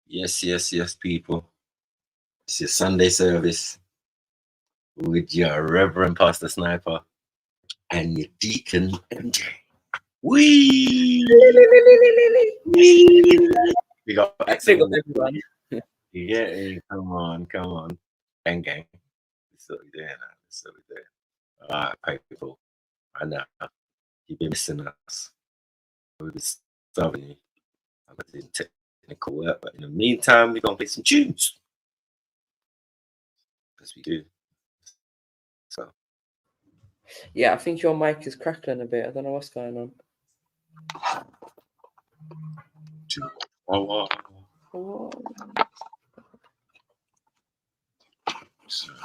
Yes, people. It's your Sunday service with your Reverend Pastor Sniper and your Deacon MJ. We got excellent everyone. Yeah, come on. Gang. That's what we're doing. All right, people. I know you've been missing us. We've been starving you. I'm doing technical work, but in the meantime, we're gonna play some tunes. As we do. So yeah, I think your mic is crackling a bit. I don't know what's going on. Sorry.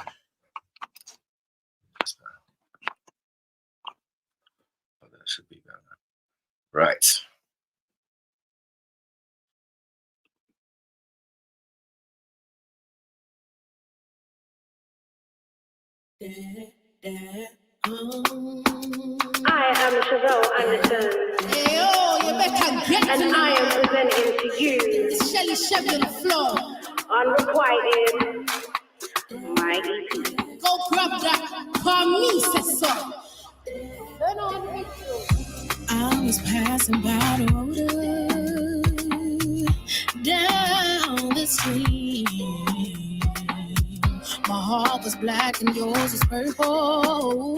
Oh, that should be better. Right. I am Chevelle Anderson, and I am presenting to you Shelly Chevy on the floor. Unrequited my EP. Go grab that. For me, say so. I was passing by the road down the street. My heart was black and yours was purple.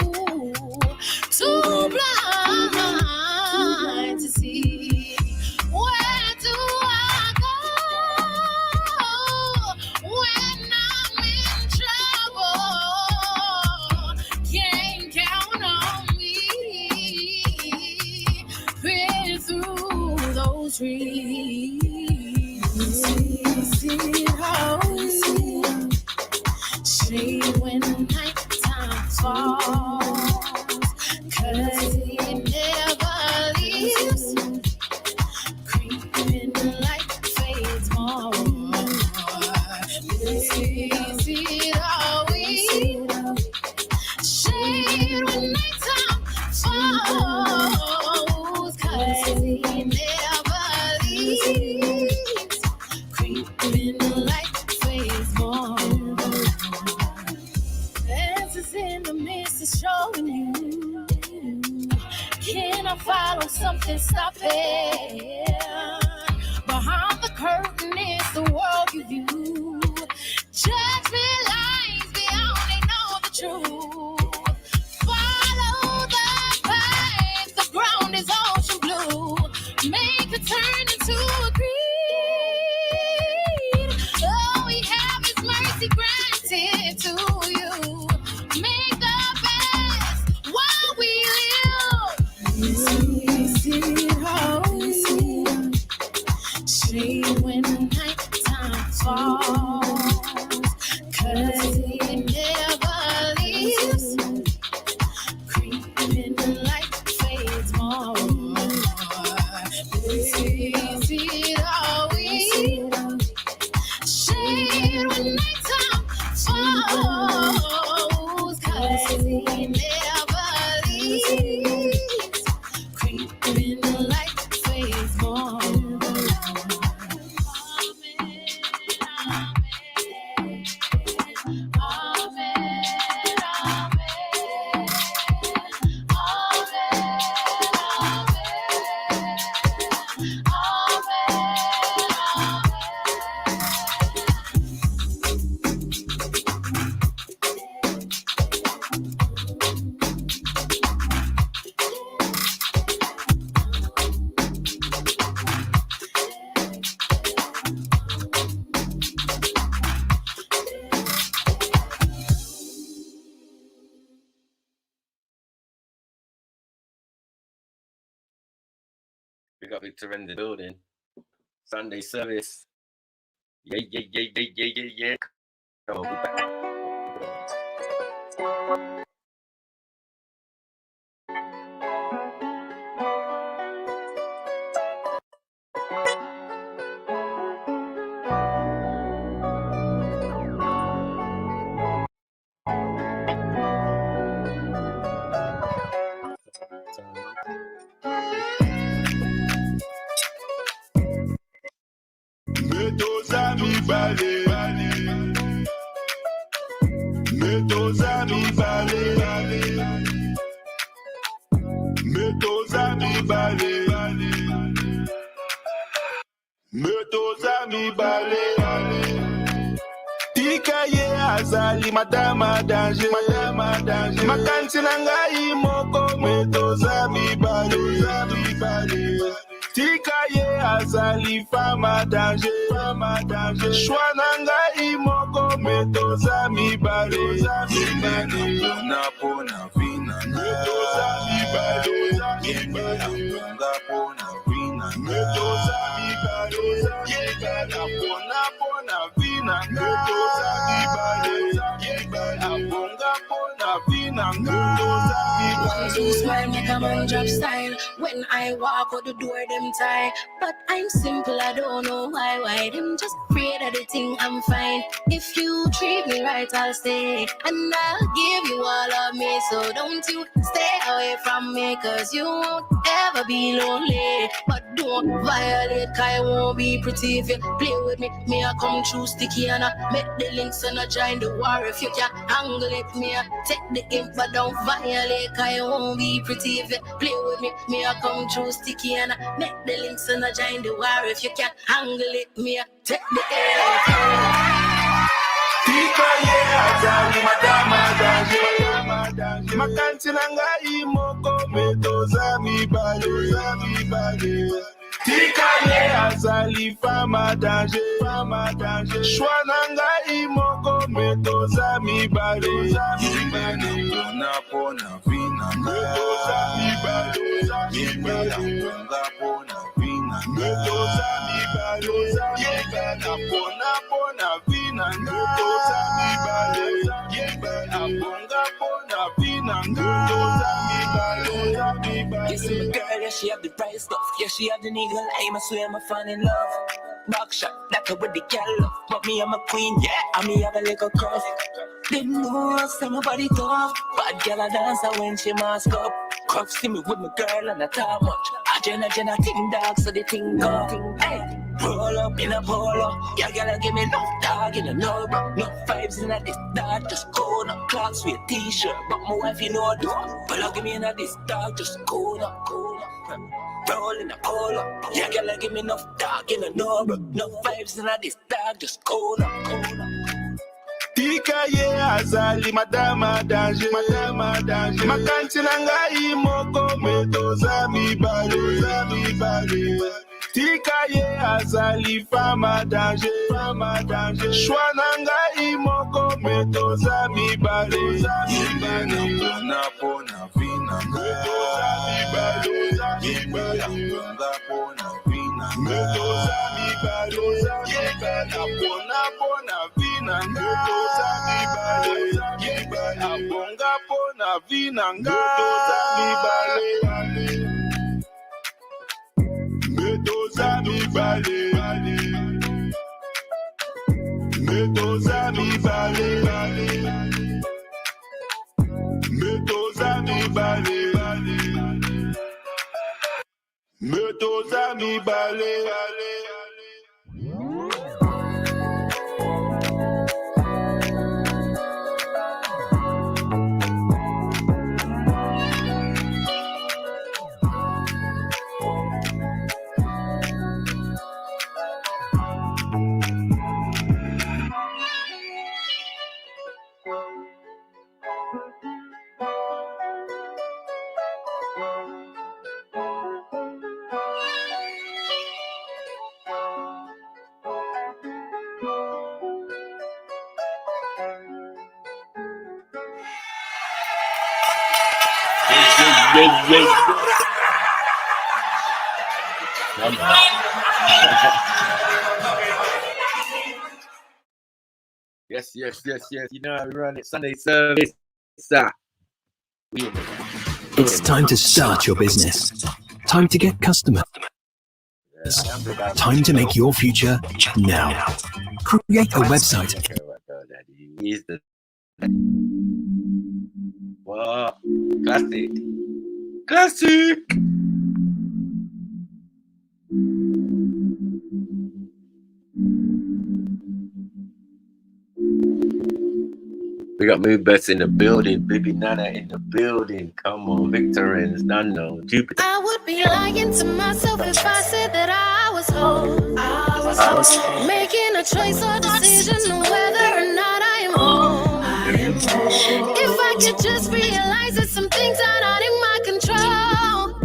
Too blind to see. Where do I go when I'm in trouble? Can't count on me. Peer through those trees. See how shade when night time falls, 'cause it never leaves, creeping like fades more. See how we shade when night time falls, 'cause it never leaves, creeping like fades more. Answers in the midst is showing you. Can I follow something? Stop it. Behind the curtain is the world you view. Judgment lies, we only know the truth. Follow the path, the ground is ocean blue. Make a turn into a creed. All we have is mercy granted to you. Make the best while we live. See how shade when night time falls, 'cause it never leaves, creeping like fades more. See how we shade when night time falls, 'cause it never leaves, creeping like fades more. We got Victor in the building. Sunday service. Yeah. Come on, we're back. Metos amis balés. Metos amis balés. Metos amis balés. Metos amis balés. Tikaye azali madama danger. Makansi nangai moko metos amis balés. Tikaye azali fama danger. Shwananga imoko metos amis balés. Pona vina metos amis balés. Pona vina metos amis balés. Pona vina metos amis balés. Pona vina metos amis balés. So smile make a man drop style. When I walk out the door them tie. But I'm simple, I don't know why them just afraid of the thing, I'm fine. If you treat me right, I'll stay. And I'll give you all of me. So don't you stay away from me, cause you won't ever be lonely. But don't violate, cause I won't be pretty. If you play with me, I come true sticky. And I make the links and I join the war. If you can't angle it, I take the imp, but don't violate, cause I won't be pretty. If you play with me, I come true sticky. And I make the links and I join the war. If you can't angle it, I take the imp. Tikaye azali madama danger. Makansi nangai moko metos amis balés. Tikaye azali fama danger. Shwananga imoko metos amis balés. Pona vina metos amis balés. Pona vina metos amis balés. Pona vina metos amis balés. Pona vina metos amis balés. Yes, my girl, yeah, she have the right stuff. Yeah, she have the nigga aim, I swear I'm fall in love. Back shot, like her with the girl love. But me, I'm a queen, yeah, and me have a little curve. They know I say nobody tough. Bad girl, I dance when she mask up. Cuff see me with my girl and I talk much. I Jenna ting dog, so they ting go. Hey, roll up in a polo. Yeah, girl, give me enough dog in a no bro. No vibes in a this dog, just go up. Clocks with a t-shirt, but my wife, you know, do. But look at me in a this dog, just go up. Roll in a polo. Yeah, girl, give me enough dog in a no bro. No vibes in a this dog, just go up. Tikaye azali madama danger. Makansi nangai moko metos amis balés. Tikaye azali fama danger. Shwananga imoko metos amis balés. Pona vina metos amis balés. Pona vina metos amis balés. Pona vina metos amis balés. Pona vina metos amis balés. Metos amis balés. Metos amis balés. Metos amis balés. Metos amis balés. Yes. You know how we run it. Sunday service. It's time to start your business. Time to get customers. Time to make your future now. Create a website. Wow. Classic. We got Moonbirds in the building. Baby Nana in the building. Come on, Victorins, Nano, Jupiter. I would be lying to myself if I said that I was home. Making a choice or decision on whether or not I am home. If I could just realize that some things are not in my control,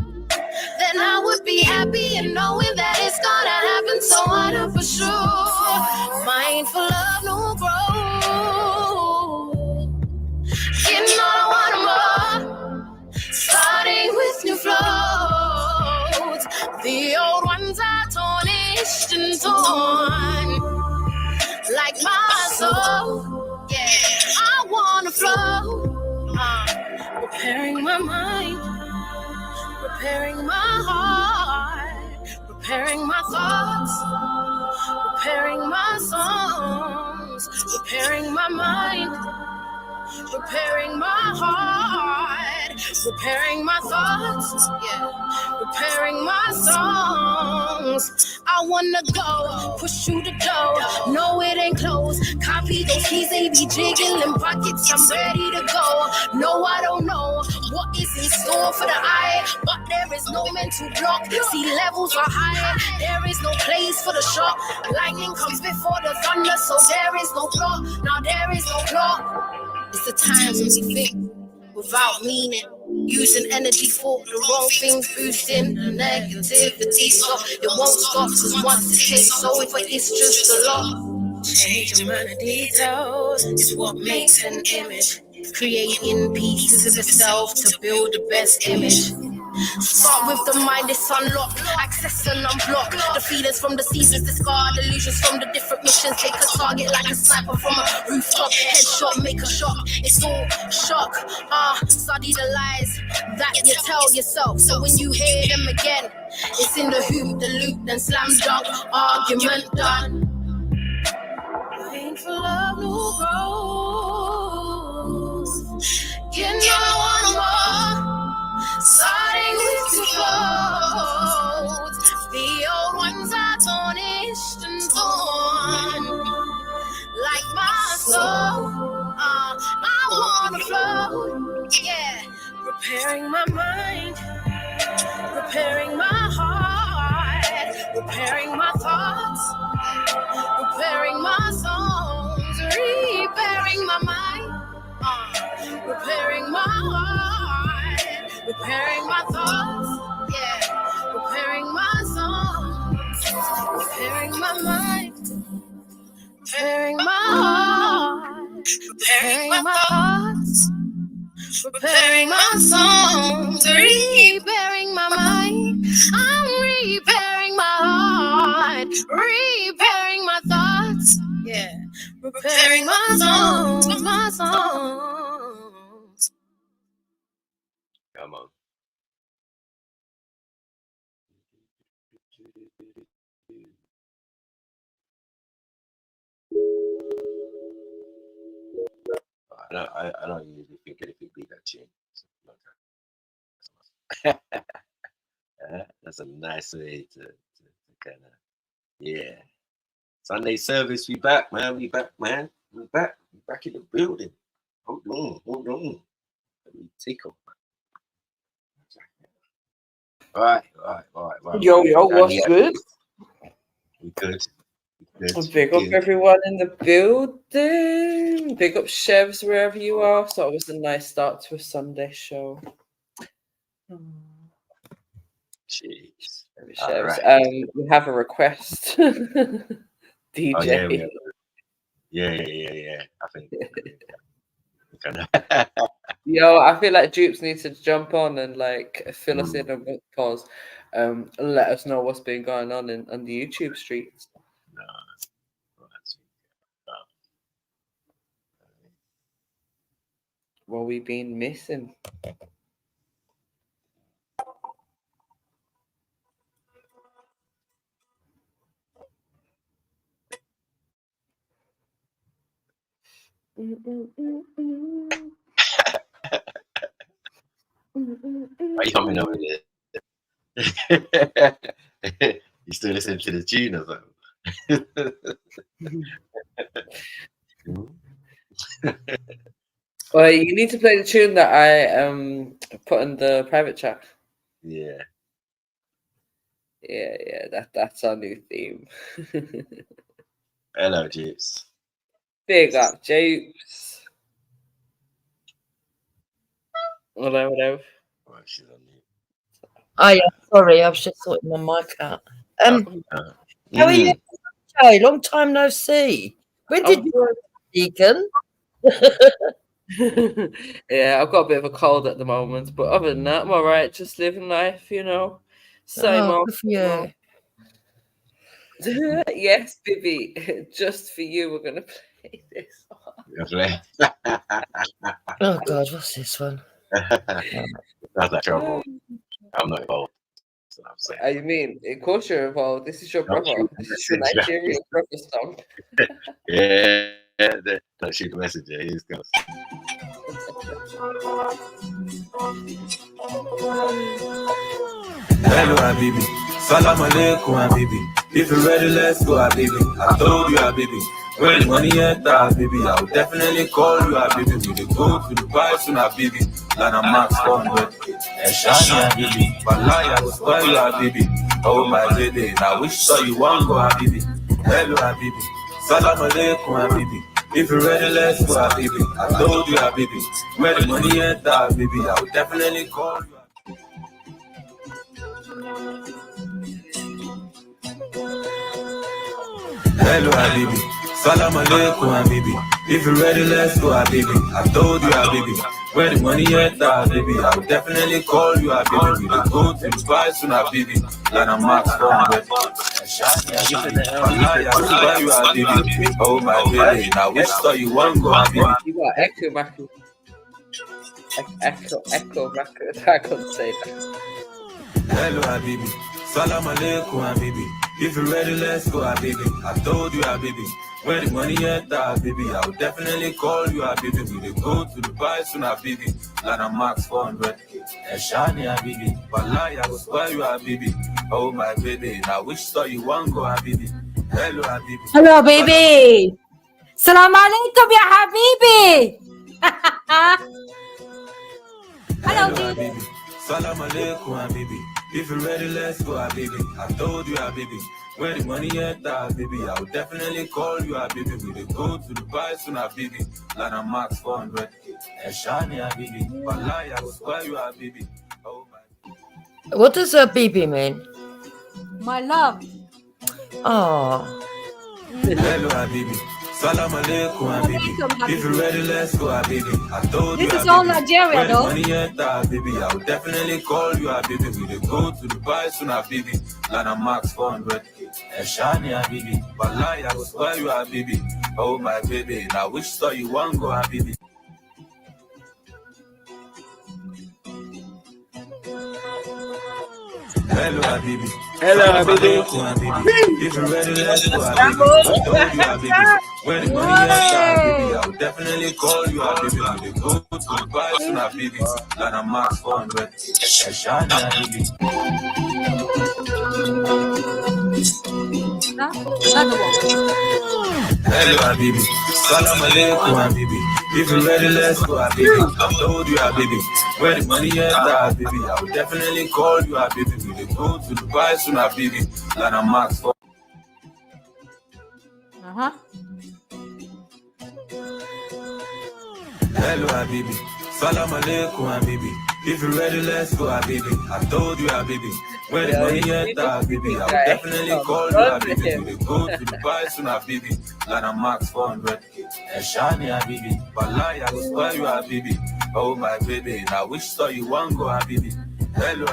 then I would be happy in knowing that it's gonna happen. So I know for sure. Mindful of no growth. Getting all I want more. Starting with new flows. The old ones are tarnished and torn. Like my soul. Yeah, I wanna flow. Preparing my mind. Preparing my heart, preparing my thoughts, preparing my songs, preparing my mind, preparing my heart, preparing my thoughts, yeah, preparing my songs. I wanna go, push through the door, no it ain't closed. Copy those keys, they be jiggling pockets, I'm ready to go. No, I don't know what is in store for the eye, but there is no mental block. Sea levels are high, there is no place for the shock. Lightning comes before the thunder, so there is no block. Now there is no block. It's the times when we think without meaning, using energy for the wrong things, boosting the negativity, so it won't stop. Cause once it takes over, it's just a lot. Change the amount of details is what makes an image. Creating pieces of yourself to build the best image. Start with the mind, it's unlocked. Access and unblock. The feelings from the seasons, discard illusions from the different missions. Take a target like a sniper from a rooftop. Headshot, make a shot. It's all shock. Study the lies that you tell yourself. So when you hear them again, it's in the hoop, the loop, then slam dunk. Argument done. Painful love, no growth. Getting all I want more. Starting with two flows. The old ones are tarnished and torn. Like my soul, I wanna flow. Yeah, preparing my mind, preparing my heart, preparing my thoughts, preparing my songs, repairing my mind, preparing my heart, preparing my thoughts, yeah, preparing my songs, preparing my mind, preparing my heart, preparing my thoughts, preparing my songs, repairing my mind. I'm repairing my heart, repairing my thoughts, yeah, preparing my songs, my songs. Come on. I don't usually think anything beat that tune. That's a nice way to kind of, yeah. Sunday service, we back, man. We back, man. We back in the building. Hold on. Let me tickle. All right. Yo, what's good? We good. Big up everyone in the building. Big up chefs wherever you are. So it was a nice start to a Sunday show. Jeez. Chefs. Right. We have a request. DJ. Oh, yeah. I think. Yo, I feel like Dupes needs to jump on and like fill us in on pause. Let us know what's been going on the YouTube streets. No. What we been missing? Why are you coming over there? You still listening to the tune or something? Well, you need to play the tune that I put in the private chat. Yeah. Yeah. That's our new theme. Hello, Jeeps. Big up, Japes. Hello. Oh, she's on mute. Oh yeah, sorry, I was just sorting my mic out. How are you? Mm. Okay, long time no see. When did you go, Deacon? Yeah, I've got a bit of a cold at the moment, but other than that, I'm all right. Just living life, you know. Same Oh, old. good for you. Yes, Bibi. Just for you, we're gonna play this one. Oh God, what's this one? Sounds like trouble. I'm not involved. That's what I'm saying. You mean, of course you're involved. This is your Don't brother. shoot This the is your messenger. Nigerian brother song. Yeah, don't shoot the messenger. He's gonna. Hello, Habibi. Salam alaikum, Habibi. If you're ready, let's go, Habibi. I told you, Habibi. When the money enter, Habibi, I'll definitely call you, Habibi. We dey go to Dubai soon, Habibi. Lana Max 400. Eshani, Habibi. Wallahi, I will spoil you, Habibi. Oh, my baby. Now, which store you want go, Habibi? Hello, Habibi. Salam alaikum, Habibi. If you're ready, let's go, Habibi. I told you, Habibi. When the money enter, Habibi, I'll definitely call you. Hello, Habibi. Salam alaikum, Habibi. If you're ready, let's go, Habibi. I told you, Habibi. When the money enter, Habibi, I'll definitely call you, Habibi. We dey go to Dubai soon, Habibi. Lana Max 400. Wallahi, I will buy you, Habibi. Oh, my baby. Now, which store you want go, Habibi? You got Echo Record. Echo Record. I couldn't say that. Hello, Habibi. Salam alaikum, Habibi. If you're ready, let's go, Habibi. I told you, Habibi. When the money enter, Habibi, I'll definitely call you, Habibi. We dey go to Dubai soon, Habibi. Lana Max 400. Eshani, Habibi. Wallahi, I will spoil you, Habibi. Oh, my baby. Now, which store you want go, Habibi? Hello, Habibi. Hello, baby. Salam alaikum, ya habibi. Hello, Habibi. Salam alaikum, Habibi. If you're ready, let's go, Habibi. I told you, Habibi. When the money enter, Habibi, I'll definitely call you, Habibi. We dey go to Dubai soon, Habibi. Lana Max 400. Eshani, Habibi. Wallahi, I will spoil you, Habibi. Oh, my. What does BB mean? My love. Oh, Hello, Habibi. Salam alaikum, Habibi. If you're ready, let's go, Habibi. I told you, This is Habibi. all Nigeria, When the though. money enter, Habibi, I'll definitely call you, Habibi. We dey go to Dubai soon, Habibi. Lana Max 400. Eshani, Habibi. Wallahi, I will spoil you, Habibi. Oh, my baby. Now, which store you want go, Habibi? Hello, Habibi. Hello, Salam Habibi. alaikum, Habibi. If you're ready, let's go, Habibi. I told you, Habibi. When the money enter, Habibi, I'll definitely call you, Habibi. We dey go to Dubai soon, Habibi. Lana Max 400. Eshani, Habibi. Another one. Hello, Habibi. Salam alaikum, Habibi. If you're ready, let's go, Habibi. I told you, Habibi. When the money enter, Habibi, I'll definitely call you, Habibi. We dey go to Dubai soon, Habibi. Lana Max 400. Hello, Habibi. Salam alaikum, Habibi. If you're ready, let's go, Habibi. I told you, Habibi. When the money enter, Habibi, I'll definitely call you, Habibi. We dey go to Dubai soon, Habibi. Lana Max 400. Eshani, Habibi. Wallahi, I will spoil you, Habibi. Oh, my baby. Now, which store you want go, Habibi? Hello.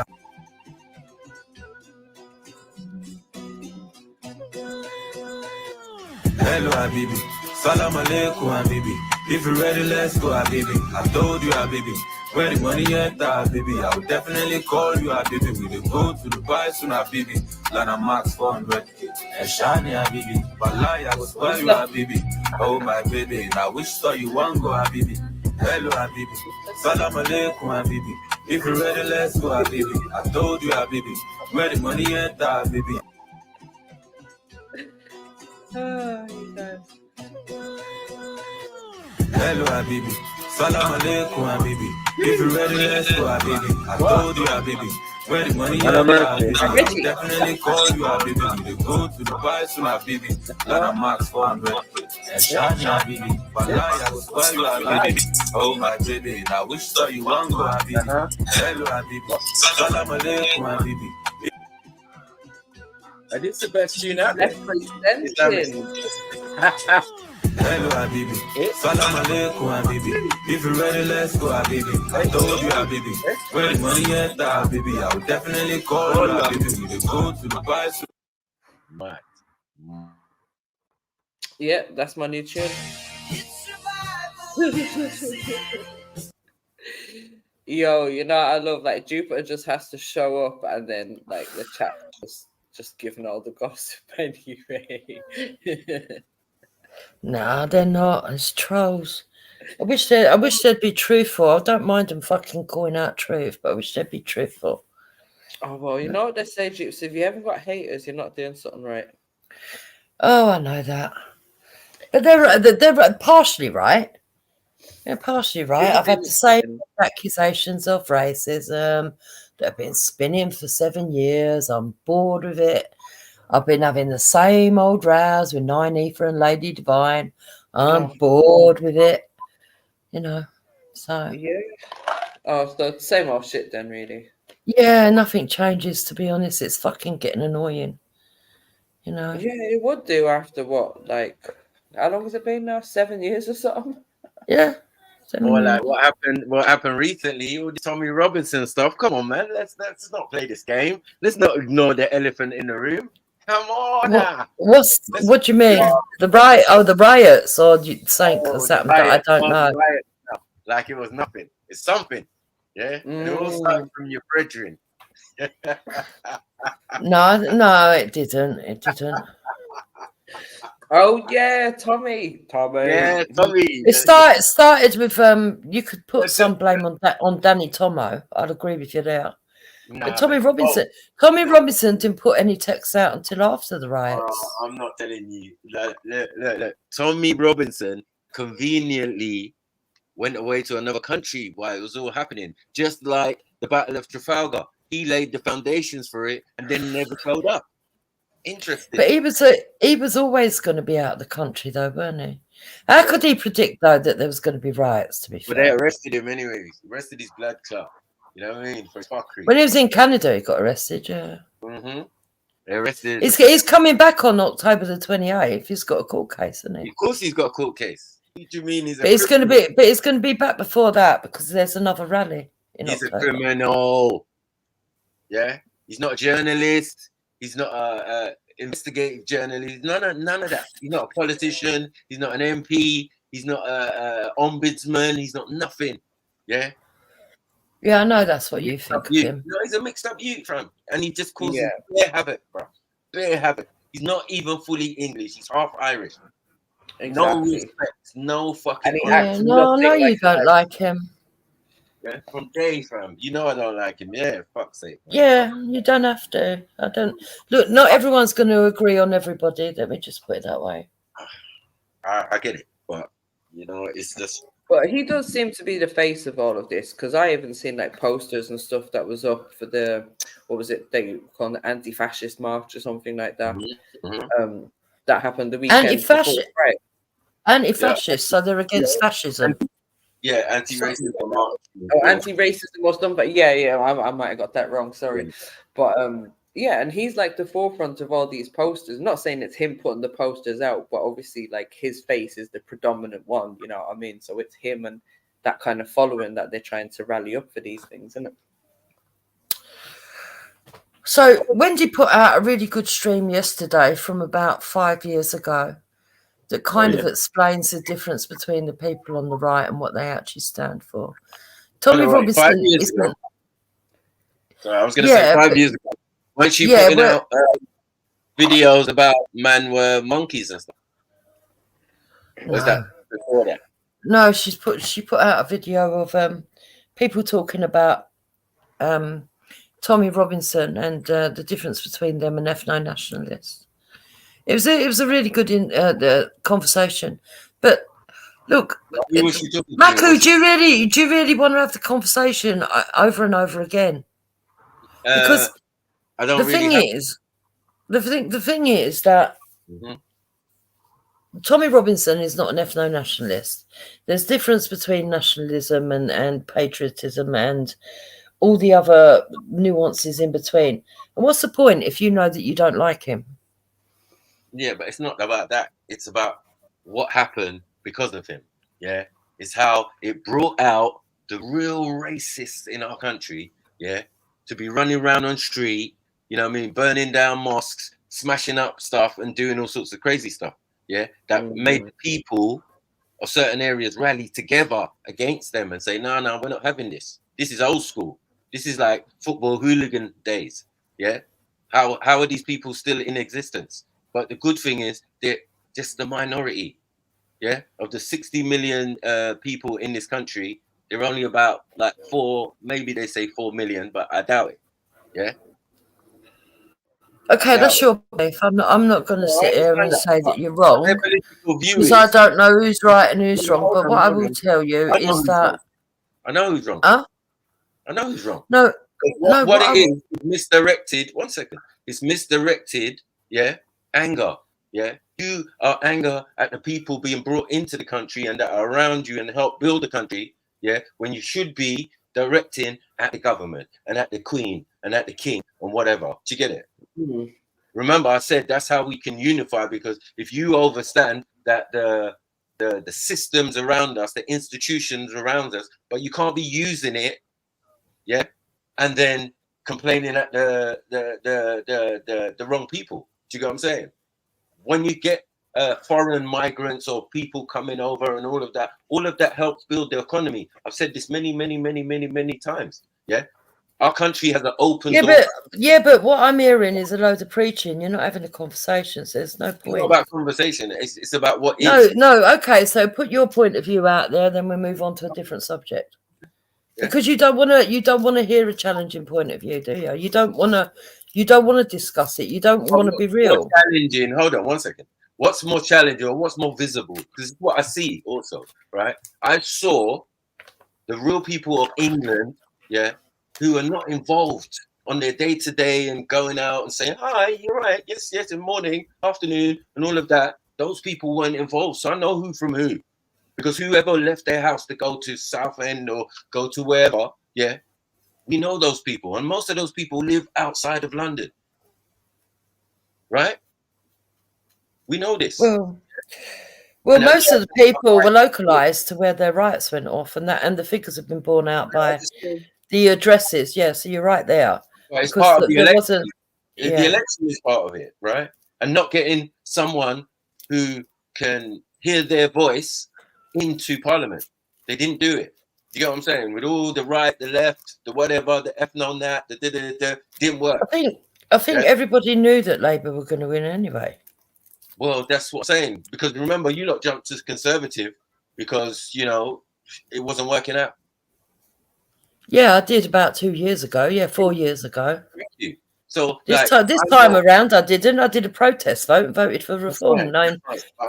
Hello, Habibi. Salam alaikum, Habibi. If you're ready, let's go, Habibi. I told you, Habibi. When the money enter, Habibi, I'll definitely call you, Habibi. We dey go to Dubai soon, Habibi. Lana Max 400. Eshani, Habibi. Wallahi, I will spoil you, Habibi. Oh, my baby. Now, which store you want go, Habibi? Hello, Habibi. Salam alaikum, Habibi. If you're ready, let's go, Habibi. I told you, Habibi. When the money enter, Habibi. Oh, you guys. Hello, Habibi. Salam alaikum, Habibi. If you're ready, let's go, Habibi. I told you, Habibi. Where the money is, Habibi. I'll definitely call you, Habibi. We go to the buy soon, Habibi. Got a max 400. And charge, Habibi. Wallahi, I will spoil you, Habibi. Oh, my baby. Now, which store you want to go, Habibi? Hello, Habibi. Salam alaikum, Habibi. And it's the best tune out there. Hello, Habibi. Salam alaikum, Habibi. If you're ready, let's go, Habibi. I told you, Habibi. Where the money at, Habibi. I will definitely call you, Habibi. We go to the buy. Mad. Yeah, that's my new tune. Yo, you know, I love like Jupiter just has to show up and then like the chat just giving all the gossip anyway. Nah, they're not. It's trolls. I wish they'd be truthful. I don't mind them fucking calling out truth, but I wish they'd be truthful. Oh well, you know what they say, Jupes, if you haven't got haters, you're not doing something right. Oh, I know that. But they're partially right. They're partially right. I've had the same accusations of racism that have been spinning for 7 years. I'm bored with it. I've been having the same old rows with Nine Ether and Lady Divine. I'm bored with it. You know, so. Yeah. Oh, so same old shit then, really. Yeah, nothing changes, to be honest. It's fucking getting annoying. You know? Yeah, it would do after what? Like, how long has it been now? 7 years or something? Yeah. Or like what happened recently with Tommy Robinson stuff. Come on, man. Let's not play this game. Let's not ignore the elephant in the room. Come on now. What do you mean? The riots, or you saying because that I don't know. Like it was nothing. It's something. Yeah. And it all started from your brethren. No, it didn't. It didn't. Oh yeah, Tommy. Yeah, Tommy. It started with you could put some blame on Danny Tomo. I'd agree with you there. Nah, but Tommy Robinson didn't put any texts out until after the riots. I'm not telling you. Look. Tommy Robinson conveniently went away to another country while it was all happening. Just like the Battle of Trafalgar. He laid the foundations for it and then never showed up. Interesting. But he was always going to be out of the country, though, weren't he? How could he predict, though, that there was going to be riots, to be fair? But they arrested him anyway. Arrested his blood clot. You know what I mean? For fuckery. When he was in Canada, he got arrested, yeah. Mm-hmm. They arrested. He's coming back on October the 28th. He's got a court case, hasn't he? Of course he's got a court case. What do you mean he's a it's going to be back before that because there's another rally in October. A criminal. Yeah? He's not a journalist. He's not a investigative journalist. None of that. He's not a politician. He's not an MP. He's not a ombudsman. He's not nothing. Yeah? Yeah, I know that's what you think of him. No, he's a mixed up youth, fam. And he just calls him Bear Havoc, bro. Bear Havoc. He's not even fully English. He's half Irish. Exactly. No respect. No fucking... No, you don't like him. Yeah, from day, fam. You know I don't like him. Yeah, fuck's sake. Man. Yeah, you don't have to. I don't... Look, not everyone's going to agree on everybody. Let me just put it that way. I get it. But, you know, it's just... But he does seem to be the face of all of this because I haven't seen like posters and stuff that was up for the, what was it, they call the anti-fascist march or something like that. Mm-hmm. That happened the weekend. Anti-fascist, right? Anti-fascist, so they're against fascism. Yeah, anti-racism. Oh, anti-racism was done, but yeah, I might have got that wrong. Sorry, but yeah, and he's like the forefront of all these posters. I'm not saying it's him putting the posters out, but obviously, like his face is the predominant one. You know what I mean? So it's him and that kind of following that they're trying to rally up for these things, isn't it? So Wendy put out a really good stream yesterday from about 5 years ago that kind of explains the difference between the people on the right and what they actually stand for. Tommy Robinson is... So I was going to say 5 years ago. When she putting out videos about man were monkeys and stuff. Was that before that? No, she put out a video of people talking about Tommy Robinson and the difference between them and ethno nationalists. It was a really good conversation, but Look, Who was she talking to? Maku, do you really want to have the conversation over and over again? Because I don't the really thing have is, the thing is that Mhm. Tommy Robinson is not an ethno-nationalist. There's difference between nationalism and patriotism and all the other nuances in between. And what's the point if you know that you don't like him? Yeah, but it's not about that. It's about what happened because of him. Yeah, it's how it brought out the real racists in our country. Yeah, to be running around on street, you know what I mean, burning down mosques, smashing up stuff, and doing all sorts of crazy stuff. Yeah, that made people of certain areas rally together against them and say, no, we're not having this. This is old school. This is like football hooligan days. Yeah, how are these people still in existence? But the good thing is they're just the minority. Yeah, of the 60 million people in this country, they're only about like 4, maybe they say 4 million, but I doubt it. Yeah. Okay, that's your belief. I'm not going to sit here and say that you're wrong, Their political view because I don't know who's right and who's wrong. But what I will tell you I know is who's that wrong. I know who's wrong. Huh? I know who's wrong. No, What it is misdirected. 1 second. It's misdirected. Yeah, anger. Yeah, you are anger at the people being brought into the country and that are around you and help build the country. Yeah, when you should be directing at the government and at the Queen and at the King and whatever. Do you get it? Mm-hmm. Remember, I said that's how we can unify, because if you understand that the systems around us, the institutions around us, but you can't be using it, yeah, and then complaining at the wrong people. Do you get what I'm saying? When you get foreign migrants or people coming over and all of that helps build the economy. I've said this many times. Yeah, our country has an open door. But what I'm hearing is a load of preaching. You're not having a conversation, so there's no point. It's not about conversation. It's about what is. No. Okay, so put your point of view out there, then we'll move on to a different subject. Yeah. Because you don't want to hear a challenging point of view, do you? You don't want to discuss it. You don't want to be real. Challenging. Hold on 1 second. What's more challenging or what's more visible? Because it's what I see also, right? I saw the real people of England, yeah, who are not involved on their day-to-day and going out and saying, hi, you're right, yes, good morning, afternoon, and all of that. Those people weren't involved. So I know who from who. Because whoever left their house to go to Southend or go to wherever, yeah, we know those people. And most of those people live outside of London. Right? We know this. Well, most of the people were localised to where their rights went off, and the figures have been borne out by the addresses. Yeah, so you're right there. Well, it's part of the election. The election is part of it, right? And not getting someone who can hear their voice into Parliament. They didn't do it. You get what I'm saying? With all the right, the left, the whatever, the F no nat, the didn't work. I think everybody knew that Labour were going to win anyway. Well, that's what I'm saying. Because remember, you lot jumped to Conservative because, you know, it wasn't working out. Yeah, I did about 2 years ago. Yeah, 4 years ago. Thank you. So this time around, I didn't. I did a protest vote and voted for reform, knowing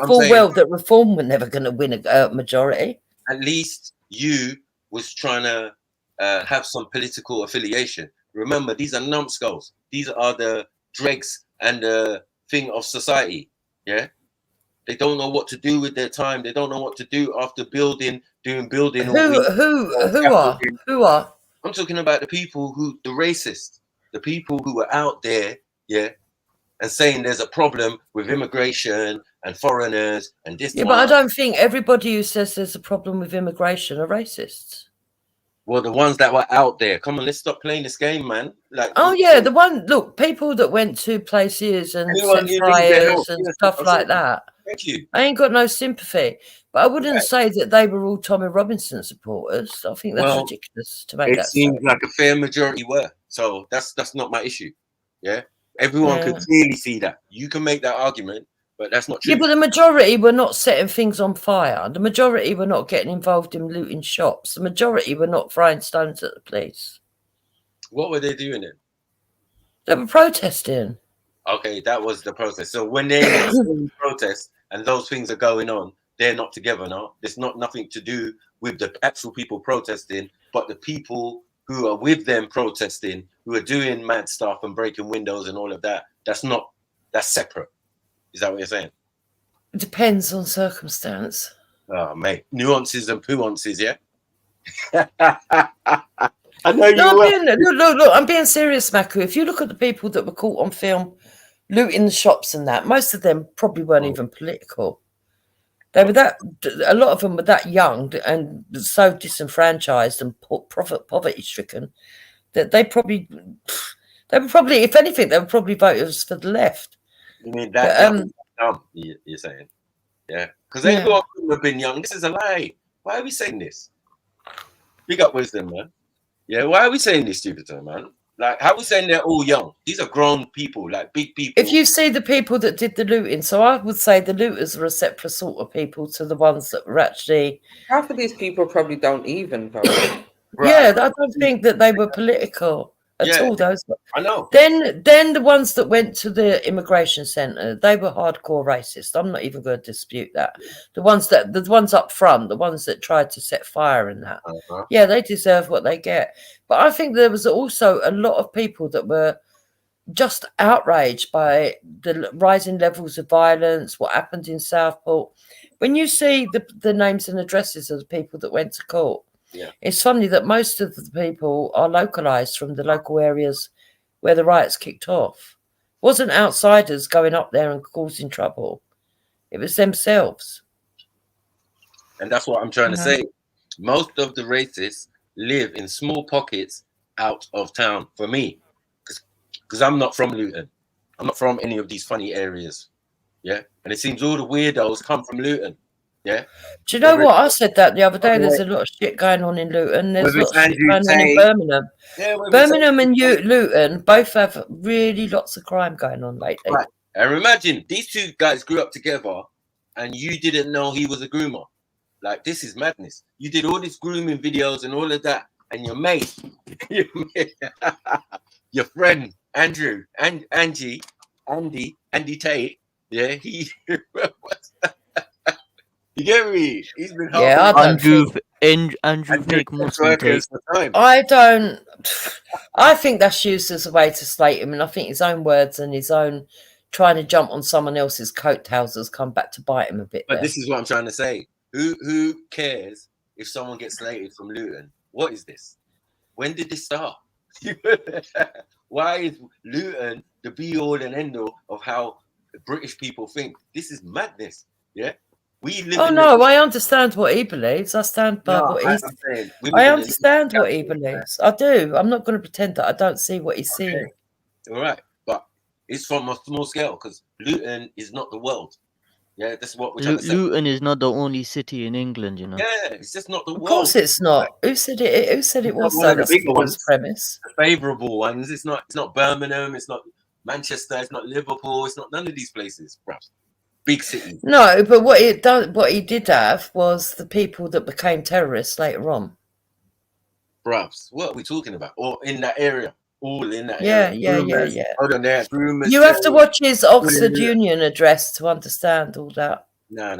full well that reform were never going to win a majority. At least you was trying to have some political affiliation. Remember, these are numbskulls. These are the dregs and the thing of society. Yeah, they don't know what to do with their time. They don't know what to do after doing building. Who are? I'm talking about the people the racists, the people who are out there, yeah, and saying there's a problem with immigration and foreigners and this. Yeah, but I don't think everybody who says there's a problem with immigration are racists. Well, the ones that were out there. Come on, let's stop playing this game, man. Like, people that went to places and set fires and stuff like that. Thank you. I ain't got no sympathy, but I wouldn't say that they were all Tommy Robinson supporters. I think that's ridiculous to make that. It seems like a fair majority were. So that's not my issue. Yeah, everyone could clearly see that. You can make that argument, but that's not true. Yeah, but the majority were not setting things on fire. The majority were not getting involved in looting shops. The majority were not throwing stones at the police. What were they doing then? They were protesting. Okay, that was the protest. So when they're in protest and those things are going on, they're not together now. There's nothing to do with the actual people protesting, but the people who are with them protesting, who are doing mad stuff and breaking windows and all of that. That's separate. Is that what you're saying? It depends on circumstance. Oh, mate, nuances and puances, yeah. I know you. Look, I'm being serious, Maku. If you look at the people that were caught on film looting the shops and that, most of them probably weren't even political. They were a lot of them were that young and so disenfranchised and poverty stricken that they were probably, if anything, they were probably voters for the left. You mean that? Dumb, you're saying? Yeah, because they all couldn't have been young. This is a lie. Why are we saying this? Big up wisdom, man. Yeah, why are we saying this, Jupiter, man? Like, how are we saying they're all young? These are grown people, like big people. If you see the people that did the looting, so I would say the looters are a separate sort of people to the ones that were actually. Half of these people probably don't even vote. Right. Yeah, I don't think that they were political at all. Those, I know. Then the ones that went to the immigration centre, they were hardcore racist. I'm not even going to dispute that. The ones up front, the ones that tried to set fire in that, yeah, they deserve what they get. But I think there was also a lot of people that were just outraged by the rising levels of violence, what happened in Southport. When you see the names and addresses of the people that went to court, it's funny that most of the people are localised from the local areas where the riots kicked off. It wasn't outsiders going up there and causing trouble. It was themselves. And that's what I'm trying to say. Most of the racists live in small pockets out of town, for me. Because I'm not from Luton. I'm not from any of these funny areas. Yeah. And it seems all the weirdos come from Luton. Yeah. Do you know what? I said that the other day. There's a lot of shit going on in Luton. There's lots of shit going on in Birmingham. Yeah, Birmingham and Luton both have really lots of crime going on lately. Right. And imagine these two guys grew up together and you didn't know he was a groomer. Like, this is madness. You did all these grooming videos and all of that. And your mate, your friend, Andrew, and Andy Tate, yeah, he... You get me? He's been Andrew fake Muslim Tate. I think that's used as a way to slate him, and I think his own words and his own trying to jump on someone else's coattails has come back to bite him a bit. But this is what I'm trying to say. Who cares if someone gets slated from Luton? What is this? When did this start? Why is Luton the be all and end all of how British people think? This is madness. Yeah. I understand what he believes. I stand by what he's saying. I understand what he believes. I do. I'm not going to pretend that I don't see what he's seeing. All right. But it's from a small scale because Luton is not the world. Yeah, that's what we're trying to say. Luton is not the only city in England, you know. Yeah, it's just not the world. Of course it's not. Who said it? Who said it was so? That's the one's premise. The favourable ones. It's not Birmingham, it's not Manchester, it's not Liverpool, it's not none of these places, perhaps. Big city. No, but what he did have was the people that became terrorists later on. Perhaps. What are we talking about? Or in that area? All in that area. Yeah. Hold on there. Groomers, you have to watch his Oxford Union address to understand all that. No.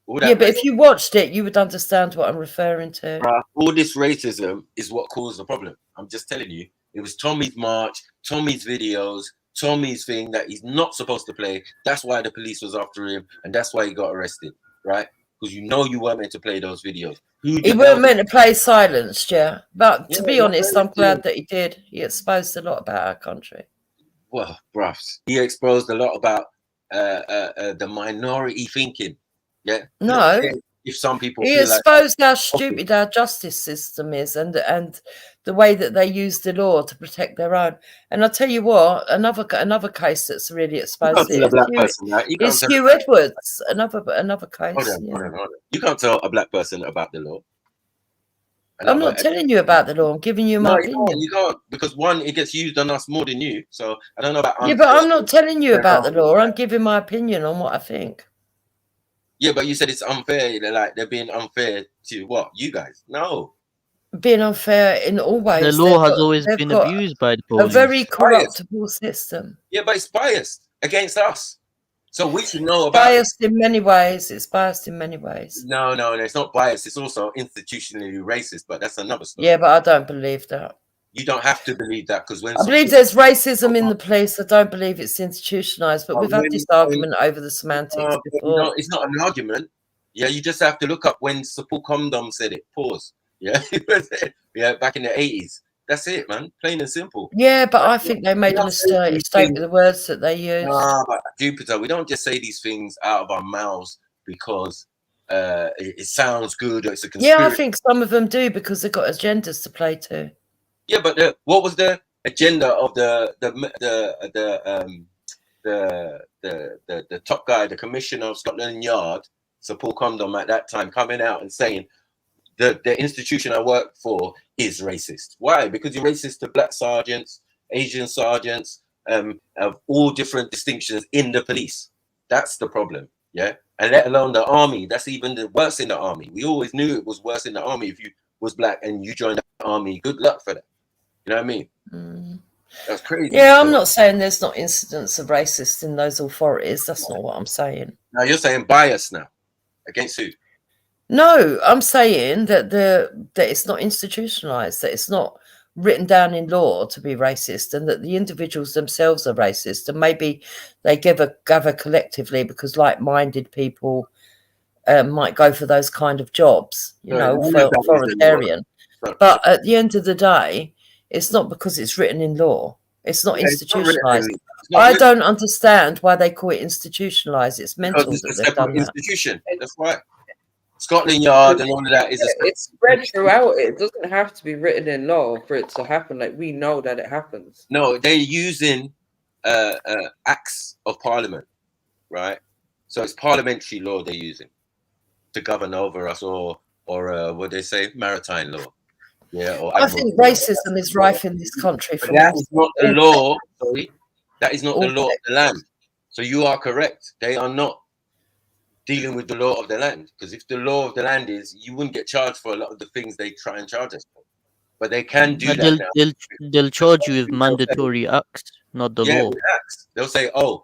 Yeah, but if you watched it, you would understand what I'm referring to. All this racism is what caused the problem. I'm just telling you. It was Tommy's march, Tommy's videos, Tommy's thing that he's not supposed to play. That's why the police was after him, and that's why he got arrested, right? Because you weren't meant to play those videos. He weren't meant to play silenced, yeah. But to be honest, I'm glad that he did. He exposed a lot about our country. Well, bruv, he exposed a lot about the minority thinking. Yeah. No. If some people he exposed how stupid our justice system is and the way that they use the law to protect their own. And I'll tell you what, another case that's really exposed is Hugh Edwards. Another case. Hold on. You can't tell a black person about the law. I'm not telling you about the law. I'm giving you my opinion. You can't, because one, it gets used on us more than you. So I don't know about. Yeah, but I'm not telling you about the law. I'm giving my opinion on what I think. Yeah, but you said it's unfair. They're being unfair to what? You guys? No. Being unfair in all ways. The law has always been abused by the police. A very corruptible system. Yeah, but it's biased against us. So we should know about biased in many ways. It's biased in many ways. No, it's not biased. It's also institutionally racist, but that's another story. Yeah, but I don't believe that. You don't have to believe that because when I believe there's racism in the police. I don't believe it's institutionalized, but we've had this argument over the semantics before. It's not an argument. Yeah, you just have to look up when Sapul Condom said it. Pause. Yeah, yeah, back in the 80s. That's it, man. Plain and simple. Yeah, but I think they made a mistake with the words that they used. Nah, but Jupiter, we don't just say these things out of our mouths because it sounds good or it's a conspiracy. Yeah, I think some of them do because they've got agendas to play to. Yeah, but what was the agenda of the top guy, the commissioner of Scotland Yard, Sapul Condom at that time, coming out and saying the institution I work for is racist. Why? Because you're racist to black sergeants, Asian sergeants, of all different distinctions in the police. That's the problem. Yeah, and let alone the army. That's even the worse in the army. We always knew it was worse in the army if you was black and you joined the army. Good luck for that. You know what I mean? That's crazy. Yeah, I'm not saying there's not incidents of racist in those authorities. That's not what I'm saying. Now you're saying bias now. Against who? No, I'm saying that that it's not institutionalized, that it's not written down in law to be racist, and that the individuals themselves are racist, and maybe they gather collectively because like-minded people might go for those kind of jobs, you know, authoritarian. But at the end of the day, it's not because it's written in law. It's not institutionalized. I don't understand why they call it institutionalized. It's mental. Because it's a separate institution. That's right. Scotland Yard and all of that is it's spread throughout. It doesn't have to be written in law for it to happen. Like, we know that it happens. No, they're using acts of parliament, right? So it's parliamentary law they're using to govern over us, or what they say, maritime law. Yeah, or I think racism is rife in this country. That is not the law. Sorry, that is not the law of the land. So you are correct. They are not dealing with the law of the land, because if the law of the land is, you wouldn't get charged for a lot of the things they try and charge us for. But they can do that now. They'll charge you with mandatory acts, not the law. Acts. They'll say, "Oh,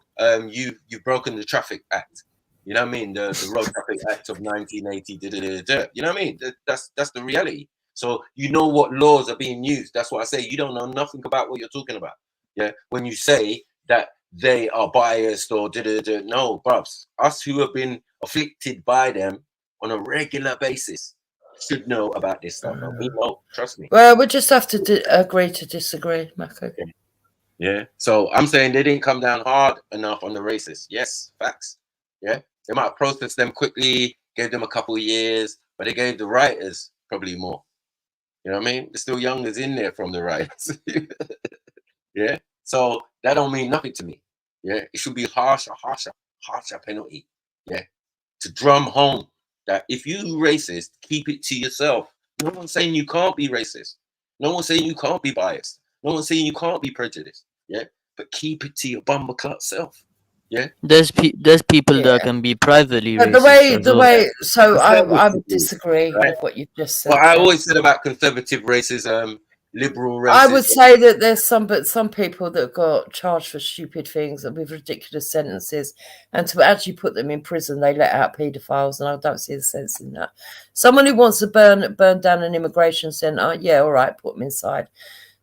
you've broken the Traffic Act." You know what I mean? The Road Traffic Act of 1980. You know what I mean? That's the reality. So you know what laws are being used. That's what I say. You don't know nothing about what you're talking about. Yeah. When you say that they are biased or no, bruvs. Us who have been afflicted by them on a regular basis should know about this stuff. We know. Trust me. Well, we just have to agree to disagree, Mako. Yeah. So I'm saying they didn't come down hard enough on the racists. Yes, facts. Yeah. They might have processed them quickly, gave them a couple of years, but they gave the writers probably more. You know what I mean? There's still youngers in there from the writers. Yeah. So that don't mean nothing to me. Yeah. It should be harsher penalty. Yeah. To drum home that if you racist, keep it to yourself. No one's saying you can't be racist. No one's saying you can't be biased. No one's saying you can't be prejudiced. Yeah. But keep it to your bumperclut self. Yeah. There's people that can be privately racist. The way. So I would disagree with what you just said. Well, I always said about conservative racism, liberal racism. I would say that there's some people that got charged for stupid things and with ridiculous sentences, and to actually put them in prison, they let out paedophiles, and I don't see the sense in that. Someone who wants to burn down an immigration centre, yeah, all right, put them inside.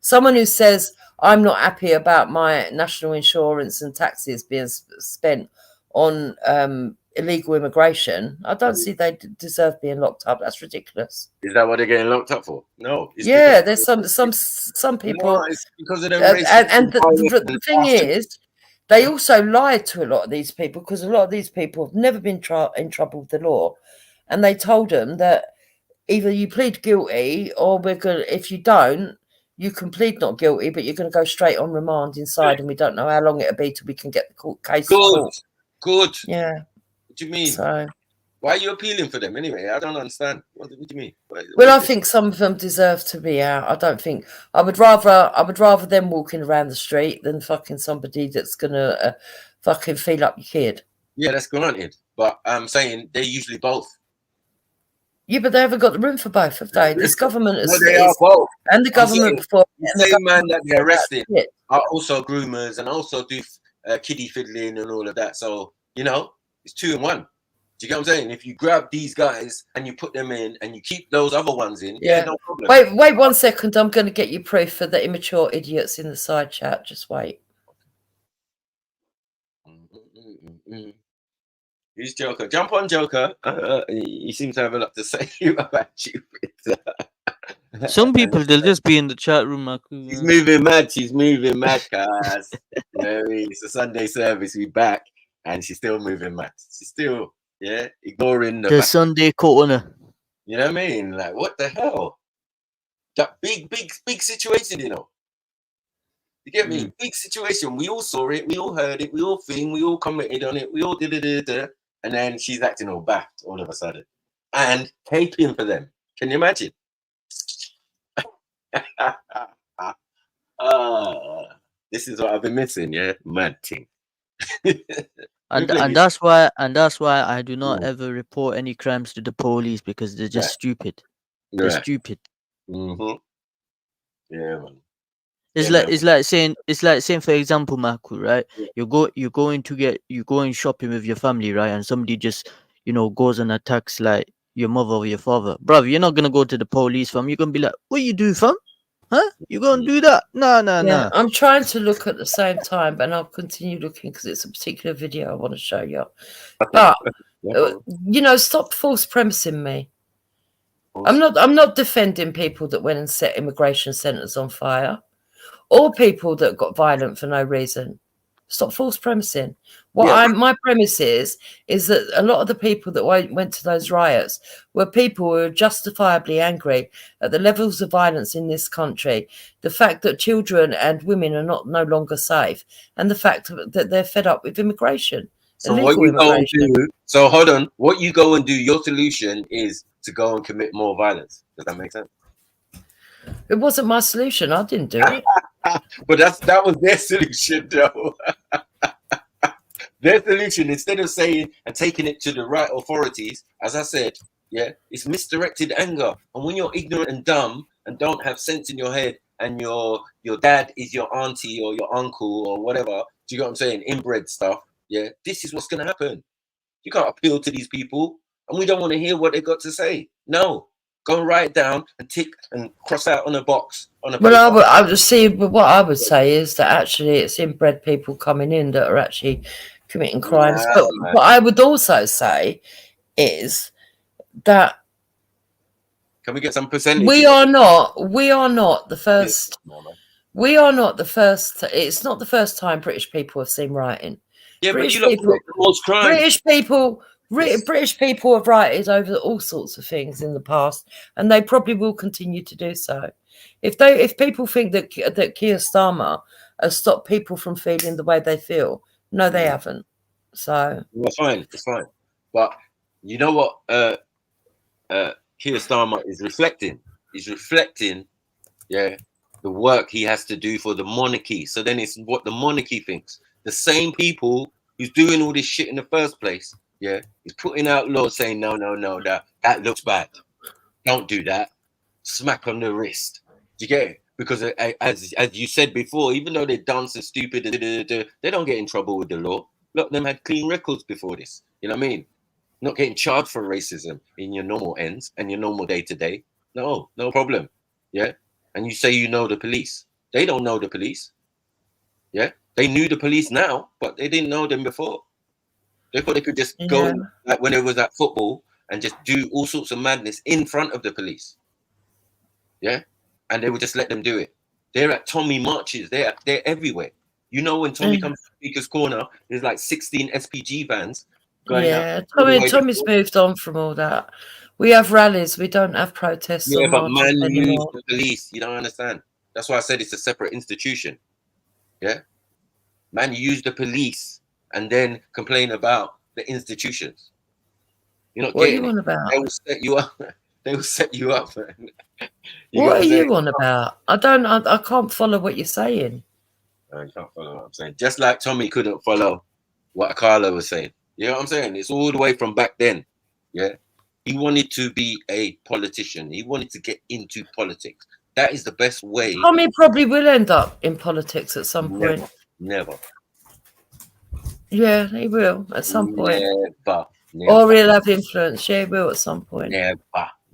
Someone who says, I'm not happy about my national insurance and taxes being spent on illegal immigration, I don't see they deserve being locked up. That's ridiculous. Is that what they're getting locked up for? No. Yeah, there's some people. No, it's because of their racism. And the thing is, they also lied to a lot of these people, because a lot of these people have never been in trouble with the law, and they told them that either you plead guilty or if you don't, you can plead not guilty, but you're going to go straight on remand inside, and we don't know how long it'll be till we can get the court case. Good. Yeah. What do you mean? So, why are you appealing for them anyway? I don't understand. What do you mean? Well, I think some of them deserve to be out. I don't think I would rather them walking around the street than fucking somebody that's gonna fucking feel up your kid. Yeah, that's granted, but I'm saying they're usually both. Yeah, but they haven't got the room for both, have they? This government is, they are both. And the government before. The same man that they're arresting are also groomers and also do kiddie fiddling and all of that. So You know, it's 2 in 1. Do you get what I'm saying? If you grab these guys and you put them in and you keep those other ones in, yeah, no problem. Wait 1 second. I'm going to get you proof for the immature idiots in the side chat. Just wait. Who's Joker? Jump on, Joker. He seems to have a lot to say about you. Some people, they'll just be in the chat room. She's moving mad. She's moving mad, guys. It's a Sunday service. We back, and she's still moving mad. She's still, ignoring the Sunday corner. You know what I mean? Like, what the hell? That big situation, you know. You get me? Big situation. We all saw it. We all heard it. We all we all commented on it. We all did it. And then she's acting all backed all of a sudden. And caping for them. Can you imagine? This is what I've been missing, yeah? Mad thing. and that's why I do not ever report any crimes to the police, because they're just stupid. They're stupid. Yeah, man. It's like saying, for example, Marco, right? You're going shopping with your family, right? And somebody just, goes and attacks like your mother or your father. Bruv, you're not gonna go to the police, fam. You're gonna be like, what you do, fam? Huh? You gonna do that? No. I'm trying to look at the same time, and I'll continue looking because it's a particular video I want to show you. But stop false premising me. I'm not defending people that went and set immigration centres on fire, or people that got violent for no reason. Stop false premising. My premise is that a lot of the people that went to those riots were people who were justifiably angry at the levels of violence in this country, the fact that children and women are no longer safe, and the fact that they're fed up with immigration. So what you go and do? So hold on. What you go and do? Your solution is to go and commit more violence. Does that make sense? It wasn't my solution. I didn't do it. But that was their solution, though. Their solution, instead of saying and taking it to the right authorities, as I said, it's misdirected anger. And when you're ignorant and dumb and don't have sense in your head, and your dad is your auntie or your uncle or whatever, do you get what I'm saying? Inbred stuff. Yeah, this is what's going to happen. You can't appeal to these people, and we don't want to hear what they got to say. No, go and write it down and tick and cross out on a box. Well, I would see. But what I would say is that actually it's inbred people coming in that are actually committing crimes. But what I would also say is that can we get some percentage? We are not the first. We are not the first. It's not the first time British people have seen rioting. Yeah, British people, British people have rioted over all sorts of things in the past, and they probably will continue to do so. If people think that Keir Starmer has stopped people from feeling the way they feel, no, they haven't. So it's fine. But you know what? Keir Starmer is reflecting. He's reflecting, the work he has to do for the monarchy. So then it's what the monarchy thinks. The same people who's doing all this shit in the first place, he's putting out laws saying no, that looks bad. Don't do that. Smack on the wrist. Do you get it? Because as you said before, even though they're dumb and stupid, they don't get in trouble with the law. Look, them had clean records before this. You know what I mean? Not getting charged for racism in your normal ends and your normal day-to-day. No problem. Yeah? And you say you know the police. They don't know the police. Yeah? They knew the police now, but they didn't know them before. They thought they could just go in, like when it was at football, and just do all sorts of madness in front of the police. Yeah? And they would just let them do it. They're at Tommy marches. They're everywhere. You know, when Tommy comes to Speaker's Corner, there's like 16 SPG vans going out. Tommy's moved on from all that. We have rallies. We don't have protests. Yeah, but man used the police. You don't understand. That's why I said it's a separate institution. Yeah? Man use the police and then complain about the institutions. You're not getting it. What are you on about? They will set you up. They will set you up. What are you on about? I can't follow what you're saying. I can't follow what I'm saying. Just like Tommy couldn't follow what Carla was saying. You know what I'm saying? It's all the way from back then. Yeah. He wanted to be a politician. He wanted to get into politics. That is the best way. Tommy probably will end up in politics at some point. Never. Yeah, he will at some point. Never. Or he'll have influence. Yeah, he will at some point.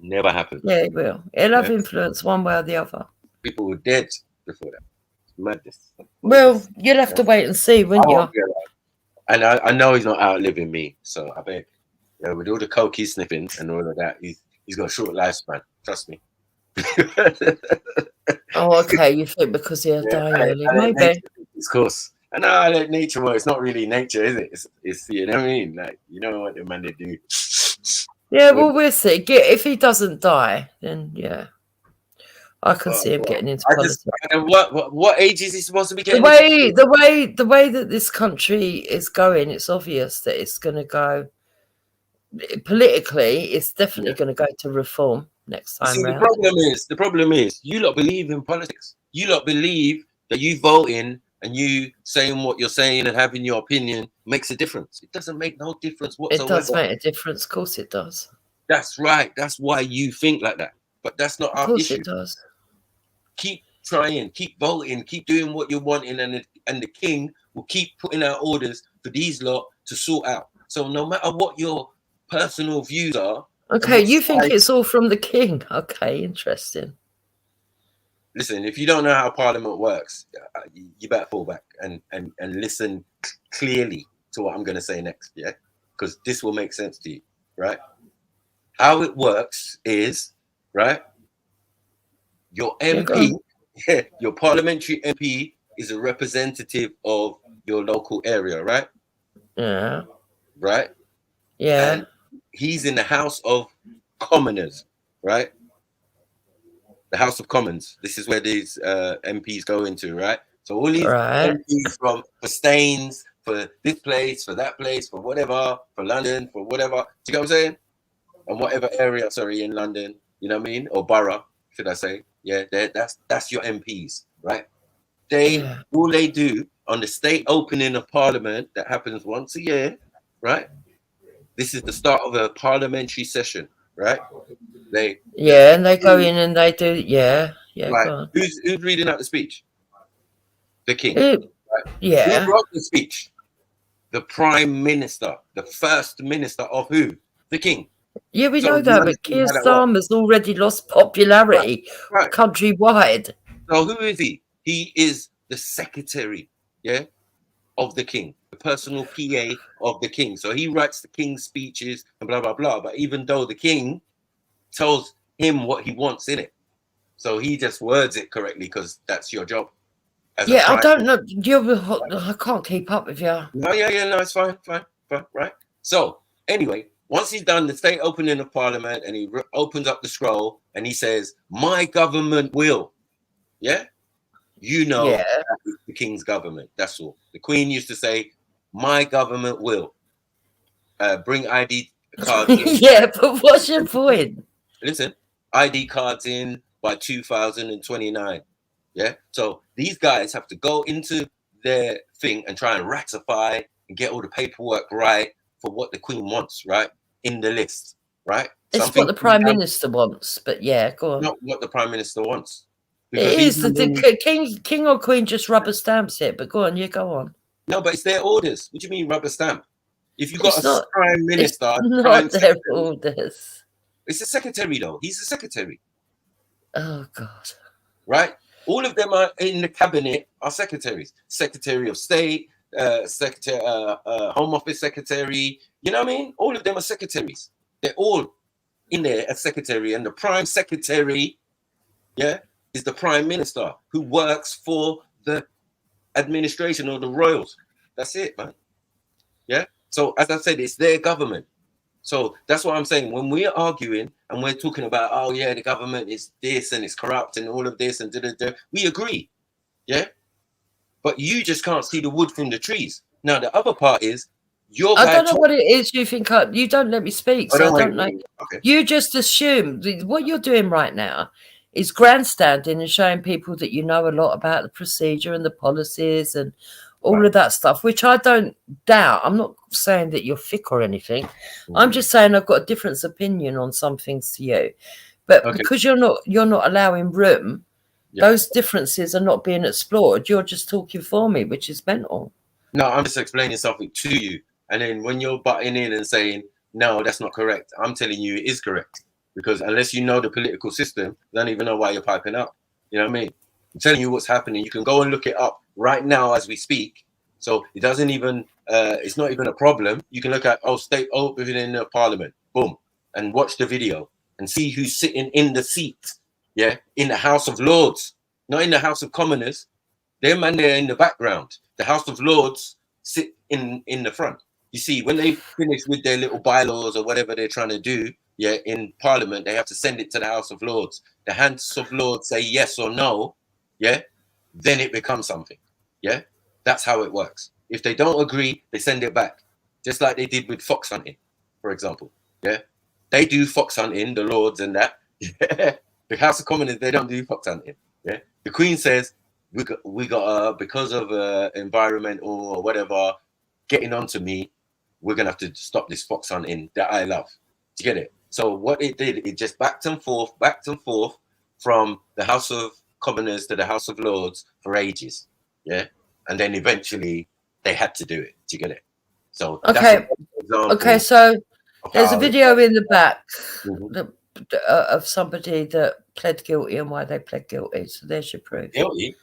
Never happen. Yeah, he will. He'll have Yeah. influence one way or the other. People were dead before that. It's madness. Well, you'll have to wait and see, won't you? And I know he's not outliving me, so I bet with all the coke he's sniffing and all of that, he's got a short lifespan. Trust me. Oh, okay. You think because he'll die early? Maybe. Of course. And I let nature work. It's not really nature, is it? It's you know what I mean? Like, you know what the man they do. Yeah, well, we'll see. If he doesn't die, then yeah, I can see him getting into politics. What age is he supposed to be getting? The way that this country is going, it's obvious that it's going to go politically. It's definitely going to go to reform next time round. The problem is, you lot believe in politics. You lot believe that you voting and you saying what you're saying and having your opinion makes a difference. It doesn't make no difference whatsoever. It does make a difference. Of course it does. That's right. That's why you think like that. But that's not our issue. Of course it does. Keep trying, keep voting, keep doing what you're wanting, and the king will keep putting out orders for these lot to sort out. So no matter what your personal views are. Okay, you think it's all from the king. Okay, interesting. Listen, if you don't know how Parliament works, you better fall back and listen clearly to what I'm going to say next, yeah? Because this will make sense to you, right? How it works is, right, your MP, your parliamentary MP is a representative of your local area, right? Yeah. Right? Yeah. And he's in the House of Commoners, right? The House of Commons. This is where these MPs go into, right? So all these MPs for Staines, for this place, for that place, for whatever, for London, for whatever. Do you know what I'm saying? And whatever area, sorry, in London, you know what I mean? Or borough, should I say? Yeah, that's your MPs, right? All they do on the state opening of Parliament that happens once a year, right? This is the start of a parliamentary session, right? And they go in and they do, Right. Who's reading out the speech? The king. Right? Yeah. Who wrote the speech? The Prime Minister, the First Minister of who? The king. Yeah, we know that, but Keir Starmer's already lost popularity countrywide. So who is he? He is the secretary, of the king, the personal PA of the king. So he writes the king's speeches and blah, blah, blah. But even though the king tells him what he wants in it, so he just words it correctly because that's your job. I don't know. I can't keep up with you. No, no, it's fine, right? So anyway, once he's done the state opening of Parliament and he opens up the scroll and he says, "My government will," you know, that is the king's government. That's all. The Queen used to say, "My government will bring ID cards." But what's your point? Listen, ID cards in by 2029. Yeah. So these guys have to go into their thing and try and ratify and get all the paperwork right for what the Queen wants, right? In the list, right? It's what the Prime Minister wants, but go on. Not what the Prime Minister wants. It is the king or Queen just rubber stamps it, but go on, go on. No, but it's their orders. What do you mean rubber stamp? If you've got a Prime Minister, it's not their orders. It's a secretary though. He's a secretary. Oh God. Right? All of them are in the cabinet are secretaries. Secretary of State, Secretary, Home Office Secretary. You know what I mean? All of them are secretaries. They're all in there as secretary, and the Prime Secretary, is the Prime Minister who works for the administration or the royals. That's it, man. Yeah. So as I said, it's their government. So that's what I'm saying. When we're arguing and we're talking about, oh yeah, the government is this and it's corrupt and all of this and we agree. Yeah. But you just can't see the wood from the trees. Now the other part is I don't know what it is you think. You don't let me speak, so I don't know. Okay. You just assume what you're doing right now is grandstanding and showing people that you know a lot about the procedure and the policies and all of that stuff, which I don't doubt. I'm not saying that you're thick or anything. I'm just saying I've got a different opinion on some things to you. But because you're not allowing room, those differences are not being explored. You're just talking for me, which is mental. No, I'm just explaining something to you. And then when you're butting in and saying, no, that's not correct, I'm telling you it is correct. Because unless you know the political system, you don't even know why you're piping up. You know what I mean? I'm telling you what's happening. You can go and look it up right now as we speak. So it doesn't even, it's not even a problem. You can look at, state opening in the parliament, boom, and watch the video and see who's sitting in the seat, yeah, in the House of Lords, not in the House of Commoners. Them and they're in the background. The House of Lords sit in the front. You see, when they finish with their little bylaws or whatever they're trying to do, yeah, in Parliament, they have to send it to the House of Lords. The House of Lords say yes or no, yeah, then it becomes something, yeah. That's how it works. If they don't agree, they send it back, just like they did with fox hunting, for example, yeah. They do fox hunting, the Lords and that. Yeah. The House of Commons, they don't do fox hunting, yeah. The Queen says, we got because of environmental or whatever getting onto me, we're gonna have to stop this fox hunting that I love. Do you get it? So what it did, it just backed and forth from the House of Commoners to the House of Lords for ages, yeah. And then eventually they had to do it. Do you get it? So okay. So there's a video in the back of somebody that pled guilty and why they pled guilty. So there's your proof. Guilty.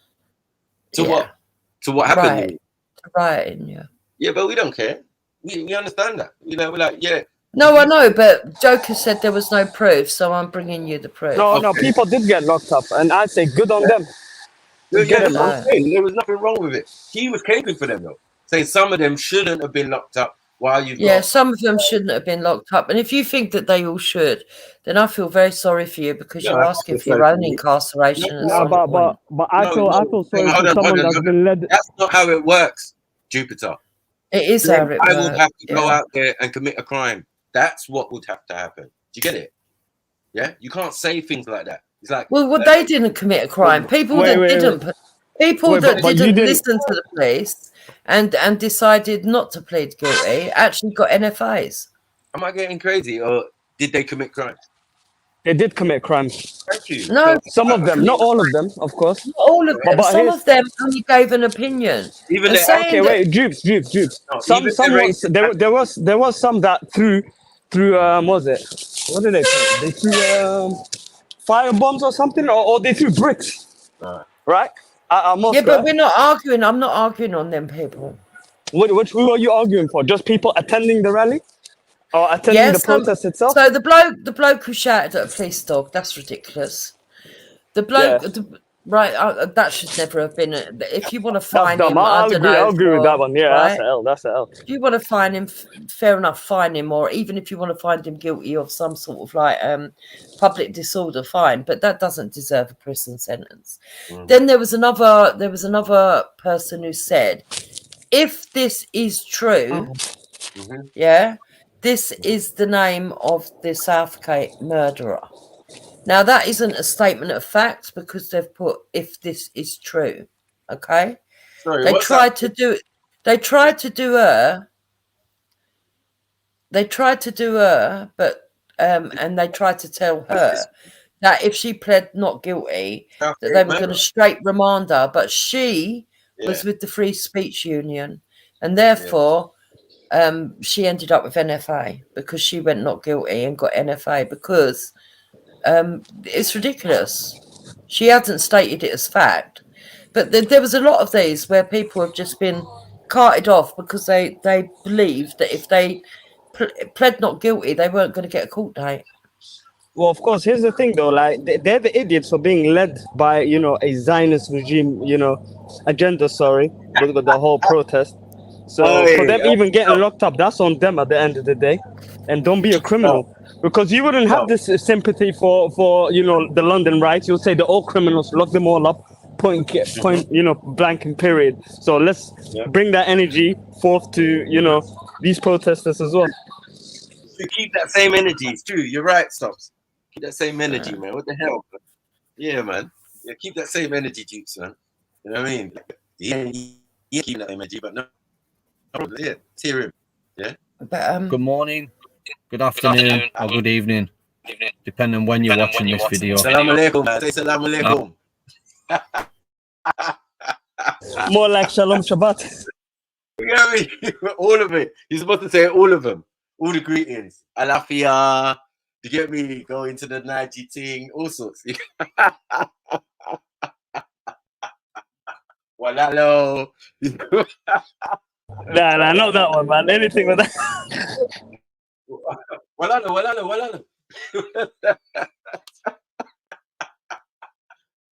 To what? To what happened? Right. Yeah. Yeah, but we don't care. We understand that. You know, we're like, yeah. No, I know, but Joker said there was no proof, so I'm bringing you the proof. No, people did get locked up, and I say good on them. There was nothing wrong with it. He was caping for them though, saying some of them shouldn't have been locked up. While you some of them shouldn't have been locked up, and if you think that they all should, then I feel very sorry for you because you're asking for your own incarceration. But I feel sorry for someone that's been led. That's not how it works, Jupiter. It is how it works. I would have to go out there and commit a crime. That's what would have to happen. Do you get it? Yeah, you can't say things like that. It's like, well, they didn't commit a crime. People that didn't listen to the police and decided not to plead guilty actually got NFAs. Am I getting crazy, or did they commit crimes? They did commit crimes. Thank you. No, some of them, not all of them, of course. Not all of them. Some of them only gave an opinion. Even Jupes. No, there was some that threw what was it? What did they say? They threw fire bombs or something, or they threw bricks. Right? But we're not arguing. I'm not arguing on them people. Who are you arguing for? Just people attending the rally? Or attending the protest itself? So the bloke who shouted at a police dog, that's ridiculous. The bloke, that should never have been. If you want to find him, I'll agree with that one. Yeah, right? That's a L. If you want to find him, fair enough, find him. Or even if you want to find him guilty of some sort of like public disorder, fine. But that doesn't deserve a prison sentence. Then there was another person who said, if this is true, this is the name of the Southgate murderer. Now, that isn't a statement of fact because they've put, if this is true, okay? Sorry, they tried to do her, but, and they tried to tell her that if she pled not guilty, that they were going to straight remand her, but she was with the Free Speech Union, and therefore... she ended up with NFA because she went not guilty and got NFA because it's ridiculous. She hasn't stated it as fact, but there was a lot of these where people have just been carted off because they believed that if they pled not guilty, they weren't going to get a court date. Well, of course, here's the thing though, like they're the idiots for being led by, a Zionist regime, agenda, with the whole protest. So for them even getting locked up, that's on them at the end of the day. And don't be a criminal. Because you wouldn't have this sympathy for the London riots. You'll say they're all criminals, lock them all up, point blank and period. So let's bring that energy forth to, these protesters as well. To keep that same energy, it's true. You're right, Stops. Keep that same energy, man. What the hell? Yeah, man. Yeah, keep that same energy, Dukes, man. You know what I mean? Yeah, keep that energy, but no. Yeah, hear him. Yeah. But, good morning, good afternoon, or good evening, depending on when you're watching this video. Salam alaikum, man. Say salam alaikum. More like Shalom Shabbat. You know what I mean? All of it. You're supposed to say all of them. All the greetings. Alafia. You get me? Go into the Nige thing. All sorts. Walalo. Nah, not that one, man. Anything with that. Walalo.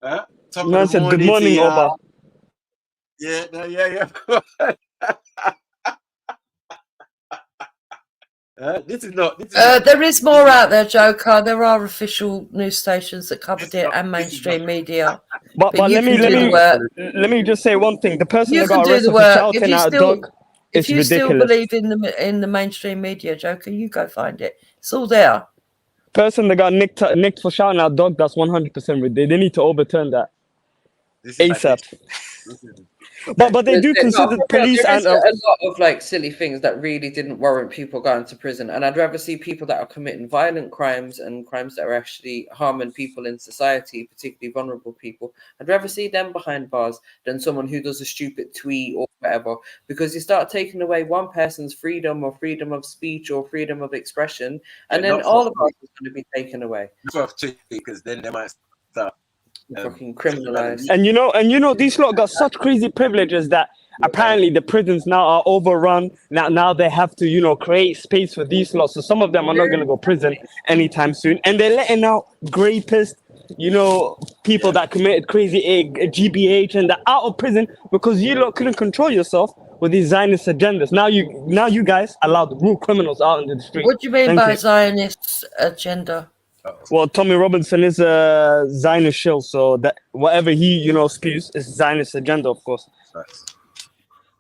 Huh? Top Man of the said, good morning, morning to Oba. Yeah, no, yeah. This is not. There is more out there, Joker. There are official news stations that covered it and mainstream media. But you let can do the work. let me just say one thing. The person You that can got do the arrested for work. shouting at a dog If is you still ridiculous. believe in the mainstream media, Joker, you go find it. It's all there. Person that got nicked for shouting at a dog, that's 100% they need to overturn that ASAP. But they do consider police there and is a lot of like silly things that really didn't warrant people going to prison, and I'd rather see people that are committing violent crimes and crimes that are actually harming people in society, particularly vulnerable people. I'd rather see them behind bars than someone who does a stupid tweet or whatever, because you start taking away one person's freedom or freedom of speech or freedom of expression, and then all of ours is going to be taken away. Because then they might start fucking criminalized. And you know these lot got such crazy privileges that apparently the prisons now are overrun. Now they have to create space for these lots. So some of them are not going to go prison anytime soon, and they're letting out grapists, people that committed crazy GBH, and they're out of prison because you lot couldn't control yourself with these Zionist agendas. Now you guys allowed the real criminals out into the street. What do you mean by Zionist agenda? Well, Tommy Robinson is a Zionist shill, so that whatever he spews is Zionist agenda, of course.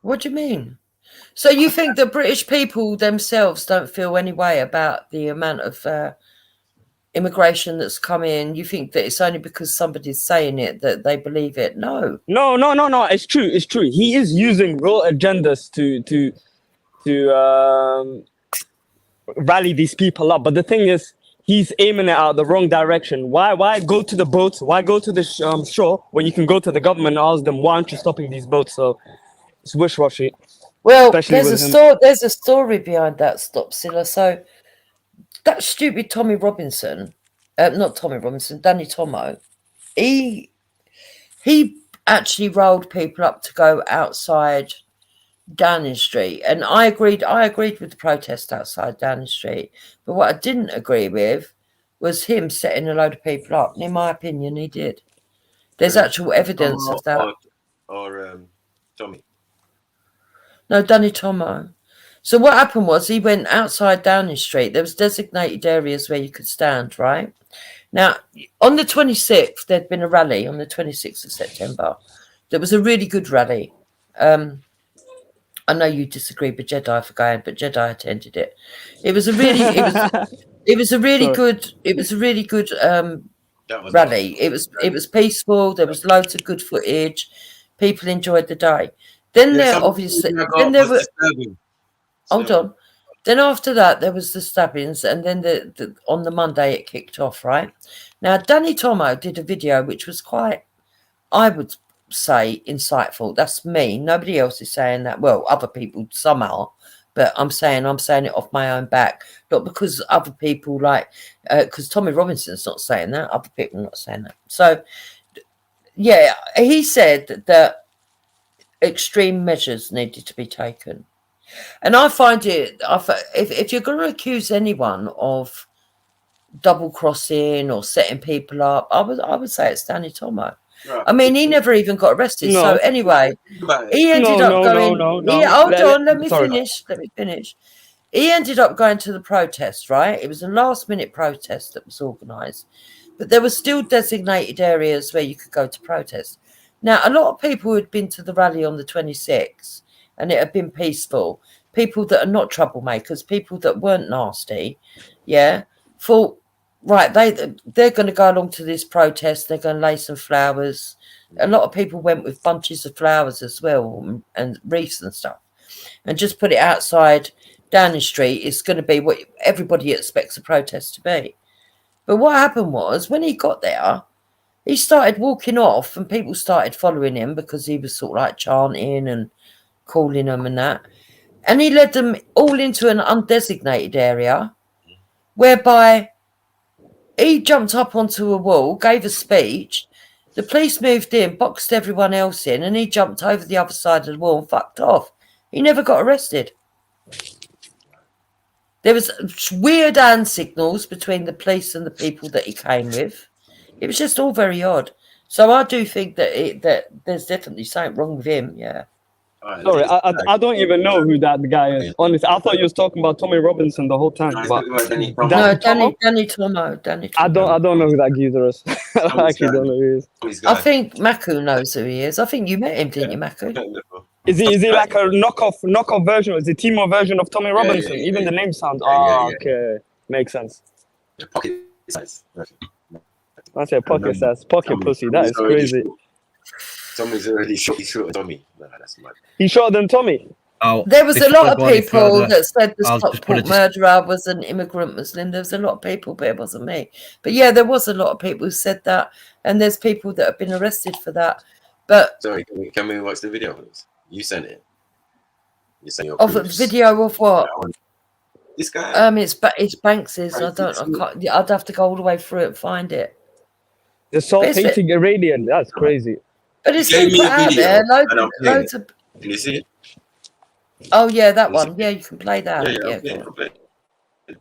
What do you mean? So you think the British people themselves don't feel any way about the amount of immigration that's come in? You think that it's only because somebody's saying it that they believe it? No. No. It's true. He is using real agendas to rally these people up. But the thing is, he's aiming it out the wrong direction. Why go to the boats? Why go to the shore when you can go to the government and ask them, why aren't you stopping these boats? So it's wish-washy. Well, there's a story behind that, Stopzilla. So that stupid Tommy Robinson, not Tommy Robinson, Danny Tomo, he actually rolled people up to go outside Downing Street, and I agreed with the protest outside Downing Street, but what I didn't agree with was him setting a load of people up, and in my opinion he did. There's actual evidence of that. Or Tommy? No, Danny Tomo. So what happened was he went outside Downing Street. There was designated areas where you could stand, right? Now, on the 26th, there'd been a rally on the 26th of September. There was a really good rally. I know you disagree with Jedi for going, but Jedi attended it. It was a really good rally. It was peaceful. There was loads of good footage. People enjoyed the day. Then hold on. Then after that, there was the stabbings, and then on the Monday it kicked off. Right now, Danny Tomo did a video which was quite, I would say, insightful. That's me. Nobody else is saying that. Well, other people some are, but I'm saying it off my own back, not because other people because Tommy Robinson's not saying that. Other people are not saying that. So yeah, he said that extreme measures needed to be taken, and I find it. If you're going to accuse anyone of double crossing or setting people up, I would say it's Danny Tomo. Right. I mean, he never even got arrested. No. So anyway, he ended up going. Hold on, let me finish. He ended up going to the protest, right? It was a last-minute protest that was organised, but there were still designated areas where you could go to protest. Now, a lot of people who had been to the rally on the 26th, and it had been peaceful, people that are not troublemakers, people that weren't nasty, thought, right, they're going to go along to this protest. They're going to lay some flowers. A lot of people went with bunches of flowers as well and wreaths and stuff, and just put it outside Downing Street. It's going to be what everybody expects a protest to be. But what happened was, when he got there, he started walking off, and people started following him because he was sort of like chanting and calling them and that. And he led them all into an undesignated area, whereby he jumped up onto a wall, gave a speech. The police moved in, boxed everyone else in, and he jumped over the other side of the wall and fucked off. He never got arrested. There was weird hand signals between the police and the people that he came with. It was just all very odd. So I do think that there's definitely something wrong with him. Yeah. Sorry, I don't even know who that guy is. Honestly, I thought you was talking about Tommy Robinson the whole time. But Danny Tomo. I don't know who that geezer is. I actually don't know who he is. I think Maku knows who he is. I think you met him, didn't you, Maku? Is he like a knockoff version? Is it Timo version of Tommy Robinson? Even the name sounds. Okay, makes sense. I say pocket size, pocket pussy. That is crazy. Tommy's already shot. He shot Tommy. No, that's mad. He shot than Tommy. There was a lot of people that said the Stockport murderer was an immigrant Muslim. There was a lot of people, but it wasn't me. But yeah, there was a lot of people who said that, and there's people that have been arrested for that. But sorry, can we watch the video, please? You sent it. You sent your of a video of what? This guy. It's Banks's. I'd have to go all the way through it and find it. The salt-painting Iranian. That's crazy. But it's been put out there. Loads of. Can you see it? Oh yeah, that one. Yeah, you can play that. Yeah.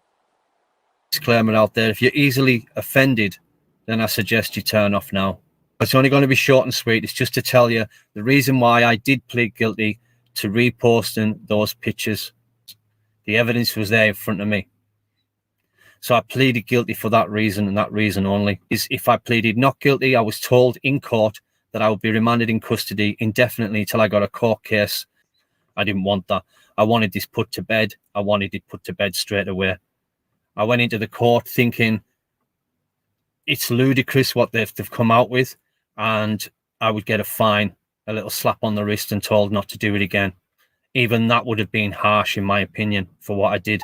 Disclaimer out there: if you're easily offended, then I suggest you turn off now. It's only going to be short and sweet. It's just to tell you the reason why I did plead guilty to reposting those pictures. The evidence was there in front of me. So I pleaded guilty for that reason and that reason only. Is if I pleaded not guilty, I was told in court that I would be remanded in custody indefinitely until I got a court case. I didn't want that. I wanted this put to bed. I wanted it put to bed straight away. I went into the court thinking it's ludicrous what they've come out with, and I would get a fine, a little slap on the wrist and told not to do it again. Even that would have been harsh, in my opinion, for what I did,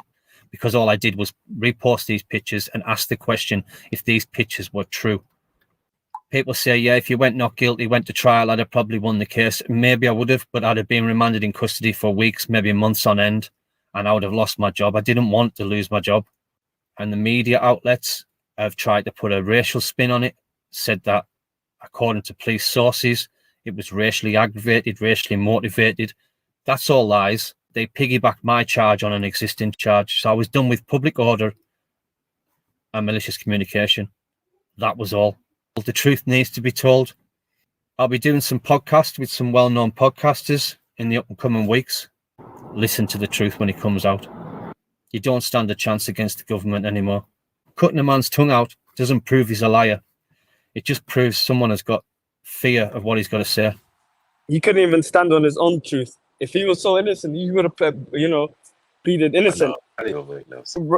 because all I did was repost these pictures and ask the question if these pictures were true. People say, yeah, if you went not guilty, went to trial, I'd have probably won the case. Maybe I would have, but I'd have been remanded in custody for weeks, maybe months on end, and I would have lost my job. I didn't want to lose my job. And the media outlets have tried to put a racial spin on it, said that, according to police sources, it was racially aggravated, racially motivated. That's all lies. They piggybacked my charge on an existing charge. So I was done with public order and malicious communication. That was all. The truth needs to be told. I'll be doing some podcasts with some well-known podcasters in the upcoming weeks. Listen to the truth when it comes out. You don't stand a chance against the government anymore. Cutting a man's tongue out doesn't prove he's a liar. It just proves someone has got fear of what he's got to say. He couldn't even stand on his own truth. If he was so innocent, he would have, pleaded innocent.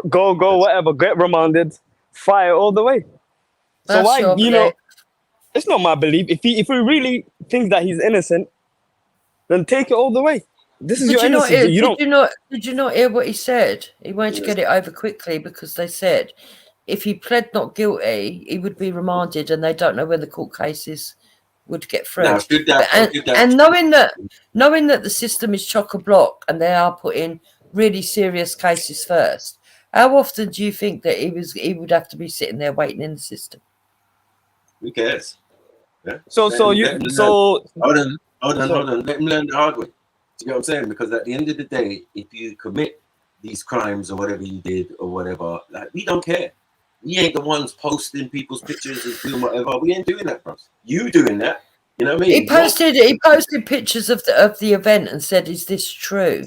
Go, whatever, get remanded, fire all the way. So why, it's not my belief. If he really thinks that he's innocent, then take it all the way. This is your innocence. Did you not hear what he said? He wanted to get it over quickly because they said if he pled not guilty, he would be remanded, and they don't know when the court cases would get through. And knowing that the system is chock-a-block and they are putting really serious cases first, how often do you think that he would have to be sitting there waiting in the system? Who cares? Yeah. Hold on. Let him learn the hard way. Do you get what I'm saying? Because at the end of the day, if you commit these crimes or whatever you did or whatever, like, we don't care. We ain't the ones posting people's pictures and doing whatever. We ain't doing that, bro. You doing that? You know what I mean? He posted pictures of the event and said, "Is this true?"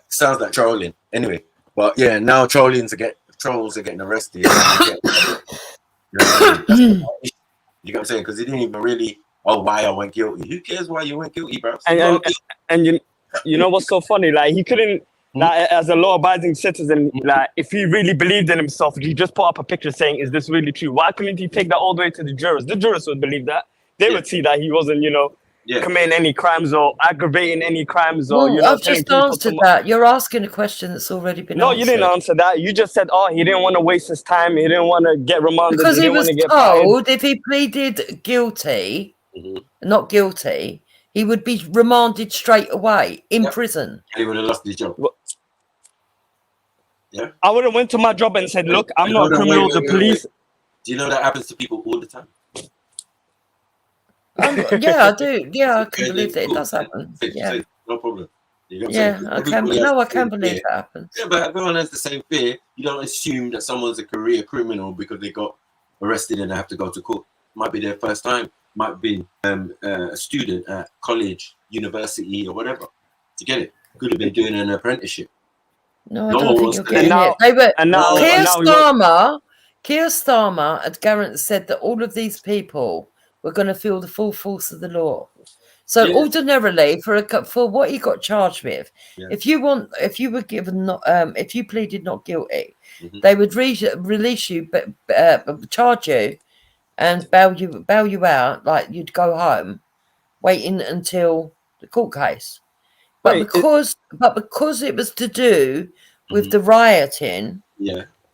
Sounds like trolling. Anyway, but yeah, now trolls are getting arrested. You know what I'm saying? Because he didn't even really. Oh, why I went guilty? Who cares why you went guilty, bro? And you know what's so funny? Like, he couldn't. Like, as a law-abiding citizen, like, if he really believed in himself, he just put up a picture saying, "Is this really true?" Why couldn't he take that all the way to the jurors? The jurors would believe that. They would see that he wasn't, committing any crimes or aggravating any crimes or, I've just answered that. You're asking a question that's already been answered. No, you didn't answer that. You just said, he didn't want to waste his time. He didn't want to get remanded. Because he was told if he pleaded guilty, not guilty, he would be remanded straight away in prison. He would have lost his job. Yeah. I would have went to my job and said, look, I'm not a criminal. The police. Do you know that happens to people all the time? Yeah, I do. Yeah, I can believe that it does happen. Yeah. No problem. You know what I'm Yeah, saying? I can. Everybody No, I has the can same believe fear. that happens. Yeah, but everyone has the same fear. You don't assume that someone's a career criminal because they got arrested and they have to go to court. Might be their first time. Might be a student at college, university, or whatever. Do you get it? Could have been doing an apprenticeship. No, I don't think you're getting it. They were Keir Starmer had said that all of these people were going to feel the full force of the law. So ordinarily, for what he got charged with, if you were given if you pleaded not guilty, they would release you, but charge you and bail you out, like you'd go home, waiting until the court case. But because it was to do with the rioting,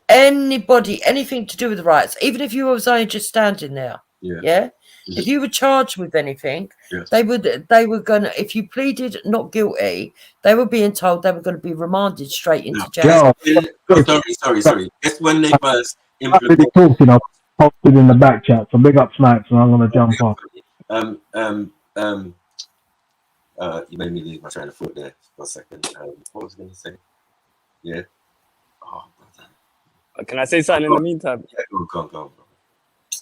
anything to do with the riots, even if you was only just standing there, if you were charged with anything, they were gonna, if you pleaded not guilty, they were being told they were going to be remanded straight into jail. Sorry. That's when they first implemented. Talking, I've posted in the back chat, so big up Snipes, and I'm going to jump off. You made me lose my train of thought there for a second. What was I going to say? Yeah. Oh, can I say something in the meantime? Yeah, go on.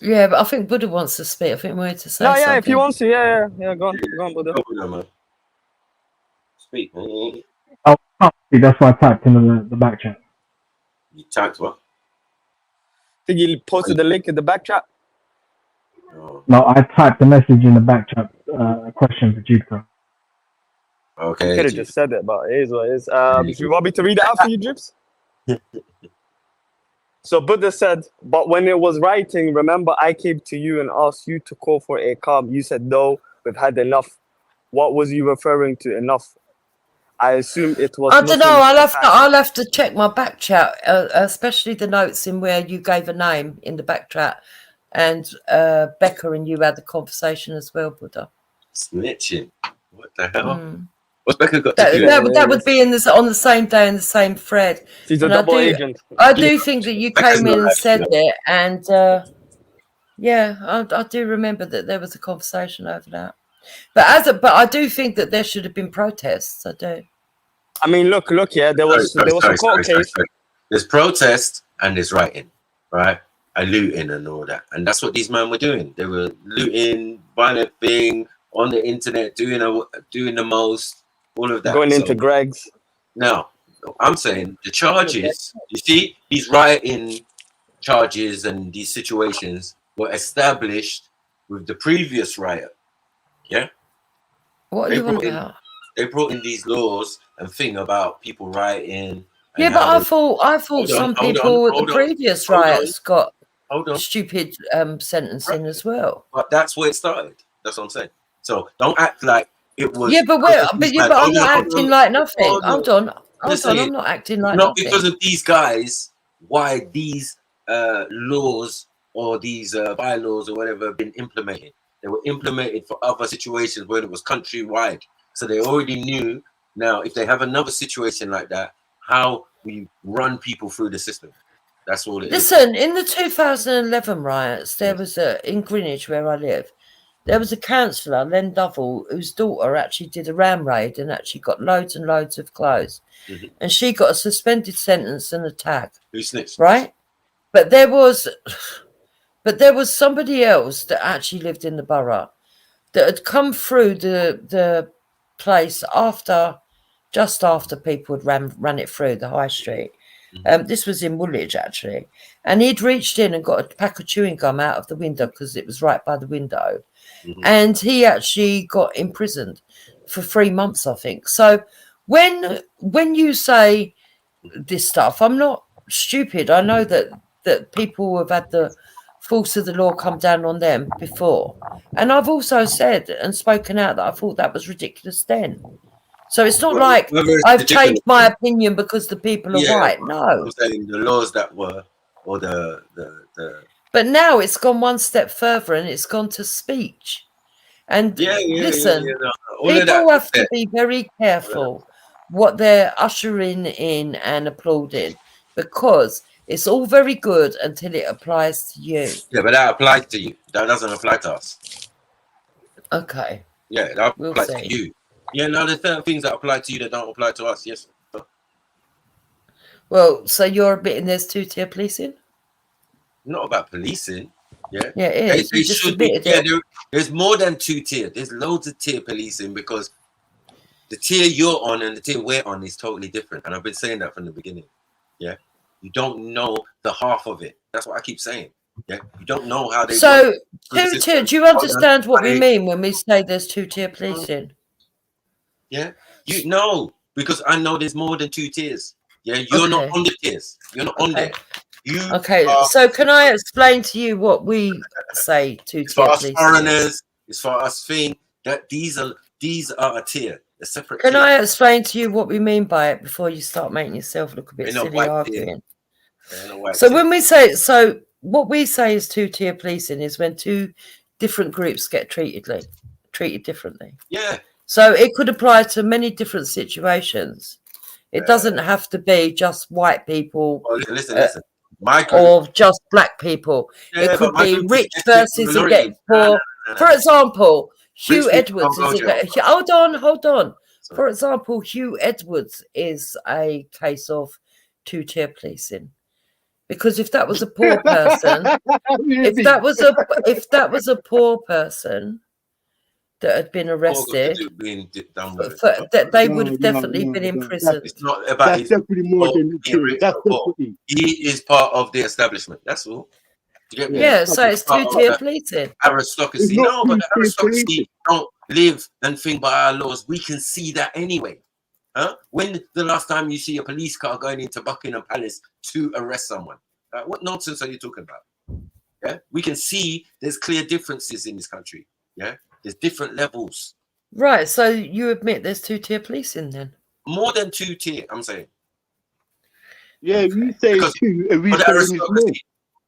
Yeah, but I think Buddha wants to speak. I think we need to say something. Yeah, if he wants to, yeah, go on, Buddha. Go, Buddha, man. Speak, man. Oh, that's why I typed in the back chat. You typed what? Think you posted the link in the back chat? No, I typed the message in the back chat. A question for Jupiter. Okay. I could have just said it, but it is what it is. Do you want me to read it out for you, Drips? So Buddha said, but when it was writing, remember I came to you and asked you to call for a calm. You said, no, we've had enough. What was you referring to enough? I assume it was... I don't know. I'll have to check my back chat, especially the notes in where you gave a name in the back chat. And Becca and you had the conversation as well, Buddha. Snitching. What the hell? What's Becca got that, to do? that would be on the same day in the same thread. She's a double agent. I do think that you came in and said it, and I do remember that there was a conversation over that. But I do think that there should have been protests. I do. I mean, look, yeah, there was a court case. There's protest and there's writing, right? And looting and all that, and that's what these men were doing. They were looting, violent thing on the internet, doing the most. All of that going into Greg's. Now, I'm saying the charges. You see, these rioting charges and these situations were established with the previous riot. Yeah. What are you on about? They brought in these laws and thing about people rioting. Yeah, but I thought some people at the previous riots got stupid sentencing as well. But that's where it started. That's what I'm saying. So don't act like it was. Yeah, but I'm not acting like nothing. Hold on. I'm not acting like not nothing. Because of these guys. Why these laws or these bylaws or whatever have been implemented? They were implemented for other situations where it was countrywide. So they already knew. Now, if they have another situation like that, how we run people through the system. That's all it is. Listen, in the 2011 riots, there was in Greenwich where I live. There was a councillor, Len Dovell, whose daughter actually did a ram raid and actually got loads and loads of clothes. And she got a suspended sentence and a tag. Who snitched? Right? But there was somebody else that actually lived in the borough that had come through the place just after people had ran it through the high street. This was in Woolwich, actually. And he'd reached in and got a pack of chewing gum out of the window because it was right by the window. And he actually got imprisoned for 3 months, I think. So when you say this stuff, I'm not stupid. I know that people have had the force of the law come down on them before. And I've also said and spoken out that I thought that was ridiculous then. So it's not like I've changed my opinion because the people are right. No. I'm saying the laws that were, or the. But now it's gone one step further and it's gone to speech. And listen, no. All of that people have to there. be very careful what they're ushering in and applauding, because it's all very good until it applies to you. Yeah, but that applies to you. That doesn't apply to us. Okay. Yeah, that We'll applies see. to you. Yeah, no, there's certain things that apply to you that don't apply to us. Yes. Well, so you're admitting there's two-tier policing? Not about policing. Yeah. Yeah, it is. They You just should be. admitted Yeah, it. there's more than 2 tiers. There's loads of tier policing, because the tier you're on and the tier we're on is totally different. And I've been saying that from the beginning. Yeah. You don't know the half of it. That's what I keep saying. Yeah. You don't know how they So, work. two-tier, do you understand what we mean when we say there's two-tier policing? Yeah. You know, because I know there's more than 2 tiers. Yeah. You're not on the tiers. You're not on there. Okay, so can I explain to you what we say two-tier for us policing? foreigners, it's for us thing that these are a tier, a separate Can tier. I explain to you what we mean by it before you start making yourself look a bit They're not silly white arguing? They're not white So tier. when we say, so what we say is two-tier policing is when two different groups get treated differently. Yeah. So it could apply to many different situations. It doesn't have to be just white people. Oh, listen. My group, or just black people. Yeah, It could but my be group is rich ethnic versus minority. against poor. For example, Hugh Rich people Edwards don't is go a jail. hold on. For example, Hugh Edwards is a case of two-tier policing. Because if that was a poor person, if that was a poor person that had been arrested, they would have definitely been in prison. It's not about his definitely more than he is part of the establishment. That's all. You get me? Yeah, so it's part of two-tier the policing. aristocracy. No, but the aristocracy don't live and think by our laws. We can see that anyway. Huh? When the last time you see a police car going into Buckingham Palace to arrest someone? What nonsense are you talking about? Yeah, we can see there's clear differences in this country. Yeah, there's different levels. Right, so you admit there's two-tier policing then? More than 2 tier, I'm saying. Yeah, you say Because 2, and we for the say it's more. aristocracy,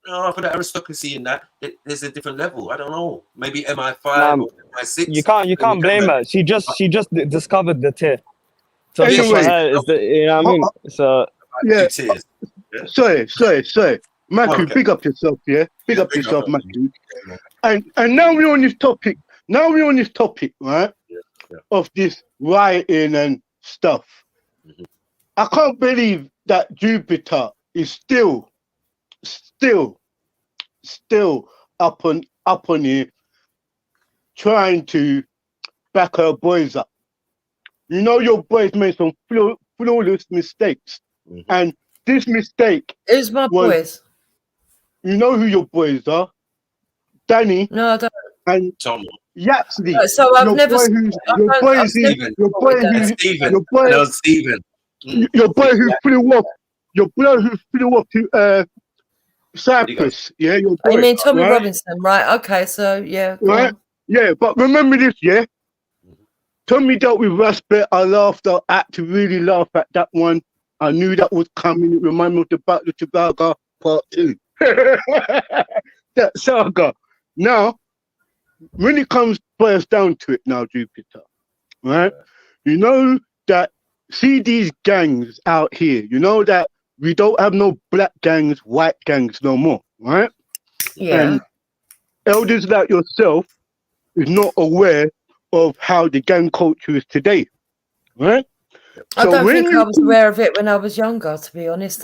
no, for the aristocracy in that, there's a different level. I don't know. Maybe MI5 or MI6. You can't blame her. She just discovered the tier. So Anyway, for her is the, you know what I mean? So Yeah. 2 tiers. Sorry. Matthew, Okay. big up yourself, yeah? Big up yourself, Matthew. And now we're on this topic. Right? Of this rioting and stuff. I can't believe that Jupiter is still up on here trying to back her boys up. You know your boys made some flawless mistakes. And this mistake is my boys. You know who your boys are? Danny. No, I don't. And Tom. Yaxley. So I've never. Stephen. Your boy who flew off. Your boy who flew off to Cyprus. Yeah, your boy. You mean Tommy right? Robinson, right? Okay, so yeah. Right? On. Yeah, but remember this, yeah? Tommy dealt with respect. I laughed. I had to really laugh at that one. I knew that was coming. It reminded me of the Battle of Trafalgar Part 2. That saga. Now, when it comes first down to it now, Jupiter, right? You know that, see these gangs out here, you know that we don't have no black gangs, white gangs no more, right? Yeah. And elders like yourself is not aware of how the gang culture is today, right? I don't think I was aware of it when I was younger, to be honest.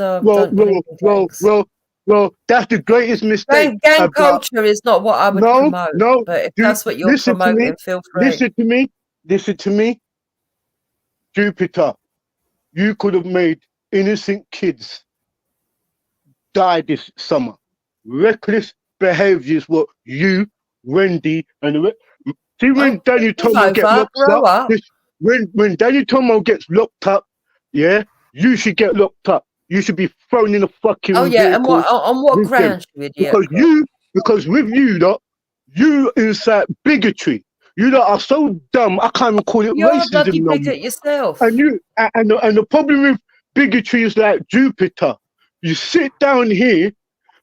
Well, that's the greatest mistake. Gang culture is not what I would promote. No, but if that's what you're promoting, feel free. Listen to me. Jupiter, you could have made innocent kids die this summer. Reckless behavior is what you, Wendy, and see when Danny Tomo gets locked up. When Danny Tomo gets locked up, yeah, you should get locked up. You should be thrown in a fucking and on what grounds, you idiot? Because with you lot, you incite bigotry. You lot are so dumb. I can't even call it You're racism. a bloody bigot yourself. And the problem with bigotry is like Jupiter. You sit down here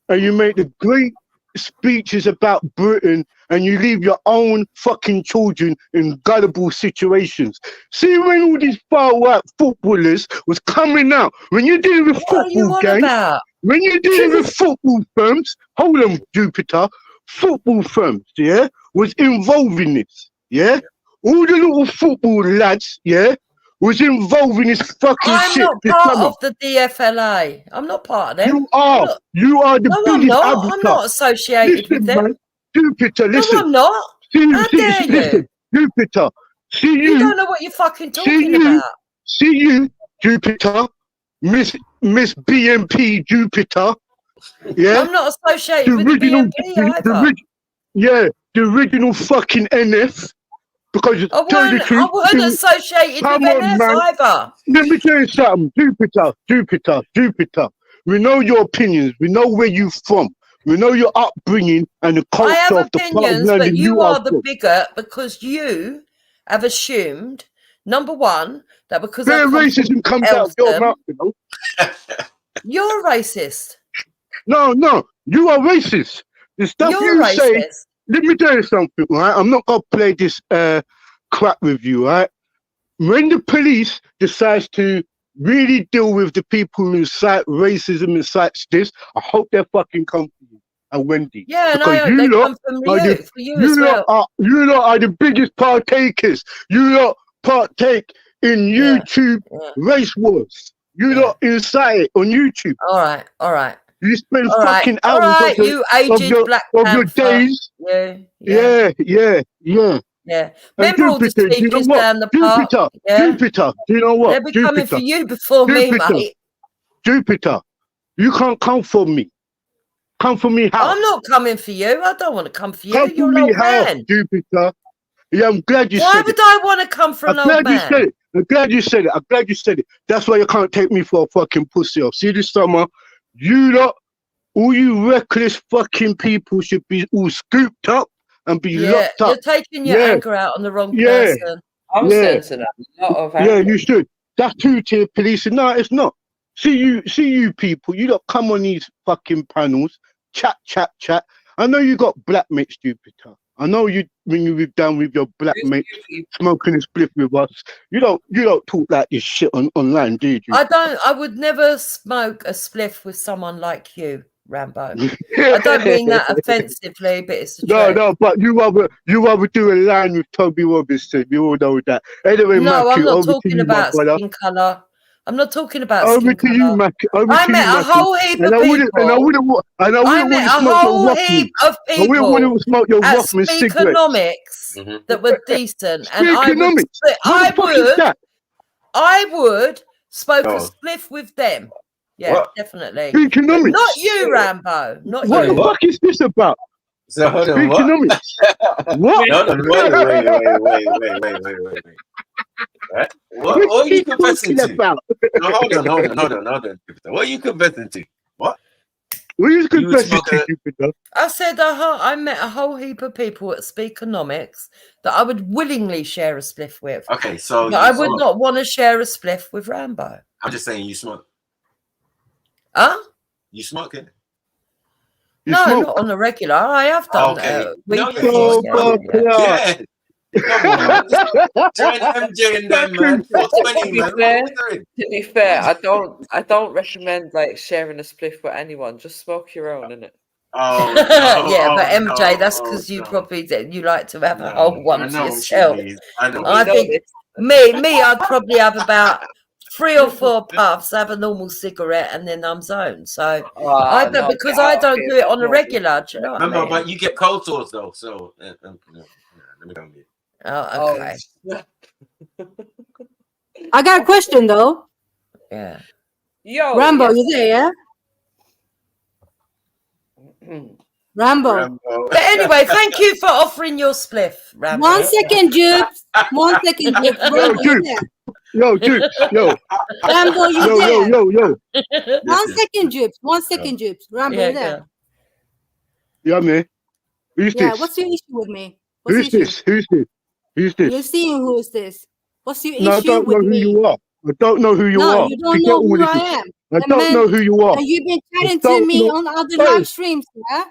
and you make the great speeches about Britain and you leave your own fucking children in gullible situations. See, when all these far-right footballers was coming out, when you're dealing with football gangs, when you're dealing with football firms, hold on, Jupiter, football firms, yeah, was involved in this, yeah? All the little football lads, yeah, was involved in this fucking shit. I'm not part of the DFLA. I'm not part of them. You are. You are the biggest I'm not. advocate. I'm not associated with them. Man, Jupiter, listen. No, I'm not. How dare you? Listen, Jupiter. See you. You don't know what you're fucking talking about. See you, Jupiter. Miss BMP Jupiter. Yeah. I'm not associated with the BMP either. The original fucking NF. Because I wasn't associated with NF either. Let me tell you something, Jupiter. We know your opinions. We know where you're from. We know your upbringing and the culture I have of the opinions, part of but you are the from. bigot because you have assumed, number one, that because their racism comes out of your mouth, you know. You're racist. No, you are racist. The stuff You're you racist. say. Let me tell you something, right? I'm not gonna play this crap with you, right? When the police decides to really deal with the people who incite racism, incites this, I hope they fucking come for you and Wendy. Yeah, and because I hope they come for you as well. You lot are the biggest partakers. You lot partake in YouTube race wars. You lot incite it on YouTube. All right. You spend fucking hours of your days. Yeah. Remember all the speakers down the park? Jupiter, do you know what? They'll be coming for you before me, mate. Jupiter, you can't come for me. Come for me how? I'm not coming for you. I don't want to come for you. Come You're for an me old how, man. Jupiter? Yeah, I'm glad you said it. Why would I want to come for an old man? I'm glad you said it. That's why you can't take me for a fucking pussy off. See this summer, you lot, all you reckless fucking people should be all scooped up and be locked up. You're taking your anger out on the wrong person. I'm sensing a lot of anger. Yeah, you should. That's two-tier policing. No, it's not. See you people, you lot come on these fucking panels, chat. I know you got black mates, Jupiter. I know you when you were down with your black mates smoking a spliff with us. You don't talk like this shit online, do you? I would never smoke a spliff with someone like you, Rambo. I don't mean that offensively, but it's the truth. No, but you rather do a line with Toby Robinson. You all know that. Anyway, no, Matthew, I'm not talking about skin colour. I'm not talking about skin colour. I met a whole heap of people. I met a whole heap of people at Speakonomics that were decent, and I would smoke a spliff with them. Yeah, definitely. Speakonomics. Not you, Rambo. Not what you. What the fuck is this about? So hold on, Speakonomics. What? No, wait. Right? What are you confessing to? No, hold on. What are you confessing to? What? What are you confessing to? I said I met a whole heap of people at Speakonomics that I would willingly share a spliff with. Okay, so but I would not want to share a spliff with Rambo. I'm just saying you smoke. Huh? You smoking? No, not on the regular. I have done yeah. Come on, join MJ and them, man. 420, man. To be fair, I don't recommend like sharing a spliff with anyone. Just smoke your own, innit? Oh, but MJ, that's because you probably you like to have a whole one to yourself. I think me, I'd probably have about 3 or 4 puffs, have a normal cigarette, and then I'm zoned. So I don't do it on a regular. Do you know what I mean? But you get cold sores though. So let me go mute. Oh, okay. I got a question though. Yeah. Yo, Rambo, you there? Yeah. Rambo. But anyway, thank you for offering your spliff, Rambo. 1 second, Jupes. 1 second, Jupes. Rambo, you there? Yo, Jupes. Yo. Rambo, you there? Yo. 1 second, Jupes. 1 second, Jupes. Rambo, you there? Yeah, man. Who's yeah, this? what's your issue with me? Who's this? You're seeing who is this? What's your issue I don't with know who me? you are. I don't know who you are. No, you don't know who I am. I don't know who you are. And you've been chatting to me on other live streams, yeah?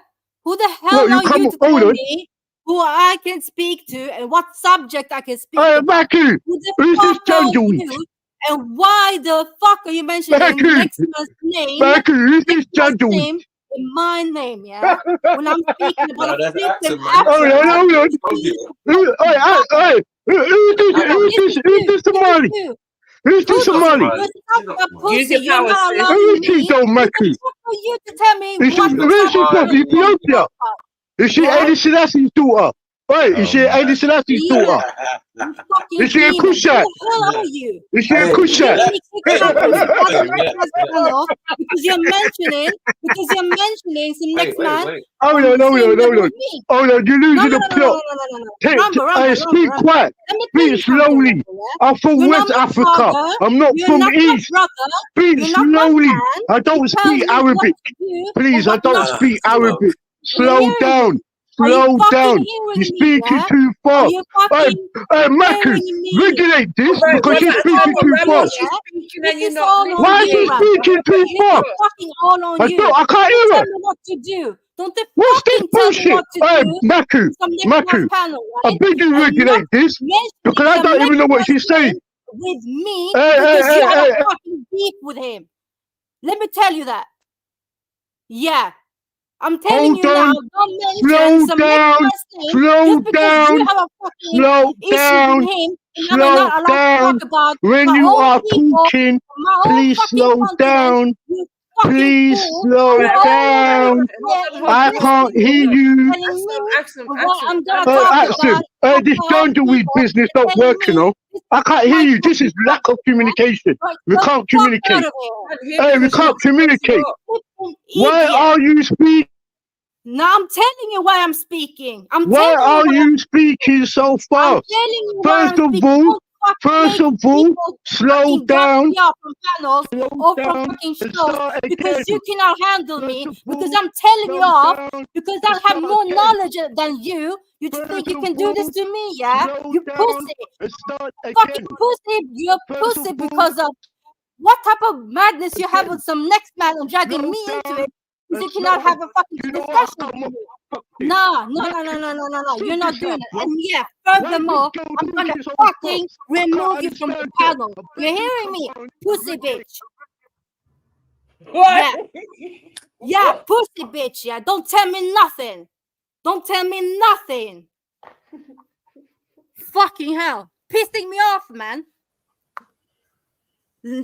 Who the hell are you to call me? who I can speak to and what subject I can speak Hey, about. Mackie, Who the who's this fuck are Jandal? you? And why the fuck are you mentioning Mackie, next man's name? Mackie, who's this Next man's Jandal? name in my name, yeah? When I'm speaking about a flipping Hold on, hold on. Who's this Somali? Who's this Somali? Use your power, sis. Who is she, though, Mackie? For you to tell me Is she, what where is she from? Ethiopia? Is she Haile Selassie's daughter? Right, is she Haile Selassie's daughter? Is she a Kushite? Who the hell are you? Is she a Kushite? Because you're mentioning some next man. Hold on, you're losing the plot. Hey, speak quiet. Speak slowly. I'm from West Africa. I'm not from East. Speak slowly. I don't speak Arabic. Please, I don't speak Arabic. Slow down. Slow down. You're speaking too fast. Hey, Mackie, regulate this because you're speaking too fast. Why is he speaking too fast? I can't hear it. What's this bullshit? Hey, Mackie, I beg you regulate this because I don't even know what she's saying. With me, because you have a fucking beef with him. Let me tell you that. Yeah. I'm telling you now, don't mention some next name just because you have a fucking issue with him and I'm not allowed to talk about when my you own are people, talking, my own please fucking slow continent. down. You Please fool. slow You're all down. over the I place can't hear you. telling me what I'm gonna talk Axel, about. this Johnderweed business don't work, you know. I can't hear you. This is lack of communication. We can't communicate. Hey, we can't communicate. Why are you speaking? Now I'm telling you why I'm speaking. Why are you speaking so fast? First of all, slow down. Because you cannot handle me. Because I'm telling you off. Because I have more knowledge than you. You think you can do this to me, yeah? You pussy. Fucking pussy. You're pussy because of what type of madness you have with some next man and dragging me into it. Because you cannot have a fucking discussion with me. No. You're not doing it. And yeah, furthermore, I'm gonna fucking remove you from the panel. You're hearing me? Pussy bitch. What? Yeah, pussy bitch. Yeah, don't tell me nothing. Don't tell me nothing. Fucking hell. Pissing me off, man.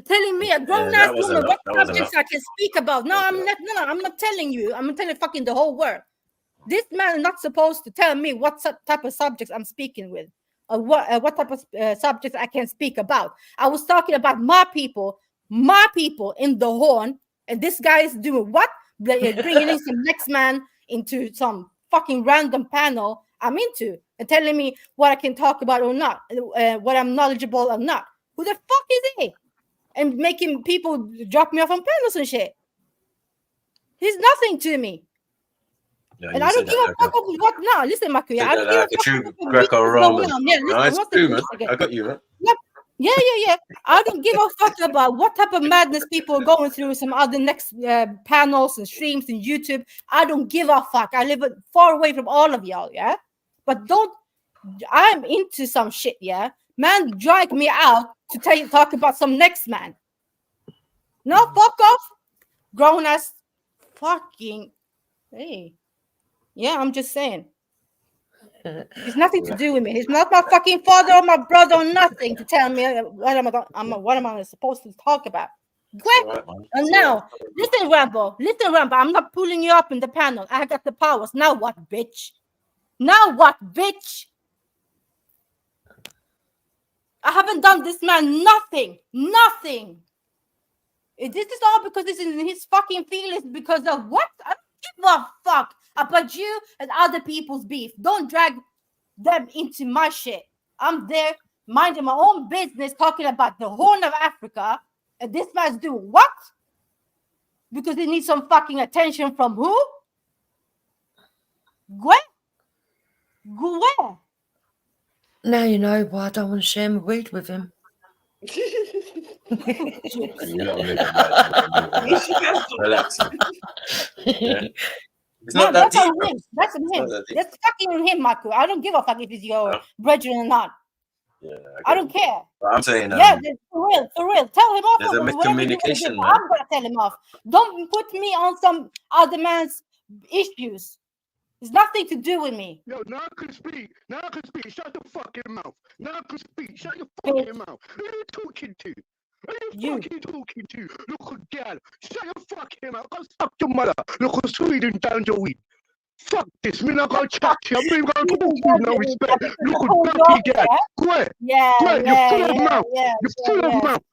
Telling me a grown-ass woman what subjects I can speak about. No, I'm not telling you. I'm telling fucking the whole world. This man is not supposed to tell me what type of subjects I'm speaking with, or what type of subjects I can speak about. I was talking about my people in the Horn, and this guy is doing what? Bringing in some next man into some fucking random panel I'm into, and telling me what I can talk about or not, what I'm knowledgeable or not. Who the fuck is he? And making people drop me off on panels and shit. He's nothing to me. Yeah, and I don't give a fuck about what now. Listen, Maku, I don't give a fuck true about Greco-Roman. Yeah, No, it's true, man. I got you, man. Yeah. I don't give a fuck about what type of madness people are going through some other next panels and streams and YouTube. I don't give a fuck. I live far away from all of y'all, yeah? But I'm into some shit, yeah? Man, drag me out to talk about some next man. No, fuck off. Grown ass fucking. Hey. Yeah, I'm just saying. It's nothing to do with me. He's not my fucking father or my brother or nothing to tell me what am I supposed to talk about. Right, and now, listen, Rambo. I'm not pulling you up in the panel. I got the powers. Now what, bitch? I haven't done this man nothing. This is all because it's in his fucking feelings because of what? I don't give a fuck about you and other people's beef. Don't drag them into my shit. I'm there minding my own business talking about the Horn of Africa, and this man's doing what? Because he needs some fucking attention from who? Gwen? Now you know why I don't want to share my weed with him. Relax. Yeah. It's not that that's deep. on bro. him. That's on It's not him. that deep. That's fucking on him, Marco. I don't give a fuck if it's your brethren or not. Yeah, I don't care. But I'm saying, Yeah, for real. Tell him off. there's a Whatever you want to do, miscommunication, but man. I'm gonna tell him off. Don't put me on some other man's issues. It's nothing to do with me. Yo, now I can speak. Now I can speak. Shut your fucking mouth. Now I can speak. Shut your fucking mouth. Who are you talking to? Who are you fucking talking to? Look at gal. Shut your fucking mouth. Go suck your mother. Look at Sweden down your weed. Fuck this. Me not gonna chat to you. I'm not even gonna talk to you. No respect. Look at dirty gal. Quiet. Yeah, Quiet. You're full of mouth. yeah, You're full of mouth.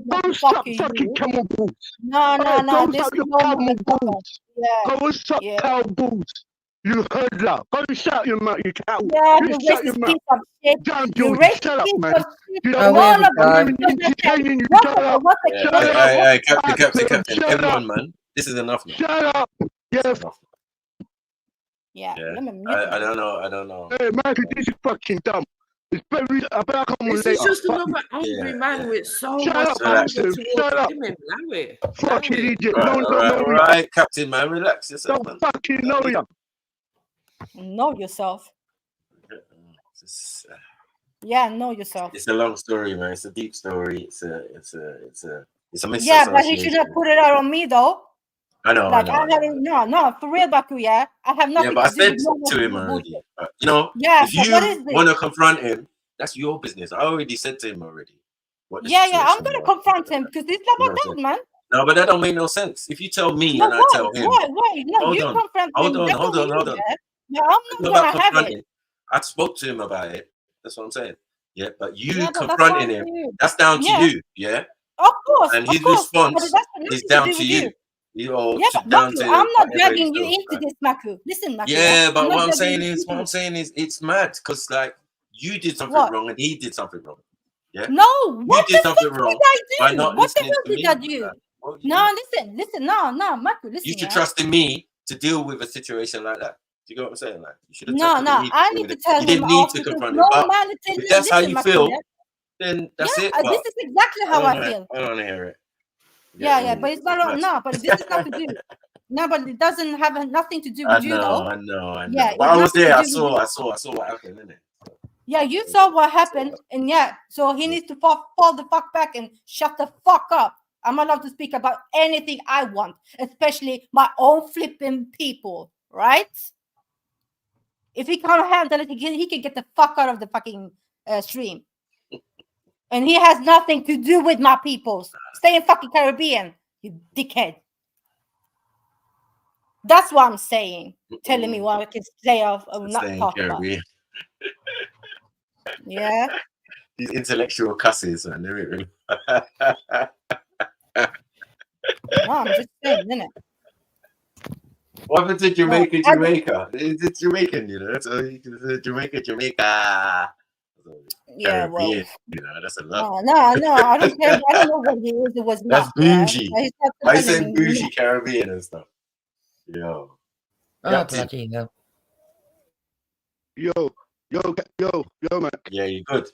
Go suck fucking camel boots. No. Go This suck your no camel motherfucker. boots. Yeah. Go suck cow boots. You heard that. Go shut your mouth, you cow. Yeah, You you shut your racist mouth. piece of shit. Damn, You George, racist shut up, piece man. of shit. You All don't of want them. I'm even entertaining you. Shut up. Yeah, Shut hey, up. Captain, Shut everyone, up. man. This is enough now. Shut up. Yeah. Yeah. I don't know. Hey, Michael, this is fucking dumb. It's very. I better come on This later. is just Fuck another you. angry man with so Shut much up, anger Axel. towards Shut up. women. Allow it. Fucking idiot. All right, Captain, man, relax yourself, man. Don't fucking know ya. Know yourself. Yeah, know yourself. It's a long story, man. It's a deep story. It's a misassociation. Yeah, but he should not put it out on me though. I know. Like no, for real, Baku. Yeah, I have nothing. Yeah, but I to do said with no to him bullshit. already. You know, Yeah, if but what is you this? want to confront him, that's your business. I already said to him already. What the Yeah, I'm situation gonna was. confront him because it's not about that, man. No, but that don't make no sense. If you tell me and I tell him, Why? No, you confront him. hold on. Yeah? No, I'm It's not not about gonna have confronting. it. I spoke to him about it. That's what I'm saying. Yeah, but you Yeah, but that's confronting down him, to you. that's down to Yeah. you. Yeah. Of course, And of his course. But response that's got is nothing down do to with you. You know, Yeah, but down Maku, to I'm not whatever dragging he you feels, into man. this, Maku. Listen, Maku. Yeah, I'm but not what I'm dragging saying you is, into it's mad because like you did something What? wrong and he did something wrong. Yeah. No, You what did the something fuck wrong did I by do? not What the listening hell to did I me. do? Like, what you No, doing? listen. No, Maku, listen. You should Yeah? trust in me to deal with a situation like that. Do you get what I'm saying? Like you should have No, trusted in me. I need to tell You him didn't need off to because confront him. no But man is telling if that's how listen, you Maku, feel, yeah? then that's it. This But is exactly I how don't I know. feel. I don't want to hear it. Yeah, but it's not. No, but this is not to do. No, but it doesn't have nothing to do I with you, though. know. Yeah, But it's I was nothing to there. I do with you. saw what happened, innit? Yeah, you saw what happened, and yeah, so he needs to fall the fuck back and shut the fuck up. I'm allowed to speak about anything I want, especially my own flipping people, right? If he can't handle it, he can get the fuck out of the fucking stream. And he has nothing to do with my peoples. Stay in fucking Caribbean, you dickhead. That's what I'm saying. Telling me what I can say of not talk about. Yeah. These intellectual cusses, man. They're really. No, I'm just saying, innit? What happened to Jamaica? No, Jamaica? It's Jamaican, you know. So you can say Jamaica. Yeah, well, Caribbean, you know, that's a lot. no, I don't care. I don't know what he is. It was That's not. Yeah. bougie. He's not I telling said me bougie not. Caribbean and stuff. Yo. Oh, Captain. bloody hell. Yo, man. Yeah, you good?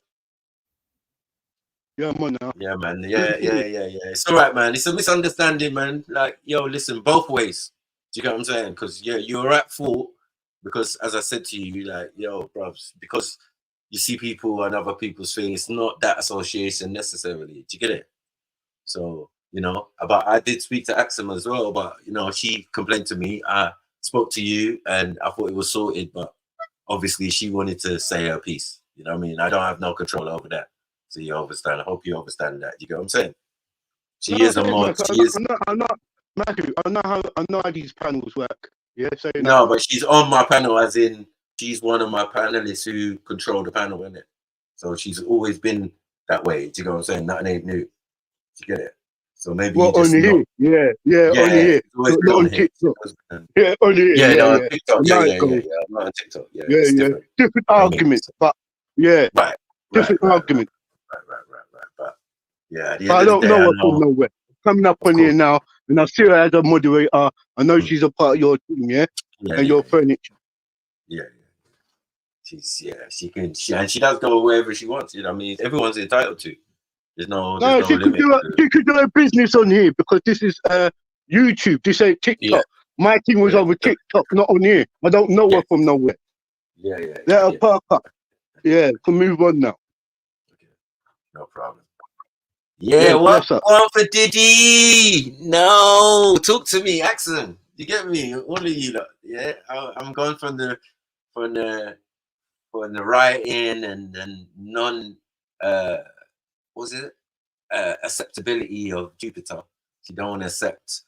Yeah, I'm on now. Yeah, man. Yeah. It's all right, man. It's a misunderstanding, man. Like, yo, listen, both ways. Do you get what I'm saying? Because, yeah, you're at fault. Because, as I said to you, like, yo, bruvs, because you see people and other people's things, it's not that association necessarily. Do you get it? So, you know, but I did speak to Axum as well, but, you know, she complained to me. I spoke to you and I thought it was sorted, but obviously she wanted to say her piece. You know what I mean? I don't have no control over that. So you understand. I hope you understand that. You get what I'm saying? She is a mod. I'm not, Matthew, I know how these panels work. Yeah, so no, but she's on my panel, as in she's one of my panelists who control the panel, isn't it? So she's always been that way. Do you get what I'm saying? Nothing ain't new. Do you get it? So maybe well, you just on here, yeah, on here, not on TikTok. Yeah, on here, yeah, TikTok, yeah. I'm not on TikTok. Yeah, different arguments, but yeah, different argument. Right. But yeah, but I don't know what's going nowhere. Coming up on here now, and I see her as a moderator. I know she's a part of your team, and your furniture. Yeah. She can, and she does go wherever she wants. You know, I mean, everyone's entitled to. There's no she limit. could do her business on here because this is YouTube. This ain't TikTok. My thing was over TikTok, not on here. I don't know her from nowhere. Yeah. Let her park up. Yeah, can move on now. No problem. Yeah, what's on for Diddy? No, talk to me, accent. You get me? All of you lot. Yeah, I'm going from the writing and non acceptability of Jupiter. You don't want to accept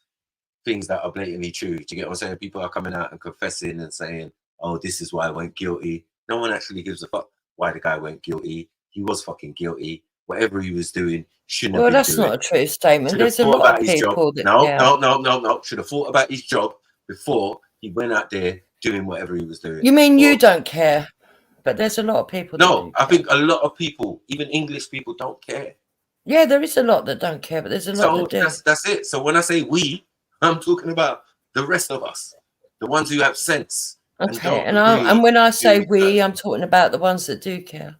things that are blatantly true. Do you get what I'm saying? People are coming out and confessing and saying, "Oh, this is why I went guilty." No one actually gives a fuck why the guy went guilty. He was fucking guilty. Whatever he was doing shouldn't have been that's doing. not a true statement. Should have There's a thought lot about of his job. people that No. Should have thought about his job before he went out there doing whatever he was doing. You mean you don't care? But there's a lot of people that do I think a lot of people, even English people, don't care. Yeah, there is a lot that don't care, but there's a lot that do. That's it. So when I say we, I'm talking about the rest of us, the ones who have sense. Okay, and when I say we, I'm talking about the ones that do care.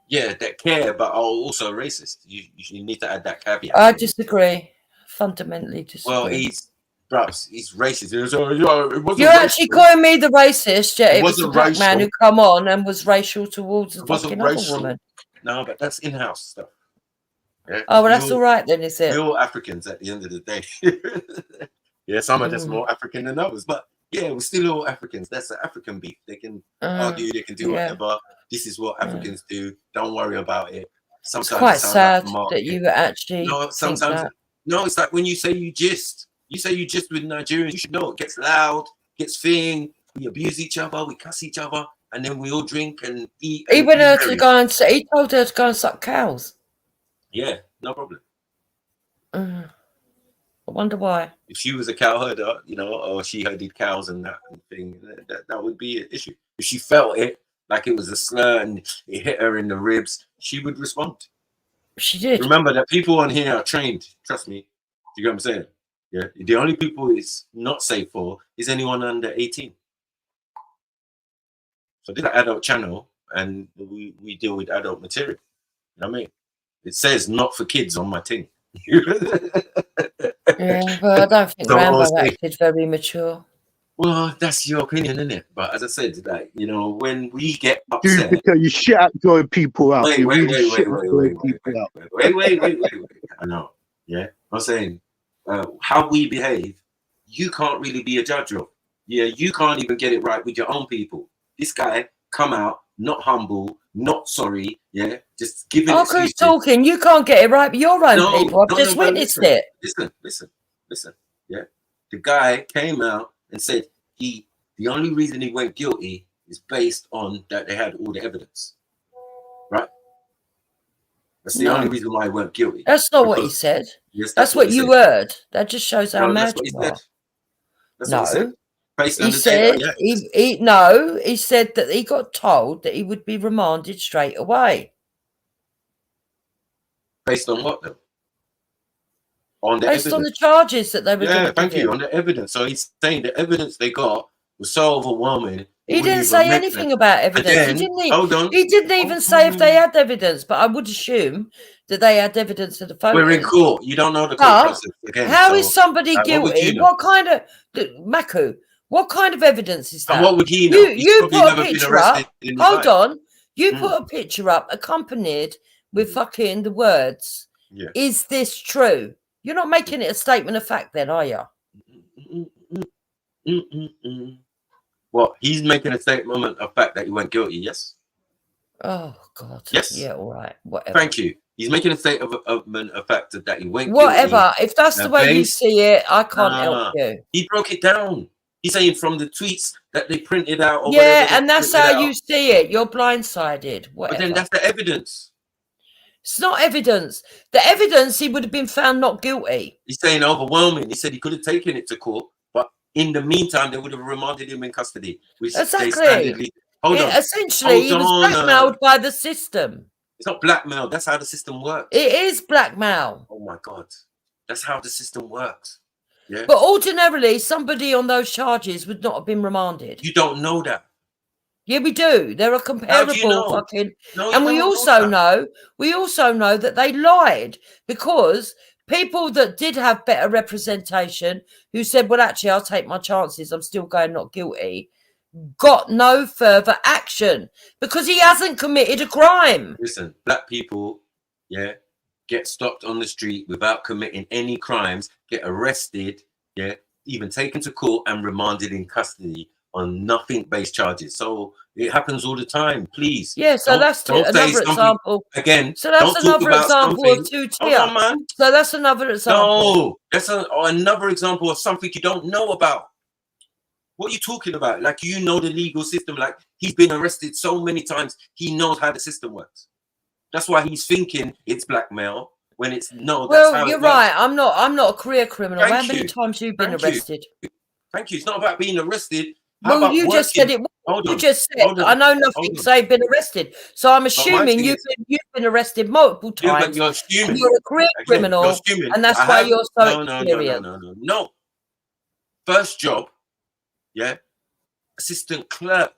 Yeah, that care, but are also racist. You need to add that caveat. I disagree. Fundamentally disagree. Well, he's racist. You're actually calling me the racist, yet it was the black man who come on and was racial towards the fucking other woman. No, but that's in-house stuff. Yeah? Oh, well, that's all right then, is it? We're all Africans at the end of the day. Yeah, some are just more African than others, but yeah, we're still all Africans. That's the African beef. They can argue, they can do whatever. This is what Africans do. Don't worry about it. Sometimes it's quite sad that you actually think that. No, it's like when you say you gist with Nigerians, you should know it gets loud, gets thing, we abuse each other, we cuss each other, and then we all drink and eat. He went her to go and he told her to go and suck cows. Yeah, no problem. I wonder why. If she was a cow herder, or she herded cows and that thing, that would be an issue. If she felt it like it was a slur and it hit her in the ribs, she would respond. She did. Remember that people on here are trained. Trust me. Do you get what I'm saying? Yeah. The only people it's not safe for is anyone under 18. So this is an adult channel, and we deal with adult material. You know what I mean? It says not for kids on my thing. Yeah, well, I don't think Rambo acted very mature. Well, that's your opinion, isn't it? But as I said, like, when we get upset, because you shit out joy people out. Wait. I know. Yeah, I'm saying how we behave, you can't really be a judge of. Yeah, you can't even get it right with your own people. This guy come out not humble, not sorry. Yeah, just giving. Who's talking? You can't get it right with your own people. I've just witnessed it. Listen. Yeah, the guy came out and said the only reason he went guilty is based on that they had all the evidence. Right? That's the only reason why he went guilty. That's not what he said. Yes, that's what you heard. That just shows how mad you are. No. He said he said that he got told that he would be remanded straight away. Based on what though? Based on the charges that they were going to give thank you. On the evidence. So he's saying the evidence they got was so overwhelming. He didn't say anything about evidence. He didn't even say if they had evidence, but I would assume that they had evidence of the photos. We're in court. You don't know the court process again. How is somebody guilty? What kind of Maku? What kind of evidence is that? And what would he know? You put a picture up. Hold on. You put a picture up accompanied with fucking the words. Yeah. Is this true? You're not making it a statement of fact then, are you? Well, he's making a statement of fact that he went guilty, yes? Oh, God. Yes. Yeah, all right. Whatever. Thank you. He's making a statement of fact that he went Whatever. guilty. If that's the way you see it, I can't help you. He broke it down. He's saying from the tweets that they printed out. Or and that's how you see it. You're blindsided. Whatever. But then that's the evidence. It's not evidence. The evidence, he would have been found not guilty. He's saying overwhelming. He said he could have taken it to court, but in the meantime, they would have remanded him in custody. Which exactly. Essentially, he was blackmailed by the system. It's not blackmail. That's how the system works. It is blackmail. Oh, my God. That's how the system works. Yeah. But ordinarily, somebody on those charges would not have been remanded. You don't know that. Yeah, we do. There are comparable fucking, and we also know that they lied because People that did have better representation, who said, well, actually, I'll take my chances, I'm still going not guilty, got no further action because he hasn't committed a crime. Listen, black people, yeah, get stopped on the street without committing any crimes, get arrested, yeah, even taken to court and remanded in custody on nothing-based charges. So it happens all the time. Please. Yeah, so that's another example. Again, so that's another example of two-tier. Hold on, man. So that's another example. No, that's another example of something you don't know about. What are you talking about? Like, you know the legal system. Like, he's been arrested so many times. He knows how the system works. That's why he's thinking it's blackmail when it's no. Well, that's how you're it works. right. I'm not a career criminal. Thank How many you. times have you been Thank you. arrested? Thank you. It's not about being arrested. How Well, about you just said it. Hold You on. just said Hold on. I know nothing. So you've been arrested. So I'm my assuming thing you've been arrested multiple Yeah, times. but you're assuming. And you're a career Again, criminal, you're assuming. and that's I why have- you're so experienced. No. First job, yeah, assistant clerk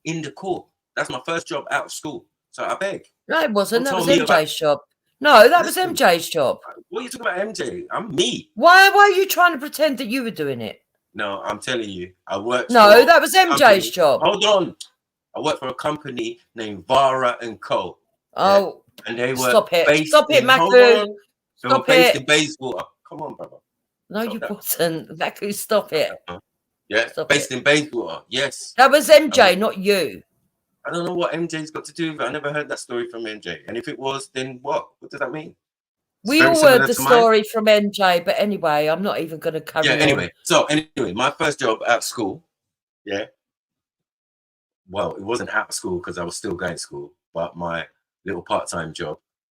in the court. That's my first job out of school. So I beg. No, it wasn't. Don't That was tell me about- MJ's job. No, that Listen. was MJ's job. What are you talking about, MJ? I'm me. Why are you trying to pretend that you were doing it? No, I'm telling you, I worked. No, for that was a MJ's company- job. Hold on, I worked for a company named Vara and Co. Oh, and they were stop it! based Stop it, in- hold Maku! on. They were Stop based it! in Bayswater. Come on, brother. No, Stop you that. wasn't. Maku, stop it! Yeah, Stop based in Bayswater. Yes. That was MJ, not you. I don't know what MJ's got to do with it. I never heard that story from MJ. And if it was, then what? What does that mean? It's We very all similar heard the to mine. story from MJ, but anyway, I'm not even going to carry Yeah, on. anyway, my first job out of school, yeah. Well, it wasn't out of school because I was still going to school, but my little part-time job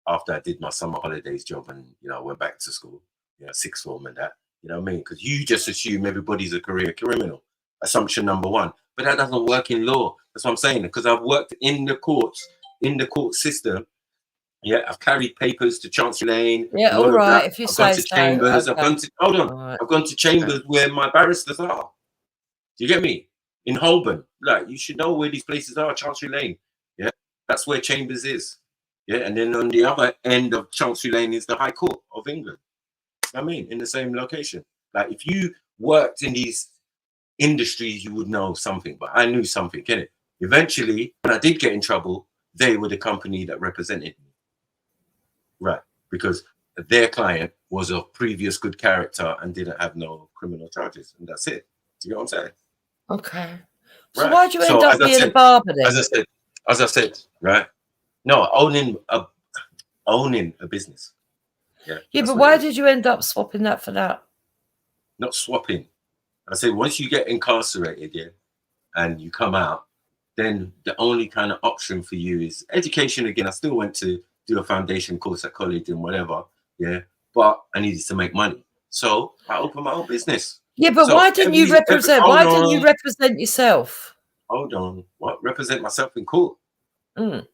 after I did my summer holidays job and, you know, I went back to school, you know, sixth form and that, you know what I mean? Because you just assume everybody's a career criminal. Assumption number one. But that doesn't work in law. That's what I'm saying. Because I've worked in the courts, in the court system. Yeah, I've carried papers to Chancery Lane. Yeah, and all all of right, that. if you I've gone say to so, chambers. I've okay. gone to hold on. All right. I've gone to chambers where my barristers are. Do you get me? In Holborn, like you should know where these places are. Chancery Lane. Yeah, that's where chambers is. Yeah, and then on the other end of Chancery Lane is the High Court of England. I mean, in the same location. Like if you worked in these industries, you would know something. But I knew something, innit? Eventually, when I did get in trouble, they were the company that represented me. Right, because their client was of previous good character and didn't have no criminal charges, and that's it. Do you get what I'm saying? Okay. So Right. why'd you end So, up as I being a said- barber then? As I said, right? No, owning a business. Yeah, that's but what why it is. did you end up swapping that for that? Not swapping. I say once you get incarcerated, yeah, and you come out, then the only kind of option for you is education again. I still went to do a foundation course at college and whatever, yeah, but I needed to make money. So I opened my own business. Yeah, but So why didn't you represent? hold Why didn't you on. represent yourself? Hold on. What? Represent myself in court? Mm.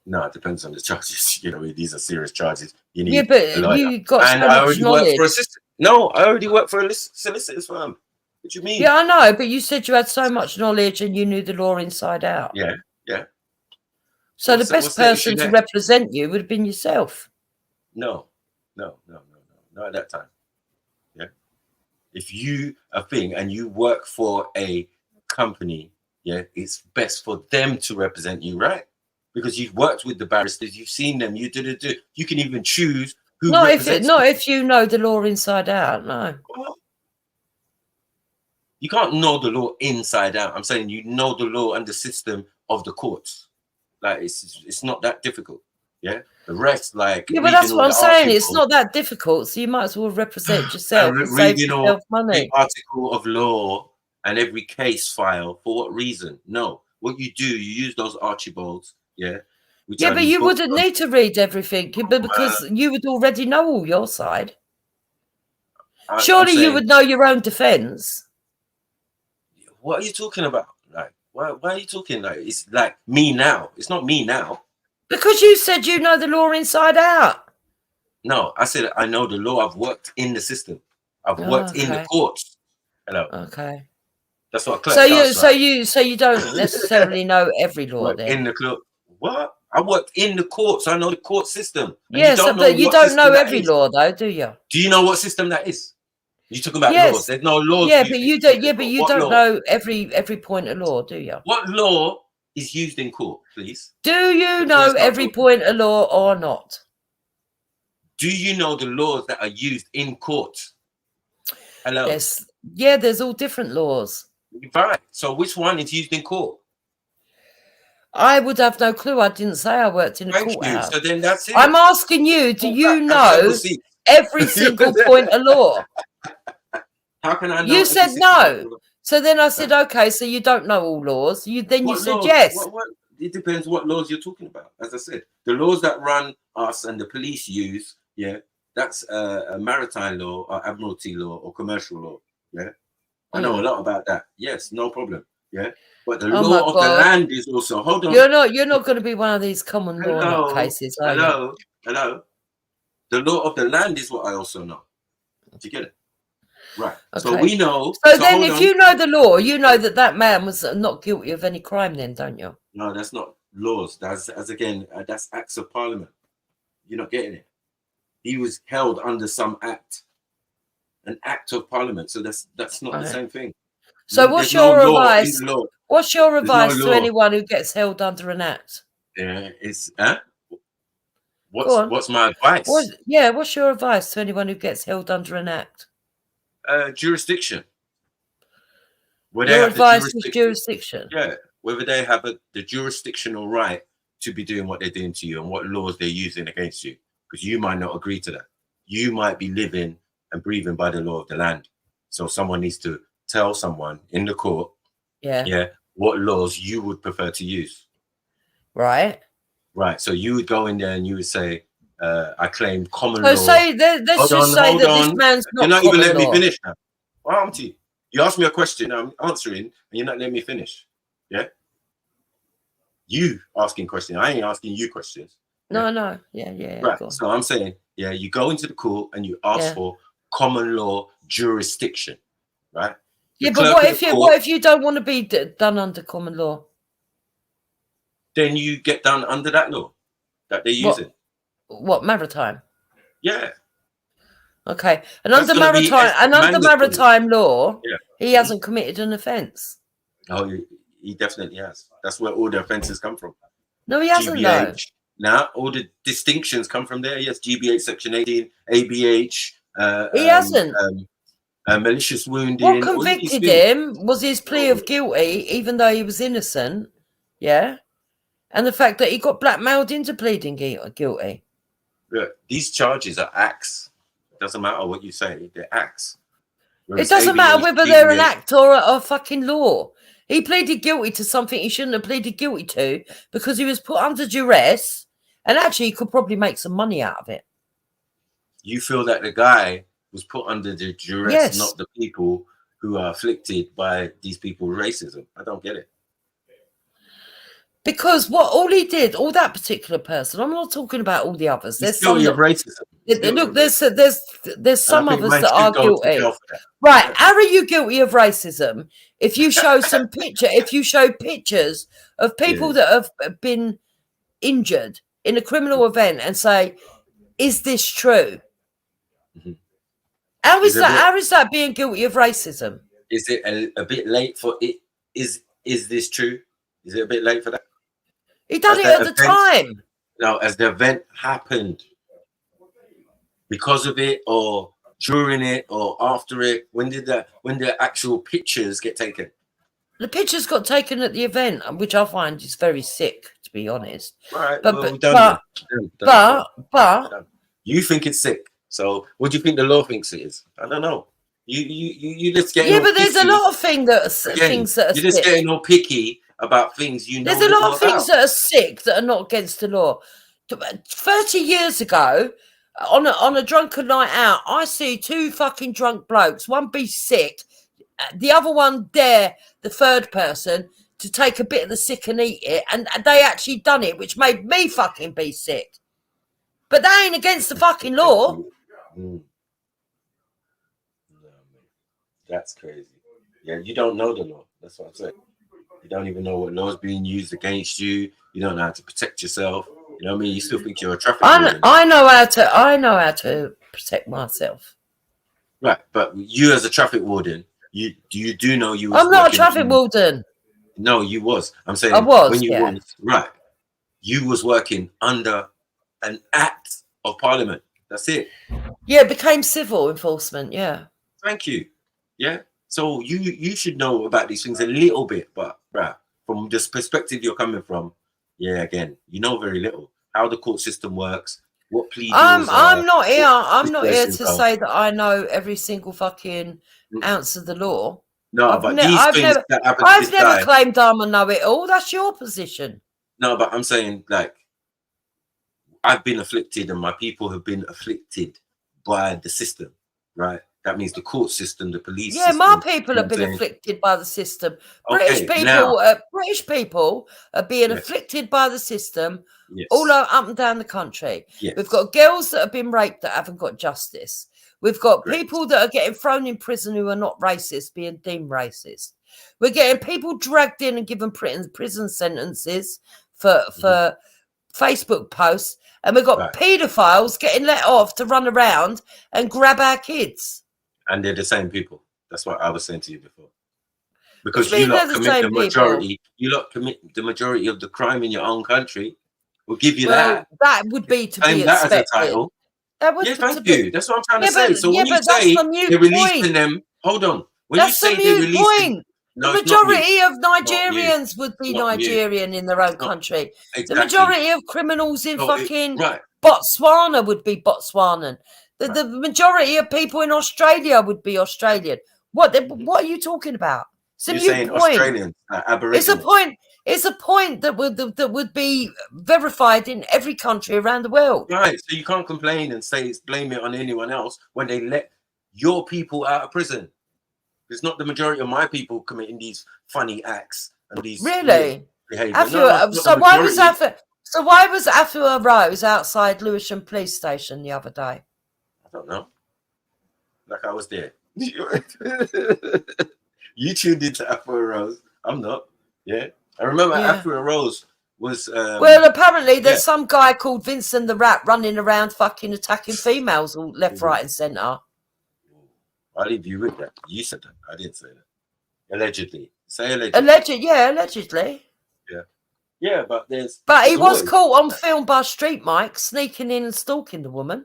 No, it depends on the charges. You know, these are serious charges. You need Yeah, but a lawyer. you got and so I much already work knowledge. for a system. No, I already work for a solicitor's firm. What do you mean? Yeah, I know, but you said you had so much knowledge and you knew the law inside out. Yeah, yeah. So What's the the- best what's the issue person to there? represent you would have been yourself. No, not at that time. Yeah. If you are a thing and you work for a company, yeah, it's best for them to represent you, right? Because you've worked with the barristers, you've seen them, you do. You can even choose who Not represents if you know the law inside out. No. you. You can't know the law inside out. I'm saying you know the law and the system of the courts. Like it's not that difficult. Yeah. The rest, like Yeah, but that's reading what all I'm the saying. It's articles- not that difficult. So you might as well represent yourself and and save reading all yourself money. the article of law and every case file. For what reason? No. What you do, you use those Archibalds, yeah. which Yeah, are but these you books wouldn't of- need to read everything because you would already know all your side. I'm Surely you saying- would know your own defense. What are you talking about? Like, why are you talking like it's like me now? It's not me now. Because you said you know the law inside out. No, I said I know the law. I've worked in the system. I've Oh, worked in the okay. courts. Hello. Okay. That's what a clerk So does, right? you don't necessarily know every law Work then. in the clerk. What? I worked in the courts. I know the court system. And Yes, but you don't know every law, though, do you? Do you know what system that is? You're talking about Yes. laws. There's no laws. Yeah, but you don't. Yeah, but you What don't law? know every point of law, do you? What law is used in court, please? Do you know every point of law or not? Do you know the laws that are used in court? Hello. Yes. Yeah, there's all different laws. Right. So which one is used in court? I would have no clue. I didn't say I worked in a courthouse. So then that's it. I'm asking you, do you know every single point of law? How can I know? You said no. So then I said, okay, so you don't know all laws. You said yes. It depends what laws you're talking about. As I said, the laws that run us and the police use, yeah, that's a maritime law or admiralty law or commercial law. Yeah, I know a lot about that. Yes, no problem. Yeah, but the law of the land is also. Hold on. You're not going to be one of these common law cases. Hello. The law of the land is what I also know. Do you get it? Right. Okay. So we know. So then, if you know the law, you know that man was not guilty of any crime. Then, don't you? No, that's not laws. That's that's acts of parliament. You're not getting it. He was held under some act, an act of parliament. So that's not the same thing. So what's your advice? What's your advice to anyone who gets held under an act? Yeah, it's what's my advice? What's your advice to anyone who gets held under an act? Jurisdiction. Your advice is jurisdiction. Yeah, whether they have the jurisdictional right to be doing what they're doing to you and what laws they're using against you, because you might not agree to that. You might be living and breathing by the law of the land. So someone needs to tell someone in the court, what laws you would prefer to use. Right. Right. So you would go in there and you would say, I claim common law. So let's just say that this man's not. You're not even letting me finish now. Well, Auntie, you asked me a question, I'm answering, and you're not letting me finish. Yeah? You asking questions. I ain't asking you questions. No. Yeah. Right. So I'm saying, you go into the court and you ask for common law jurisdiction. Right? Yeah, but what if you don't want to be done under common law? Then you get done under that law that they're using. What, maritime? Yeah. Okay. And under maritime law, he hasn't committed an offence. Oh, he definitely has. That's where all the offences come from. No, he hasn't, though. Now, all the distinctions come from there. Yes, GBH Section 18, ABH. He hasn't. Malicious wounding. What convicted him was his plea of guilty, even though he was innocent. Yeah. And the fact that he got blackmailed into pleading guilty. Look, these charges are acts. It doesn't matter what you say. They're acts. It doesn't matter whether they're an act or a fucking law. He pleaded guilty to something he shouldn't have pleaded guilty to because he was put under duress, and actually he could probably make some money out of it. You feel that the guy was put under the duress, not the people who are afflicted by these people's racism? I don't get it. Because all he did, all that particular person, I'm not talking about all the others. There's some of racism. Look, there's some others that are guilty. Right? How are you guilty of racism if you show pictures of people that have been injured in a criminal event and say, "Is this true?" Mm-hmm. How is that being guilty of racism? Is it a bit late for it? Is this true? Is it a bit late for that? He done it at the time. No, as the event happened, because of it, or during it, or after it. When the actual pictures get taken? The pictures got taken at the event, which I find is very sick, to be honest. Right. But you think it's sick. So what do you think the law thinks it is? I don't know. You just get but there's a lot of things that are you're just getting all picky about things you know. There's a lot of things that are sick that are not against the law. 30 years ago, on a drunken night out, I see two fucking drunk blokes. One be sick, the other one dare the third person to take a bit of the sick and eat it, and they actually done it, which made me fucking be sick. But that ain't against the fucking law. That's crazy. Yeah, you don't know the law. That's what I'm saying. You don't even know what law's being used against you. You don't know how to protect yourself. You know what I mean? You still think you're a traffic warden. I know how to protect myself. Right, but you as a traffic warden, you do know you was I'm not a working traffic warden. No, you was. I'm saying I was, when you yeah. was, right, you was working under an act of parliament. That's it. Yeah, it became civil enforcement, yeah. Thank you. Yeah. So you should know about these things a little bit, but right, from this perspective you're coming from, yeah, again, you know very little. How the court system works, what plea deals I'm not here. I'm not here situations to are. say that I know every single fucking ounce of the law. No, but these things that happen to I've this never guy. claimed I'm a know-it-all. That's your position. No, but I'm saying, like, I've been afflicted and my people have been afflicted by the system, right? That means the court system, the police system. My people have been afflicted by the system. Okay, British people are being afflicted by the system all up and down the country. Yes. We've got girls that have been raped that haven't got justice. We've got people that are getting thrown in prison who are not racist, being deemed racist. We're getting people dragged in and given prison sentences for Facebook posts. And we've got paedophiles getting let off to run around and grab our kids. And they're the same people. That's what I was saying to you before. Because you lot commit the majority, you lot commit the majority of the crime in your own country. We'll give you that. That would be to be expected. That as a title. That would thank you. That's what I'm trying to say. So when you say they're releasing them, hold on. When that's you say they're releasing, the majority of Nigerians would be Nigerian in their own country. Exactly. The majority of criminals in Botswana would be Botswanan. The majority of people in Australia would be Australian. What are you talking about? You're saying Australians, Aboriginal. It's a point that would be verified in every country around the world. Right. So you can't complain and blame it on anyone else when they let your people out of prison. It's not the majority of my people committing these funny acts and these behavior. So why was Afua Rose outside Lewisham police station the other day? I don't know. Like I was there. You tuned into Afua Rose. I'm not. Yeah. I remember Afua Rose was well, apparently there's some guy called Vincent the Rat running around fucking attacking females all left, right, and centre. I'll leave you with that. You said that. I didn't say that. Allegedly. Say allegedly. Allegedly. Yeah. Yeah, but he was caught on film by Street Mike sneaking in and stalking the woman.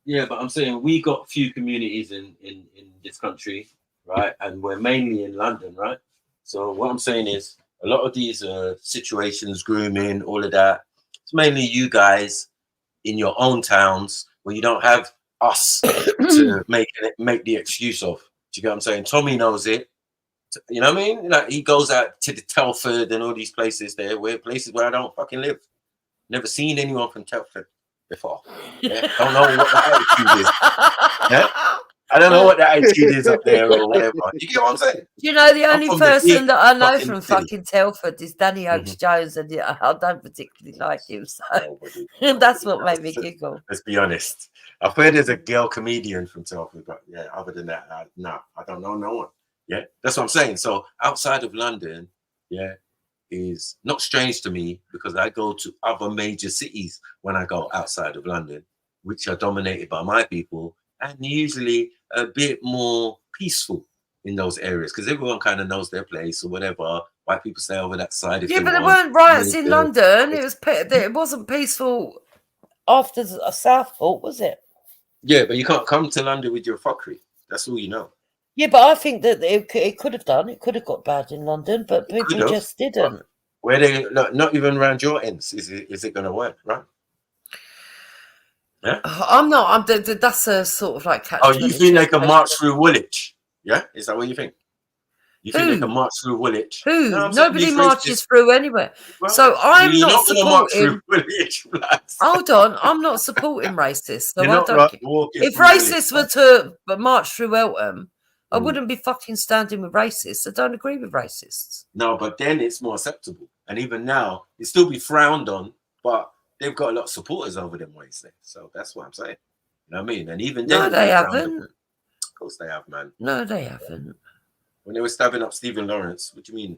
Yeah, but I'm saying we got few communities in this country, right? And we're mainly in London, right? So what I'm saying is a lot of these situations, grooming, all of that, it's mainly you guys in your own towns where you don't have us to make the excuse of. Do you get what I'm saying? Tommy knows it. You know what I mean? Like he goes out to the Telford and all these places there, places where I don't fucking live. Never seen anyone from Telford before. Yeah? Don't know what the attitude is. Yeah? I don't know what the attitude is up there or whatever. You get what I'm saying? You know, the only person that I know from fucking Telford is Danny Oakes Jones, and I don't particularly like him, so that's what made me giggle. Let's be honest. I've heard there's a girl comedian from Telford, but yeah, other than that, no, I don't know no one. Yeah, that's what I'm saying. So outside of London, yeah, is not strange to me because I go to other major cities when I go outside of London, which are dominated by my people and usually a bit more peaceful in those areas because everyone kind of knows their place or whatever. White people stay over that side. Yeah, but there weren't riots in London. It wasn't peaceful after Southport, was it? Yeah, but you can't come to London with your fuckery. That's all you know. Yeah, but I think that it could have done. It could have got bad in London, but people just didn't. Where they not even around your ends is it going to work, right? Yeah, I'm not. That's a sort of like catch. Oh, you think they can march through Woolwich? Yeah, is that what you think? You think they can march through Woolwich? Who? No, nobody marches through anywhere. Well, so I'm not supporting. Hold on, I'm not supporting racists. So I don't. If racists were to march through Eltham, I wouldn't be fucking standing with racists. I don't agree with racists. No, but then it's more acceptable. And even now, it still be frowned on, but they've got a lot of supporters over them ways there. So that's what I'm saying. You know what I mean? And even then, no, they haven't. Of course they have, man. No, they haven't. When they were stabbing up Stephen Lawrence, what do you mean?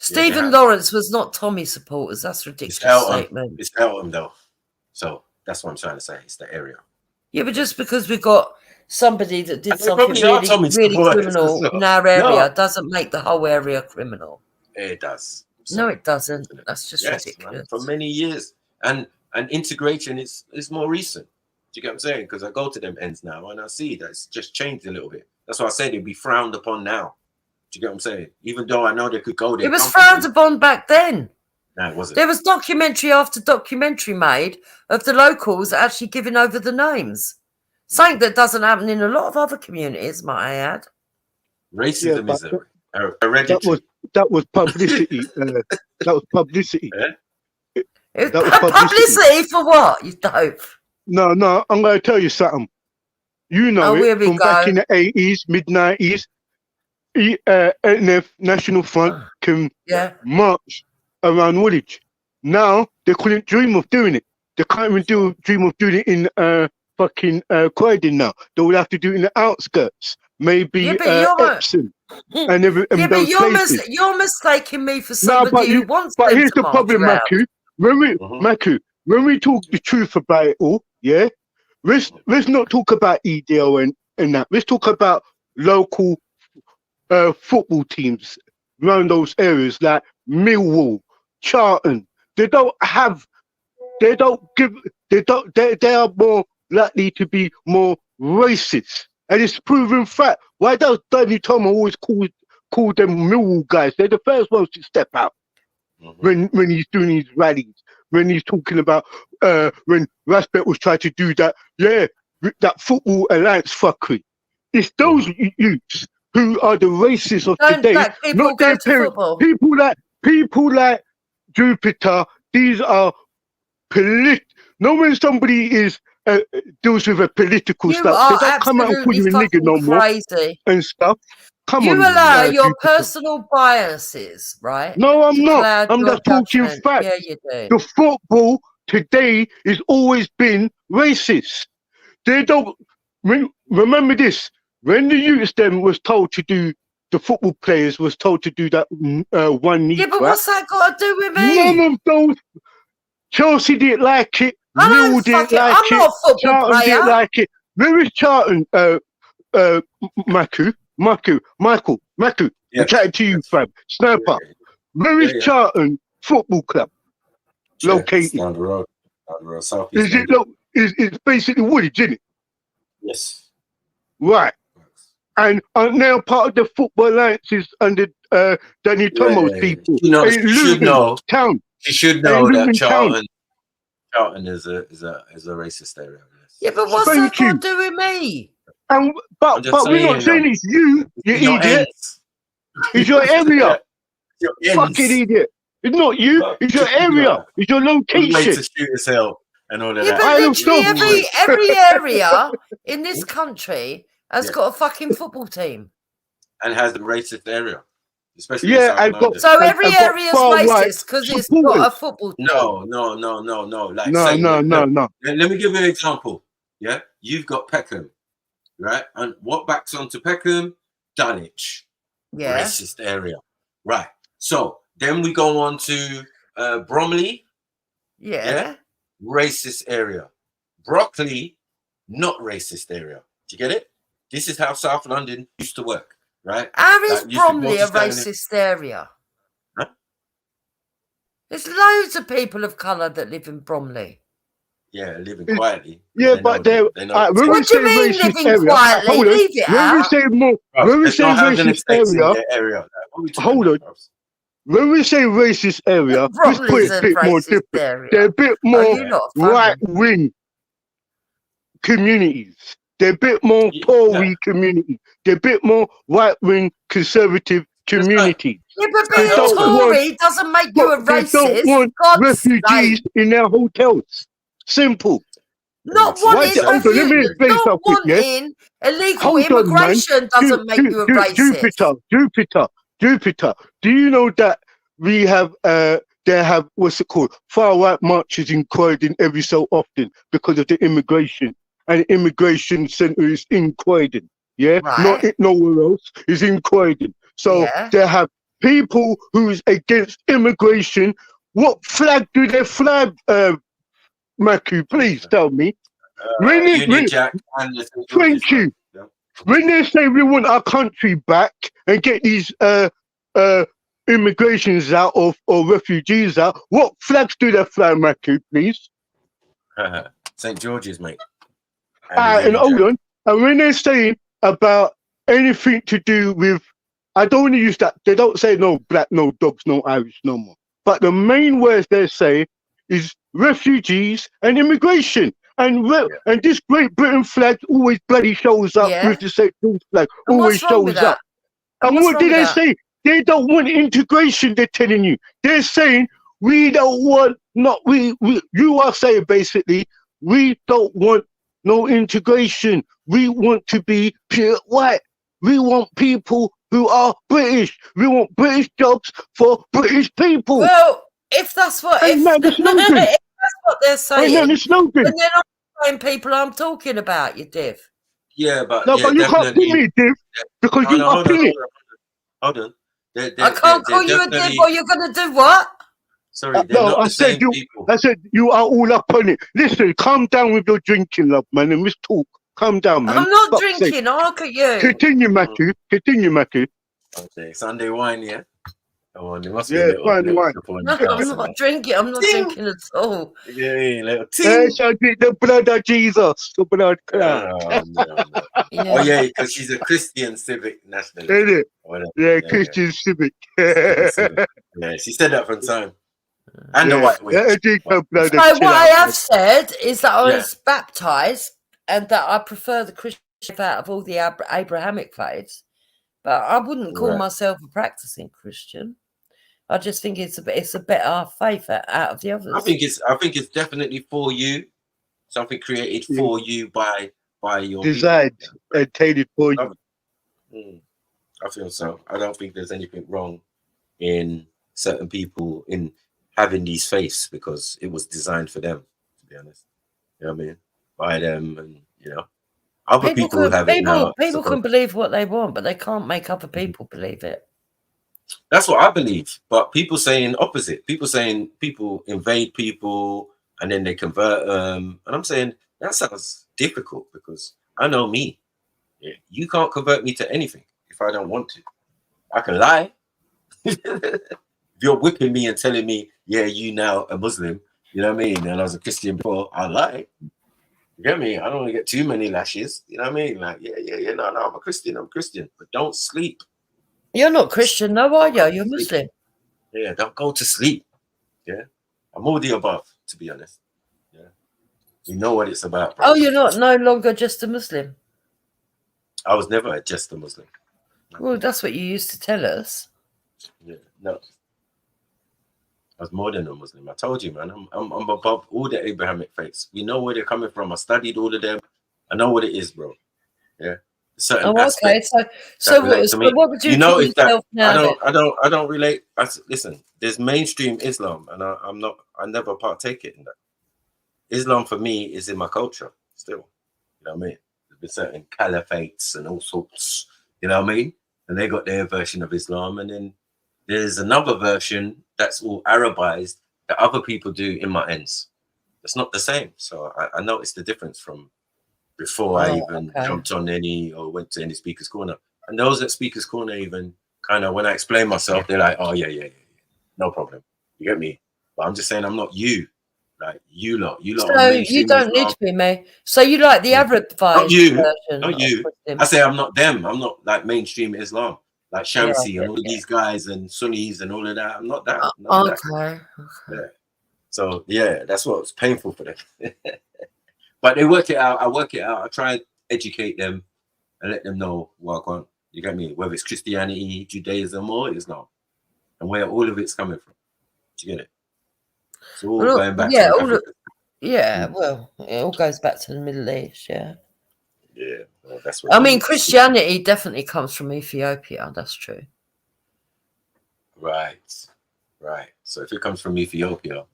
Stephen Lawrence was not Tommy supporters. That's a ridiculous statement. It's Eltham though. So that's what I'm trying to say. It's the area. Yeah, but just because we've got somebody that did And they something probably are Tommy really supporters criminal as well. in our area No. doesn't make the whole area criminal. It does. No, it doesn't. That's just Yes, ridiculous. man, for many years. And integration is more recent. Do you get what I'm saying? Because I go to them ends now and I see that it's just changed a little bit. That's why I say they'd be frowned upon now. Do you get what I'm saying? Even though I know they could go there. It was frowned upon back then. No, it wasn't. There was documentary after documentary made of the locals actually giving over the names. Something that doesn't happen in a lot of other communities, might I add. Racism is hereditary. That was publicity. That was publicity. It was publicity for what? You dope. No, I'm going to tell you something. You know it from back in the 80s, mid-90s. NF National Front can march around Woolwich. Now they couldn't dream of doing it. They can't even dream of doing it in fucking Croydon now. They would have to do it in the outskirts, maybe Epsom and those places. You're mistaking me for somebody who wants. But them here's to the problem, march Maku. When we talk the truth about it all, yeah, let's not talk about EDO and that. Let's talk about local football teams around those areas like Millwall, Charlton. They are more likely to be more racist, and it's proven fact. Why does Danny Tom always call them Millwall guys? They're the first ones to step out when he's doing his rallies, when he's talking about when Raspet was trying to do that, that football alliance fuckery. It's those youths who are the racists of today, not their parents. People like Jupiter. These are No, when somebody deals with a political stuff, they don't come out and put you in nigger no more and stuff. Come on, you allow your Jupiter. personal biases, right? No, I'm not. I'm just talking judgment. facts. Yeah, you do. The football today has always been racist. They don't remember this. When the youths then was told to do, the football players was told to do that one knee. Yeah, but what's that got to do with me? None of those. Chelsea didn't like it. Mill didn't like I'm it. not a football Charlton player. didn't like it. Where is Charlton? Michael. I'm chatting to you, fam. Sniper. Where is Charlton Football Club located? Down the road. South Is it it's basically Woolwich, isn't it? Yes. Right. And now part of the football alliances under Danny Tomo's people. She should know. Town. She should know that Charlton is a racist area. Yeah, but what's that got to do with me? But we're not saying it's you idiot. It's your area. Fucking idiot. It's not you. It's your area. It's your location. Way to shoot as hell and all of Yeah, that. but literally every area in this country has got a fucking football team. And has the racist area. Especially so every area is racist because it's got a football team. No. Like, no. Let me give you an example. Yeah, you've got Peckham, right? And what backs onto Peckham? Dulwich, racist area, right? So then we go on to Bromley, racist area. Brockley, not racist area. Do you get it? This is how South London used to work. Right? How is Bromley a racist area? Huh? There's loads of people of colour that live in Bromley. Yeah, living quietly. Yeah, but they're. What do you mean living quietly? Leave it out. When we say racist area, hold on. When we say racist area, let's put it a bit more different. They're a bit more right-wing communities. They're a bit more Tory community. They're a bit more right-wing conservative community. Yeah, but being a Tory doesn't make you a racist. They don't want refugees in their hotels. Simple. Not wanting illegal immigration doesn't make you a racist. Jupiter. Do you know that we have they have what's it called? Far right marches in Croydon every so often because of the immigration. And the immigration center is in Croydon, not nowhere else. It's in Croydon. So they have people who's against immigration, what flag do they fly, Matthew? Please tell me. Union Jack and the St. George's Thank you. flag. When they say we want our country back and get these immigrations out or refugees out, what flags do they fly, Matthew, please? St. George's, mate. And hold on. And when they're saying about anything to do with, I don't want to use that. They don't say no black, no dogs, no Irish, no more. But the main words they say is refugees and immigration. And this Great Britain flag always bloody shows up with the St. George flag. And Always what's wrong with shows up. that? And What's what wrong did with they that? say? They don't want integration, they're telling you. They're saying, we don't want, you are saying basically, we don't want no integration. We want to be pure white. We want people who are British. We want British jobs for British people. Well, if that's what, if, the slogan. if that's what they're saying, Ain't that the slogan? then they're not the same people I'm talking about, you div. Yeah, but No, yeah, but you can't definitely. put me, Div, because you are it. Hold on. I can't call you a div, or you're going to do what? Sorry, they're No, not I the said same you. people. I said you are all up on it. Listen, calm down with your drinking, love, man, and let's talk. Calm down, man. I'm not Fuck's drinking. sake. I look at you. Continue, Matthew. Continue, Matthew. Okay, Sunday wine, yeah. Come on, there must be Yeah, a little fine wine. sip on No, the I'm house not and that. drinking. I'm not drinking at all. Yeah, little There ting. shall be the blood of Jesus, the blood cloud. No. Oh yeah, because she's a Christian civic nationalist. Ain't it? Whatever. Yeah, Christian civic. Yeah, she said that from time. And the white witch. So what I have said is that I was baptized and that I prefer the Christian faith out of all the Abrahamic faiths, but I wouldn't call Right. myself a practicing Christian. I just think it's a better faith out of the others. I think it's definitely for you. Something created for you by your designed and tailored for you. I feel so. I don't think there's anything wrong in certain people in having these faiths because it was designed for them, to be honest. You know what I mean? By them, and other people have it now. People can believe what they want, but they can't make other people believe it. That's what I believe. But people saying opposite. People saying people invade people and then they convert them. And I'm saying that sounds difficult because I know me. Yeah, you can't convert me to anything if I don't want to. I can lie. If you're whipping me and telling me, yeah, you now a Muslim, you know what I mean? And I was a Christian before, I lie. You get me? I don't want to get too many lashes. You know what I mean? Like, yeah, no, I'm a Christian. But don't sleep. You're not Christian, no, are you? You're Muslim. Yeah, don't go to sleep. Yeah. I'm all the above, to be honest. Yeah. You know what it's about, bro. Oh, you're not no longer just a Muslim. I was never just a Muslim. Well, that's what you used to tell us. Yeah, no. I was more than a Muslim. I told you, man. I'm above all the Abrahamic faiths. We know where they're coming from. I studied all of them. I know what it is, bro. Yeah. Certain Okay. So what would you call yourself now? I don't relate. Listen, there's mainstream Islam, and I never partake it in that. Islam for me is in my culture still. You know what I mean? There's been certain caliphates and all sorts. You know what I mean? And they got their version of Islam, and then there's another version that's all Arabized that other people do in my ends. It's not the same. So I noticed the difference from before I even jumped on any or went to any Speaker's Corner. And those at Speaker's Corner even kind of, when I explain myself, they're like, oh, yeah. No problem. You get me? But I'm just saying I'm not you. Like, you lot. So you don't need to be me. So you like the Arab version? Not you. I say I'm not them. I'm not like mainstream Islam. Like Shamsi and all of these guys and Sunnis and all of that. I'm not that. Okay. Yeah. So, yeah, that's what's painful for them. But they work it out. I work it out. I try and educate them and let them know what I want. You get me? Whether it's Christianity, Judaism, or Islam, and where all of it's coming from. Do you get it? It's all going back to Africa. Well, it all goes back to the Middle East, yeah. Yeah, well, that's what I mean, Christianity definitely comes from Ethiopia. That's true. Right. So if it comes from Ethiopia,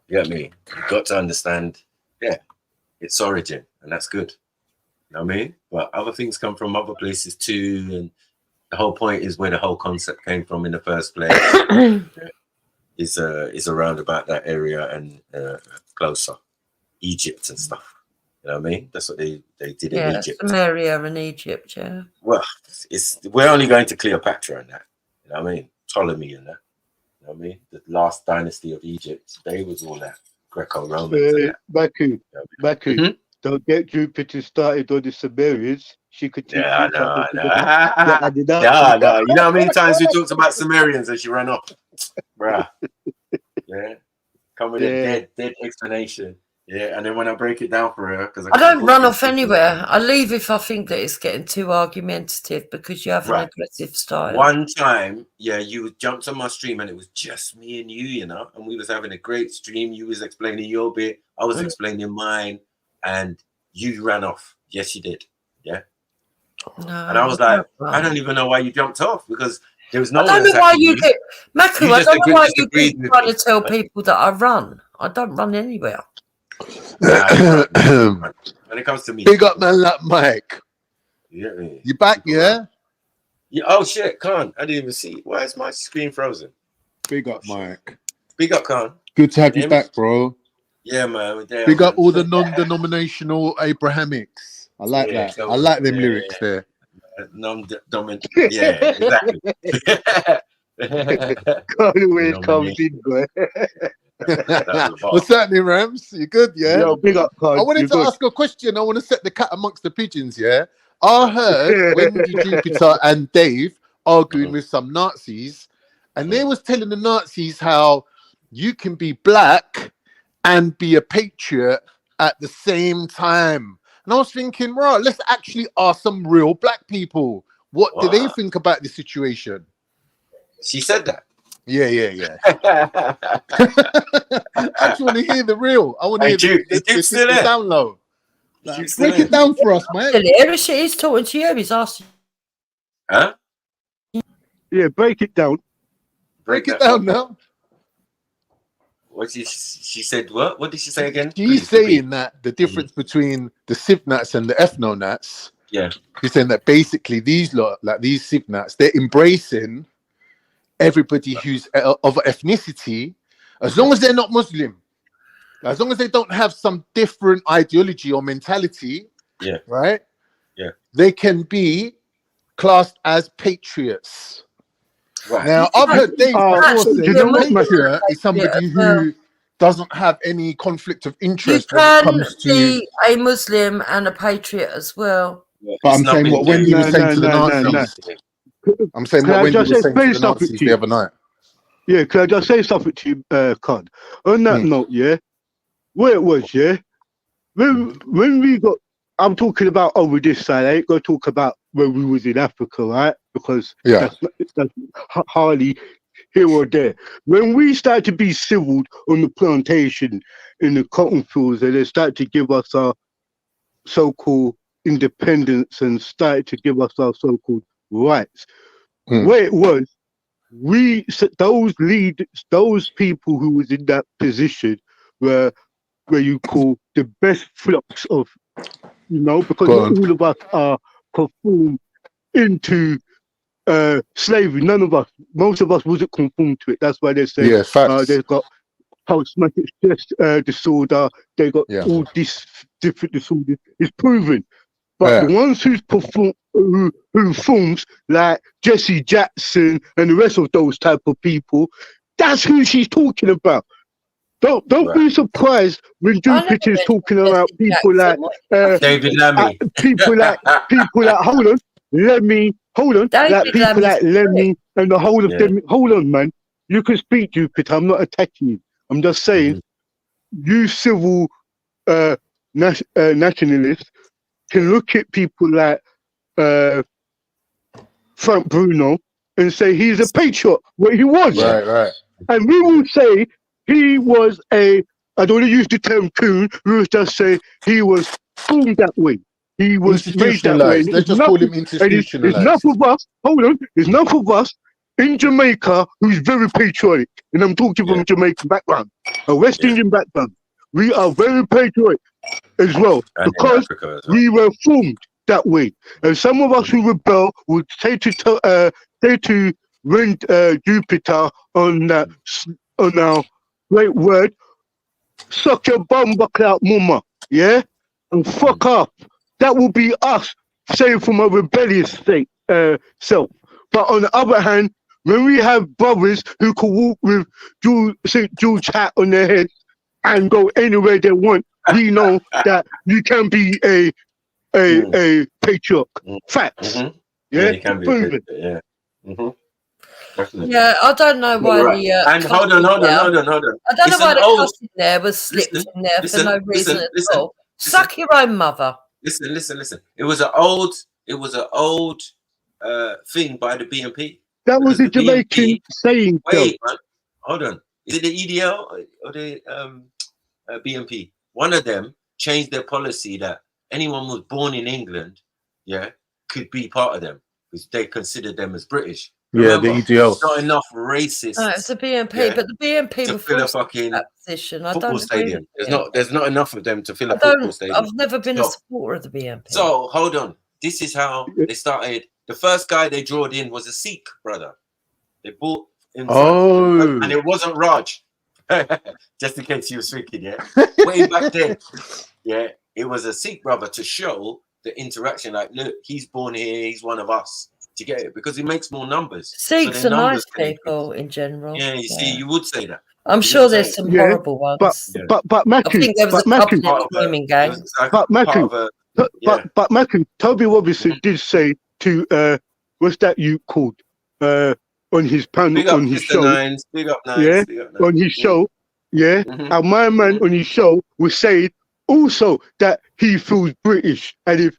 you get me? You've got to understand, its origin, and that's good. You know what I mean? But other things come from other places too, and the whole point is where the whole concept came from in the first place. is around about that area and closer, Egypt and stuff. You know what I mean? That's what they did in Egypt. Samaria and Egypt, yeah. Well, we're only going to Cleopatra and that. You know what I mean? Ptolemy and that. You know what I mean? The last dynasty of Egypt, they was all that Greco-Roman. Baku, don't get Jupiter started on the Sumerians. She could teach No. you something. No. You know how many times we talked about Sumerians and she ran off? Bruh. Yeah. Come with a dead explanation. Yeah, and then when I break it down for her, because I don't run off anywhere. I leave if I think that it's getting too argumentative because you have an aggressive style. One time, you jumped on my stream and it was just me and you, you know, and we was having a great stream. You was explaining your bit, I was explaining mine, and you ran off. Yes, you did. Yeah. No, and I was like, I don't even know why you jumped off because there was no. I don't know why you get Maku. I don't know why you keep trying to tell people that I run. I don't run anywhere. When it comes to me, big up man like Mike. Yeah, you back? Yeah. Oh shit, Khan! I didn't even see. Why is my screen frozen? Big up, Mike. Big up, Khan. Good to have you back, bro. Yeah, man. Big up all the non-denominational Abrahamics. I like that. I like them lyrics there. Non-dominant. Yeah, exactly. God always comes in, boy. What's happening, Rams? You good? Yeah. Yo, big up, Carl. I wanted to ask a question. I want to set the cat amongst the pigeons. Yeah. I heard Wendy Jupiter and Dave arguing with some Nazis, and they was telling the Nazis how you can be black and be a patriot at the same time. And I was thinking, right, let's actually ask some real black people. What do they think about the situation? She said that. Yeah. I just want to hear the real. I want to hear the down low. Like, break it down for us, man. He's talking to you. He's asking. Huh? Yeah, break it down. Break it down now. What she said? What did she say again? She's saying that the difference between the Civ-nats and the ethno-nats. Yeah. She's saying that basically these lot, like these Civ-nats, they're embracing everybody who's of ethnicity, as long as they're not Muslim, as long as they don't have some different ideology or mentality, right? Yeah, they can be classed as patriots. Right. Now, I've heard Dave say a patriot is somebody who doesn't have any conflict of interest when it comes to be a Muslim and a patriot as well. But I'm saying what Wendy was saying to the Nazis. I'm saying what Wendy was saying to the Nazis the other night. Yeah, can I just say something to you, Cod? On that note, where it was, when we got, I'm talking about over this side, I ain't going to talk about when we was in Africa, right? Because that's hardly here or there. When we started to be civiled on the plantation in the cotton fields, and they started to give us our so-called independence and started to give us our so-called rights. Where it was, those leaders, those people who was in that position were where you call the best flocks of, because not all of us are conformed into slavery. None of us, most of us wasn't conformed to it. That's why they say they've got post-traumatic stress disorder, they got all these different disorders. It's proven. But the ones who forms like Jesse Jackson and the rest of those type of people, that's who she's talking about. Don't be surprised when Jupiter is talking about people like David Lammy, people like Lemmy, and the whole of them. Hold on, man. You can speak, Jupiter. I'm not attacking you. I'm just saying, you civil nationalists can look at people like Frank Bruno and say he's a patriot. Well, he was. Right. And we will say he was I don't want to use the term coon, we will just say he was formed that way. He was made that way. Let's just call him institutionalized. There's enough of us, there's enough of us in Jamaica who's very patriotic. And I'm talking from Jamaican background, a West Indian background. We are very patriotic as well, because we were formed that way. And some of us who rebel would say to Jupiter on our great word, suck your bum out, mama, yeah, and fuck off. That will be us saying from a rebellious self. But on the other hand, when we have brothers who can walk with St. George hat on their head and go anywhere they want, we know that you can be a patriarch. Facts. Yeah, you can be proven. yeah. Yeah, I don't know why the and hold on. I don't know why the cuss in there was slipped in there for no reason at all. Suck your own mother. Listen. It was an old thing by the BNP. That was the Jamaican saying. Wait, man, hold on. Is it the EDL or the BNP? One of them changed their policy that anyone who was born in England, could be part of them because they considered them as British. Remember, the EDL. Not enough racists. No, it's the BNP, but the BNP to were fill a forced fucking that position. I football don't stadium. agree with There's not enough of them to fill a football stadium. I've never been a supporter of the BNP. So hold on. This is how they started. The first guy they drawed in was a Sikh brother. They bought him, and it wasn't Raj. Just in case you were thinking, way back then, it was a Sikh brother to show the interaction. Like, look, he's born here, he's one of us. To get it because he makes more numbers. Sikhs are nice people in general. Yeah, you see, you would say that. I'm sure there's some horrible ones. But Matthew, I think there was a couple of women gangs. But Matthew, Toby Robinson did say to what's that you called on his panel on his show? Big up Nines. On his show, and my man on his show was saying also that he feels British, and if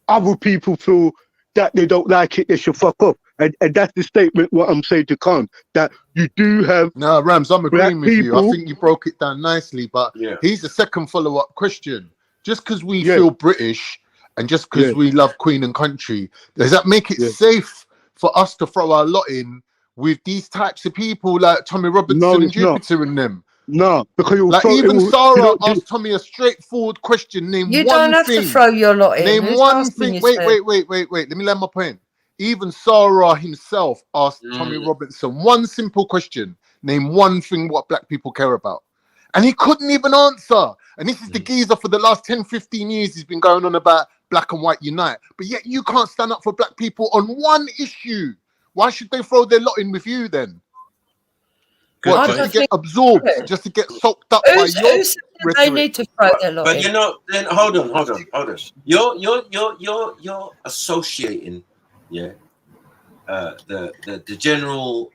other people feel that they don't like it, they should fuck off. And that's the statement what I'm saying to Khan, that you do have... No, Rams, I'm agreeing with you. I think you broke it down nicely, but here's the second follow-up question. Just because we feel British and just because we love Queen and country, does that make it safe for us to throw our lot in with these types of people like Tommy Robinson and Jupiter and them? No, because like even Sarah asked Tommy a straightforght question. Name you one don't have thing. To throw your lot in. Name Who's one thing. Wait. Let me land my point. Even Sarah himself asked Tommy Robinson one simple question. Name one thing what black people care about. And he couldn't even answer. And this is the geezer for the last 10, 15 years. He's been going on about black and white unite. But yet you can't stand up for black people on one issue. Why should they throw their lot in with you then? What, just to get absorbed, just to get soaked up by your rhetoric. They need to throw their lot in. But you know, then hold on. You're associating, the general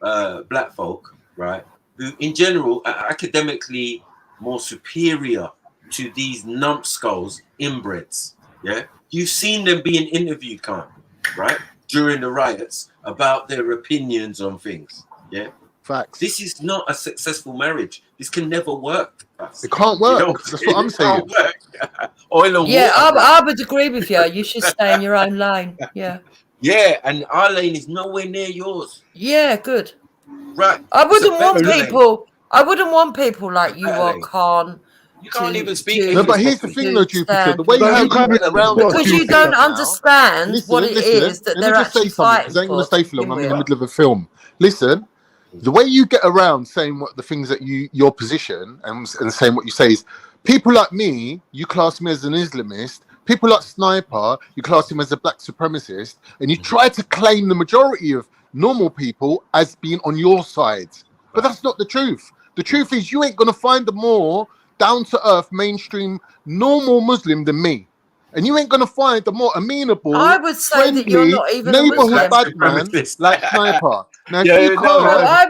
black folk, right? Who, in general, are academically more superior to these numbskulls, inbreds. Yeah, you've seen them being interviewed, right, during the riots about their opinions on things. Yeah. Facts. This is not a successful marriage. This can never work. It can't work. That's what I'm saying. Oil and water. I would agree with you. You should stay in your own lane. Yeah. Yeah, and our lane is nowhere near yours. Yeah, good. Right. I wouldn't want people like you or Khan. You can't even speak. No, but here's the thing, though, Jupiter. The way you get around because you don't understand what it is that they're actually fighting for. I ain't going to stay for long. I'm in the middle of a film. Listen. The way you get around saying what the things that your position and saying what you say is people like me, you class me as an Islamist. People like Sniper, you class him as a black supremacist, and you try to claim the majority of normal people as being on your side. But that's not the truth. The truth is you ain't going to find a more down-to-earth, mainstream, normal Muslim than me. And you ain't going to find the more amenable, I would say friendly, that you're not even neighborhood bad man like Sniper. Now, I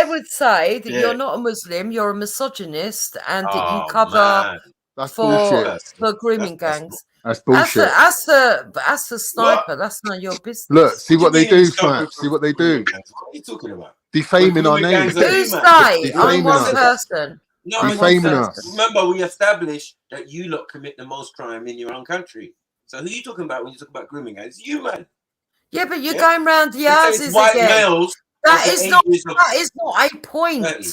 would say that you're not a Muslim, you're a misogynist, and that you cover for grooming gangs. That's bullshit. As for Sniper, that's not your business. Look, see what they do, Snipe. See what they do. What are you talking about? Defaming our name. Who's they? I'm one person. No, defaming us. Remember, we established that you lot commit the most crime in your own country. So who are you talking about when you talk about grooming gangs? You, man. Yeah, but you're going round the houses again. Males that is not a point. 30.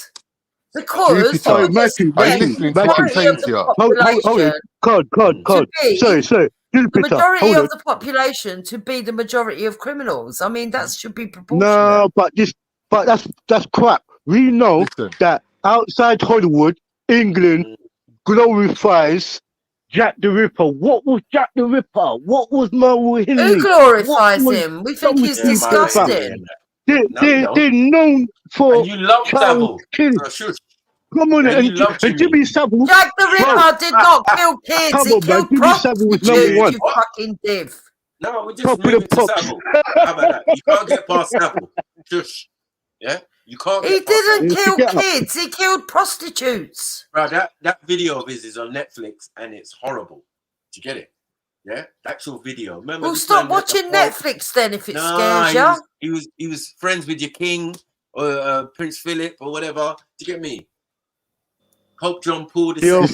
Because sorry, Matthew, God. Sorry. majority of the population to be the majority of criminals. I mean, that should be proportionate. No, but that's crap. We know that outside Hollywood, England glorifies Jack the Ripper. What was Jack the Ripper? What was Merle Hillary? Who glorifies him? We think he's disgusting. They're known for and you love child killing. Come on, and Jimmy Savile. Jack the Ripper did not kill kids. He killed prostitutes. You fucking div. No, we just move it to Savile. How about that? You can't get past Savile. Shush. Yeah? You can't. He didn't kill kids. He killed prostitutes. Bro, that video of his is on Netflix and it's horrible. Do you get it? Yeah, actual video. Remember? Well, stop watching Netflix then if it scares you. He was friends with your king or Prince Philip or whatever. Do you get me? Hope John Paul II.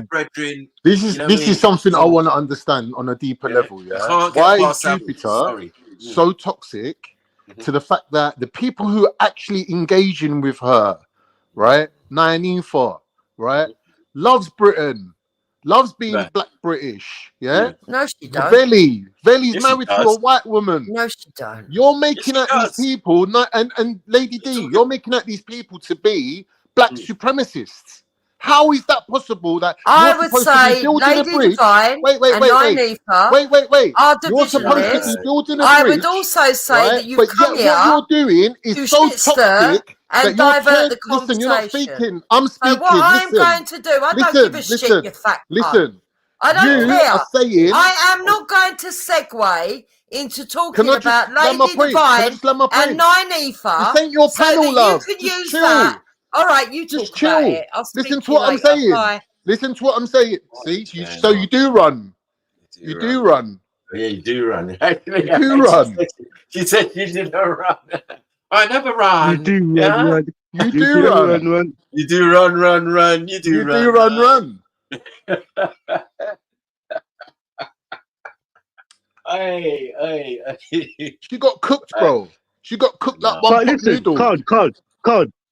Brethren. This is something I want to understand on a deeper level. Yeah, why is Jupiter so toxic to the fact that the people who are actually engaging with her, right, Nyanifa, right, loves Britain, loves being black British, yeah? No, she don't. Veli's married to a white woman. No, she don't. You're making out these people, and Lady D, you're making out these people to be black supremacists. How is that possible? That I would say Lady Divine and Nyanifa are You're supposed to be building a bridge. I would also say that you've come here. What you're doing is so toxic and divert the conversation. Listen, you're not speaking. I'm speaking. So what I'm going to do, I don't give a shit, you fat cunt. Listen. I don't care. Are saying, I am not going to segue into talking about Lady Divine and Nyanifa. This ain't your panel, love. You can use that. All right, you talk about it. I'll speak Listen to what I'm saying. Bye. Listen to what I'm saying. See, so you do run. You do run. Yeah, you do run. You do run. She said you didn't run. I never run. You do run. You do run. You do run. You do run. Hey. She got cooked, bro. She got cooked like one pot noodle.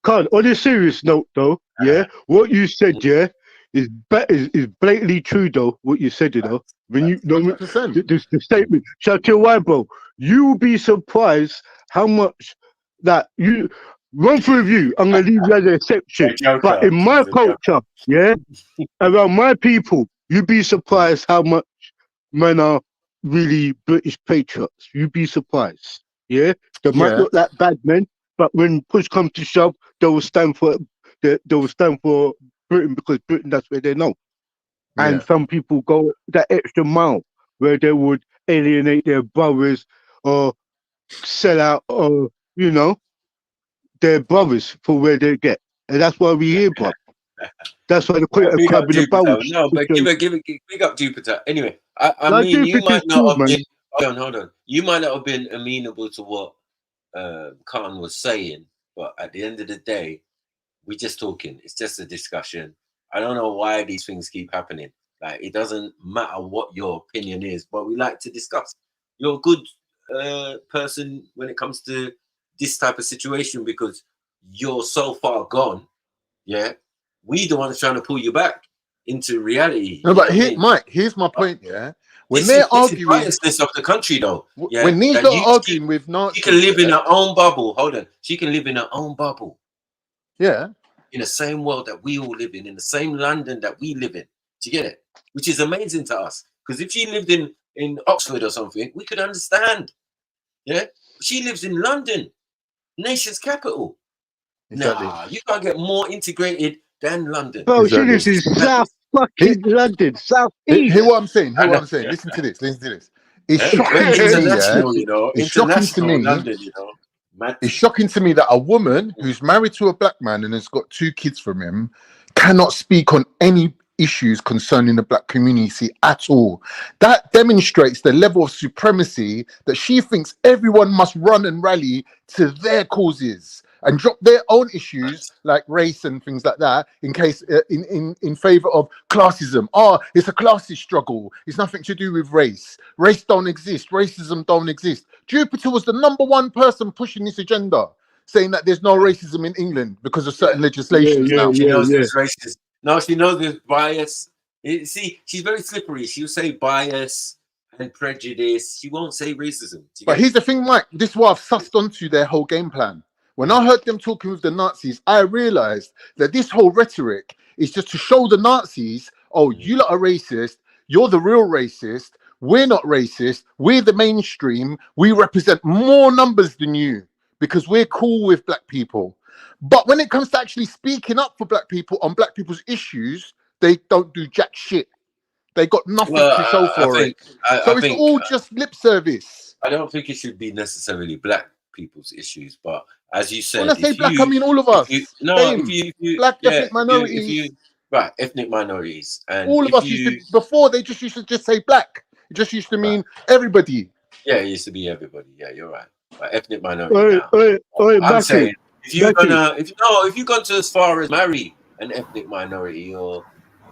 Card. On a serious note, though, what you said, is blatantly true, though. What you said, when you the statement, shout your why, bro. You will be surprised how much that you run through review. I'm gonna leave you as an exception, but in my culture, around my people, you'd be surprised how much men are really British patriots. You'd be surprised. They might look like bad men, but when push comes to shove, they will stand for Britain because Britain, that's where they know. And some people go that extra mile where they would alienate their brothers or sell out, or their brothers for where they get, and that's why we here, bro. That's why they call it a club in the bowl. No, but give it, big up Jupiter. Anyway, I mean, you might not have been. Hold on. You might not have been amenable to what Khan was saying, but at the end of the day, we're just talking. It's just a discussion. I don't know why these things keep happening. Like, it doesn't matter what your opinion is, but we like to discuss. You're a good person when it comes to this type of situation because you're so far gone. Yeah, we the ones trying to pull you back into reality. No, but Mike, here's my point. Yeah. When they're arguing, this is of the country, though. Yeah? When these are arguing with Nazis, she can live in her own bubble. Hold on, she can live in her own bubble. Yeah, in the same world that we all live in the same London that we live in. Do you get it? Which is amazing to us. Because if she lived in Oxford or something, we could understand. Yeah, she lives in London, nation's capital. Exactly. Nah, you can't get more integrated than London. Bro, she lives in South fucking London, South East. Hear what I'm saying? Listen to this. It's shocking to me, It's shocking to me. London, It's shocking to me that a woman who's married to a black man and has got 2 kids from him cannot speak on any issues concerning the black community at all. That demonstrates the level of supremacy that she thinks everyone must run and rally to their causes and drop their own issues like race and things like that in case in favor of classism. It's a classist struggle. It's nothing to do with race. Race don't exist. Racism don't exist. Jupiter was the #1 person pushing this agenda, saying that there's no racism in England because of certain legislation. She knows there's racist. No, she knows there's bias See, she's very slippery. She'll say bias and prejudice. She won't say racism. But here's the thing, Mike. This is what I've sussed onto their whole game plan. When I heard them talking with the Nazis, I realized that this whole rhetoric is just to show the Nazis, oh, you lot are racist. You're the real racist. We're not racist. We're the mainstream. We represent more numbers than you because we're cool with black people. But when it comes to actually speaking up for black people on black people's issues, they don't do jack shit. They got nothing to show for it. So it's all just lip service. I don't think it should be necessarily black people's issues, but as you said, when I say black, I mean all of us. Black ethnic minorities. Right, ethnic minorities, and all of us used to, before they just used to just say black. It just used to mean everybody. Yeah, it used to be everybody. Yeah, you're right. But ethnic minority. I'm saying if you've gone to as far as marry an ethnic minority or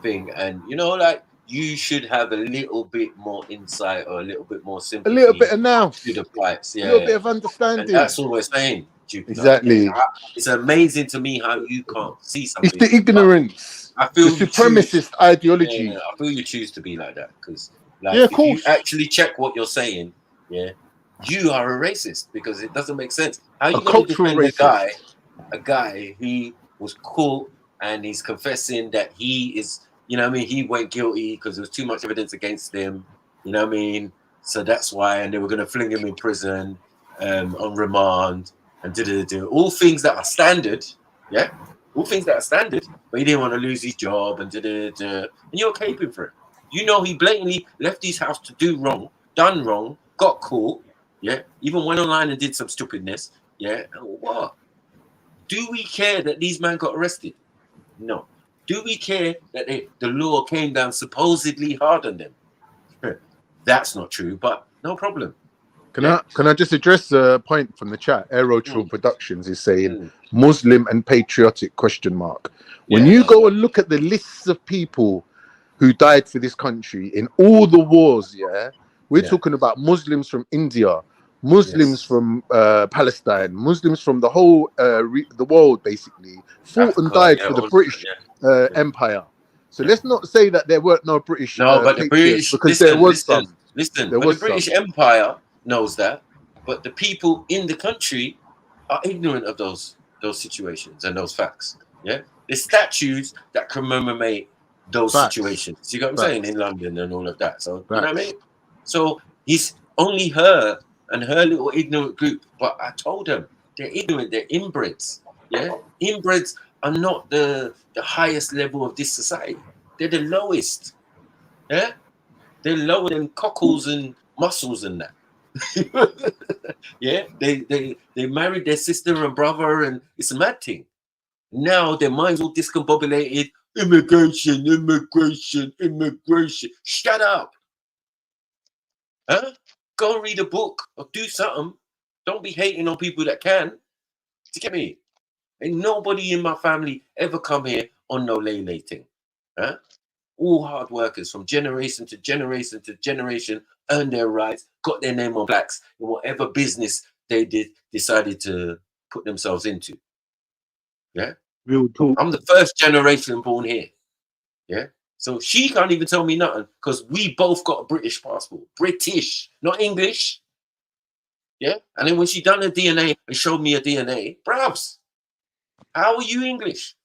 thing, and like you should have a little bit more insight or a little bit more sympathy, a little bit of now to the plights, a little bit of understanding. And that's all we're saying. Jupiter. Exactly. It's amazing to me how you can't see something. It's the ignorance. I feel the supremacist ideology. Yeah, I feel you choose to be like that because, if you actually check what you're saying, you are a racist because it doesn't make sense. How you going to defend a guy who was caught and he's confessing that he is, he went guilty because there was too much evidence against him, So that's why, and they were going to fling him in prison on remand and all things that are standard, all things that are standard, but he didn't want to lose his job and and you're caping for it. He blatantly left his house to do wrong, done wrong, got caught, even went online and did some stupidness, what? Do we care that these men got arrested? No. Do we care that the law came down supposedly hard on them? That's not true, but no problem. Can I just address a point from the chat? Aerotrill Productions is saying Muslim and patriotic ? When you go and look at the lists of people who died for this country in all the wars, we're talking about Muslims from India, Muslims from Palestine, Muslims from the whole the world, basically fought and died for the British Empire. So let's not say that there weren't no British. But the British, because there was some. The British Empire knows that, but the people in the country are ignorant of those situations and those facts. The statues that commemorate those situations. You got what I'm saying, in London and all of that. So you know what I mean. So he's only her and her little ignorant group. But I told them they're ignorant. They're inbreds. Inbreds are not the highest level of this society. They're the lowest. They're lower than cockles and mussels and that. They married their sister and brother, and it's a mad thing. Now their minds all discombobulated. Immigration. Shut up. Go and read a book or do something. Don't be hating on people that can. Do you get me? Ain't nobody in my family ever come here on no lay thing. All hard workers from generation to generation to generation earned their rights, got their name on plaques in whatever business they decided to put themselves into. Real talk. I'm the first generation born here. So she can't even tell me nothing because we both got a British passport. British, not English. And then when she done her DNA and showed me her DNA, bruvs, how are you English?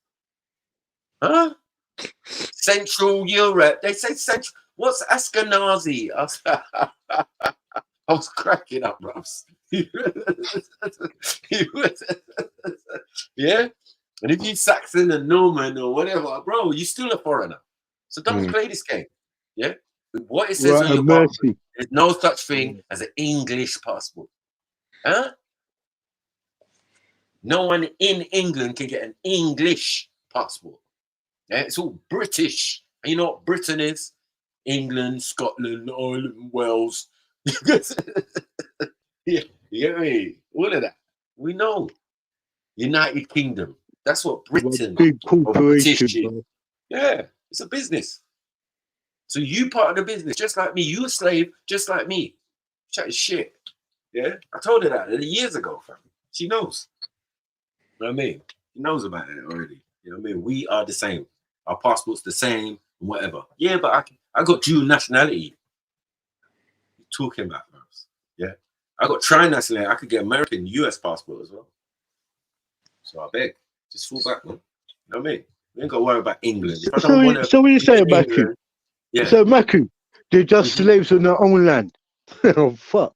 Central Europe. They say Central. What's Ashkenazi? I was cracking up, bruvs. And if you Saxon and Norman or whatever, bro, you're still a foreigner. So don't play this game. What it says on your passport, there's no such thing as an English passport. No one in England can get an English passport. It's all British. And you know what Britain is? England, Scotland, Ireland, Wales. You get me? All of that. We know. United Kingdom. That's what Britain. Big corporation. It's a business. So you part of the business, just like me. You a slave, just like me. Chatting shit. I told her that years ago, fam. She knows. You know what I mean? She knows about it already. You know what I mean? We are the same. Our passport's the same. and whatever. Yeah, but I got dual nationality. What are you talking about, bro? Yeah, I got tri-nationality. I could get American, US passport as well. So I beg, just fall back, man. You know what I mean? We ain't got to worry about England. If I don't want to, So what you say, Maku? yeah. So Maku, they're just slaves in their own land. Oh fuck.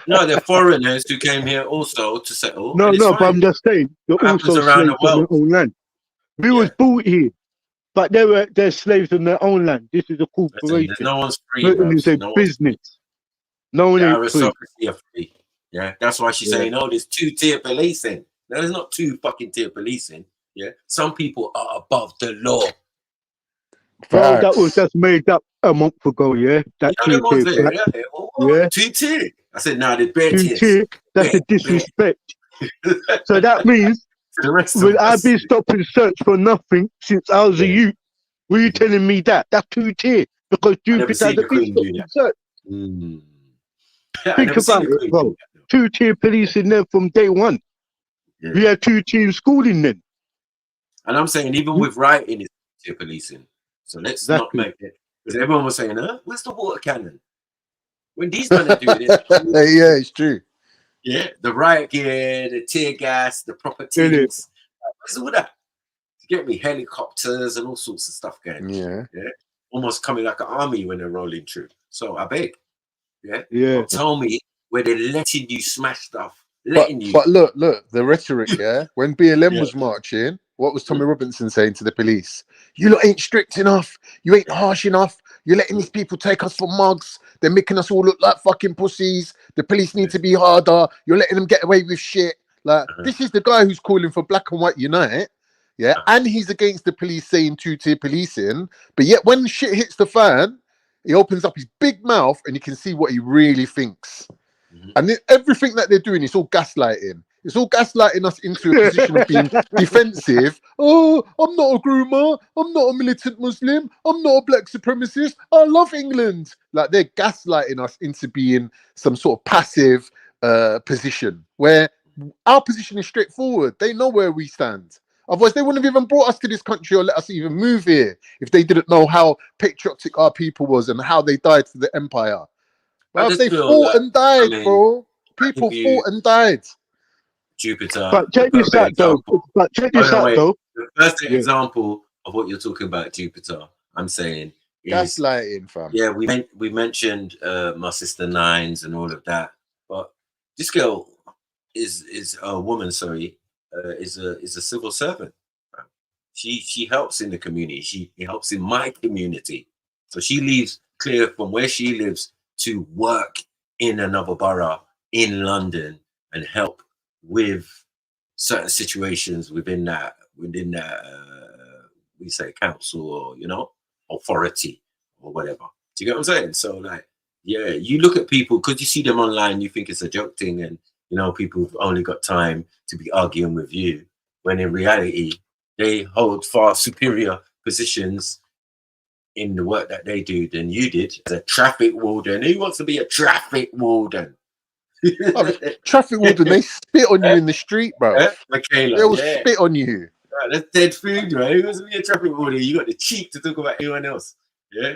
No, they're foreigners who came here also to settle. No, and it's but fine. I'm just saying they're What happens also around the slaves in their world? own land. We was bought here, but they're slaves in their own land. This is a corporation. No one's free, Britain bro. is a No one's business. No one The ain't free. aristocracy are free. Yeah, that's why she's saying, "Oh, there's two-tier policing." No, there's not two fucking tier policing. Yeah, some people are above the law. Bro, that was just made up a month ago. Yeah, that You know them ones two-tier. there, yeah. Two-tier. I said, "Nah, there's bare tiers." Two-tier. That's a disrespect. So that means when I've been stopping search for nothing since I was a youth, were you telling me that? That's two-tier because Jupiter hasn't been stopping search. Think about it, bro. Two-tier police in there from day one. Yeah. We had two-tier schooling then. And I'm saying, even with writing, it's two-tier policing. So let's not make it, because everyone was saying, "Where's the water cannon?" When these men are doing it, yeah, it's true. Yeah, the riot gear, the tear gas, the proper teams. Where's all that? You get me? Helicopters and all sorts of stuff going. Yeah. Almost coming like an army when they're rolling through. So I beg. Yeah. Yeah. Tell me where they're letting you smash stuff. But look, the rhetoric, yeah. When BLM was marching, what was Tommy Robinson saying to the police? You lot ain't strict enough. You ain't harsh enough. You're letting these people take us for mugs. They're making us all look like fucking pussies. The police need to be harder. You're letting them get away with shit. Like, this is the guy who's calling for black and white unite. Yeah. And he's against the police saying two-tier policing. But yet when shit hits the fan, he opens up his big mouth and you can see what he really thinks. And everything that they're doing is all gaslighting. It's all gaslighting us into a position of being defensive. Oh, I'm not a groomer. I'm not a militant Muslim. I'm not a black supremacist. I love England. Like, they're gaslighting us into being some sort of passive position where our position is straightforward. They know where we stand. Otherwise, they wouldn't have even brought us to this country or let us even move here if they didn't know how patriotic our people was and how they died for the empire. But they fought and died, bro. People fought and died. Jupiter. But check this out, though. The first example of what you're talking about, Jupiter, I'm saying is gaslighting, fam. Yeah, we mentioned my sister Nines and all of that, but this girl is a woman. Sorry, is a civil servant. She helps in the community. She helps in my community. So she leaves clear from where she lives to work in another borough in London and help with certain situations within that we say council or authority or whatever. Do you get what I'm saying? So like, yeah, you look at people because you see them online, you think it's a joke thing, and people have only got time to be arguing with you, when in reality they hold far superior positions in the work that they do than you did as a traffic warden. Who wants to be a traffic warden? Traffic warden, they spit on you in the street, bro. Michaela, they will spit on you. Right, that's dead food, right? Who wants to be a traffic warden? You got the cheek to talk about anyone else. Yeah.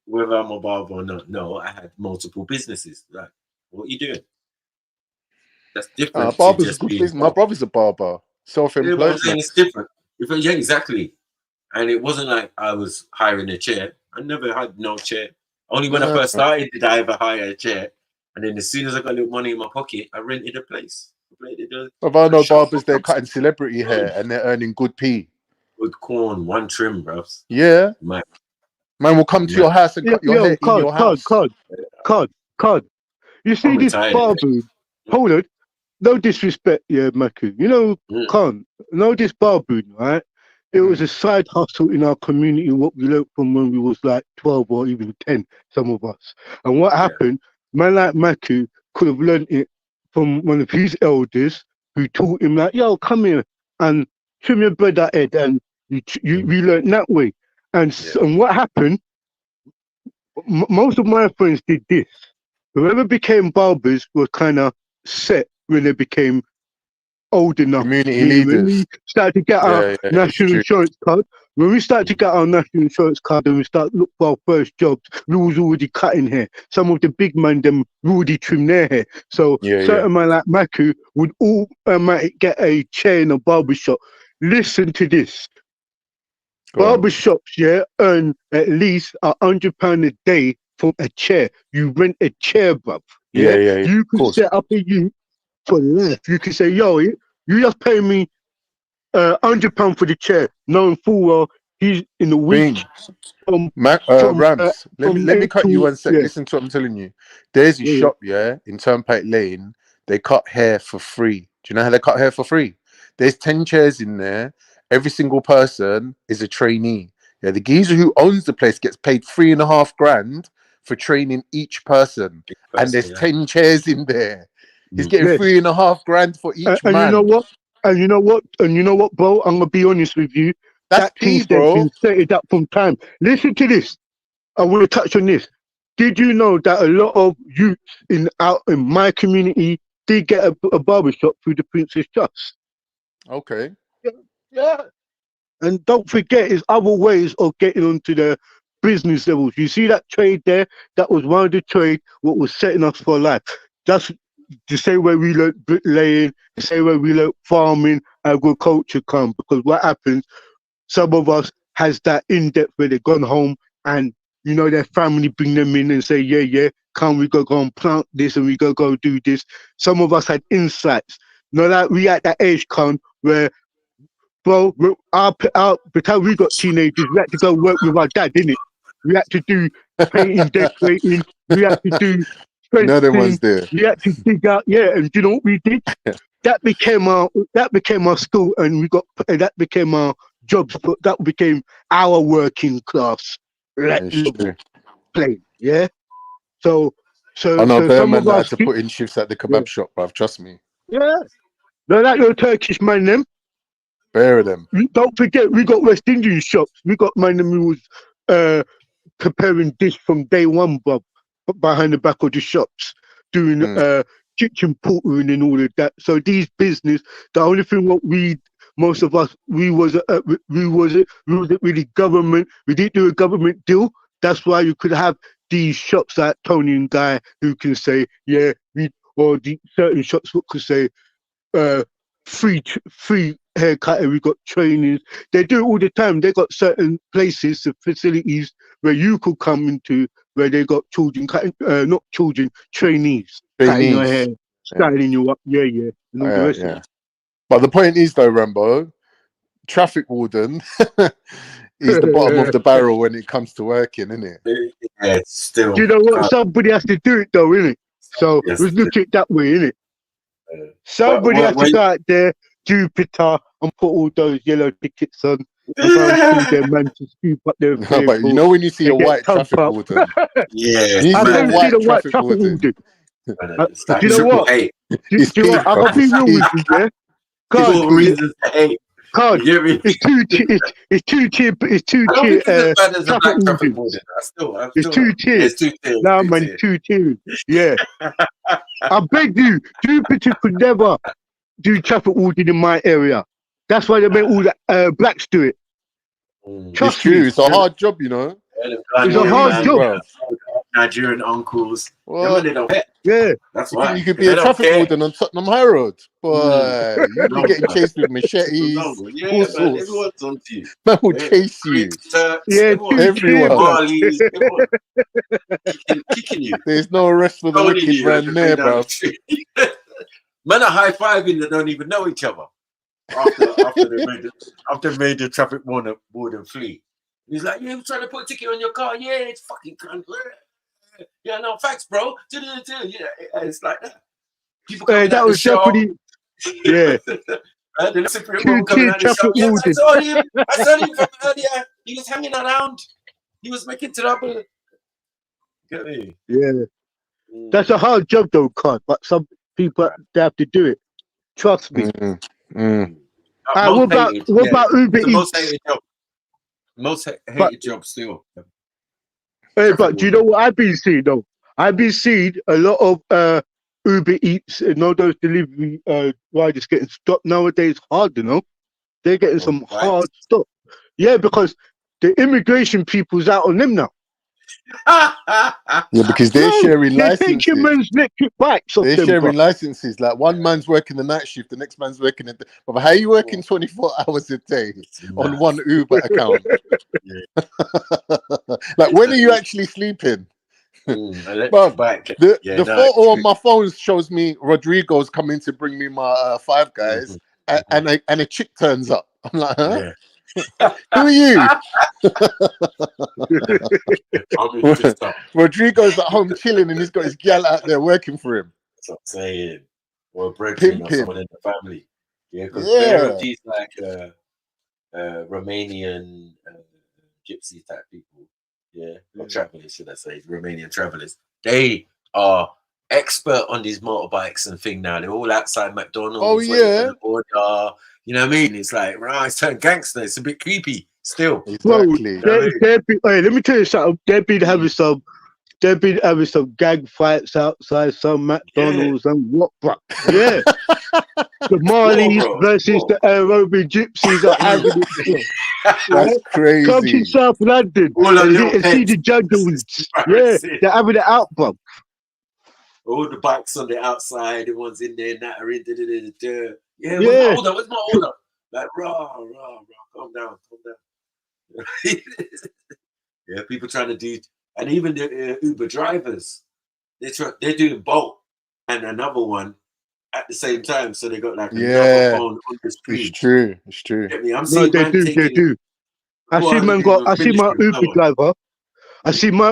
Whether I'm a barber or not. No, I had multiple businesses. Right. What are you doing? That's different. Barber's a good business. My brother's a barber. Self-employed. Yeah, I'm saying it's different. Yeah, exactly. And it wasn't like I was hiring a chair. I never had no chair. Only when I first started did I ever hire a chair. And then as soon as I got a little money in my pocket, I rented a place. But I know barbers, they're cutting celebrity hair and they're earning good pee. Good corn, one trim, bro. Yeah. Man will come to your house and cut your hair in your house. Cod. You see this barber? Hold on. No disrespect, yeah, Maku. No, this barber, right? It was a side hustle in our community, what we learned from when we was like 12 or even 10, some of us. And what happened, man like Maku could have learned it from one of his elders who taught him like, yo, come here and trim your brother head. And we learned that way. And what happened, most of my friends did this. Whoever became barbers was kind of set when they became old enough. Community leaders. When we started to get our national insurance card, when we start to get our national insurance card and we start look for our first jobs, we was already cutting hair. Some of the big men them already trim their hair. So certain man like Maku would automatically get a chair in a barbershop. Listen to this. Barbershops, earn at least £100 a day from a chair. You rent a chair, bruv. You could set up a youth for life. You could say, yo, you just pay me £100 for the chair, knowing full well he's in the week. Rams, let me cut you 1 sec. Listen to what I'm telling you. There's a shop, in Turnpike Lane. They cut hair for free. Do you know how they cut hair for free? There's 10 chairs in there. Every single person is a trainee. Yeah, the geezer who owns the place gets paid $3.5 grand for training each person. And there's 10 chairs in there. He's getting $3.5 grand for each man. And you know what, bro? I'm gonna be honest with you. That's thing's bro. been set up from time. Listen to this. I want to touch on this. Did you know that a lot of youths out in my community did get a barbershop through the Princess Trust? Okay. Yeah. And don't forget, there's other ways of getting onto the business levels. You see that trade there? That was one of the trade what was setting us for life. That's the same way we learned bricklaying, the same way we learned farming, agriculture come. Because what happens, some of us has that in-depth where they've gone home and, you know, their family bring them in and say, come we go and plant this and we go do this. Some of us had insights. Not that we at that age come where, bro, by the time we got teenagers, we had to go work with our dad, didn't it? We had to do painting, decorating. We had to do another one's there. We had to dig out, and you know what we did? That became our school, and that became our jobs. But that became our working class play. Yeah. So I know some man of that us had to put in shifts at the kebab shop, bruv. Trust me. Yeah. No, that your Turkish man them. Bear of them. Don't forget, we got West Indian shops. We got man who was preparing dish from day one, bruv, behind the back of the shops, doing kitchen portering and all of that. So these business, the only thing what most of us, we wasn't really government. We didn't do a government deal. That's why you could have these shops like Tony and Guy who can say, or the certain shops who could say, free haircut, and we got trainings. They do it all the time. They got certain places, facilities where you could come into where they got children cutting, not children, trainees cutting your hair, styling you up. And all the rest of it. But the point is though, Rambo, traffic warden is the bottom of the barrel when it comes to working, isn't it? Yeah, still. You know what? Somebody has to do it though, innit? So let's look at it that way, innit? Somebody has to go out there, Jupiter, and put all those yellow tickets on. And their man to scoop up their no, but you know when you see a white traffic warden, I've never seen a white traffic warden. Do you know what? Do you know what? I'm gonna be real with you, yeah. God, it's two tier traffic wardens. It's two tiers. Nah, man, it's 2 tiers. Yeah. I beg you, Jupiter could never do traffic warden in my area. That's why they make all the blacks do it. Trust me. It's a hard job, you know. It's a hard job. Nigerian uncles. That's why. You could be a traffic warden on Tottenham High Road. Boy, you'd be getting chased with machetes. All sorts. Man will chase you. Everyone. Kicking you. There's no rest for the wicked around there, bro. Men are high-fiving that don't even know each other. After they made the traffic warden flee. He's like, you trying to put a ticket on your car? Yeah, it's fucking cunt. Yeah, no, thanks, bro. Yeah, it's like that. People coming that out was the shop. definitely, yeah. The Cypriot bro coming out the shop. Yeah, I saw him from earlier. He was hanging around. He was making trouble. Get me? Yeah. That's a hard job, though, Cod. But some people, they have to do it. Trust me. What about Uber Eats? Most hated job. Most hated job still. But do you know what I've been seeing though? I've been seeing a lot of Uber Eats and all those delivery riders getting stopped nowadays hard, you know. They're getting some hard stuff. Yeah, because the immigration people's out on them now. Yeah, because they're sharing they're taking licenses. men's electric bikes off They're them, sharing bro. licenses. Like one man's working the night shift, the next man's working the day. But how are you working 24 hours a day on one Uber account? Like, when are you actually sleeping? But the photo on my phone shows me Rodrigo's coming to bring me my Five Guys, and a chick turns up. I'm like, huh? Who are you? Rodrigo's at home chilling, and he's got his gal out there working for him. That's what I'm saying. Or a brethren or someone in the family. Yeah, because there are these like Romanian gypsy type people. Yeah, or travelers, should I say, Romanian travelers. They are expert on these motorbikes and thing now. They're all outside McDonald's. Oh yeah. You know what I mean? It's like, right, it's turned gangster. It's a bit creepy still. Exactly. Hey, let me tell you something. They've been having some gang fights outside some McDonald's and what, bro? Yeah. The Marlies versus the aerobic gypsies are having it. That's crazy. Come to South London and see the jungles. Yeah, they're having it out, bro. All the bikes on the outside, the ones in there nattering. Yeah, Yeah. What's my order? Like, rah, calm down. Yeah, people trying to do, and even the Uber drivers, they're doing both and another one at the same time, so they got like another phone on the screen. It's true. Get me? I'm seeing they do. I see my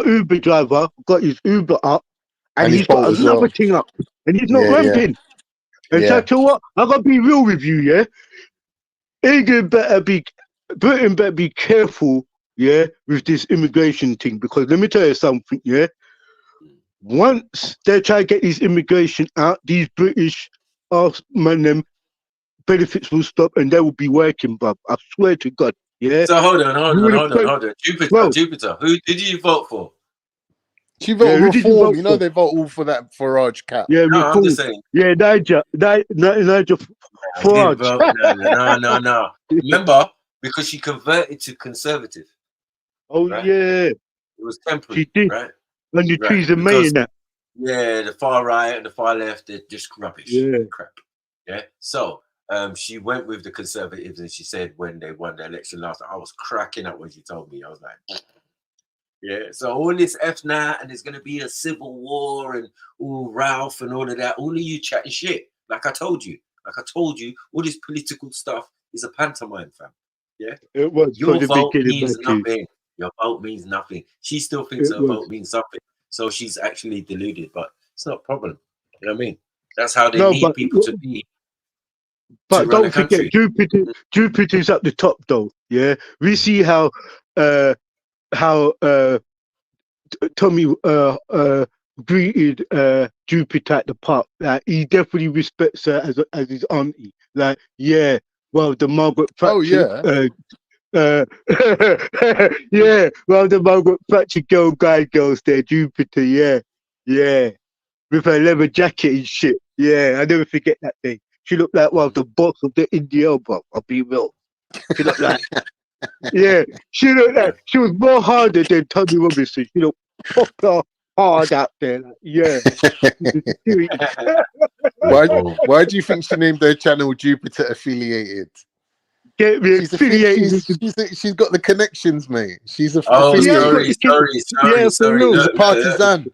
Uber driver got his Uber up, and he's got another thing up, and he's not ramping. And so, to what? I gotta be real with you, yeah. Britain better be careful, yeah, with this immigration thing, because let me tell you something, yeah. Once they try to get these immigration out, these British them benefits will stop and they will be working, bruv. I swear to God, yeah. So hold on. Jupiter. Who did you vote for? She voted reform. You know they vote all for that Farage cap. Yeah, no, I'm just saying. Yeah, Niger Farage. No. Remember, because she converted to conservative. Oh right? Yeah. It was temporary. She did. Right? And the trees are made in that. Yeah, the far right and the far left, they're just rubbish. Yeah. Crap. Yeah. So she went with the conservatives, and she said when they won the election last night, I was cracking up when she told me. I was like, yeah. So all this F9 and there's gonna be a civil war and all Ralph and all of that, all of you chatting shit. Like I told you, all this political stuff is a pantomime, fam. Yeah. It was. Your vote means nothing. Your vote means nothing. She still thinks her vote means something. So she's actually deluded, but it's not a problem. You know what I mean? That's how they need people to be. But don't forget, Jupiter's at the top, though. Yeah, we see how Tommy greeted Jupiter at the park. Like, he definitely respects her as his auntie. Like, yeah, well, the Margaret Thatcher. Oh yeah. Yeah, well, the Margaret Thatcher girls there, Jupiter. Yeah, with her leather jacket and shit. Yeah, I never forget that thing. She looked like one of the boss of the India, bro. I'll be real. She looked like, yeah, she looked like she was more harder than Tommy Robinson. She looked proper hard out there. Like, yeah. Why do you think she named her channel Jupiter Affiliated? Get me affiliated. She's got the connections, mate. She's a sorry. She's a partisan.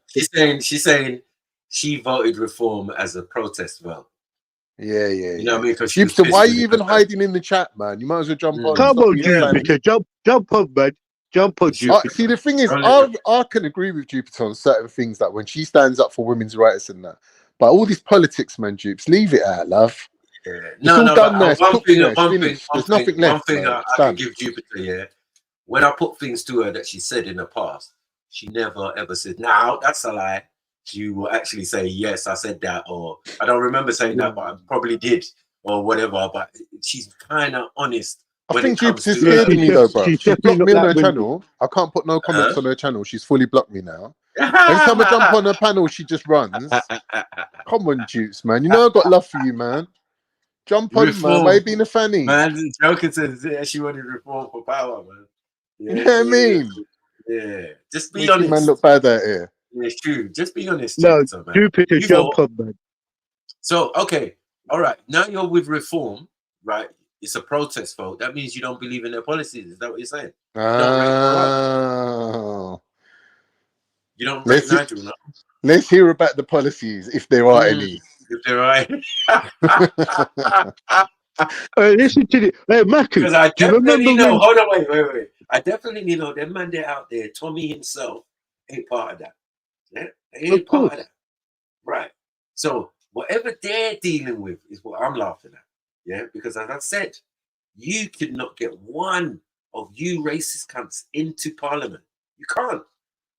She's saying she voted reform as a protest vote. Yeah. You know what I mean? Jupiter, why are you even hiding in the chat, man? You might as well jump on. Come on, Jupiter. Jump on, man. Jump on, Jupiter. See, the thing is, I can agree with Jupiter on certain things, like when she stands up for women's rights and that. But all these politics, man, Jupes, leave it out, love. Yeah. It's all done there. One thing There's nothing left. I can give Jupiter, yeah. When I put things to her that she said in the past, she never ever said, "Now that's a lie." She will actually say, "Yes, I said that," or "I don't remember saying that, but I probably did," or whatever. But she's kind of honest. I think Jupiter's scared of me though, bro. She blocked me on her channel. I can't put no comments on her channel. She's fully blocked me now. Every time I jump on her panel, she just runs. Come on, Jupes, man. You know I got love for you, man. Jump on, man. Why you being a fanny? Man, Joker says she wanted reform for power, man. Yeah, You know what I mean? Yeah. Just be Making honest. man look bad out here. Yeah, it's true. Just be honest, No, Jupiter, man. Jupiter, You jump vote. on, man. So, okay. All right. Now you're with reform, right? It's a protest vote. That means you don't believe in their policies. Is that what you're saying? You don't rate Oh. You don't rate Nigel, no? Let's hear about the policies, if there are any. If there are any. Listen to the Maku. Because I Do you remember definitely know. when? Hold on, wait. I definitely know that man there out there, Tommy himself, ain't part of that. Yeah? They ain't part of that. Right. So whatever they're dealing with is what I'm laughing at. Yeah. Because as I said, you could not get one of you racist cunts into parliament. You can't.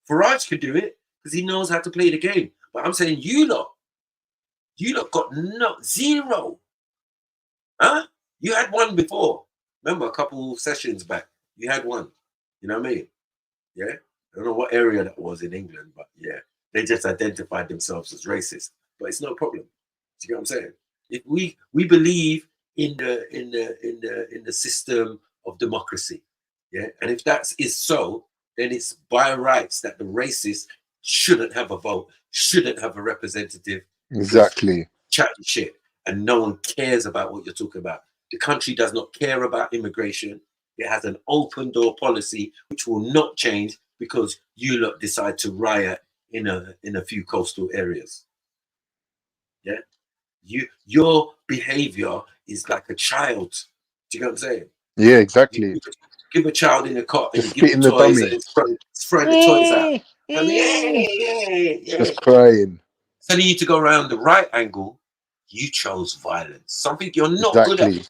Farage could do it because he knows how to play the game. But I'm saying you lot got zero. Huh? You had one before. Remember a couple sessions back, you had one. You know what I mean? Yeah. I don't know what area that was in England, but yeah, they just identified themselves as racist. But it's no problem. Do you know what I'm saying? If we believe in the system of democracy, yeah, and if that is so, then it's by rights that the racists shouldn't have a vote, shouldn't have a representative. Exactly. Chatting shit, and no one cares about what you're talking about. The country does not care about immigration. It has an open door policy which will not change because you lot decide to riot in a few coastal areas. Yeah, your behavior is like a child. Do you know what I'm saying? Yeah, exactly. You give a child in a cot and Just you give spitting him the toys dummy. and it's throwing the toys out. Yeah. Just crying. Telling you to go around the right angle, you chose violence. Something you're not good at.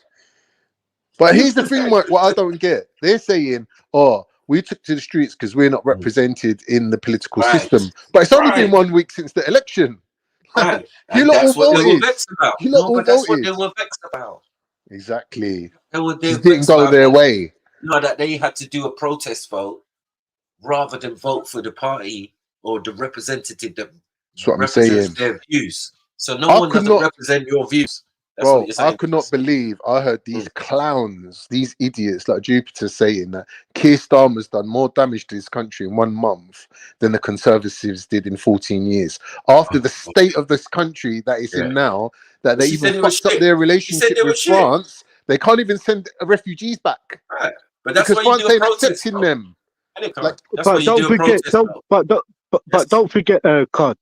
But here's the thing, what I don't get. They're saying, oh, we took to the streets because we're not represented in the political system. But it's only been 1 week since the election. Right. You lot all That's what they were voted. vexed about. You lot all that's what voted. they were vexed about. Exactly. They Just didn't go their way. No, that they had to do a protest vote rather than vote for the party or the representative that That's what I'm represents saying. their views. So no one doesn't represent your views. That's what Bro, you're saying. I could not believe I heard these clowns, these idiots like Jupiter saying that Keir Starmer's done more damage to this country in 1 month than the Conservatives did in 14 years. After the state of this country that it's in now, that they even fucked up their relationship with France, they can't even send refugees back. Right. But that's because why France ain't accepting them. Like, But don't forget, don't forget, Card,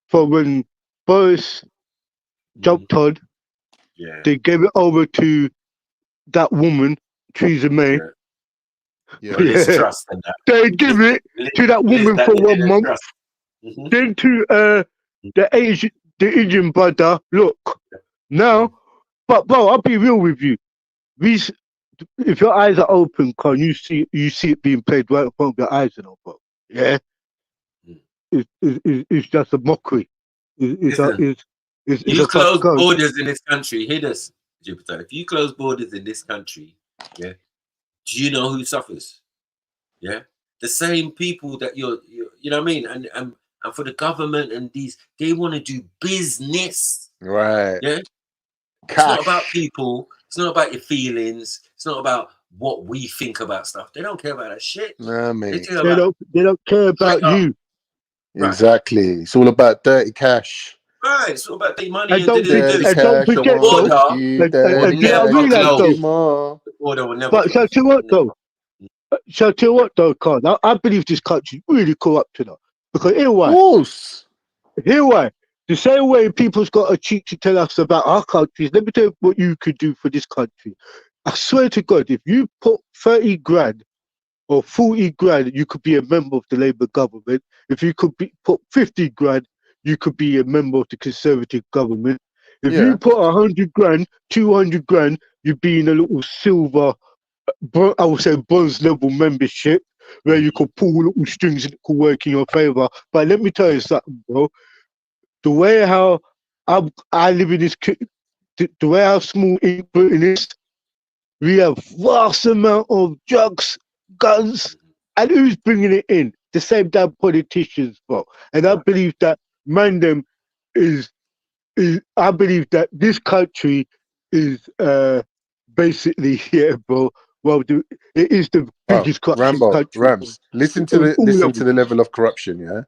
for when Boris jumped on, they gave it over to that woman, Theresa May. Liz Truss and that. They give it to that woman for 1 month. Then to the Indian brother. Look, now, but bro, I'll be real with you. If your eyes are open, can you see it being played right in front of your eyes, you know, bro? Yeah, it's just a mockery. It's You a close fuck borders in this country. Hit us, Jupiter. If you close borders in this country, yeah, do you know who suffers? Yeah, the same people that you know what I mean, and for the government and these, they want to do business, right? Yeah, it's not about people. It's not about your feelings. It's not about what we think about stuff. They don't care about that shit. Nah, mate. They don't care about you. Exactly. It's all about dirty cash. Right, it's all about the money. And don't forget, though, and do I realize though? But so to what though? So to what though, Con? I believe this country really corrupted us. Because here why? Here why? The same way people's got a cheek to tell us about our countries. Let me tell you what you could do for this country. I swear to God, if you put 30 grand or 40 grand, you could be a member of the Labour government. If you could put 50 grand, you could be a member of the Conservative government. If you put 100 grand, 200 grand, you'd be in a little silver, I would say bronze level membership where you could pull little strings and it could work in your favour. But let me tell you something, bro. The way how I live in this, the way how small Britain is, we have vast amount of drugs, guns, and who's bringing it in? The same damn politicians, bro. And I believe that I believe that this country is basically bro. Well, it is the biggest corruption country. Rams, listen to All of the level of corruption. Yeah,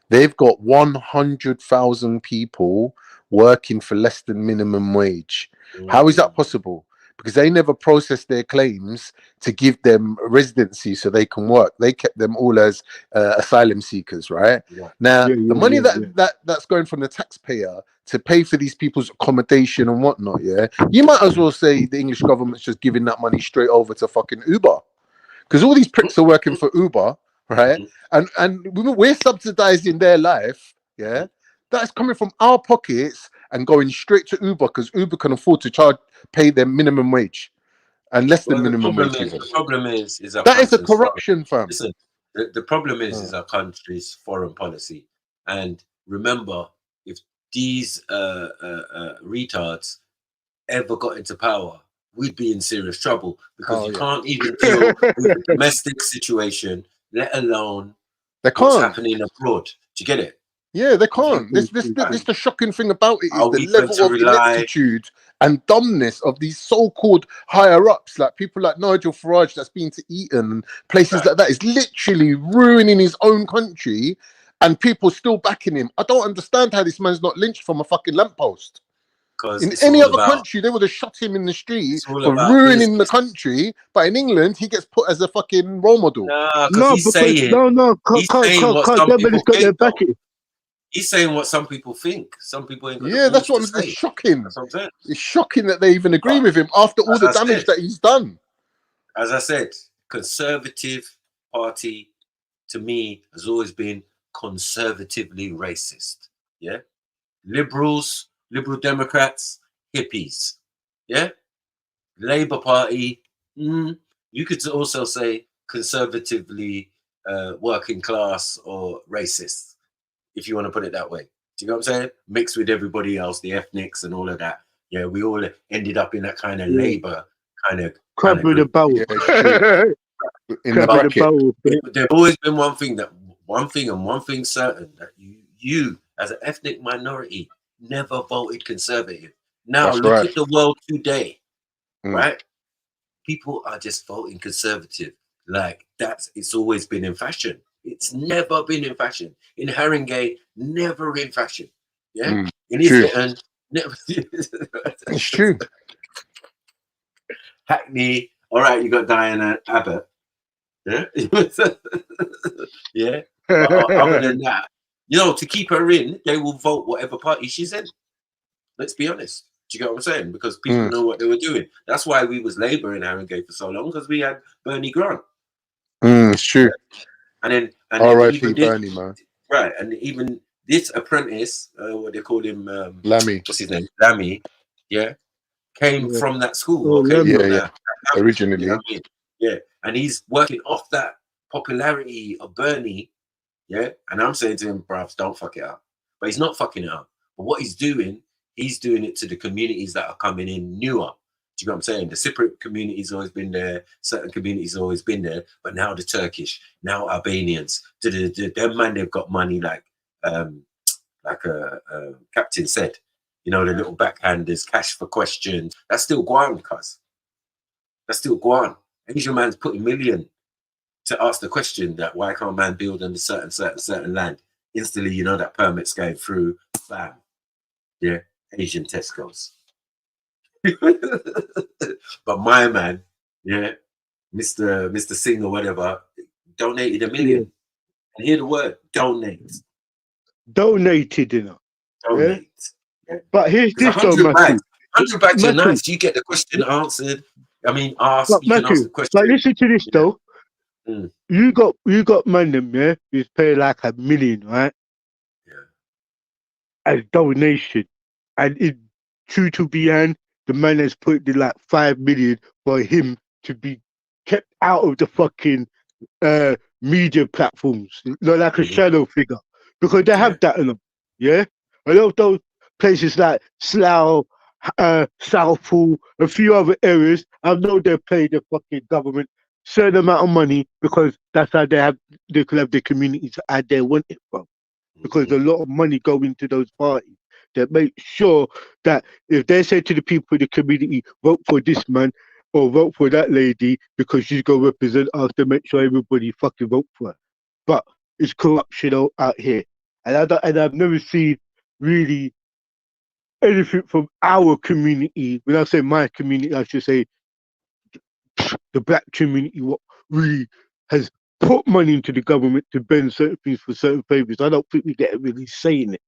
they've got 100,000 people working for less than minimum wage. How is that possible? Because they never processed their claims to give them residency so they can work. They kept them all as asylum seekers, right? Now, the money that's going from the taxpayer to pay for these people's accommodation and whatnot, yeah, you might as well say the English government's just giving that money straight over to fucking Uber. Because all these pricks are working for Uber, right? And we're subsidizing their life, yeah? That's coming from our pockets and going straight to Uber because Uber can afford to pay them minimum wage and less than minimum wage. The problem is our that is a country's corruption, fam. Listen, the problem is our country's foreign policy. And remember, if these retards ever got into power, we'd be in serious trouble because you can't even deal with the domestic situation, let alone what's happening abroad. Do you get it? Yeah, they can't. This the shocking thing about it is the level of ineptitude and dumbness of these so-called higher ups, like people like Nigel Farage that's been to Eton and places like that, is literally ruining his own country, and people still backing him. I don't understand how this man's not lynched from a fucking lamppost. In any other country, they would have shot him in the street for ruining the country. But in England, he gets put as a fucking role model. He's saying what some people think. Some people ain't got the that's what balls to I'm say. shocking. That's what I'm saying. It's shocking that they even agree with him after all the damage that he's done. As I said, Conservative Party to me has always been conservatively racist. Yeah, liberals, Liberal Democrats, hippies. Yeah, Labour Party. You could also say conservatively working class or racist, if you want to put it that way. Do you know what I'm saying? Mixed with everybody else, the ethnics and all of that. Yeah, we all ended up in that kind of Labour kind of crab with a bowl. In the bracket. There's always been one thing certain, that you as an ethnic minority never voted conservative. Now look at the world today, right? People are just voting conservative. Like it's always been in fashion. It's never been in fashion. In Haringey, never in fashion. Yeah, in Islington, never. It's true. Hackney, all right, you got Diana Abbott. Yeah, yeah. But other than that, to keep her in, they will vote whatever party she's in. Let's be honest. Do you get what I'm saying? Because people know what they were doing. That's why we was Labour in Haringey for so long, because we had Bernie Grant. It's true. And then R.I.P. Bernie, man. Right, and even this apprentice, what they call him, Lammy. What's his name? Lammy. Yeah, came from that school. Originally. You know what I mean? Yeah, and he's working off that popularity of Bernie. Yeah, and I'm saying to him, bruv, don't fuck it up. But he's not fucking it up. But what he's doing it to the communities that are coming in newer. Do you know what I'm saying? The Cypriot community's always been there. Certain communities have always been there. But now the Turkish, now Albanians, them man, they've got money like Captain said. The little backhanders, cash for questions. That's still Guan, cuz. That's still Guan. Asian man's putting million to ask the question that why can't man build on the certain land? Instantly, that permit's going through. Bam. Yeah, Asian Tesco's. But my man, yeah, Mr. Singh or whatever, donated $1 million. And hear the word, donate. Donated, Donate. Yeah? But here's this though, 100 Matthew. 100 bags are nice. You get the question answered. I mean, ask. But You can Matthew, ask the question. but listen to this though. You got man them, yeah, who's paid like $1 million, right? Yeah. As donation. And it true to be the man has put the like 5 million for him to be kept out of the fucking media platforms, like a shadow figure, because they have that in them. Yeah, a lot of those places like Slough, Southall, a few other areas, I know they pay the fucking government certain amount of money because that's how they could have the communities how they want it from, because a lot of money go into those parties. that make sure that if they say to the people in the community, vote for this man or vote for that lady because she's going to represent us, to make sure everybody fucking vote for her. But it's corruption out here. And I've never seen really anything from our community. When I say my community, I should say the black community, what really has put money into the government to bend certain things for certain favors. I don't think we get a really say in it.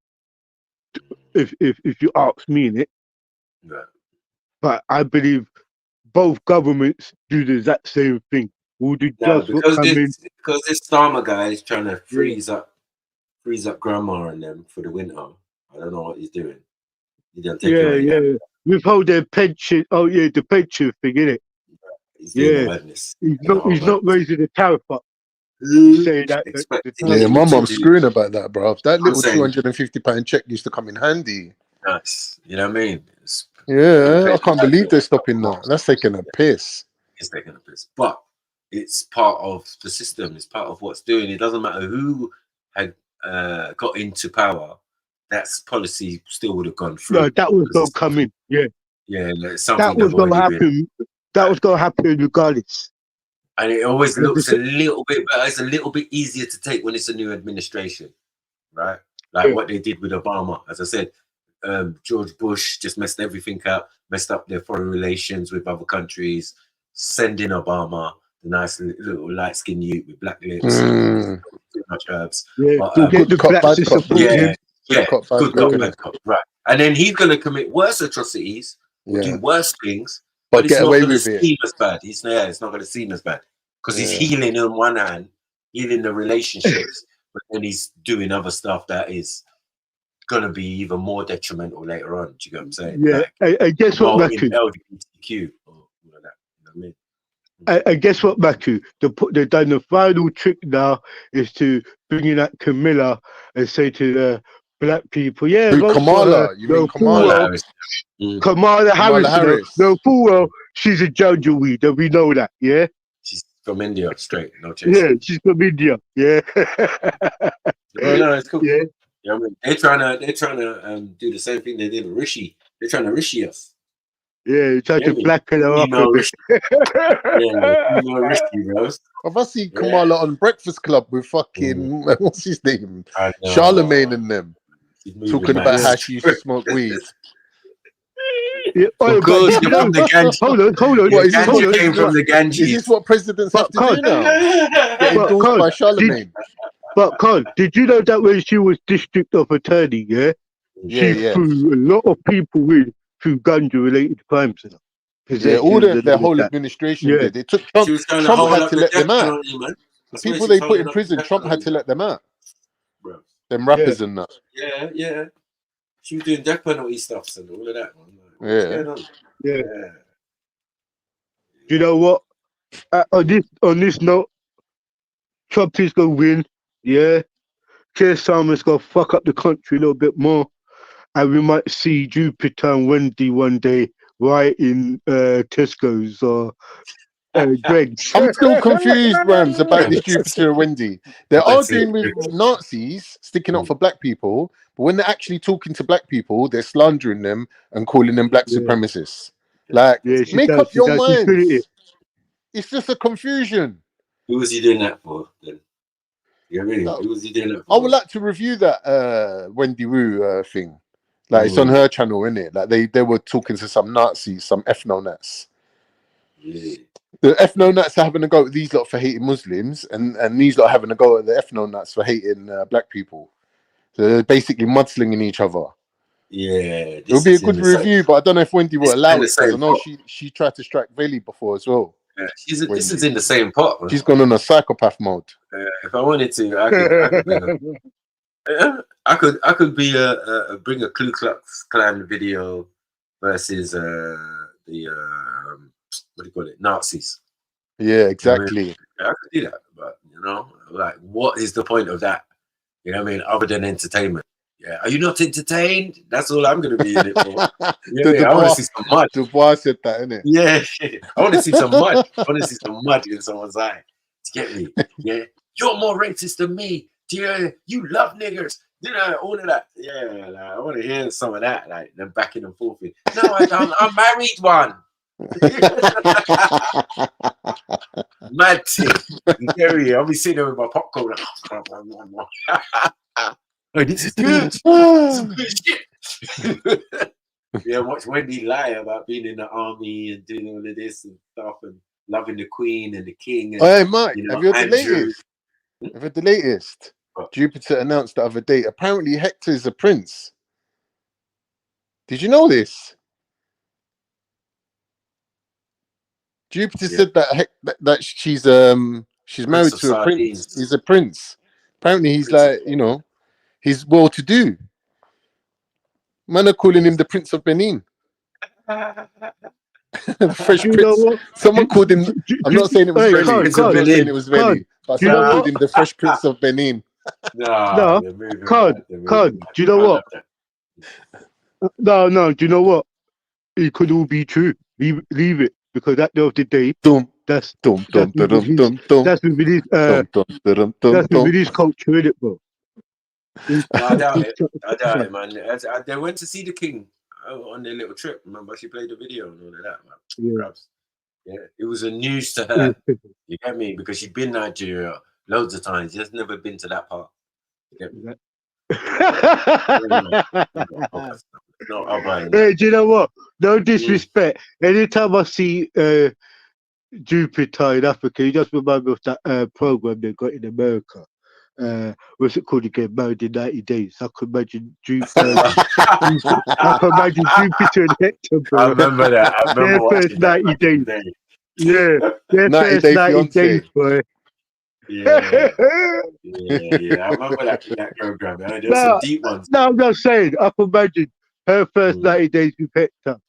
If you ask me in it. Right. But I believe both governments do the exact same thing. Will the No, judge will come in? because this Starmer guy is trying to freeze up grandma and them for the winter. I don't know what he's doing. He don't take it Yeah. Withhold their pension. Oh yeah, the pension thing, innit? He's doing madness. He's not raising the tariff up. Say that. Yeah, my mom's screwing about that, bro. That little saying- £250 check used to come in handy. Nice. You know what I mean? Yeah, I can't believe they're stopping that. That's taking a piss. It's taking a piss. But it's part of the system. It's part of what's doing. It doesn't matter who had got into power. That's policy still would have gone through. No, that was going to come in. Yeah. Yeah, like something That was going to happen. That was going to happen regardless. And it always looks a little bit better. It's a little bit easier to take when it's a new administration, right? Like what they did with Obama. As I said, George Bush just messed everything up, messed up their foreign relations with other countries, sending Obama, the nice little light-skinned youth with black lips, too much herbs. Yeah, But, good cop, bad cop. good cop, good bad cop, right. And then he's going to commit worse atrocities, do worse things, but it's get not away going to with it. seem as bad. It's not going to seem as bad because he's healing on one hand, healing the relationships, but then he's doing other stuff that is going to be even more detrimental later on. Do you get what I'm saying? Yeah, like, I guess what, Maku? LGBTQ or all of that. You know what I mean? I guess what, Maku? They've done the final trick now is to bring in that Camilla and say to the black people, vote Kamala? for her. You mean Kamala Harris? Kamala Harris. No, full well, she's a Georgia weed, and we know that, yeah? She's from India, straight, no chase. Yeah, she's from India, yeah. No, it's cool. Yeah. You know what I mean? They're trying to do the same thing they did with Rishi. They're trying to Rishi us. Yeah, trying to blacken her up a bit. Rishi, bro. If I see Kamala on Breakfast Club with fucking what's his name, Charlemagne and them, talking about how she used to smoke weed. Yeah, of course, you're from the Ganges. Hold on. What is this? Ganges came from the Ganges. Is this what presidents have to do now? Get endorsed by Charlemagne. But Con, did you know that when she was district of attorney, she threw a lot of people in through ganja-related crimes? Yeah, all their whole administration did. They took Trump. Trump had to let them out. People they put in prison, Trump had to let them out. Bro. Them rappers and that. Yeah. She was doing death penalty stuff and all of that. Yeah. You know what? On this note, Trump is gonna win. Yeah. Keir Starmer's gonna fuck up the country a little bit more, and we might see Jupiter and Wendy one day right in Tesco's or Greg's. I'm still confused, Rams, about this Jupiter and Wendy. They're arguing with Nazis, sticking up for black people, but when they're actually talking to black people, they're slandering them and calling them black supremacists. Like, make up your minds. It's just a confusion. Who was he doing that for then? You know what I mean? Who was he doing that for? I would like to review that Wendy Wu thing. Like, it's on her channel, isn't it? Like, they were talking to some Nazis, some ethno-nats. Yeah. The ethno-nats are having a go at these lot for hating Muslims, and these lot are having a go at the ethno-nats for hating black people. So they're basically mudslinging each other. Yeah. It would be a good review, but I don't know if Wendy will allow it, because I know she tried to strike Veli before as well. Yeah, this is in the same pot. Man. She's gone on a psychopath mode. If I wanted to, I could be bring a Ku Klux Klan video versus the what do you call it, Nazis. Yeah, exactly. I could do that, but like, what is the point of that? You know what I mean? Other than entertainment. Yeah, are you not entertained? That's all I'm going to be in it for. I want to see some mud. Dubois said that, innit? Yeah, I want to see some mud. I want to see some mud in someone's eye to get me. Yeah, you're more racist than me. Yeah, you love niggers. You know, all of that. Yeah, like, I want to hear some of that, like them backing and forth. No, I don't. I'm married one. Mad thing. You get me? I'll be sitting there with my popcorn. Oh, this is good. This is good shit. Yeah, watch Wendy lie about being in the army and doing all of this and stuff and loving the Queen and the King. And, Hey, Mike, you know, have you heard the Andrew. latest? Have you heard the latest? Jupiter announced the other day. Apparently, Hector is a prince. Did you know this? Jupiter said that she's married to a prince. He's a prince. Apparently, he's like, you know, he's well to do. Man are calling him the Prince of Benin. The Fresh Prince. Someone called him. I'm not saying it was Veli. I'm not saying it was Veli, but someone called him the Fresh Prince of Benin. No, Cod. Do you know what? No. Do you know what? It could all be true. Leave it, because at the end of the day, that's within his culture, isn't it, bro? No, I doubt it, man. They went to see the King on their little trip. Remember, she played the video and all of that, man. Yeah, it was a news to her. You get me? Because she'd been Nigeria loads of times. She's never been to that part. You get me? Hey, do you know what? No disrespect. Anytime I see Jupiter in Africa, you just remind me of that program they got in America. What's it called again? Married in 90 Days. I could imagine Jupiter and Hector, bro. I remember that. I remember their first 90 days. Yeah, their 90 first Day 90 Fiance. days, boy. Yeah. I remember that program. There were some deep ones. No, I'm not saying. I can imagine her first 90 days with Hector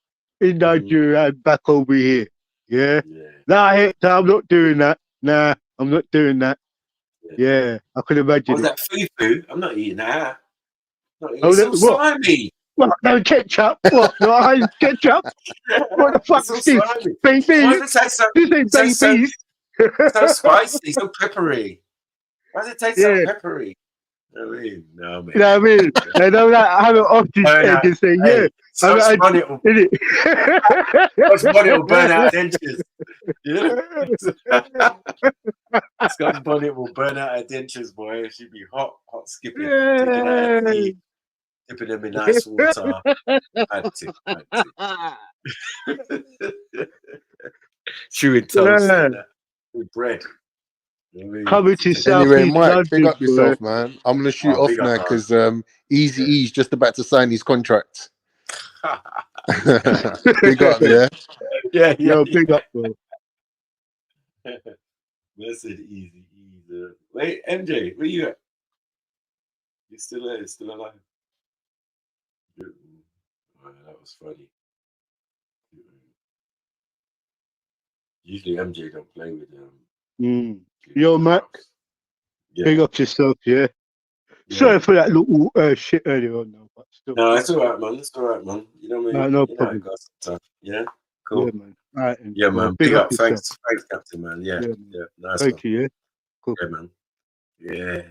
in Nigeria and back over here. Yeah. Nah, Hector, I'm not doing that. Nah, I'm not doing that. Yeah, I can imagine. Was that fufu? I'm not eating that. Oh, It's so slimy. What? No ketchup? What? No, I ketchup? What the fuck is this? Baby? Why does it taste so, This ain't babies. So spicy, so peppery? Why does it taste so peppery? I mean, no, man. You know what I mean? I know that I have an option egg and say, yeah. Scotch bonnet will burn out dentures. Yeah. Scotch bonnet will burn out her dentures, boy. She'd be hot skipping, taking out her teeth, dipping them in ice water. Chewing toast and that with bread. Coming to Anyway, Southeast Mike, big London, up yourself, man. I'm gonna shoot off now because Easy E's just about to sign his contract. Big up, yeah. Yo, big up, bro. That's it, Easy. Wait, MJ, where you at? You still there? Still alive? Oh, that was funny. Usually MJ don't play with them. Yo, Mac. Big up yourself, yeah. Sorry for that little shit earlier on, though, but still. No, it's all right, man. It's all right, man. You know what I mean? No problem. Yeah, cool. Yeah, man. All right, yeah, man. Big up. Thanks, Captain, man. Yeah. Nice. Thank you, yeah. Cool. Yeah, man. Yeah.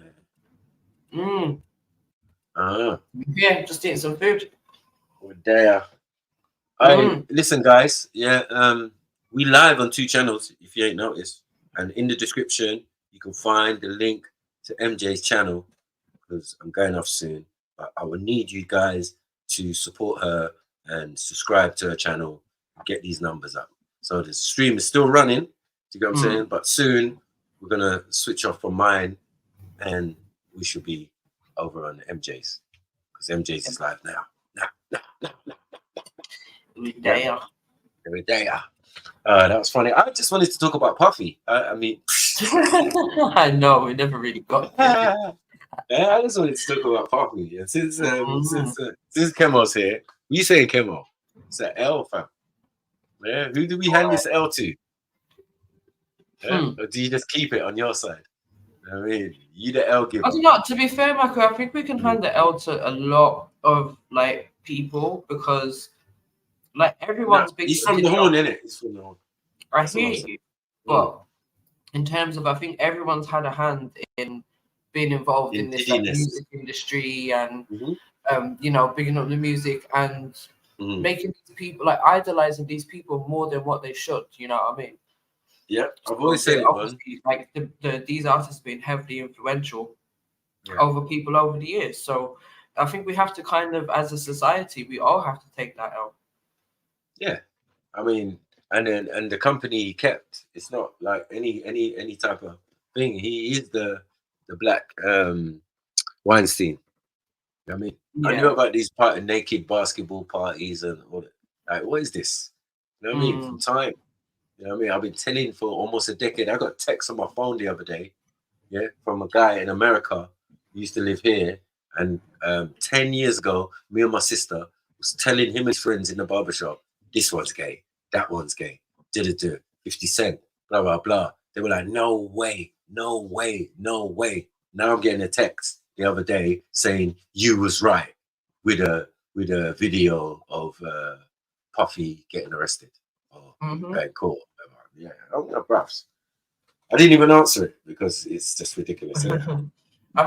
Yeah, just eating some food. Oh, there. Listen, guys. Yeah. We live on 2 channels, if you ain't noticed. And in the description, you can find the link to MJ's channel, because I'm going off soon. But I will need you guys to support her and subscribe to her channel and get these numbers up. So the stream is still running, do you get what I'm saying? But soon we're going to switch off from mine and we should be over on MJ's, because MJ's is live now. Every day. That was funny. I just wanted to talk about Puffy. I mean, I know we never really got there. I just wanted to talk about Puffy. And since Kemo's here, you saying Kemo? It's an L, fam. Yeah, who do we hand this L to? Yeah? Or do you just keep it on your side? I mean, you the L giver. I don't know. To be fair, Michael, I think we can hand the L to a lot of like people, because like everyone's big. He's from the Horn, innit? He's from the Horn. I hear you, but in terms of, I think everyone's had a hand in being involved in this like Giddiness. music industry and Mhm. you know, bigging up the music and Mhm. making these people like idolizing these people more than what they should. You know what I mean? Yeah, I've So always said they're it, man. obviously like these artists have been heavily influential Yeah. over people over the years. So I think we have to kind of, as a society, we all have to take that out. Yeah, I mean, and the company he kept, it's not like any type of thing. He is the black Weinstein. You know what I mean, I knew Yeah. about these naked basketball parties and all that. Like, what is this? You know what I mean? From time. You know what I mean? I've been telling for almost a decade. I got a text on my phone the other day, yeah, from a guy in America who used to live here. And 10 years ago, me and my sister was telling him and his friends in the barbershop, this one's gay, that one's gay, 50 Cent, blah, blah, blah. They were like, no way, no way, no way. Now I'm getting a text the other day saying you was right with a video of Puffy getting arrested or going court. Yeah, I'm not bruv. I didn't even answer it because it's just ridiculous. I think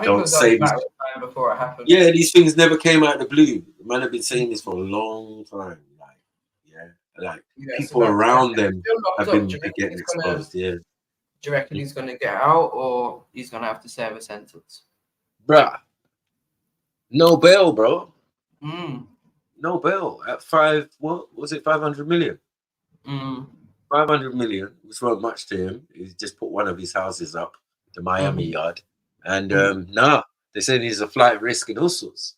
it Don't was only say a these. matter of time before it happened. Yeah, these things never came out of the blue. The man have been saying this for a long time. Like, yeah, like Yeah, people so around them still locked have up. been Do you reckon getting he's gonna? exposed. Yeah, Do you reckon he's gonna get out, or he's gonna have to serve a sentence? bruh, no bail, bro. Mm. No bail at what was it? 500 million. 500 million, which weren't much to him. He just put one of his houses up, the Miami yard, and they said he's a flight risk and all sorts.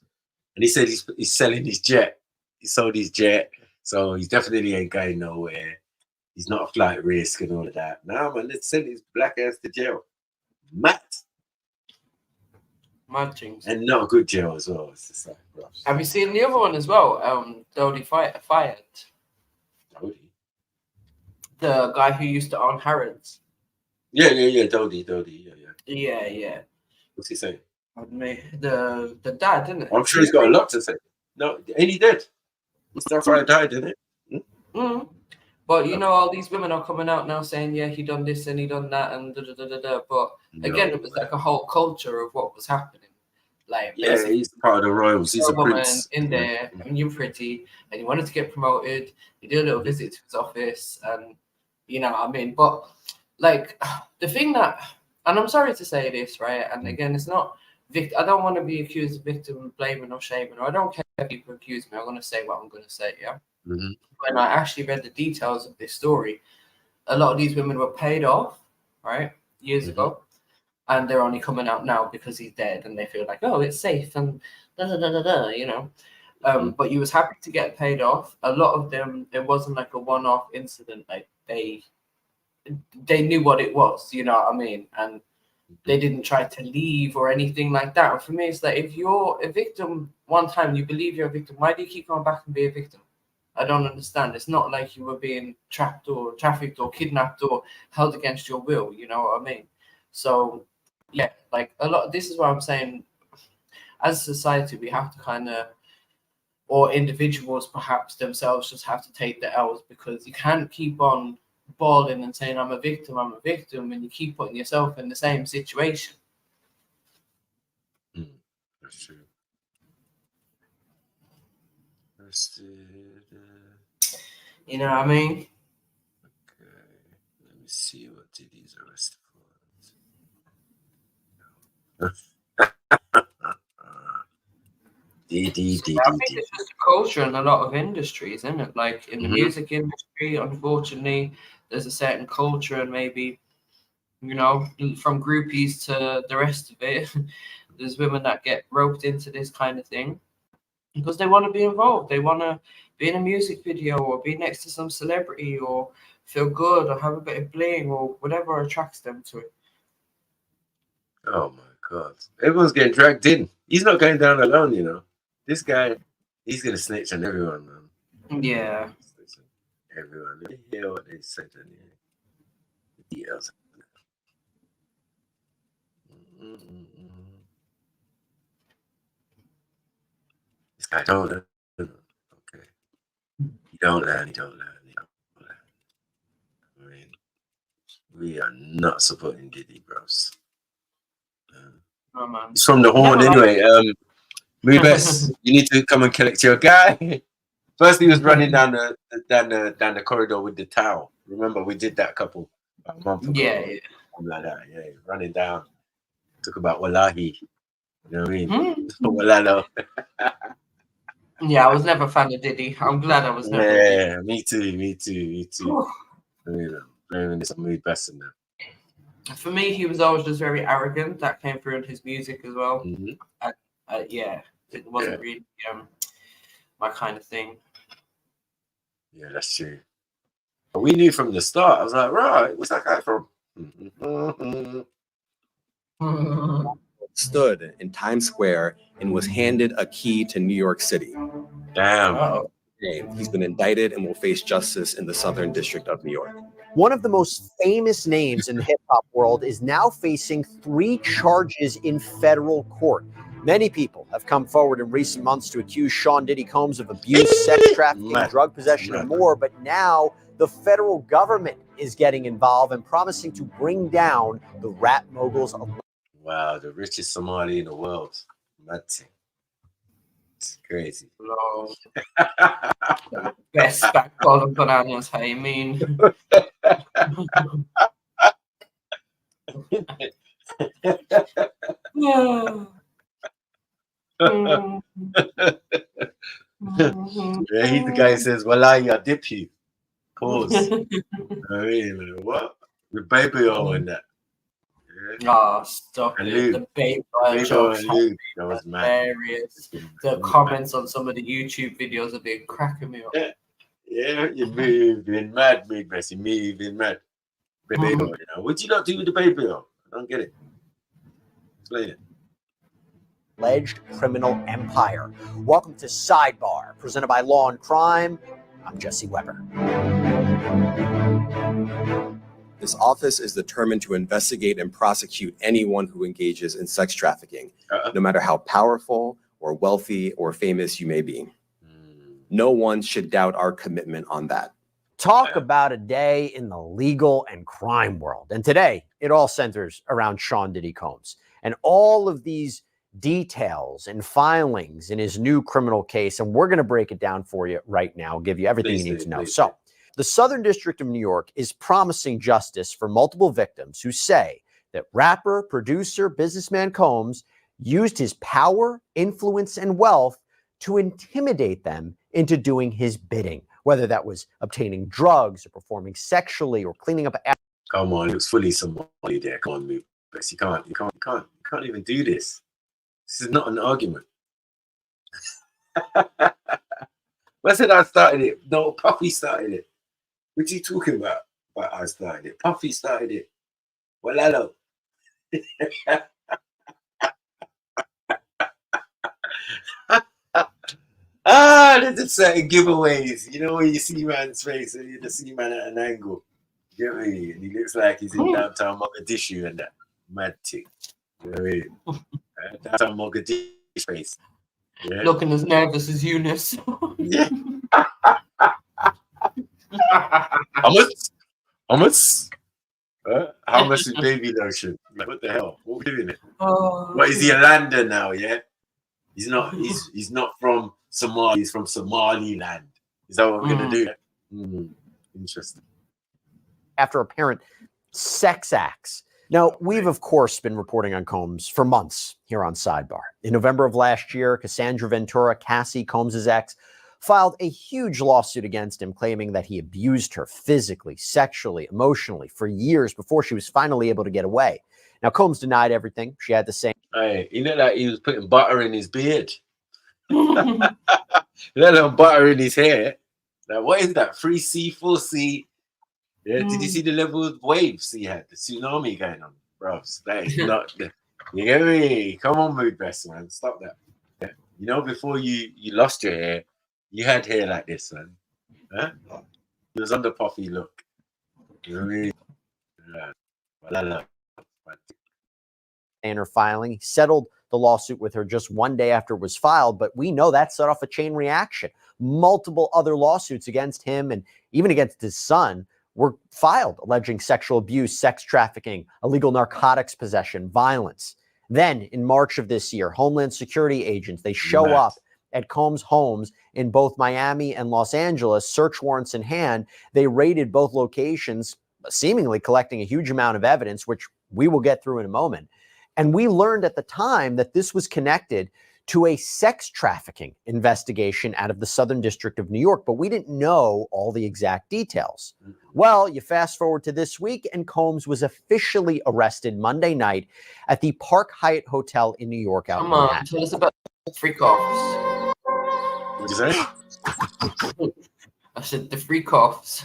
And he said he's selling his jet. He sold his jet, so he definitely ain't going nowhere. He's not a flight risk and all of that. Nah, man, let's send his black ass to jail. Mad things. And not a good jail as well. It's just like, bro. Have you seen the other one as well? Dodie fired. Dodie? The guy who used to own Harrods. Yeah, Dodie, Yeah. What's he saying? The dad, didn't it? I'm sure he's got a lot to say. No, ain't he dead? Mustafa died, didn't it? But you know, all these women are coming out now saying, yeah, he done this and he done that and da da da da da. But again, it was like a whole culture of what was happening. Like, yeah, he's part of the royals. He's a woman prince. in there, and you're pretty, and you wanted to get promoted. You did a little visit to his office, and you know what I mean. But like the thing that, and I'm sorry to say this, right? And again, it's not I don't want to be accused of victim blaming or shaming, or I don't care if people accuse me. I'm going to say what I'm going to say, yeah. When I actually read the details of this story, a lot of these women were paid off, right, years ago, and they're only coming out now because he's dead, and they feel like, oh, it's safe and da da da da da, you know. But you was happy to get paid off. A lot of them, it wasn't like a one-off incident. Like they knew what it was, you know what I mean, and they didn't try to leave or anything like that. And for me, it's like, if you're a victim one time, you believe you're a victim, why do you keep going back and be a victim? I don't understand. It's not like you were being trapped or trafficked or kidnapped or held against your will. You know what I mean? So, yeah, like a lot. This is what I'm saying. As a society, we have to kind of, or individuals perhaps themselves, just have to take the L's, because you can't keep on bawling and saying I'm a victim, and you keep putting yourself in the same situation. That's true. You know what I mean? Okay, let me see what Diddy's arrested for. Diddy. I think it's just a culture in a lot of industries, isn't it? Like in the music industry, unfortunately, there's a certain culture, and maybe, you know, from groupies to the rest of it, there's women that get roped into this kind of thing because they want to be involved. They want to be in a music video or be next to some celebrity or feel good or have a bit of bling or whatever attracts them to it. Oh my God. Everyone's getting dragged in. He's not going down alone, you know. This guy, he's going to snitch on everyone, man. Yeah. Everyone. Let me hear what they said in here. The details. This guy don't learn. Okay. He don't learn. I mean, we are not supporting Diddy, bros. Oh, man. It's from the horn anyway. Moobest, you need to come and collect your guy. First, he was running down the corridor with the towel. Remember, we did that a month ago. Yeah. Something like that. Yeah, running down. Talk about wallahi. You know what I mean? Walalo. Yeah, I was never a fan of Diddy. I'm glad I was never. Yeah, me too. Blaming this on Moobest and that. For me, he was always just very arrogant. That came through in his music as well. Yeah, it wasn't really my kind of thing. Yeah, that's true. But we knew from the start. I was like, right, what's that guy from? Stood in Times Square and was handed a key to New York City. Damn. He's been indicted and will face justice in the Southern District of New York. One of the most famous names in the hip-hop world is now facing 3 charges in federal court. Many people have come forward in recent months to accuse Sean Diddy Combs of abuse, sex trafficking, drug possession, and more, but now the federal government is getting involved and promising to bring down the rap mogul's. Wow, the richest Somali in the world. Nothing. It's crazy. Lord. Best backbone of bananas, how you mean? Yeah, he's the guy who says, Wallahi, I dip you. Pause. I mean, what? The baby all in that. Oh, stop and it. Luke. The baby Luke, that was mad. hilarious. The comments on some of the YouTube videos have been cracking me up. Yeah, you've been mad, big Bessie. You've been mad. Baby, you know. What'd you not do with the baby? I don't get it. Explain it. Alleged criminal empire. Welcome to Sidebar, presented by Law and Crime. I'm Jesse Weber. This office is determined to investigate and prosecute anyone who engages in sex trafficking, no matter how powerful or wealthy or famous you may be. No one should doubt our commitment on that. Talk about a day in the legal and crime world. And today, it all centers around Sean Diddy Combs and all of these details and filings in his new criminal case. And we're going to break it down for you right now, give you everything you need to know. So, the Southern District of New York is promising justice for multiple victims who say that rapper, producer, businessman Combs used his power, influence, and wealth to intimidate them into doing his bidding, whether that was obtaining drugs or performing sexually or cleaning up. Come on, it was fully Somali there. Come on, move. But you can't even do this. This is not an argument. I said I started it. No, Puffy started it. What are you talking about? But I started it. Puffy started it. Well, hello. There's just certain giveaways. You know, when you see man's face and you just see man at an angle. You know what I mean? And he looks like he's in downtown Mogadishu and that mad thing. You know what I mean? Downtown Mogadishu face. Yeah. Looking as nervous as Eunice. Yeah. How much? How much is baby lotion? Like, what the hell? What are we doing it? What is he, a lander now? Yeah, he's not. He's not from Somalia. He's from Somaliland. Is that what we're gonna do? Interesting. After apparent sex acts. Now, we've, of course, been reporting on Combs for months here on Sidebar. In November of last year, Cassandra Ventura, Cassie Combs' ex, filed a huge lawsuit against him, claiming that he abused her physically, sexually, emotionally for years before she was finally able to get away. Now, Combs denied everything. She had to say, hey, you know that he was putting butter in his beard? Let alone butter in his hair. Now, what is that? 3C, 4C? Yeah, did you see the level of waves he had? The tsunami going on, bro. That is not. You get me? Come on, mood best man. Stop that. Yeah. You know, before you lost your hair, you had hair like this, man. Huh? It was under Puffy look. You know what I mean? Yeah. Well, in her filing, he settled the lawsuit with her just one day after it was filed, but we know that set off a chain reaction. Multiple other lawsuits against him and even against his son were filed alleging sexual abuse, sex trafficking, illegal narcotics possession, violence. Then in March of this year, Homeland Security agents, they show up at Combs' homes in both Miami and Los Angeles, search warrants in hand. They raided both locations, seemingly collecting a huge amount of evidence, which we will get through in a moment. And we learned at the time that this was connected to a sex trafficking investigation out of the Southern District of New York, but we didn't know all the exact details. Well, you fast forward to this week, and Combs was officially arrested Monday night at the Park Hyatt Hotel in New York out in Manhattan. Tell us about the freak offs. What'd you say? I said the freak offs.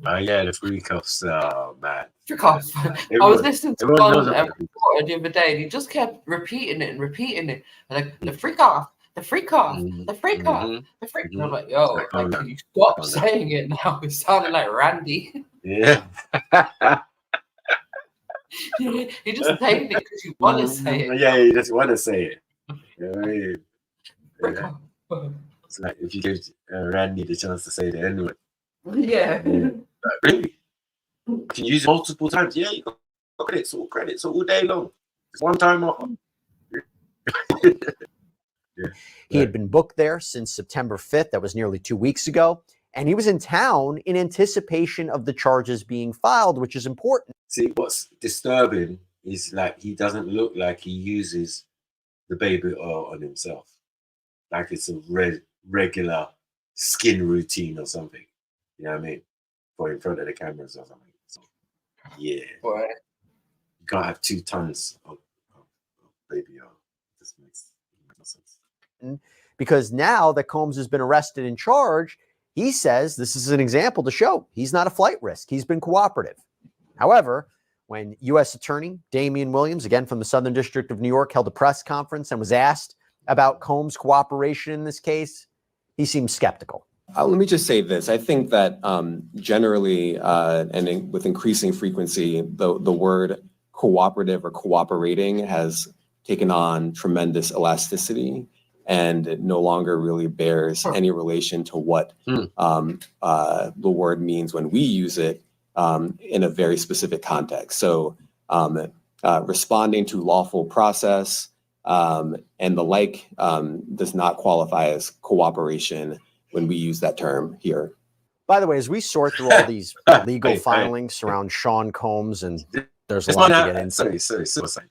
Oh yeah, the freak offs. Oh man. Freak offs. I was listening to one reporter the other day, and he just kept repeating it and repeating it. Like the freak off, the freak off, the freak off, the freak. And I'm like, yo, like, can you stop saying it now? It sounded like Randy. Yeah. You just saying it because you want to say it. Yeah, you just want to say it. You know what I mean? Yeah. It's like if you give Randy the chance to say the N-word. Yeah. Like, really? You can use it multiple times. Yeah, you got credits all day long. It's one time off. He had been booked there since September 5th. That was nearly 2 weeks ago. And he was in town in anticipation of the charges being filed, which is important. See, what's disturbing is like he doesn't look like he uses the baby oil on himself. Like it's a regular skin routine or something. You know what I mean? For in front of the cameras or something. So, yeah. Boy. You can't have 2 tons of baby oil. This makes no sense. Because now that Combs has been arrested and charged, he says this is an example to show he's not a flight risk. He's been cooperative. However, when U.S. Attorney Damian Williams, again from the Southern District of New York, held a press conference and was asked about Combs' cooperation in this case, he seemed skeptical. Let me just say this. I think that generally and with increasing frequency, the word cooperative or cooperating has taken on tremendous elasticity, and it no longer really bears any relation to what the word means when we use it in a very specific context. So responding to lawful process and the like does not qualify as cooperation when we use that term here. By the way, as we sort through all these legal filings around Sean Combs, and there's a lot to get into. Suicide.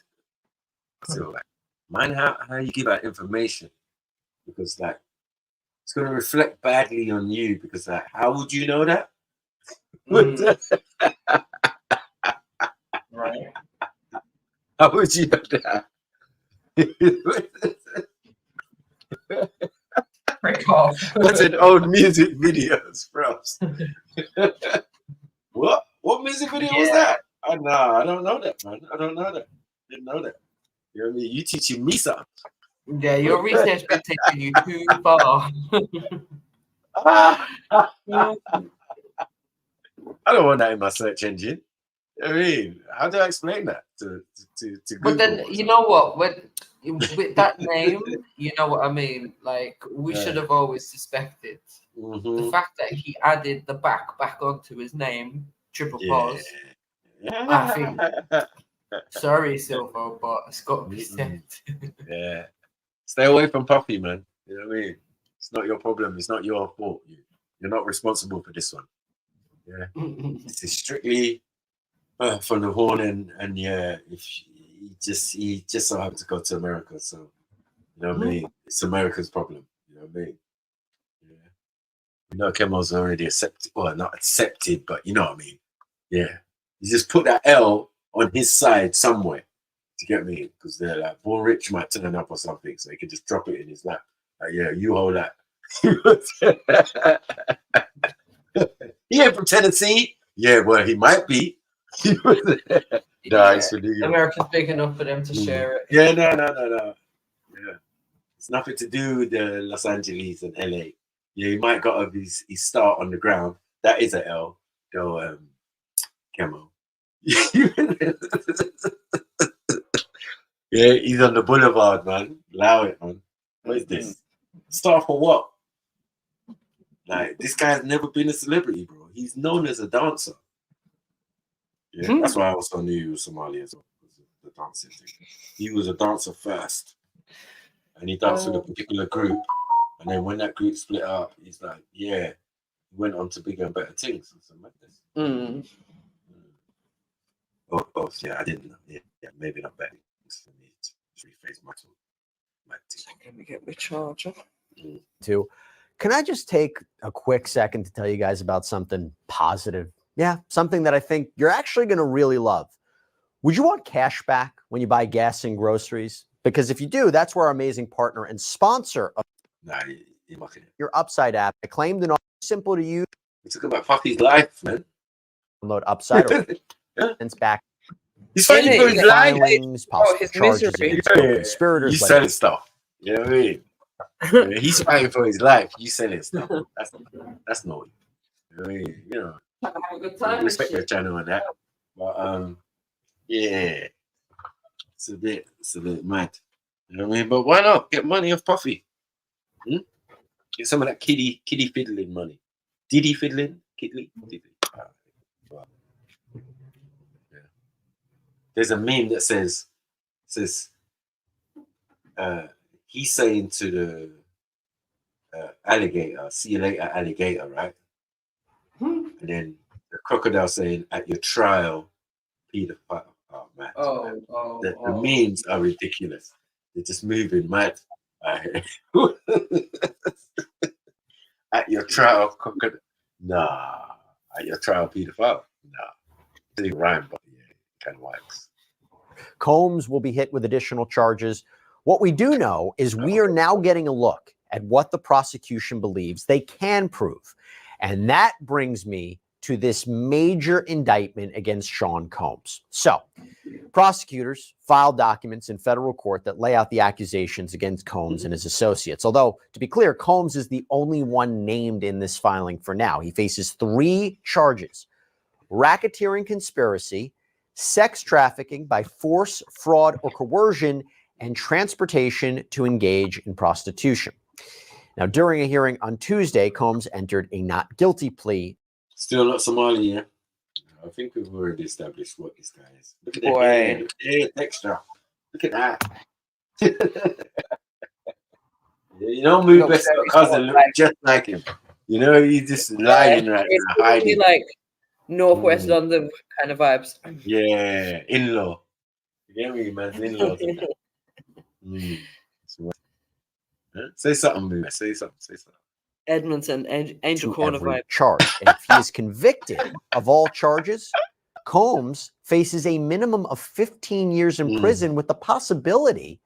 So, like, mind how you give out information, because like it's going to reflect badly on you, because like how would you know that? Right. How would you know that? What's in old music videos, bros? What music video was that? I don't know that, man. I don't know that. Didn't know that. You know what I mean? You teaching me something. Yeah, your research been taking you too far. I don't want that in my search engine. I mean, how do I explain that to Google? But then you know what? With that name, you know what I mean? Like we should have always suspected the fact that he added the back onto his name, triple pause. I think. Sorry, Silver, but it's got to be said. Yeah. Stay away from Puffy, man. You know what I mean? It's not your problem. It's not your fault. You're not responsible for this one. Yeah. This is strictly from the horn, and yeah, if he just so happened to go to America, so you know what I mean. It's America's problem. You know what I mean? Yeah. You know, Kemo's already accepted. Well, not accepted, but you know what I mean. Yeah. You just put that L on his side somewhere. To get me, because they're like, Born Rich might turn up or something, so he can just drop it in his lap. Like, yeah, you hold that. He ain't from Tennessee. Yeah, well, he might be. Nice. America's big enough for them to share it. Yeah, no. Yeah, it's nothing to do with Los Angeles and LA. Yeah, he might got his start on the ground. That is a L, though. Camo. Yeah, he's on the boulevard, man. Allow it, man. What is this? Star for what? Like, this guy's never been a celebrity, bro. He's known as a dancer. Yeah, that's why I also knew he was Somali as well. the dancing thing. He was a dancer first, and he danced with a particular group. And then when that group split up, he's like, yeah, he went on to bigger and better things. Like this. Oh, yeah, I didn't know. Yeah, maybe not better things for me to rephrase muscle. Let me get my charger. Too. Can I just take a quick second to tell you guys about something positive? Yeah, something that I think you're actually going to really love. Would you want cash back when you buy gas and groceries? Because if you do, that's where our amazing partner and sponsor of your Upside app, acclaimed and simple to use. It's about Puffy's life, man. Download Upside or back. He's fighting for his life. Filings, possible his charges misery. against conspirators. You selling stuff. You know what I mean? Yeah, he's fighting for his life. You selling stuff. That's naughty. You know what I mean? You know, Have a good time. respect your channel and that. But yeah, it's a bit mad. You know what I mean? But why not get money off Puffy? Get some of that kiddie fiddling money. Diddy fiddling, Diddy. Yeah. There's a meme that says he's saying to the alligator, "See you later, alligator," right? And then the crocodile saying, "At your trial, pedophile." Oh man, the memes are ridiculous. They're just moving mad. At your trial, crocodile. Nah. At your trial, pedophile. Nah. It didn't rhyme, but yeah, it kind of works. Combs will be hit with additional charges. What we do know is we are now getting a look at what the prosecution believes they can prove. And that brings me to this major indictment against Sean Combs. So, prosecutors filed documents in federal court that lay out the accusations against Combs and his associates. Although, to be clear, Combs is the only one named in this filing for now. He faces 3 charges: racketeering conspiracy, sex trafficking by force, fraud, or coercion, and transportation to engage in prostitution. Now, during a hearing on Tuesday, Combs entered a not guilty plea. Still not Somali, yeah? I think we've already established what this guy is. Look at the Boy. hair, extra. Look at that. You know, move best cousin look just like him. You know, he's just lying right It's now, hiding. like Northwest London kind of vibes. Yeah, in-law. You get me, man? In-laws. Say something, man. Say something. Edmonton, Angel Corner Every vibe. charge. And if he is convicted of all charges, Combs faces a minimum of 15 years in prison with the possibility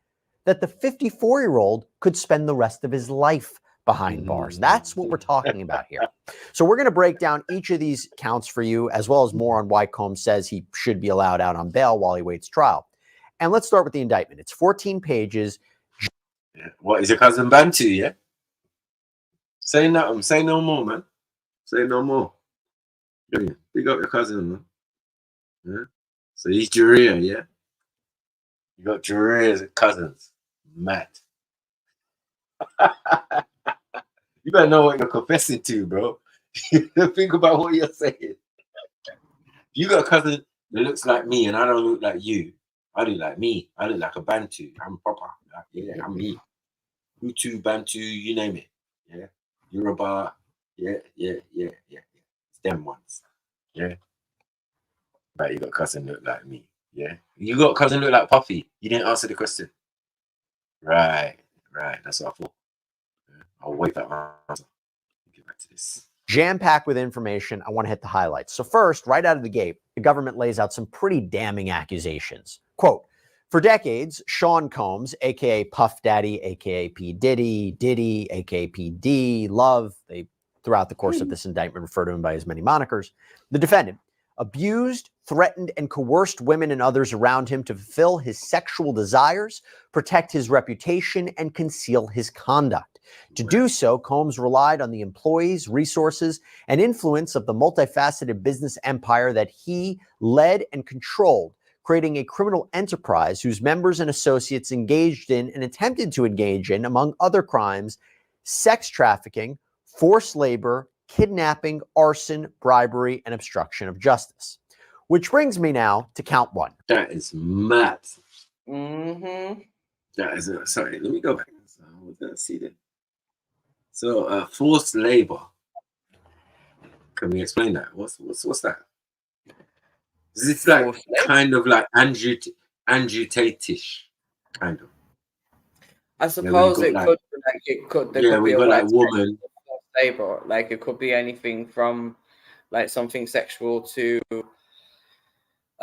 that the 54-year-old could spend the rest of his life behind bars. That's what we're talking about here. So we're going to break down each of these counts for you, as well as more on why Combs says he should be allowed out on bail while he waits trial. And let's start with the indictment. It's 14 pages. What is your cousin Bantu, yeah? Say nothing. Say no more, man. Say no more. Yeah, big up your cousin, man. Yeah? So he's Juria, yeah? You got Juria's cousins. Matt. You better know what you're confessing to, bro. Think about what you're saying. You got a cousin that looks like me and I don't look like you. I look like me. I look like a Bantu. I'm proper. Yeah, I'm me. Hutu, Bantu, you name it. Yeah. Yoruba. Yeah. It's them ones. Yeah. But you got a cousin look like me. Yeah. You got a cousin look like Puffy. You didn't answer the question. Right. That's what I thought. Yeah. I'll wait for that answer. Get back to this. Jam-packed with information. I want to hit the highlights. So first, right out of the gate, the government lays out some pretty damning accusations. Quote, for decades, Sean Combs, a.k.a. Puff Daddy, a.k.a. P. Diddy, a.k.a. P. D, Love, they, throughout the course of this indictment, refer to him by as many monikers, the defendant abused, threatened, and coerced women and others around him to fulfill his sexual desires, protect his reputation, and conceal his conduct. To do so, Combs relied on the employees, resources, and influence of the multifaceted business empire that he led and controlled, creating a criminal enterprise whose members and associates engaged in and attempted to engage in, among other crimes, sex trafficking, forced labor, kidnapping, arson, bribery, and obstruction of justice. Which brings me now to count one. That is mad. Mm-hmm. That is sorry. Let me go back. So, let's see that. So, forced labor. Can we explain that? What's that? Is it like kind of like Andrew Tate-ish, kind of? I suppose could there could be we a got like wide woman. labor. Like it could be anything from like something sexual to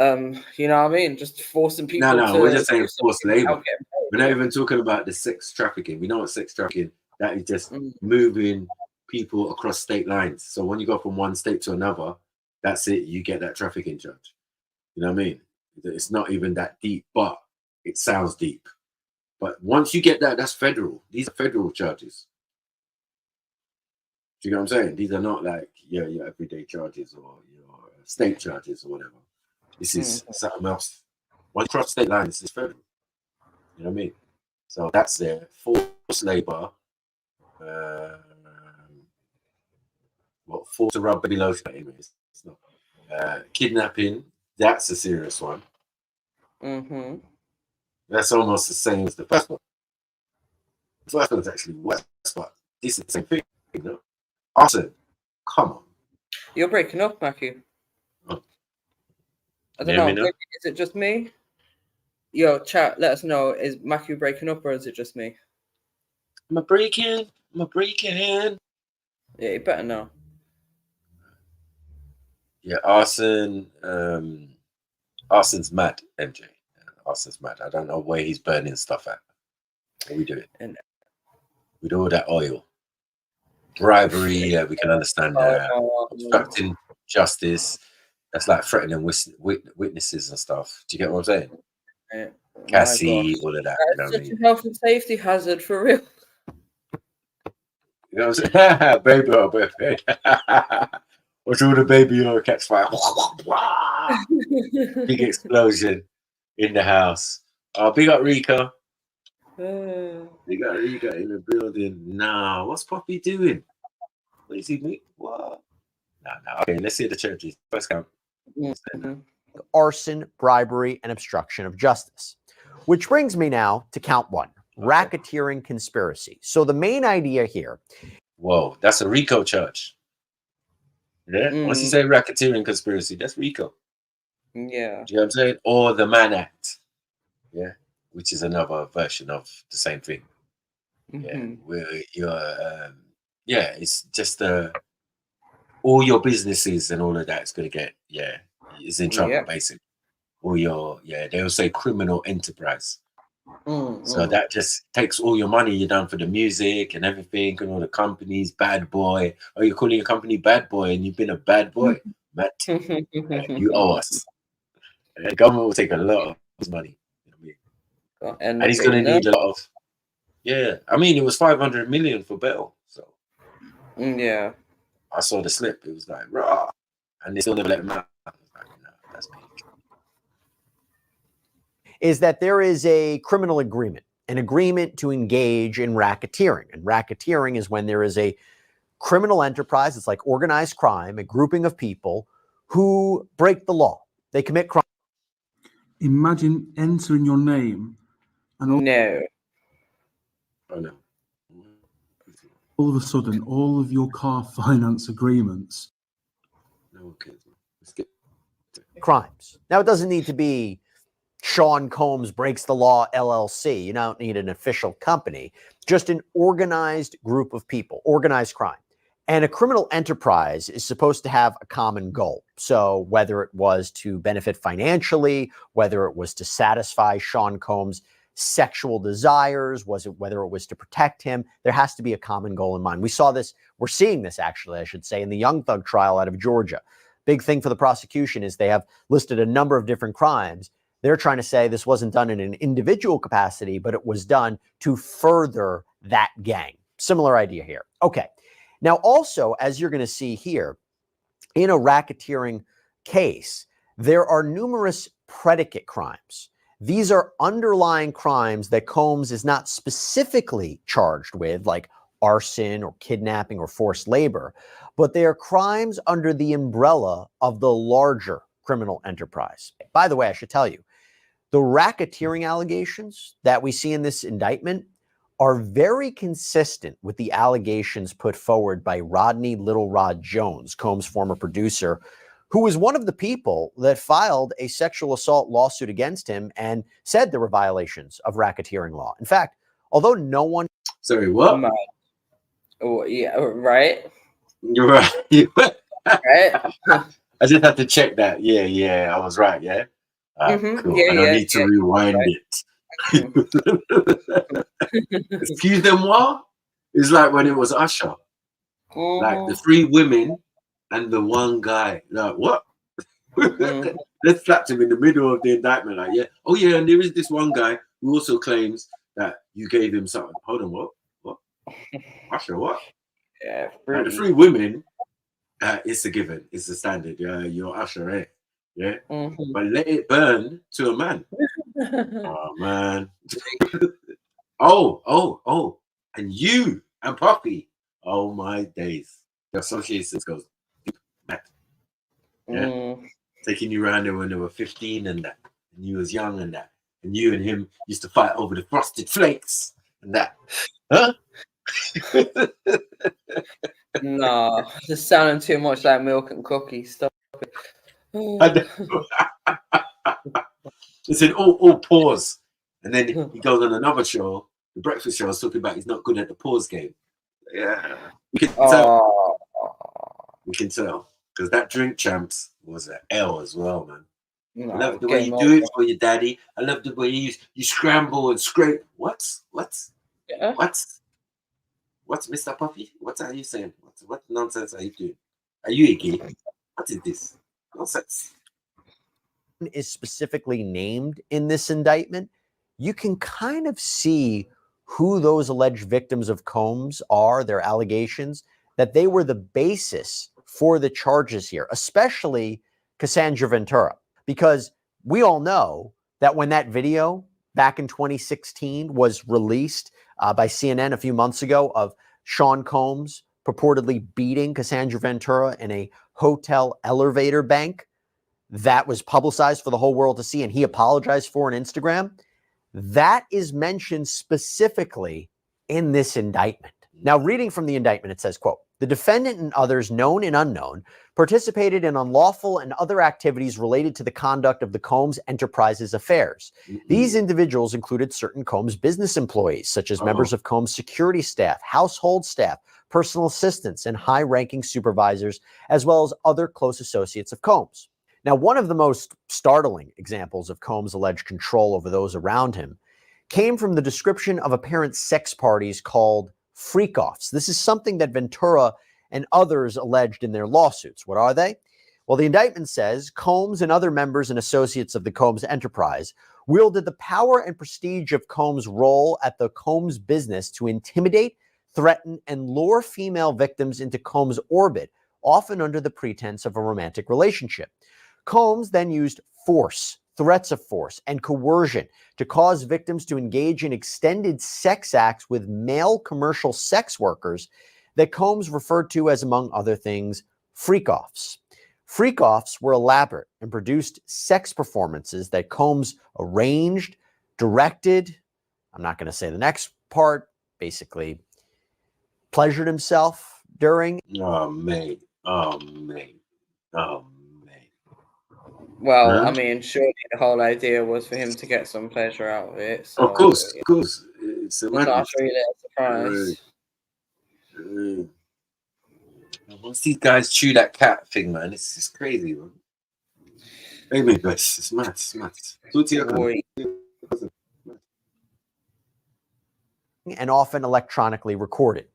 you know what I mean? Just forcing people No, we're just saying forced labor. without getting paid. We're not even talking about the sex trafficking. We know what sex trafficking, that is just moving people across state lines. So when you go from one state to another, that's it. You get that trafficking charge. You know what I mean? It's not even that deep, but it sounds deep. But once you get that, that's federal. These are federal charges. Do you know what I'm saying? These are not like your everyday charges or your state charges or whatever. This is something else. Once you cross state lines, it's federal. You know what I mean? So that's there. Forced labor. Forced to rub baby lotion, anyways. It's not. Kidnapping, that's a serious one. Mm-hmm. That's almost the same as the first one. The first one's actually worse, but this is the same thing, you know? Arson, come on. You're breaking up, Matthew. Oh. I don't know. Is it just me? Yo, chat, let us know. Is Matthew breaking up or is it just me? I'm breaking. Yeah, you better know. Yeah, arson. Arson's mad, MJ. Arson's mad. I don't know where he's burning stuff at. How we do it. And with all that oil. Bribery, yeah, we can understand that. Obstructing justice. That's like threatening witnesses and stuff. Do you get what I'm saying? Yeah. Cassie, all of that. That's such a health and safety hazard for real. You know what I'm saying? Baby oil, baby. What's all the baby oil catch fire? Big explosion in the house. Oh, big up Rika. Big up Rika in the building. Nah, what's Poppy doing? What is he doing? What? No. Okay, let's see the churches. First count. Arson, bribery, and obstruction of justice. Which brings me now to count one. Racketeering conspiracy. So the main idea here. Whoa, that's a RICO charge. Yeah. Once you say racketeering conspiracy, that's RICO. Yeah. Do you know what I'm saying? Or the Mann Act. Yeah. Which is another version of the same thing. Yeah. Where you're it's just all your businesses and all of that is gonna get is in trouble basically. Or your they'll say criminal enterprise. So that just takes all your money you've done for the music and everything and all the companies, bad boy. Oh, you're calling your company bad boy and you've been a bad boy. Matt, you owe us. The government will take a lot of his money. You know what I mean? And he's going to need a lot of. Yeah, I mean, it was 500 million for bail. So yeah, I saw the slip. It was like raw, and they still never let him out. I was like, no, that's big. Is that there is a criminal agreement, an agreement to engage in racketeering. And racketeering is when there is a criminal enterprise. It's like organized crime, a grouping of people who break the law. They commit crime. Imagine entering your name and all of a sudden, all of your car finance agreements. Crimes. Now, it doesn't need to be Sean Combs Breaks the Law LLC. You don't need an official company, just an organized group of people, organized crime. And a criminal enterprise is supposed to have a common goal. So whether it was to benefit financially, whether it was to satisfy Sean Combs' sexual desires, whether it was to protect him, there has to be a common goal in mind. We saw this, we're seeing this actually, I should say, in the Young Thug trial out of Georgia. Big thing for the prosecution is they have listed a number of different crimes. They're trying to say this wasn't done in an individual capacity, but it was done to further that gang. Similar idea here. Okay. Now, also, as you're going to see here, in a racketeering case, there are numerous predicate crimes. These are underlying crimes that Combs is not specifically charged with, like arson or kidnapping or forced labor, but they are crimes under the umbrella of the larger criminal enterprise. By the way, I should tell you, the racketeering allegations that we see in this indictment are very consistent with the allegations put forward by Rodney Little Rod Jones, Combs' former producer, who was one of the people that filed a sexual assault lawsuit against him and said there were violations of racketeering law. In fact, although no one... Sorry, what? Oh, yeah, right. You're right. Right. I just have to check that. Yeah, I was right. Yeah. Cool. Yeah, I don't need to rewind it. Excuse-moi. It's like when it was Usher. Like the 3 women and the 1 guy. Like what? Let's slapped him in the middle of the indictment. Like, yeah. Oh yeah, and there is this 1 guy who also claims that you gave him something. Hold on, what? Usher, what? Yeah. Like the 3 women. It's a given. It's a standard. You're Usher, eh? Yeah. But let it burn to a man. Oh man. oh. And you and Puffy. Oh my days. The associations goes mad. Yeah. Taking you around there when they were 15 and that. And you was young and that. And you and him used to fight over the frosted flakes and that. Huh? No, just sounding too much like Milk and Cookies. Stop it. He said, oh, pause. And then he goes on another show, the breakfast show, I was talking about he's not good at the pause game. Yeah. You can tell. You can tell. Because that Drink Champs was an L as well, man. No, I love the way you do it for your daddy. I love the way you scramble and scrape. What? Yeah. What's Mr. Puffy? What are you saying? What nonsense are you doing? Are you a gay? What is this? Nonsense. Is specifically named in this indictment, you can kind of see who those alleged victims of Combs are, their allegations, that they were the basis for the charges here, especially Cassandra Ventura, because we all know that when that video back in 2016 was released by CNN a few months ago of Sean Combs purportedly beating Cassandra Ventura in a hotel elevator bank, that was publicized for the whole world to see, and he apologized for on Instagram. That is mentioned specifically in this indictment. Now, reading from the indictment, it says, quote, the defendant and others known and unknown participated in unlawful and other activities related to the conduct of the Combs Enterprises affairs. These individuals included certain Combs business employees, such as members of Combs security staff, household staff, personal assistants, and high-ranking supervisors, as well as other close associates of Combs. Now, one of the most startling examples of Combs' alleged control over those around him came from the description of apparent sex parties called freak-offs. This is something that Ventura and others alleged in their lawsuits. What are they? Well, the indictment says Combs and other members and associates of the Combs enterprise wielded the power and prestige of Combs' role at the Combs business to intimidate, threaten, and lure female victims into Combs' orbit, often under the pretense of a romantic relationship. Combs then used force, threats of force, and coercion to cause victims to engage in extended sex acts with male commercial sex workers that Combs referred to as, among other things, freak-offs. Freak-offs were elaborate and produced sex performances that Combs arranged, directed, I'm not going to say the next part, basically pleasured himself during. Oh, mate. Well, Huh? I mean, surely the whole idea was for him to get some pleasure out of it. So, Of course. It's a not madness. really a surprise. Once these guys chew that cat thing, man, it's crazy, man. Maybe, but it's mad. And often electronically recorded.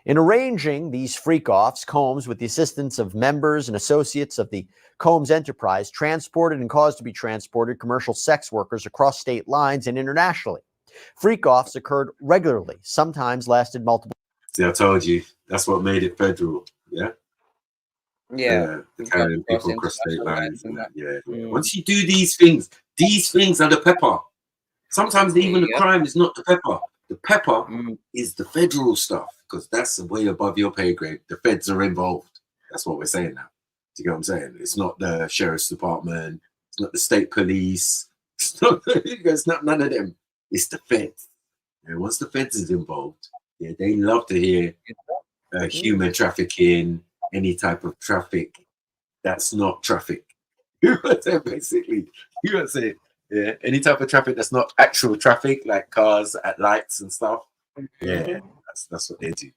In arranging these freak-offs, Combs, with the assistance of members and associates of the Combs enterprise, transported and caused to be transported commercial sex workers across state lines and internationally. Freak-offs occurred regularly, sometimes lasted multiple. See, I told you, that's what made it federal, yeah? Yeah. Carrying people across state lines and that, yeah. Once you do these things are the pepper. Sometimes even the crime is not the pepper. The pepper is the federal stuff, because that's way above your pay grade. The feds are involved. That's what we're saying now. you get what I'm saying? It's not the sheriff's department. It's not the state police. It's not none of them. It's the feds. And once the feds is involved, yeah, they love to hear human trafficking, any type of traffic that's not traffic. You know what I'm saying? Basically, you know what I'm saying? Yeah, any type of traffic that's not actual traffic, like cars at lights and stuff. Yeah, that's what they do.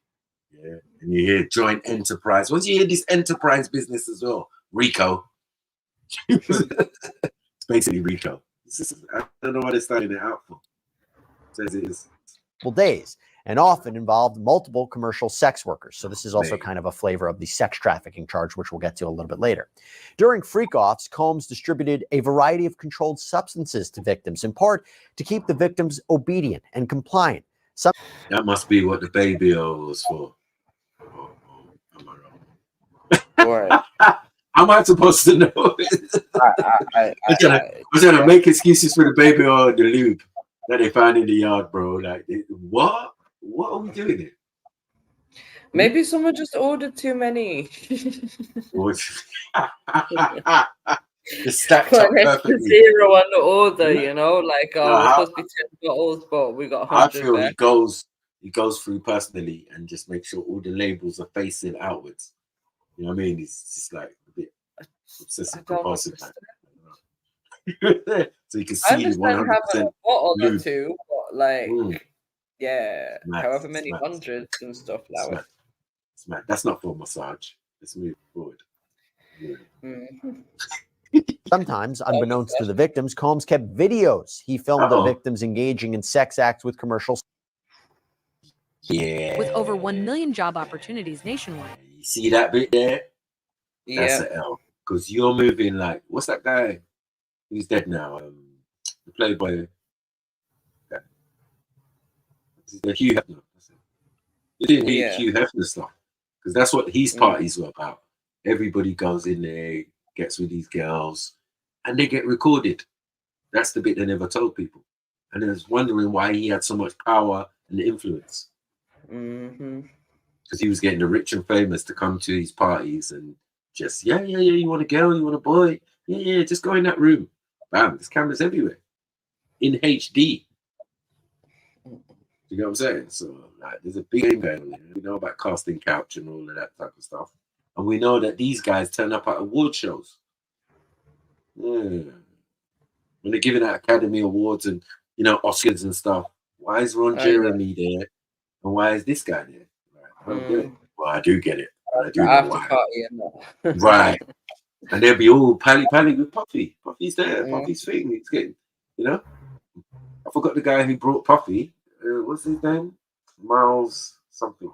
Yeah, and you hear joint enterprise. Once you hear this enterprise business as well, RICO. It's basically RICO. I don't know what they're starting it out for. It says it is. Days, and often involved multiple commercial sex workers. So this is also kind of a flavor of the sex trafficking charge, which we'll get to a little bit later. During freak-offs, Combs distributed a variety of controlled substances to victims, in part to keep the victims obedient and compliant. That must be what the baby oil was for. Right. How am I supposed to know? I'm trying to make excuses for the baby oil and the lube that they found in the yard, bro. Like, what? What are we doing here? Maybe someone just ordered too many. Just stacked up perfectly. Zero on the order, you know, like we're supposed to be 10 bottles, but we got 100. I feel he goes through personally and just make sure all the labels are facing outwards. You know what I mean? It's just like a bit obsessive compulsive. So you can see 100% having a bottle or two, but like, yeah, however many hundreds and stuff like that. That's not for massage. Let's move forward. Sometimes, unbeknownst to the victims, Combs kept videos. He filmed the victims engaging in sex acts with commercials. Yeah. With over 1 million job opportunities nationwide. You see that bit there? Yeah. That's an L. Because you're moving like, what's that guy? He's dead now. The Playboy. The Hugh Hefner. You didn't hear Hugh Hefner stuff. Because that's what his parties were about. Everybody goes in there, gets with these girls, and they get recorded. That's the bit they never told people. And I was wondering why he had so much power and influence. Because he was getting the rich and famous to come to his parties and just, yeah, you want a girl, you want a boy? Yeah, just go in that room. Bam, there's cameras everywhere. In HD. You know what I'm saying? So like, there's a big game going on here. We know about casting couch and all of that type of stuff. And we know that these guys turn up at award shows. When they're giving out Academy Awards and, you know, Oscars and stuff. Why is Ron Jeremy there? And why is this guy there? I don't get it. Well, I do get it. I do know why. Right. And they'll be all pally with Puffy. Puffy's there. Puffy's thing. He's getting, you know. I forgot the guy who brought Puffy. What's his name? Miles something.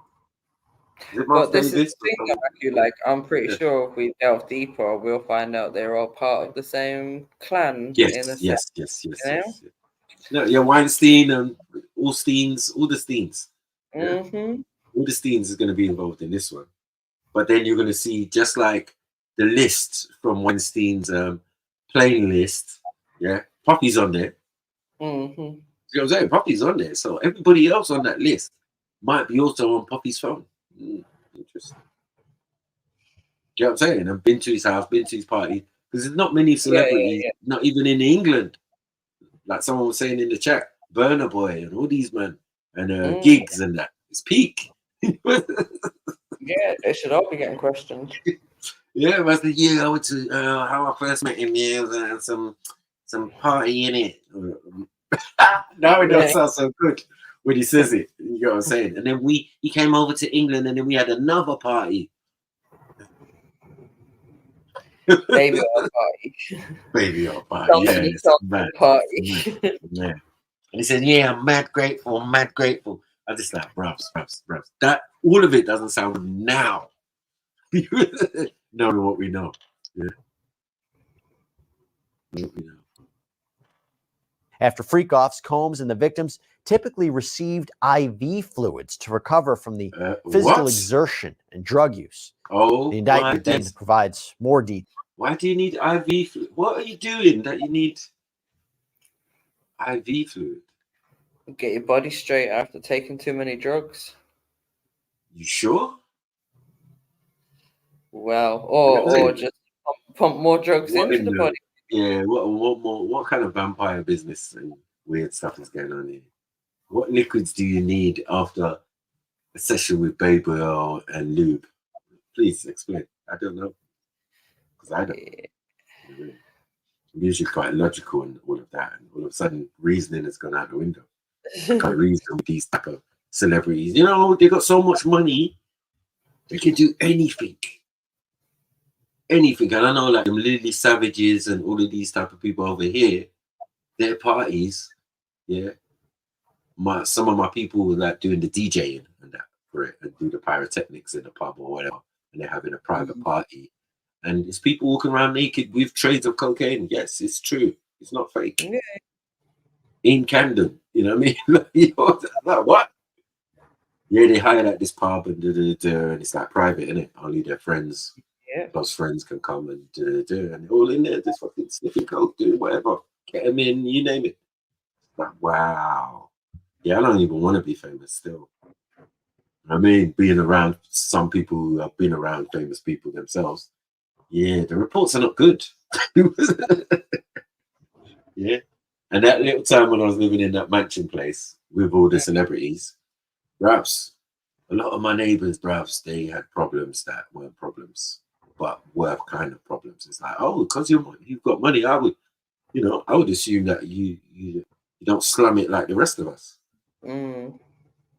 Is it Miles Davis? This is the thing, like, I'm pretty sure if we delve deeper, we'll find out they're all part of the same clan. Yes. No, yeah, Weinstein and all the Steens. Yeah. All the Steens is going to be involved in this one. But then you're going to see, just like the list from Weinstein's plane list, yeah, Puffy's on there. You know what I'm saying? Puffy's on there. So everybody else on that list might be also on Puffy's phone. Interesting. You know what I'm saying? I've been to his house, been to his party. Because there's not many celebrities, not even in England. Like someone was saying in the chat, Burna Boy and all these men and gigs and that. It's peak. Yeah, they should all be getting questioned. Yeah, I said, I went to how I first met him, and some party in it. Now it don't sound so good when he says it. You know what I'm saying? And then he came over to England, and then we had another party. Baby oil party. Baby oil party. Yeah, it's mad. Party. Yeah. And he said, I'm mad grateful. I just like, bruv. That all of it doesn't sound now. Knowing what we know. Yeah. What we know. After freak-offs, Combs and the victims typically received IV fluids to recover from the physical exertion and drug use. The indictment then provides more detail. Why do you need IV fluid? What are you doing that you need IV fluid? Get your body straight after taking too many drugs. You sure? Well, You know what I'm or saying? just pump more drugs What into in the the body. what kind of vampire business and weird stuff is going on here? What liquids do you need after a session with baby oil and lube? Please explain. I don't know. Because I don't know. I'm usually quite logical and all of that, and all of a sudden reasoning has gone out the window. I can't reason with these type of celebrities. You know, they got so much money, they can do anything. Anything. And I know like them Lily Savages and all of these type of people over here, their parties, yeah. Some of my people were like doing the DJing and that for it, and do the pyrotechnics in the pub or whatever, and they're having a private party. And it's people walking around naked with trays of cocaine. Yes, it's true. It's not fake. Yeah. In Camden, you know what I mean? You know, like what? Yeah, they hired at this pub and and it's like private, isn't it? Only their friends, close friends can come and and they're all in there just fucking sniffing coke, doing whatever, ketamine, you name it. Like wow. Yeah, I don't even want to be famous still. I mean, being around some people who have been around famous people themselves, yeah, the reports are not good. Yeah. And that little time when I was living in that mansion place with all the celebrities, perhaps a lot of my neighbors, perhaps they had problems that weren't problems, but were kind of problems. It's like, oh, because you've got money, I would assume that you don't slum it like the rest of us.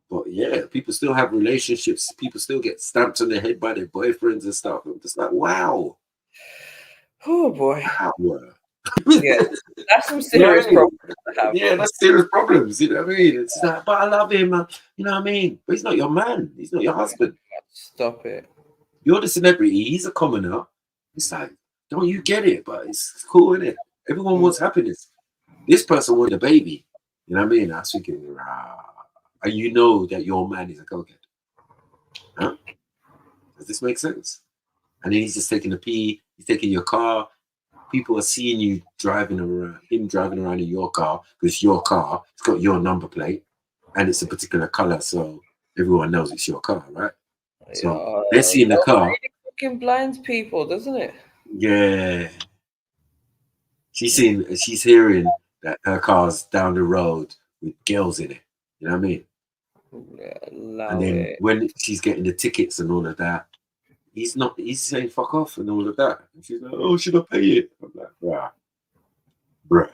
But yeah, people still have relationships. People still get stamped on their head by their boyfriends and stuff. I'm just like, wow. Oh boy. Wow. Yeah, that's some serious problems to have. Yeah, that's serious problems. You know what I mean? It's like, but I love him. You know what I mean? But he's not your man. He's not your husband. Stop it. You're the celebrity. He's a commoner. It's like, don't you get it? But it's cool, isn't it? Everyone wants happiness. This person wanted a baby. You know what I mean? I was thinking, and you know that your man is a cokehead. Huh? Does this make sense? And then he's just taking a pee. He's taking your car. People are seeing you driving around in your car because it's your car. It's got your number plate and it's a particular color, so everyone knows it's your car, right? So they're seeing the car. Really fucking blinds people, doesn't it? Yeah. She's hearing that her car's down the road with girls in it. You know what I mean? And then when she's getting the tickets and all of that, he's saying fuck off and all of that. And she's like, oh, should I pay it? I'm like, bruh.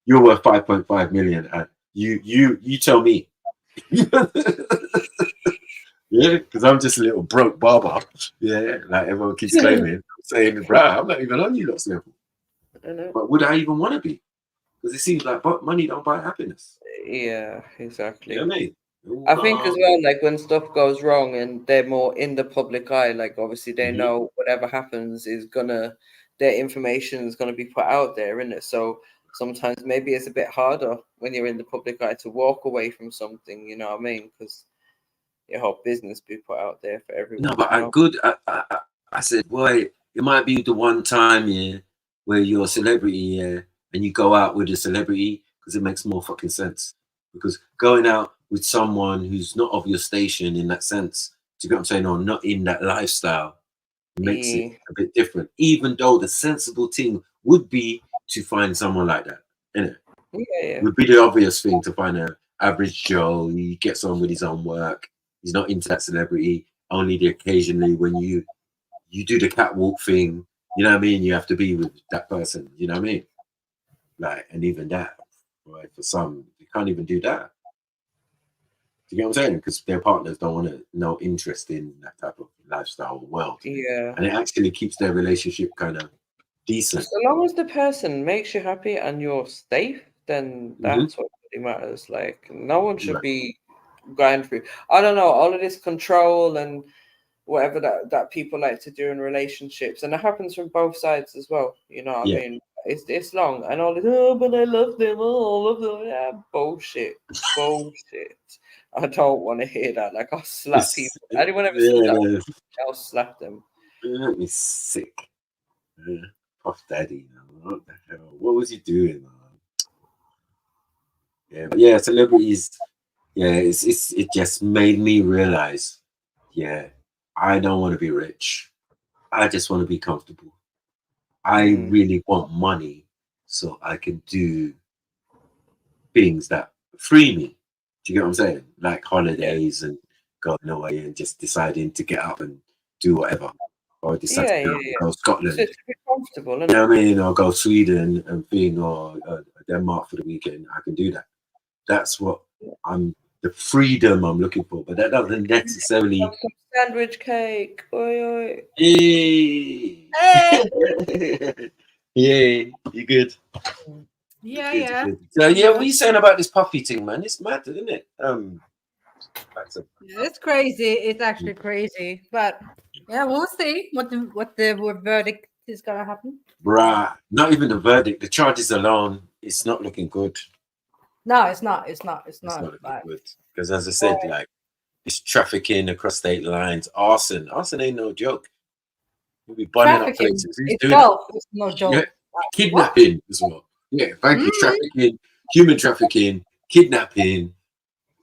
You're worth 5.5 million and you tell me. Yeah, because I'm just a little broke barber. Yeah, like everyone keeps claiming. I'm saying, bruh, I'm not even on you lot's level. But would I even want to be? Because it seems like money don't buy happiness. Yeah, exactly. You know what I mean? I think as well, like when stuff goes wrong and they're more in the public eye, like obviously they know whatever happens is their information is gonna be put out there, isn't it? So sometimes maybe it's a bit harder when you're in the public eye to walk away from something, you know what I mean? Because your whole business be put out there for everyone. No, but I said, boy, it might be the one time, yeah, where you're a celebrity, yeah, and you go out with a celebrity because it makes more fucking sense. Because going out with someone who's not of your station in that sense, do you get what I'm saying, or not in that lifestyle, makes it a bit different. Even though the sensible thing would be to find someone like that, innit? Yeah. Would be the obvious thing to find an average Joe. He gets on with his own work. He's not into that celebrity. Only occasionally when you do the catwalk thing, you know what I mean? You have to be with that person, you know what I mean? Like, and even that, right, for some, you can't even do that. Do you get what I'm saying? Because their partners don't want no interest in that type of lifestyle or world. Yeah. And it actually keeps their relationship kind of decent. So long as the person makes you happy and you're safe, then that's what really matters. Like no one should be going through. I don't know, all of this control and whatever that people like to do in relationships, and it happens from both sides as well. You know what I mean? It's long and all this. Oh, but I love them. Oh, I love them. Yeah, bullshit. I don't want to hear that. Like I'll slap people. Anyone ever see that? I'll slap them. It made me sick. Puff Daddy. What the hell? What was he doing, man? Yeah, but yeah, celebrities. Yeah, it just made me realize. Yeah, I don't want to be rich. I just want to be comfortable. I really want money so I can do things that free me. Do you get what I'm saying? Like holidays and going away and just deciding to get up and do whatever. Or decide to go to Scotland. So it's to be comfortable, You know what I mean? Or go Sweden and thing, or Denmark for the weekend. I can do that. That's what the freedom I'm looking for. But that doesn't necessarily. Have some sandwich cake. Oi, oi. Hey. Yeah, you good? Yeah. Good. So yeah, what are you saying about this puffy thing, man? It's mad, isn't it? It's crazy. It's actually crazy. But yeah, we'll see what the verdict is gonna happen. Bruh, not even the verdict. The charges alone, it's not looking good. No, it's not. It's not looking good. Because as I said, like it's trafficking across state lines, arson. Arson ain't no joke. You'll be burning up places. Who's doing itself is no joke. Yeah. Kidnapping as well. Yeah, thank you. Trafficking, human trafficking, kidnapping,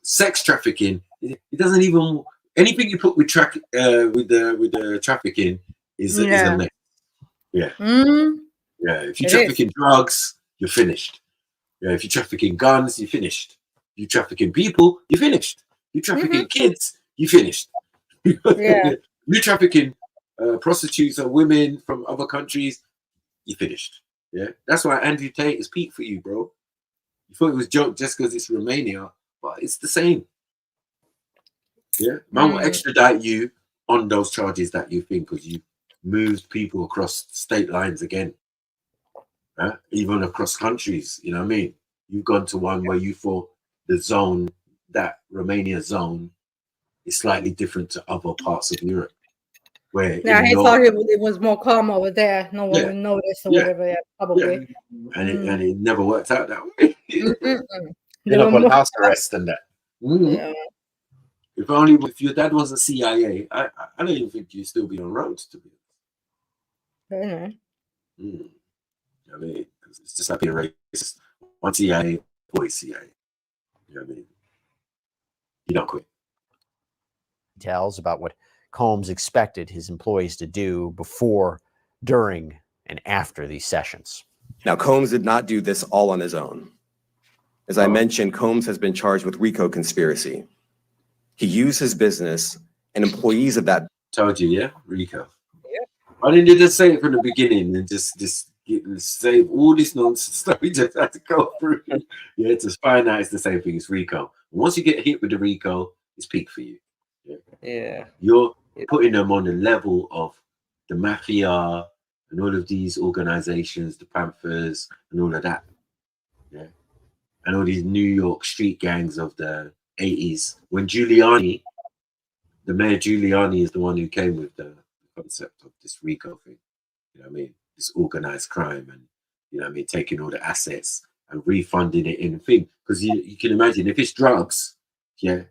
sex trafficking. It doesn't even anything you put with the trafficking is a mess. Yeah. Yeah. If you're trafficking drugs, you're finished. Yeah. If you're trafficking guns, you're finished. If you're trafficking people, you're finished. You're trafficking kids, you're finished. Yeah. You're trafficking prostitutes or women from other countries, you're finished. Yeah. That's why Andrew Tate is peak for you, bro. You thought it was a joke just because it's Romania, but it's the same. Yeah. Man will extradite you on those charges that you think because you moved people across state lines again. Even across countries, you know what I mean? You've gone to one where you thought the zone, that Romania zone, is slightly different to other parts of Europe. Where he thought it was more calm over there. No one would notice or whatever. Yeah, probably. Yeah. And it never worked out that way. You're up on house arrest and that. Yeah. If your dad was a CIA, I don't even think you'd still be on roads, to be honest. I mean, it's just like being racist. One CIA, always CIA. You know what I mean? You don't quit. Details about what Combs expected his employees to do before, during, and after these sessions. Now, Combs did not do this all on his own. As I mentioned, Combs has been charged with RICO conspiracy. He used his business and employees of that. Told you, yeah? RICO. Yeah. Why didn't you just say it from the beginning and just save all this nonsense that we just had to go through? Yeah, to find out it's the same thing as RICO. Once you get hit with the RICO, it's peak for you. Yeah. You're putting them on the level of the mafia and all of these organizations, the Panthers and all of that. Yeah. And all these New York street gangs of the 80s. When Giuliani, the mayor Giuliani is the one who came with the concept of this RICO thing. You know what I mean? This organized crime and, you know what I mean, taking all the assets and refunding it in a thing. Because you can imagine if it's drugs, yeah,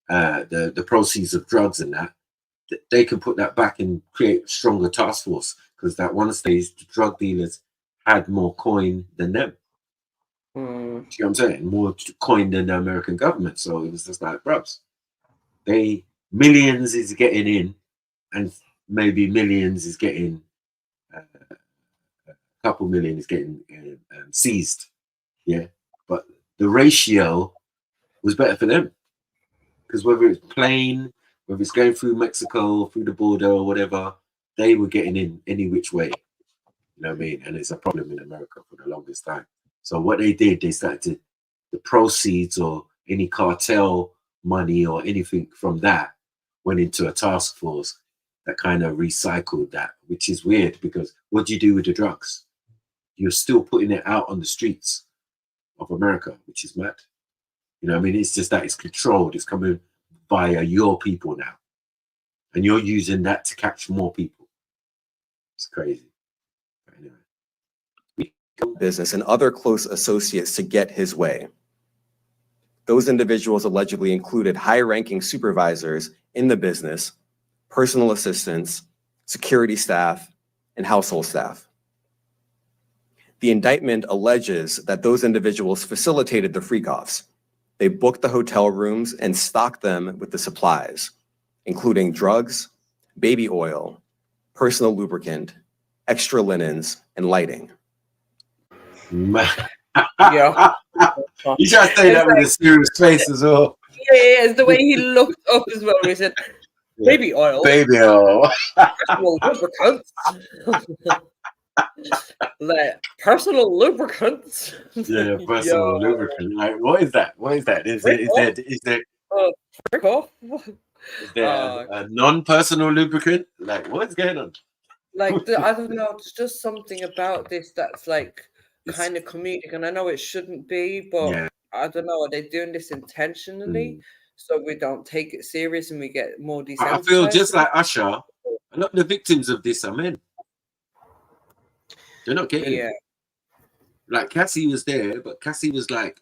the proceeds of drugs and that, they can put that back and create a stronger task force because that one stage the drug dealers had more coin than them. Do you know what I'm saying? More coin than the American government. So it was just like, brubs, millions is getting in and maybe millions is getting, a couple million is getting seized. Yeah. But the ratio was better for them. Because whether it's plane, whether it's going through Mexico, through the border or whatever, they were getting in any which way. You know what I mean? And it's a problem in America for the longest time. So what they did, they started the proceeds or any cartel money or anything from that went into a task force that kind of recycled that, which is weird because what do you do with the drugs? You're still putting it out on the streets of America, which is mad. You know what I mean? It's just that it's controlled. It's coming via your people now. And you're using that to catch more people. It's crazy. But anyway. Business and other close associates to get his way. Those individuals allegedly included high-ranking supervisors in the business, personal assistants, security staff, and household staff. The indictment alleges that those individuals facilitated the freak-offs. They booked the hotel rooms and stocked them with the supplies. including drugs, baby oil, personal lubricant, extra linens, and lighting. Yeah. You try to say that with a serious face as well. Yeah, it's the way he looked up as well. He said, "Baby oil, Baby oil, personal lubricants, like personal lubricants." yeah, personal lubricant. Like, what is that? What is that? Is there Frick off. a non-personal lubricant? Like, what's going on? Like I don't know. It's just something about this that's like kind of comedic, and I know it shouldn't be, but Yeah. I don't know. Are they doing this intentionally so we don't take it serious and we get more desensitized? I feel just like Usher. A lot of the victims of this are men. They're not getting it. Like Cassie was there, but Cassie was like,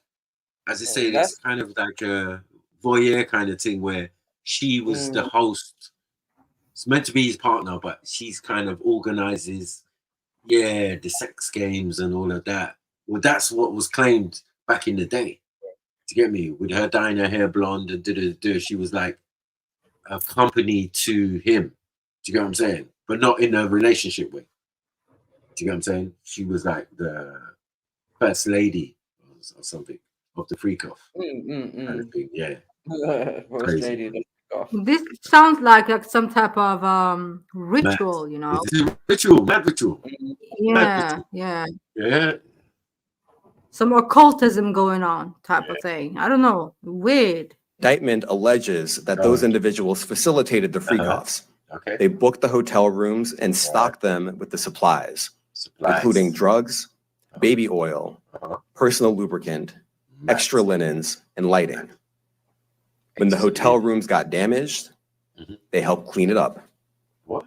as I say, it's kind of like a voyeur kind of thing where she was the host. It's meant to be his partner, but she's kind of organizes, the sex games and all of that. Well, that's what was claimed back in the day. To get me, with her dyeing her hair blonde and she was like a company to him. Do you get what I'm saying? But not in a relationship way. Do you get what I'm saying? She was like the first lady or something of the freak off kind of thing. Yeah. First lady of the freak off. This sounds like some type of ritual, you know. It's a ritual, mad ritual. Yeah, yeah. Yeah. Some occultism going on type of thing. I don't know. Weird. Indictment alleges that those individuals facilitated the freak-offs. Okay. They booked the hotel rooms and stocked them with the supplies, including drugs, baby oil, personal lubricant, extra linens, and lighting. When the hotel rooms got damaged, they helped clean it up. What?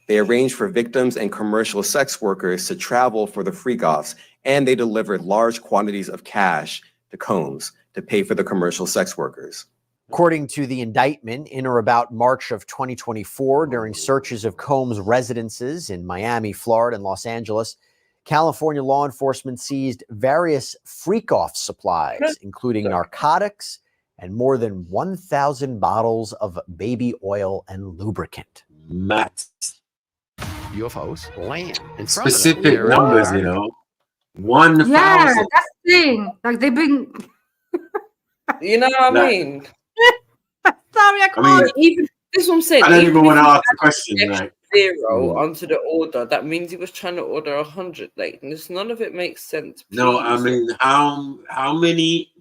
They arranged for victims and commercial sex workers to travel for the freak-offs, and they delivered large quantities of cash to Combs to pay for the commercial sex workers. According to the indictment, in or about March of 2024, during searches of Combs' residences in Miami, Florida, and Los Angeles, California law enforcement seized various freak-off supplies, including narcotics and more than 1,000 bottles of baby oil and lubricant. Matt. UFOs land in front Specific of them. numbers, you know. 1,000. Yeah, that's the thing. Like they've been. You know what I mean? Sorry, I can't. Even this is what I'm saying. I don't even want to if ask the question. Like, zero onto the order, that means he was trying to order 100. Like, none of it makes sense. no, please. I mean, how many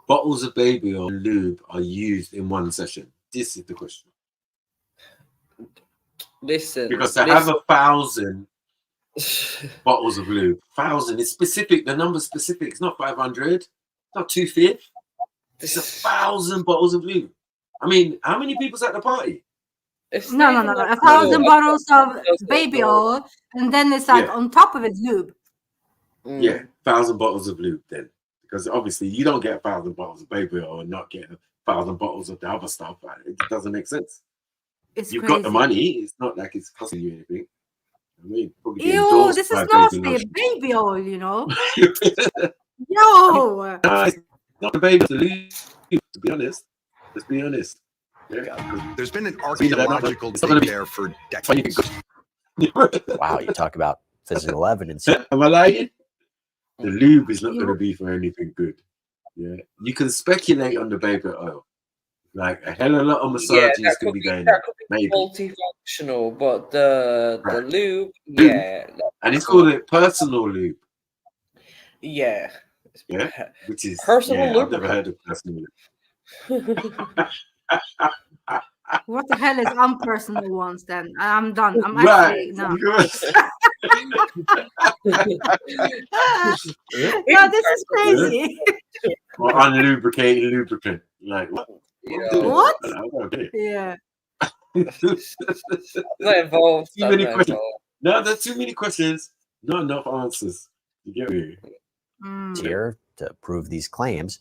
bottles of baby oil and lube are used in one session? This is the question. Listen, Because to have 1,000 bottles of lube, 1,000 is specific. The number's specific. It's not 500. It's not 250. It's 1,000 bottles of lube. I mean, how many people's at the party? No. 1,000 bottles of baby oil, and then it's like on top of it lube. Yeah, 1,000 bottles of lube then. Because obviously you don't get 1,000 bottles of baby oil and not get 1,000 bottles of the other stuff. It doesn't make sense. You've got the money. It's not like it's costing you anything. I mean, ew, this is nasty. Baby oil, you know. Yo. No, it's not the baby, it's the lube, to be honest. Let's be honest. Yeah. There's been an archaeological debate there for decades. Wow, you talk about physical evidence. Am I lying? The lube is not going to be for anything good. Yeah, you can speculate on the baby oil. Like a hell of a lot of massages can be going on. Maybe multifunctional, but the lube, and it's called it personal lube. Yeah, which is personal lube. I've never heard of personal lube. What the hell is unpersonal ones then? I'm done. I'm actually no. No, this is crazy. Or unlubricated lubricant. Like what? What? Yeah. Not involved. Too many questions. No, there's too many questions. Not enough answers. You get me? Here to prove these claims.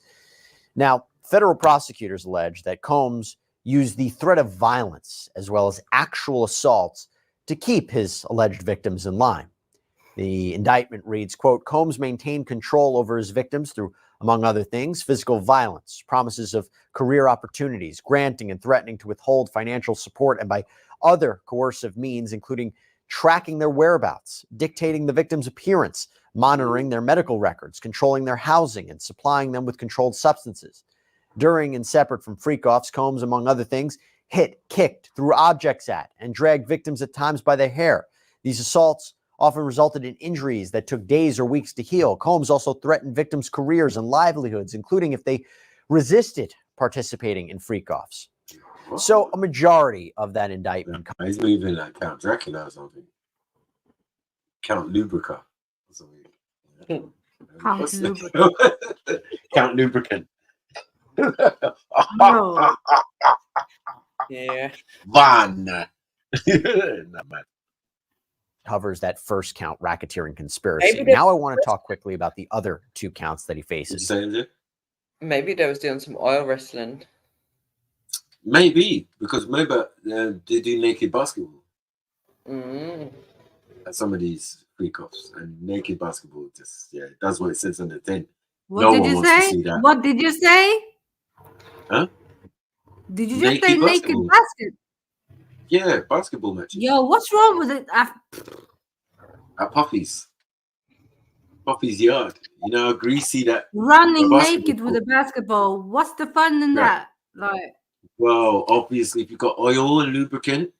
Now, federal prosecutors allege that Combs used the threat of violence as well as actual assaults to keep his alleged victims in line. The indictment reads, quote, Combs maintained control over his victims through Among other things, physical violence, promises of career opportunities, granting and threatening to withhold financial support, and by other coercive means, including tracking their whereabouts, dictating the victim's appearance, monitoring their medical records, controlling their housing, and supplying them with controlled substances. During and separate from freak-offs, Combs, among other things, hit, kicked, threw objects at, and dragged victims at times by their hair. These assaults often resulted in injuries that took days or weeks to heal. Combs also threatened victims' careers and livelihoods, including if they resisted participating in freak-offs. So a majority of that indictment... He's moving like Count Dracula or something. Count Lubrica or something. Count Lubrica. Count Lubricant. No. Yeah. Van. Not bad. Covers that first count, racketeering conspiracy. Maybe Now I want to talk quickly about the other two counts that he faces. Maybe they was doing some oil wrestling. Maybe, because maybe they do naked basketball at some of these freak-offs, and naked basketball just, that's what it says on the tin. What did you say? What did you say? Huh? Did you just say naked basket? Yeah, basketball matches. Yo, what's wrong with it? At Puffy's yard. You know how greasy that Running naked with a basketball. What's the fun in that? Like, well, obviously, if you've got oil and lubricant,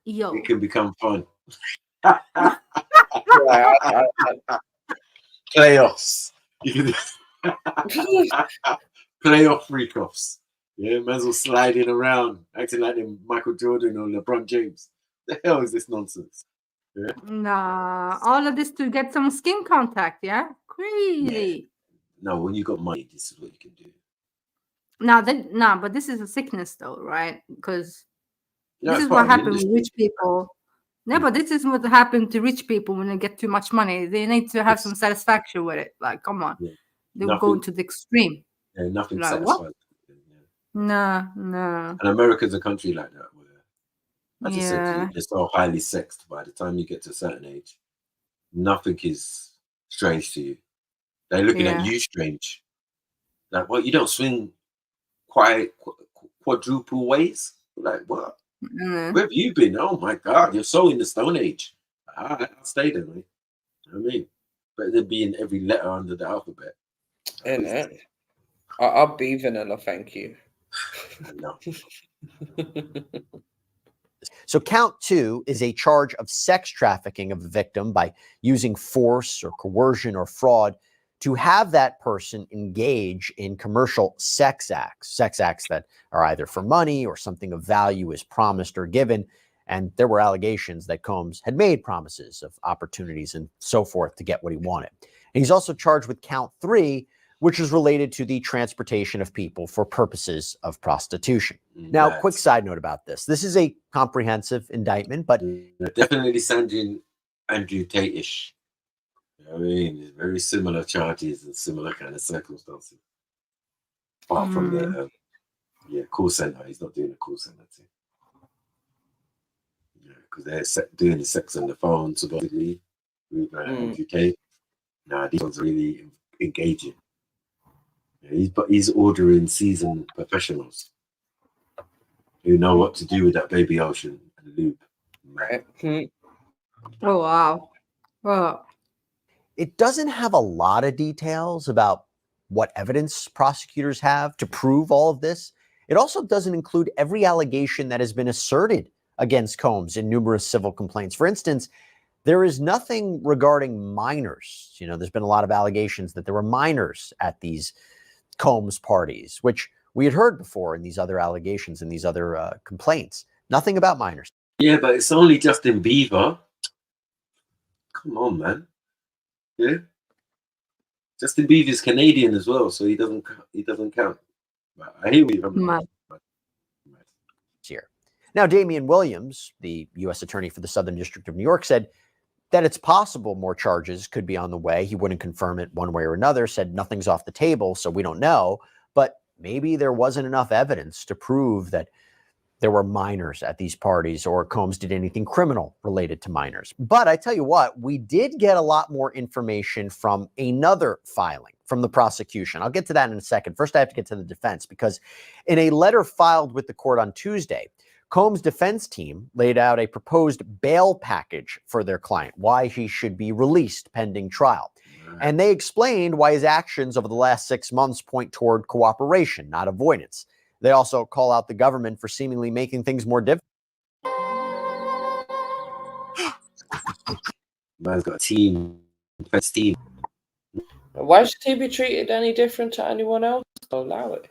it can become fun. Playoffs. Playoff freak-offs. Yeah, man's all sliding around, acting like they're Michael Jordan or LeBron James. The hell is this nonsense? Yeah. nah, all of this to get some skin contact, yeah? Crazy. No, when you got money, this is what you can do. But this is a sickness though, right? Because Yeah, this it's is part what of the happened with industry. rich people. No, but this is what happened to rich people when they get too much money. They need to have some satisfaction with it. Like, come on. They will go to the extreme. Yeah, nothing Like, satisfies. what? No. And America's a country like that, where I just said to you, they're so highly sexed. By the time you get to a certain age, nothing is strange to you. They're looking at you strange. Like, what? You don't swing quadruple ways? Like, what? Where have you been? Oh my God, you're so in the Stone Age. I'll stay there, mate. You know what I mean? Better than being every letter under the alphabet. Innit? I'll be vanilla, thank you. No. So count 2 is a charge of sex trafficking of a victim by using force or coercion or fraud to have that person engage in commercial sex acts that are either for money or something of value is promised or given. And there were allegations that Combs had made promises of opportunities and so forth to get what he wanted. And he's also charged with count 3, which is related to the transportation of people for purposes of prostitution. Now, quick side note about this. This is a comprehensive indictment, but... Definitely sounding Andrew Tate-ish. You know what I mean? It's very similar charges and similar kind of circumstances. Apart from the call center. He's not doing a call center thing. Yeah, because they're doing the sex on the phone, supposedly, with Andrew Tate. Nah, these ones are really engaging. He's ordering seasoned professionals who know what to do with that baby ocean and lube. Oh, wow. Wow. It doesn't have a lot of details about what evidence prosecutors have to prove all of this. It also doesn't include every allegation that has been asserted against Combs in numerous civil complaints. For instance, there is nothing regarding minors. You know, there's been a lot of allegations that there were minors at these Combs parties, which we had heard before in these other allegations and these other complaints. Nothing about minors. Yeah, but it's only Justin Bieber. Come on, man. Yeah. Justin Bieber's Canadian as well, so he doesn't count. But I hear you. Here. Now, Damian Williams, the U.S. Attorney for the Southern District of New York, said that it's possible more charges could be on the way. He wouldn't confirm it one way or another, said nothing's off the table, so we don't know. But maybe there wasn't enough evidence to prove that there were minors at these parties or Combs did anything criminal related to minors. But I tell you what, we did get a lot more information from another filing from the prosecution. I'll get to that in a second. First, I have to get to the defense, because in a letter filed with the court on Tuesday, Combs' defense team laid out a proposed bail package for their client, why he should be released pending trial. And they explained why his actions over the last 6 months point toward cooperation, not avoidance. They also call out the government for seemingly making things more difficult. Man's got a team, defense team. Why should he be treated any different to anyone else? Allow it.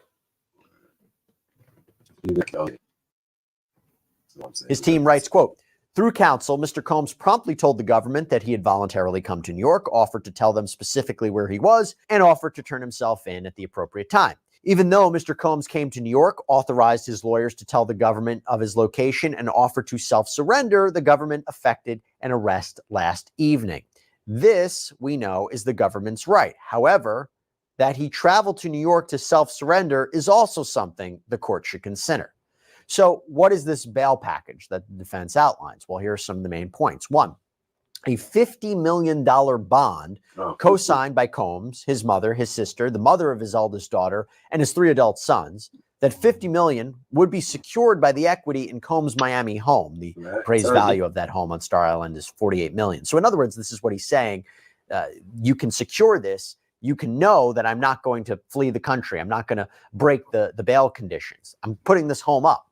His team writes, quote, through counsel, Mr. Combs promptly told the government that he had voluntarily come to New York, offered to tell them specifically where he was, and offered to turn himself in at the appropriate time. Even though Mr. Combs came to New York, authorized his lawyers to tell the government of his location, and offered to self-surrender, the government effected an arrest last evening. This, we know, is the government's right. However, that he traveled to New York to self-surrender is also something the court should consider. So what is this bail package that the defense outlines? Well, here are some of the main points. One, a $50 million bond co-signed by Combs, his mother, his sister, the mother of his eldest daughter, and his 3 adult sons. That $50 million would be secured by the equity in Combs' Miami home. The appraised value of that home on Star Island is $48 million. So in other words, this is what he's saying. You can secure this. You can know that I'm not going to flee the country. I'm not going to break the bail conditions. I'm putting this home up.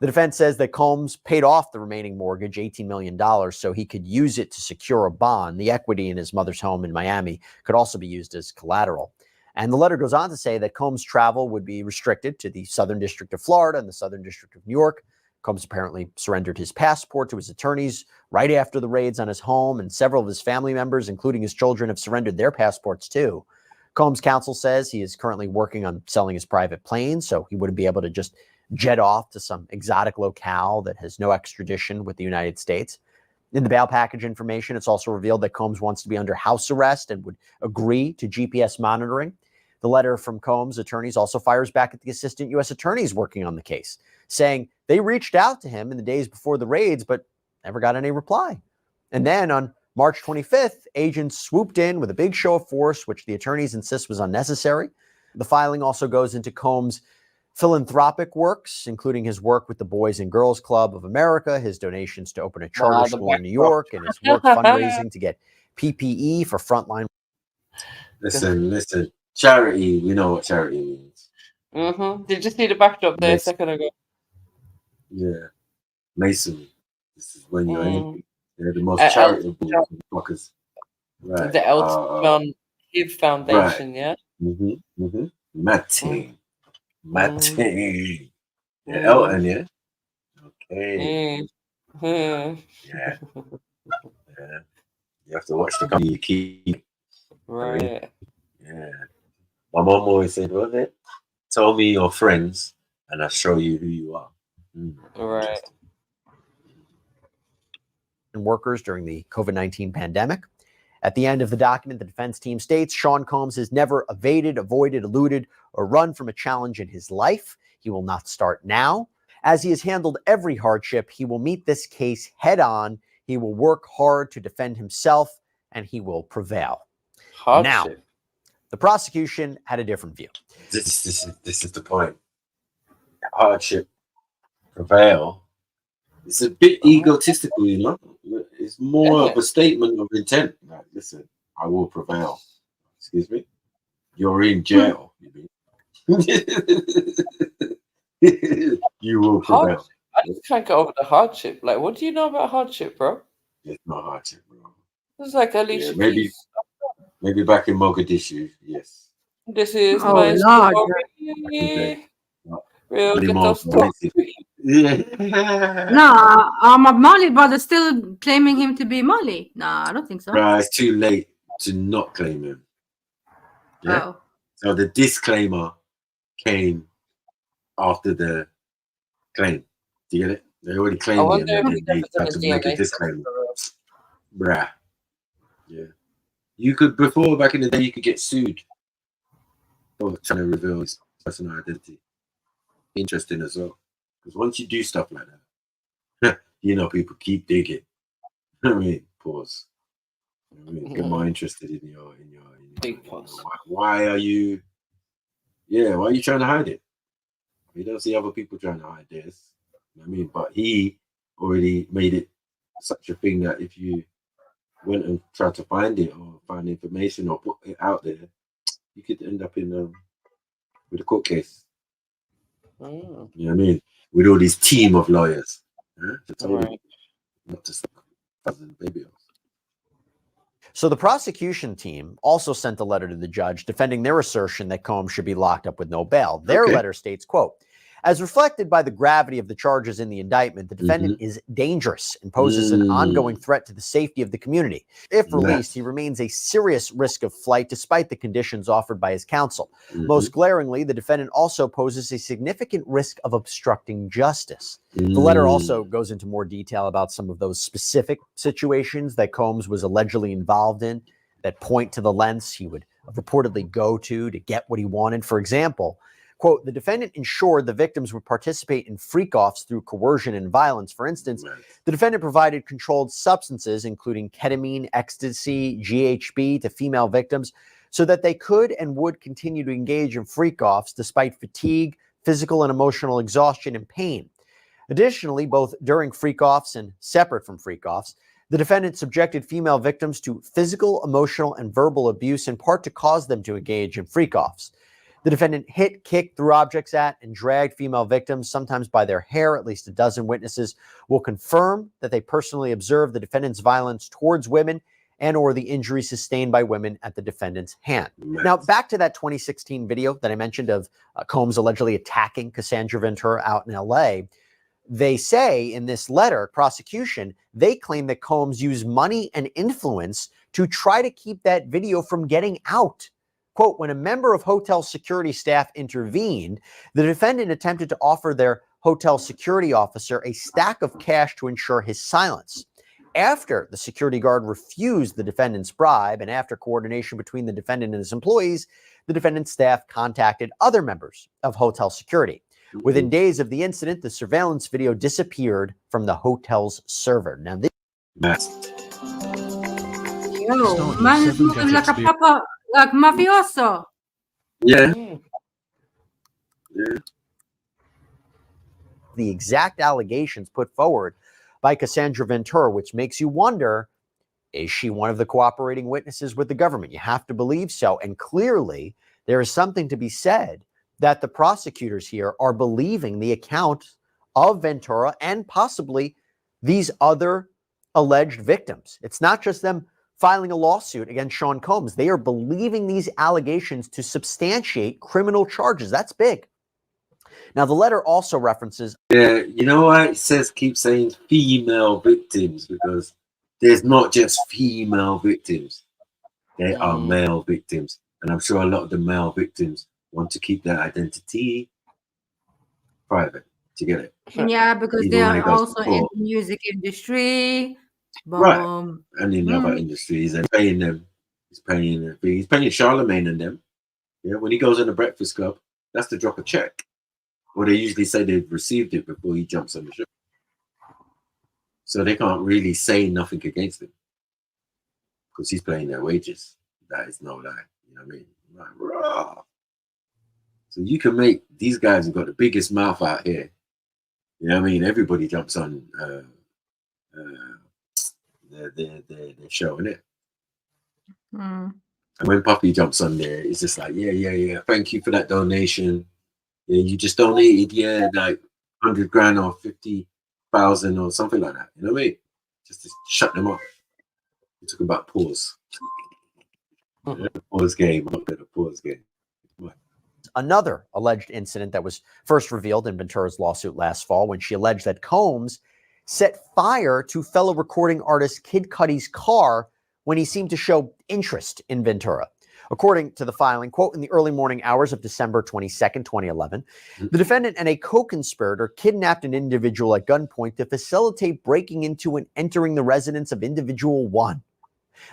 The defense says that Combs paid off the remaining mortgage, $18 million, so he could use it to secure a bond. The equity in his mother's home in Miami could also be used as collateral. And the letter goes on to say that Combs' travel would be restricted to the Southern District of Florida and the Southern District of New York. Combs apparently surrendered his passport to his attorneys right after the raids on his home, and several of his family members, including his children, have surrendered their passports too. Combs' counsel says he is currently working on selling his private plane, so he wouldn't be able to just jet off to some exotic locale that has no extradition with the United States. In the bail package information, it's also revealed that Combs wants to be under house arrest and would agree to GPS monitoring. The letter from Combs' attorneys also fires back at the assistant U.S. attorneys working on the case, saying they reached out to him in the days before the raids, but never got any reply. And then on March 25th, agents swooped in with a big show of force, which the attorneys insist was unnecessary. The filing also goes into Combs' philanthropic works, including his work with the Boys and Girls Club of America, his donations to open a charter school in New York, and his work fundraising to get PPE for frontline. Listen. Charity, you know what charity means. Did you see the backdrop there a second ago? Yeah. Masonry. This is when you're in. They're the most charitable fuckers. Right. The Elton John HIV Foundation, right. Yeah? Mad team. Yeah, Elton, yeah? Okay. Yeah. You have to watch the company you keep. Right. Yeah. My mom always said, what was it? Tell me your friends and I'll show you who you are. Right. And workers during the COVID-19 pandemic. At the end of the document, the defense team states Sean Combs has never evaded, avoided, eluded, or run from a challenge in his life. He will not start now. As he has handled every hardship, he will meet this case head on. He will work hard to defend himself, and he will prevail. Hardship. Now, the prosecution had a different view. This is the point. Hardship, prevail. It's a bit egotistical, you know. It's more of a statement of intent. Like, listen, I will prevail. Excuse me. You're in jail. You will prevail. I just can't get over the hardship. Like, what do you know about hardship, bro? It's not hardship, bro. It's like Alicia Keys. Maybe back in Mogadishu, yes. This is my story. Real good story. No, my Mali brother still claiming him to be Mali. No, I don't think so. Right, it's too late to not claim him. Yeah. Oh. So the disclaimer came after the claim. Do you get it? They already claimed him and they had to make a disclaimer. Bruh. Yeah. You could, before back in the day, you could get sued for trying to reveal his personal identity. Interesting as well. Because once you do stuff like that, you know, people keep digging. I mean, pause. I mean, get more interested in your big pause. Why are you? Yeah, why are you trying to hide it? You don't see other people trying to hide this. You know what I mean, but he already made it such a thing that if you went and tried to find it or find information or put it out there, you could end up in with a court case. Oh. You know what I mean? With all this team of lawyers. To tell you, not just cousin baby. So the prosecution team also sent a letter to the judge defending their assertion that Combs should be locked up with no bail. Their letter states, quote, as reflected by the gravity of the charges in the indictment, the defendant is dangerous and poses an ongoing threat to the safety of the community. If released, he remains a serious risk of flight despite the conditions offered by his counsel. Most glaringly, the defendant also poses a significant risk of obstructing justice. The letter also goes into more detail about some of those specific situations that Combs was allegedly involved in that point to the lengths he would reportedly go to get what he wanted. For example, quote, the defendant ensured the victims would participate in freak-offs through coercion and violence. For instance, the defendant provided controlled substances, including ketamine, ecstasy, GHB, to female victims so that they could and would continue to engage in freak-offs despite fatigue, physical and emotional exhaustion, and pain. Additionally, both during freak-offs and separate from freak-offs, the defendant subjected female victims to physical, emotional, and verbal abuse in part to cause them to engage in freak-offs. The defendant hit, kicked, threw objects at, and dragged female victims, sometimes by their hair. At least a dozen witnesses will confirm that they personally observed the defendant's violence towards women and or the injuries sustained by women at the defendant's hand. Now, back to that 2016 video that I mentioned of Combs allegedly attacking Cassandra Ventura out in L.A., they say in this letter, prosecution, they claim that Combs used money and influence to try to keep that video from getting out. Quote, when a member of hotel security staff intervened, the defendant attempted to offer their hotel security officer a stack of cash to ensure his silence. After the security guard refused the defendant's bribe and after coordination between the defendant and his employees, the defendant's staff contacted other members of hotel security. Within days of the incident, the surveillance video disappeared from the hotel's server. Now, this Yo, man is moving like a proper, like mafioso. Yeah. the exact allegations put forward by Cassandra Ventura, which makes you wonder, is she one of the cooperating witnesses with the government? You have to believe so. And clearly, there is something to be said that the prosecutors here are believing the account of Ventura and possibly these other alleged victims. It's not just them filing a lawsuit against Sean Combs. They are believing these allegations to substantiate criminal charges. That's big. Now, the letter also references... Yeah, you know why it says, keep saying female victims? Because there's not just female victims. There are male victims. And I'm sure a lot of the male victims want to keep their identity private. To get it? Yeah, because they are also in the music industry. Right. And in other industries, and paying them. He's paying Charlemagne and them. Yeah, when he goes in the Breakfast Club, that's to drop a check. Or they usually say they've received it before he jumps on the ship. So they can't really say nothing against him. Because he's paying their wages. That is no lie. You know what I mean? Like, raw. So you can make, these guys have got the biggest mouth out here. You know what I mean? Everybody jumps on their show, innit? And when Puffy jumps on there, it's just like, yeah. Thank you for that donation. Yeah, you just donated, like 100 grand or 50,000 or something like that. You know what I mean? Just to shut them off. We talk about pause. Yeah, pause game. Up there, the pause game. Another alleged incident that was first revealed in Ventura's lawsuit last fall when she alleged that Combs set fire to fellow recording artist Kid Cudi's car when he seemed to show interest in Ventura. According to the filing, quote, in the early morning hours of December 22nd, 2011, the defendant and a co-conspirator kidnapped an individual at gunpoint to facilitate breaking into and entering the residence of individual one.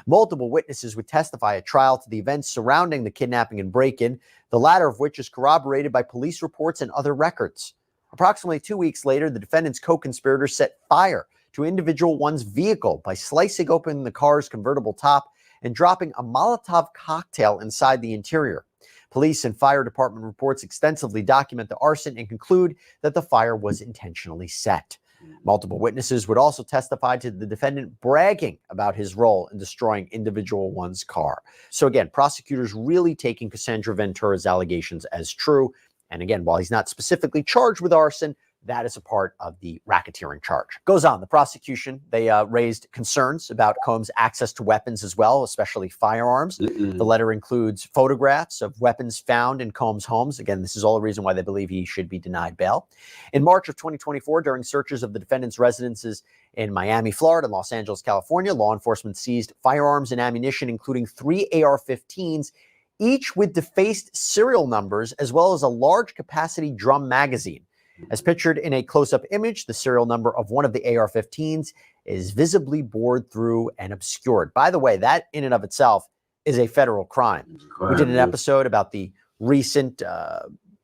Multiple witnesses would testify at trial to the events surrounding the kidnapping and break-in, the latter of which is corroborated by police reports and other records. Approximately 2 weeks later, the defendant's co-conspirator set fire to individual one's vehicle by slicing open the car's convertible top and dropping a Molotov cocktail inside the interior. Police and fire department reports extensively document the arson and conclude that the fire was intentionally set. Multiple witnesses would also testify to the defendant bragging about his role in destroying individual one's car. So again, prosecutors really taking Cassandra Ventura's allegations as true. And again, while he's not specifically charged with arson, that is a part of the racketeering charge. Goes on, the prosecution, they raised concerns about Combs' access to weapons as well, especially firearms. The letter includes photographs of weapons found in Combs' homes. Again, this is all the reason why they believe he should be denied bail. In March of 2024, during searches of the defendant's residences in Miami, Florida, and Los Angeles, California, law enforcement seized firearms and ammunition, including 3 AR-15s, each with defaced serial numbers, as well as a large capacity drum magazine. As pictured in a close-up image, the serial number of one of the AR-15s is visibly bored through and obscured. By the way, that in and of itself is a federal crime. We did an episode about the recent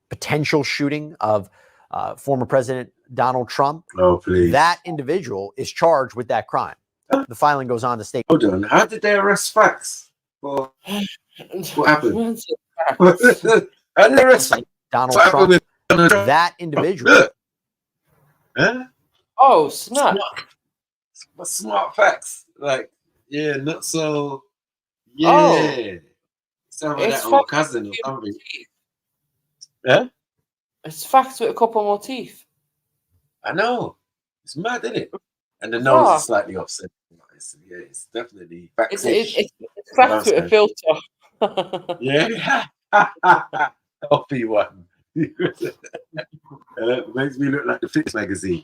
potential shooting of former President Donald Trump. Oh, please. That individual is charged with that crime. The filing goes on to state. Hold on. How did they arrest Facts? Well, what happened? How did they arrest Donald Trump? That individual. Huh? Oh, snap. Smart Facts. Like, yeah, not so. Yeah. Sound like that old cousin or something. Yeah? It's Facts with a couple more teeth. I know. It's mad, isn't it? And the nose is slightly offset. It's definitely Facts. It's Facts with a filter. Yeah. Healthy one. Makes me look like the fitness magazine.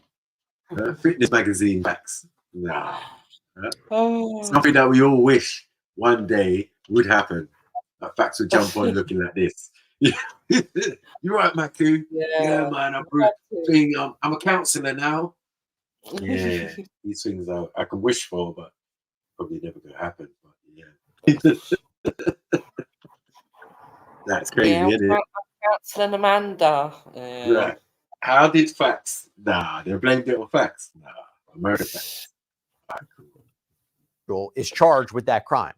Fitness magazine Facts. Nah. Something that we all wish one day would happen. Facts would jump on looking like this. You're right, Maku. Yeah, man. I'm a counselor now. Yeah, these things I can wish for, but probably never going to happen. But yeah. That's crazy, isn't it? Counselling Amanda. Right. How did Facts? Nah, they blamed it on Facts. Nah, murder Facts. Is charged with that crime.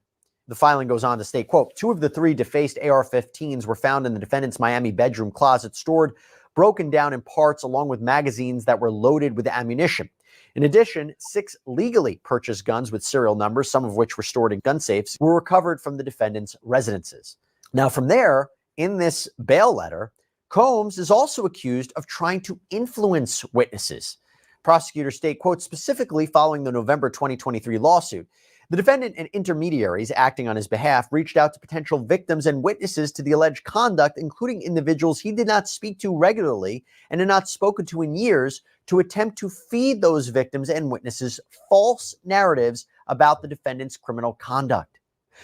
The filing goes on to state, quote, 2 of the 3 defaced AR-15s were found in the defendant's Miami bedroom closet, stored broken down in parts, along with magazines that were loaded with ammunition. In addition, 6 legally purchased guns with serial numbers, some of which were stored in gun safes, were recovered from the defendant's residences. Now, from there, in this bail letter, Combs is also accused of trying to influence witnesses. Prosecutors state, quote, specifically following the November 2023 lawsuit, the defendant and intermediaries acting on his behalf reached out to potential victims and witnesses to the alleged conduct, including individuals he did not speak to regularly and had not spoken to in years, to attempt to feed those victims and witnesses false narratives about the defendant's criminal conduct.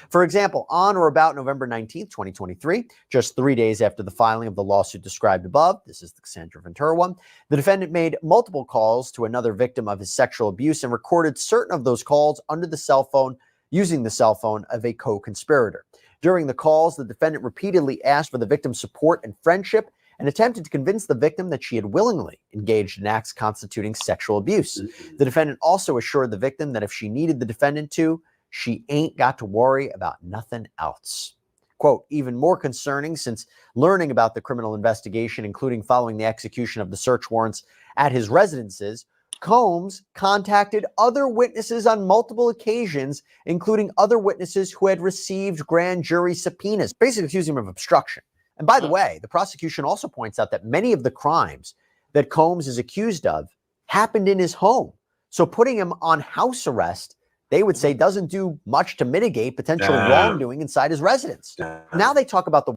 For example, on or about November 19th, 2023, just 3 days after the filing of the lawsuit described above, this is the Cassandra Ventura one, the defendant made multiple calls to another victim of his sexual abuse and recorded certain of those calls under the cell phone, using the cell phone of a co-conspirator. During the calls, the defendant repeatedly asked for the victim's support and friendship and attempted to convince the victim that she had willingly engaged in acts constituting sexual abuse. The defendant also assured the victim that if she needed the defendant to, she ain't got to worry about nothing else. Quote, even more concerning, since learning about the criminal investigation, including following the execution of the search warrants at his residences, Combs contacted other witnesses on multiple occasions, including other witnesses who had received grand jury subpoenas, basically accusing him of obstruction. And by the way, the prosecution also points out that many of the crimes that Combs is accused of happened in his home. So putting him on house arrest, they would say, doesn't do much to mitigate potential wrongdoing inside his residence. Now they talk about the...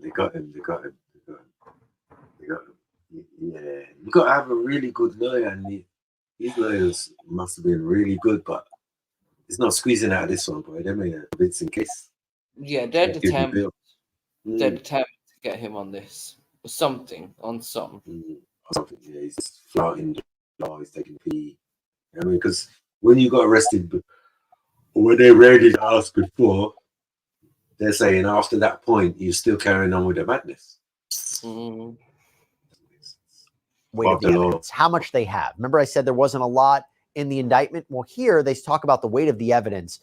They got him. Yeah, you got to have a really good lawyer, and these lawyers must have been really good, but it's not squeezing out of this one, boy. They made a convincing case. Yeah, they're determined. They're determined to get him on this. Something, on something. Something, yeah, he's just flouting the law, he's taking a plea. I mean, because when you got arrested, when they raided the house before, they're saying after that point, you're still carrying on with the madness. weight of the evidence, how much they have. Remember I said there wasn't a lot in the indictment? Well, here they talk about the weight of the evidence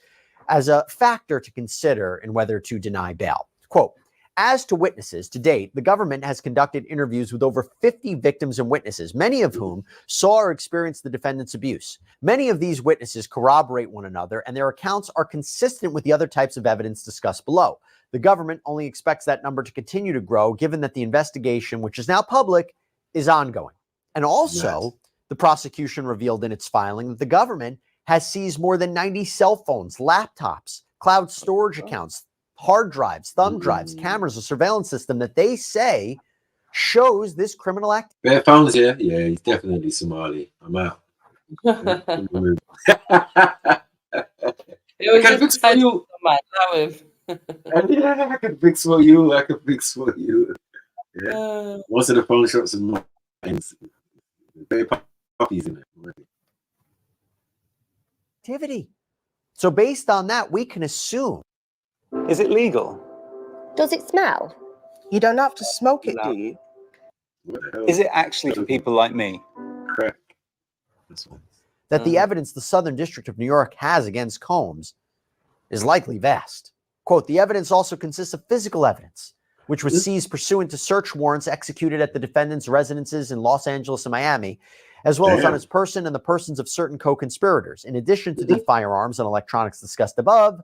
as a factor to consider in whether to deny bail. Quote, as to witnesses, to date, the government has conducted interviews with over 50 victims and witnesses, many of whom saw or experienced the defendant's abuse. Many of these witnesses corroborate one another, and their accounts are consistent with the other types of evidence discussed below. The government only expects that number to continue to grow, given that the investigation, which is now public, is ongoing. And also, the prosecution revealed in its filing that the government has seized more than 90 cell phones, laptops, cloud storage accounts, hard drives, thumb drives, cameras, a surveillance system that they say shows this criminal act. Bare phones, yeah, he's definitely Somali. I'm out. It was just for you. Yeah, I can fix for you. I can fix for you. Yeah. Most of the phone shops and mines, bare puppies in it. Activity. So based on that, we can assume. Is it legal? Does it smell? You don't have to smoke it, do you? Is it actually for people like me? Correct. That the evidence the Southern District of New York has against Combs is likely vast. Quote, the evidence also consists of physical evidence, which was seized pursuant to search warrants executed at the defendant's residences in Los Angeles and Miami, as well as on his person and the persons of certain co-conspirators. In addition to the firearms and electronics discussed above,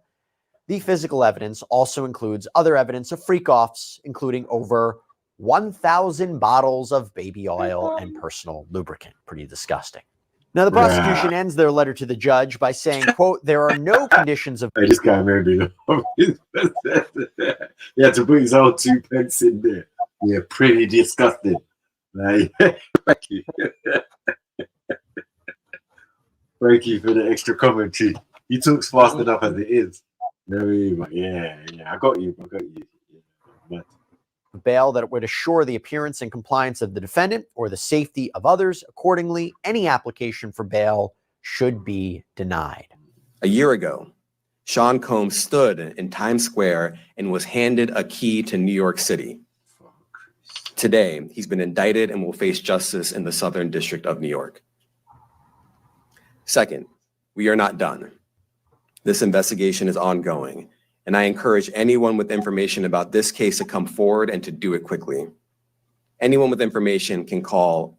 the physical evidence also includes other evidence of freak-offs, including over 1,000 bottles of baby oil and personal lubricant. Pretty disgusting. Now, the prosecution ends their letter to the judge by saying, quote, there are no conditions of... Hey, this guy made me laugh. He had to put his own 2 pence in there. Yeah, pretty disgusting. Like, thank you. Thank you for the extra commentary. He talks fast enough as it is. Yeah, I got you. Yeah, bail that would assure the appearance and compliance of the defendant or the safety of others. Accordingly, any application for bail should be denied. A year ago, Sean Combs stood in Times Square and was handed a key to New York City. Today, he's been indicted and will face justice in the Southern District of New York. Second, we are not done. This investigation is ongoing, and I encourage anyone with information about this case to come forward and to do it quickly. Anyone with information can call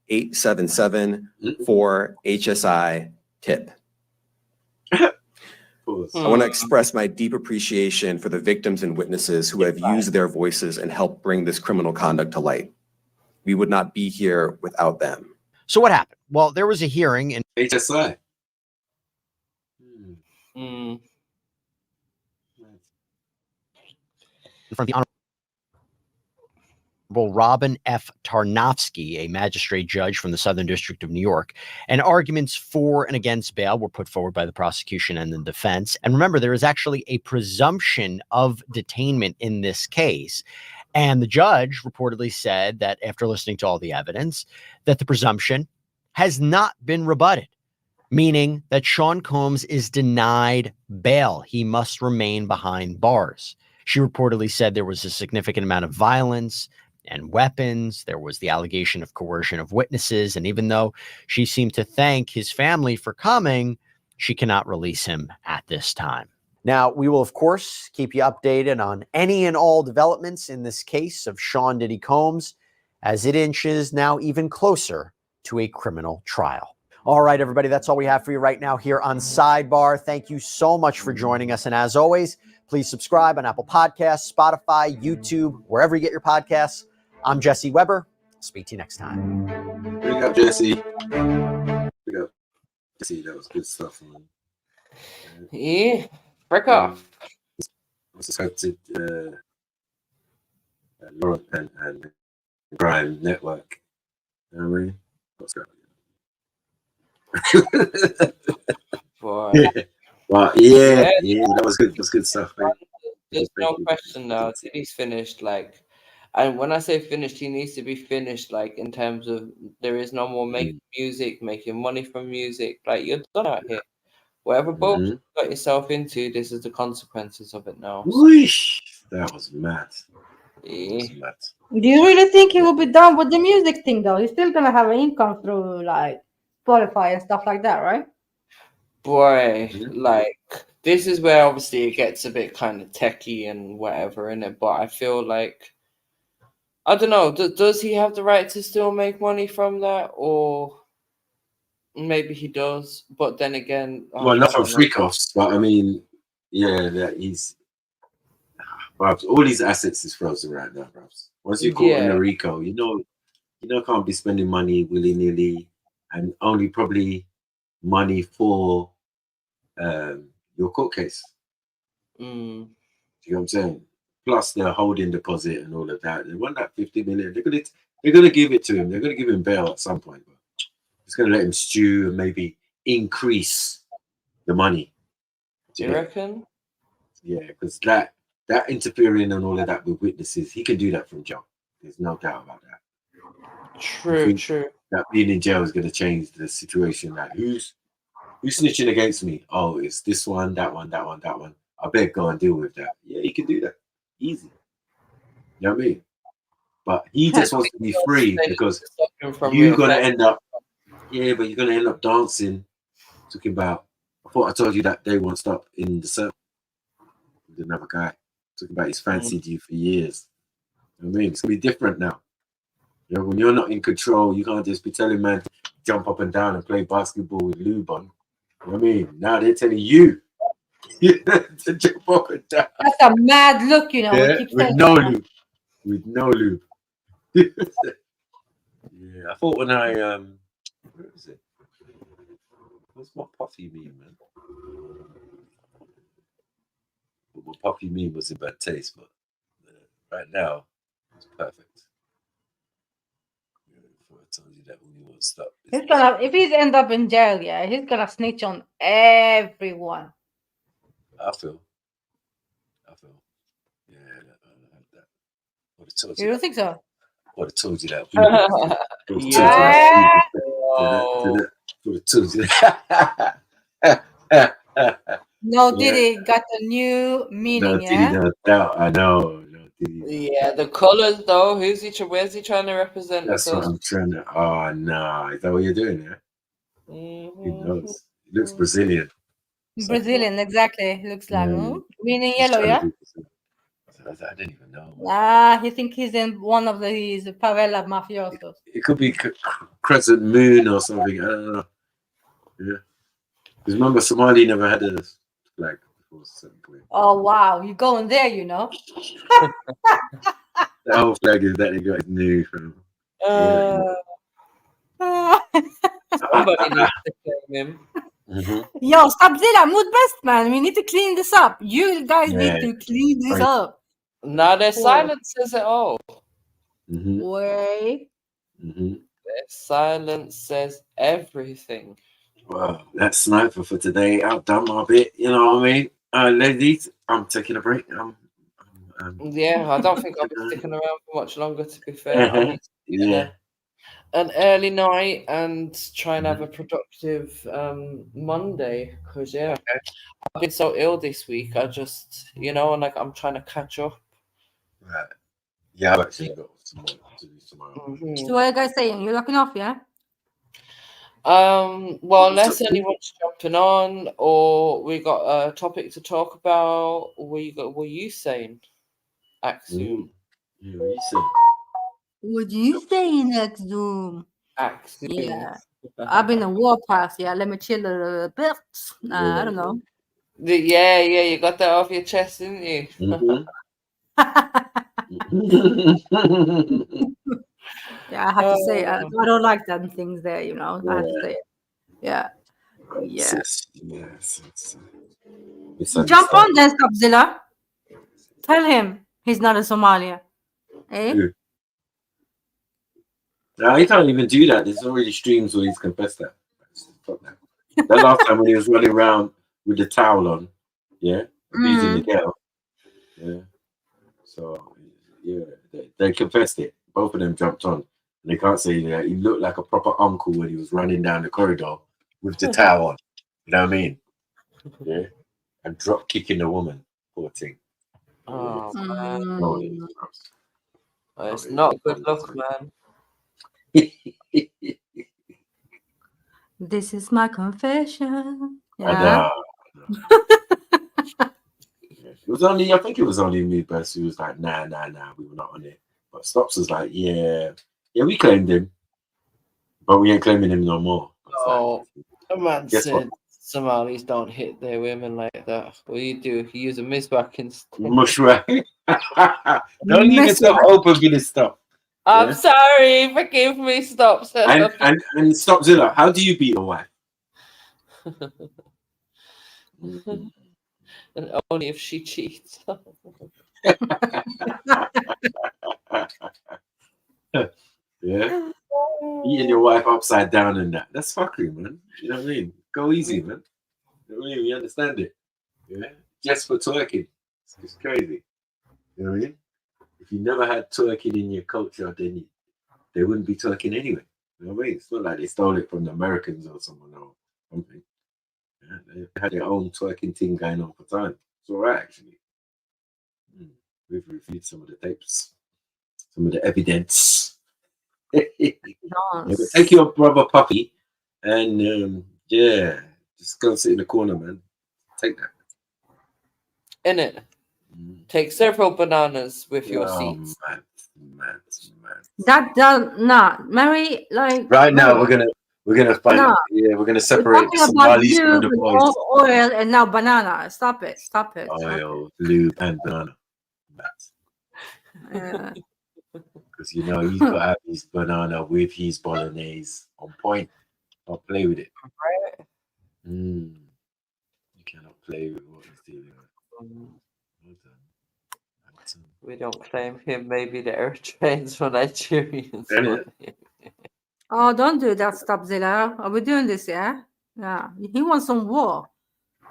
1-877-4-HSI-TIP. I want to express my deep appreciation for the victims and witnesses who have used their voices and helped bring this criminal conduct to light. We would not be here without them. So what happened? Well, there was a hearing in HSI. in front of the Honorable Robin F. Tarnofsky, a magistrate judge from the Southern District of New York, and arguments for and against bail were put forward by the prosecution and the defense. And remember, there is actually a presumption of detainment in this case. And the judge reportedly said that after listening to all the evidence, that the presumption has not been rebutted, meaning that Sean Combs is denied bail. He must remain behind bars. She reportedly said there was a significant amount of violence and weapons. There was the allegation of coercion of witnesses. And even though she seemed to thank his family for coming, she cannot release him at this time. Now, we will, of course, keep you updated on any and all developments in this case of Sean Diddy Combs as it inches now even closer to a criminal trial. All right, everybody, that's all we have for you right now here on Sidebar. Thank you so much for joining us. And as always, please subscribe on Apple Podcasts, Spotify, YouTube, wherever you get your podcasts. I'm Jesse Weber. I'll speak to you next time. Big up, Jesse. Big up, Jesse. That was good stuff, man. Yeah, break off. Respected Laura and Grime Network. You know what I mean? What's going Boy. Well, yeah, that was good. That's good stuff, man. There's no question now. Diddy's finished, and when I say finished, he needs to be finished, in terms of there is no more making music, making money from music. You're done out here. Whatever boat you got yourself into, this is the consequences of it now. Whoosh. That was mad. Yeah. Do you really think he will be done with the music thing though? He's still gonna have an income through like Spotify and stuff like that, right? Boy, like this is where obviously it gets a bit kind of techie and whatever in it, but I feel like I don't know. Does he have the right to still make money from that, or maybe he does? But then again, Well, not I from don't know. freak offs, but I mean, yeah, that he's. Bruv, all these assets is frozen right now, bruv. Once you're caught in Yeah. a RICO, you know, can't be spending money willy nilly, and only probably money for your court case. Mm. Do you know what I'm saying? Plus the holding deposit and all of that. They want that 50 million. They're gonna give it to him. They're gonna give him bail at some point. But it's gonna let him stew and maybe increase the money. Do you reckon? Yeah, because that interfering and all of that with witnesses, he can do that from jail. There's no doubt about that. True. That being in jail is going to change the situation. Like, who's snitching against me? Oh, it's this one, that one, that one, that one. I better go and deal with that. Yeah, he can do that. Easy. You know what I mean? But he just wants to be free because you're going to end up, but you're going to end up dancing, talking about, I thought I told you that day won't stop in the circle with another guy. Talking about he's fancied you for years. You know what I mean? It's going to be different now. You know, when you're not in control, you can't just be telling man to jump up and down and play basketball with lube on. You know what I mean? Now they're telling you to jump up and down. That's a mad look, you know. Yeah, We keep with saying no that. lube. With no lube. Yeah, I thought when I where is it? What's my puffy meme, man? Well, my puffy meme was in bad taste, but right now it's perfect. I told you that when you won't stop. He's gonna, if he's end up in jail, yeah, he's gonna snitch on everyone. I feel. Yeah, that. Would have told You don't think so? Would have told you that. Yeah. Would have told you that. No, Diddy got a new meaning, yeah? No doubt. I know. No, Diddy. Yeah, the colors though. Where's he trying to represent? That's what I'm trying to. Oh no, is that what you're doing there? Mm-hmm. Who knows? He looks Brazilian. Brazilian, exactly. Looks like meaning He's yellow, trying to yeah? be I didn't even know. He think he's in one of these favela mafiosos. It could be Crescent Moon or something. I don't know. Yeah. Because remember, Somali never had a flag before a certain point. Oh wow, you going there, you know? The whole flag is that they got new from. Somebody needs to claim him. Yo, stop that mood best, man. We need to clean this up. You guys need to clean this up. Now their silence says it all. Way. Their silence says everything. Well, that's sniper for today. I've done my bit. You know what I mean? Ladies, I'm taking a break. Yeah, I don't think I'll be sticking around for much longer, to be fair. I need to do an early night and try and have a productive Monday, because I've been so ill this week. I just, like I'm trying to catch up. Right. Yeah, I've actually got some more to do tomorrow. So what are you guys saying? You're locking off, yeah? Well, unless anyone's jumping on, or we got a topic to talk about. What were you saying, Axiom? Yeah, what you saying? What do you say next Zoom? Axiom. Yeah. I've been in Warpath, yeah. Let me chill a little bit. I don't know. Yeah, you got that off your chest, didn't you? Yeah, I have to say, I don't like them things there, I have to say it. Yeah. Yes. Jump on then, Godzilla. Tell him he's not a Somalia. Eh? No, he can't even do that. There's already streams where he's confessed that. That last time when he was running around with the towel on, abusing the girl. Yeah. So, they confessed it. Both of them jumped on. And they can't say that he looked like a proper uncle when he was running down the corridor with the towel on. You know what I mean? Yeah. And drop kicking the woman. Poor thing. Oh, man. It's not good luck, man. This is my confession. I Yeah. It was only, I think it was only me, Bess, who was like, nah, we were not on it. But Stops was like, yeah, we claimed him, but we ain't claiming him no more. Oh, a man Guess said Somalis don't hit their women like that. What do? You use a misback instead. Mushra. Don't leave yourself open for this stuff. I'm sorry, forgive me, Stops. And Stopzilla, how do you beat a wife? And only if she cheats. Yeah, eating your wife upside down and that. That's fuckery, man. You know what I mean? Go easy, man. You know what I mean? You understand it? Yeah, just for twerking. It's crazy. You know what I mean? If you never had twerking in your culture, then they wouldn't be twerking anyway. You know what I mean? It's not like they stole it from the Americans or someone or something. Yeah, they had their own twerking thing going on for time. It's all right, actually. We've reviewed some of the tapes, some of the evidence. Yeah, but take your brother puppy and just go sit in the corner, man. Take that. In it. Take several bananas with your seeds. Man. That does not, Mary. Like right now, Mary. we're gonna find. No. Yeah, we're gonna separate We're talking about Somalis from the lube, boys. oil, and now banana. Stop it. Oil, lube, and banana. Yeah. Because he's got to have his banana with his bolognese on point. Don't play with it. You cannot play with what he's dealing with. We don't claim him. Maybe the Eritreans or Nigerians. Oh, don't do that, Stopzilla. Are we doing this? Yeah. He wants some war.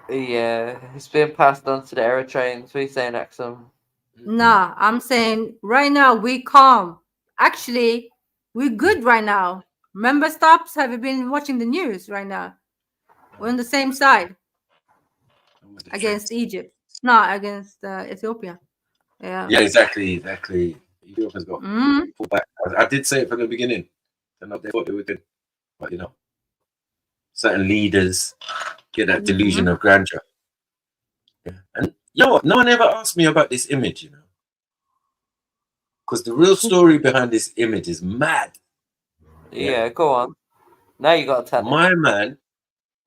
Yeah, it's been passed on to the Eritreans. What are you saying, Axum? Nah, I'm saying right now we calm. Actually, we're good right now. Remember, Stops? Have you been watching the news right now? We're on the same side against Egypt, not against Ethiopia. Yeah. Yeah, exactly. Ethiopia's got pulled back. I did say it from the beginning. They're not what they were doing, but certain leaders get that delusion of grandeur. Yeah. And no one ever asked me about this image, because the real story behind this image is mad. Yeah, go on. Now you got to tell my man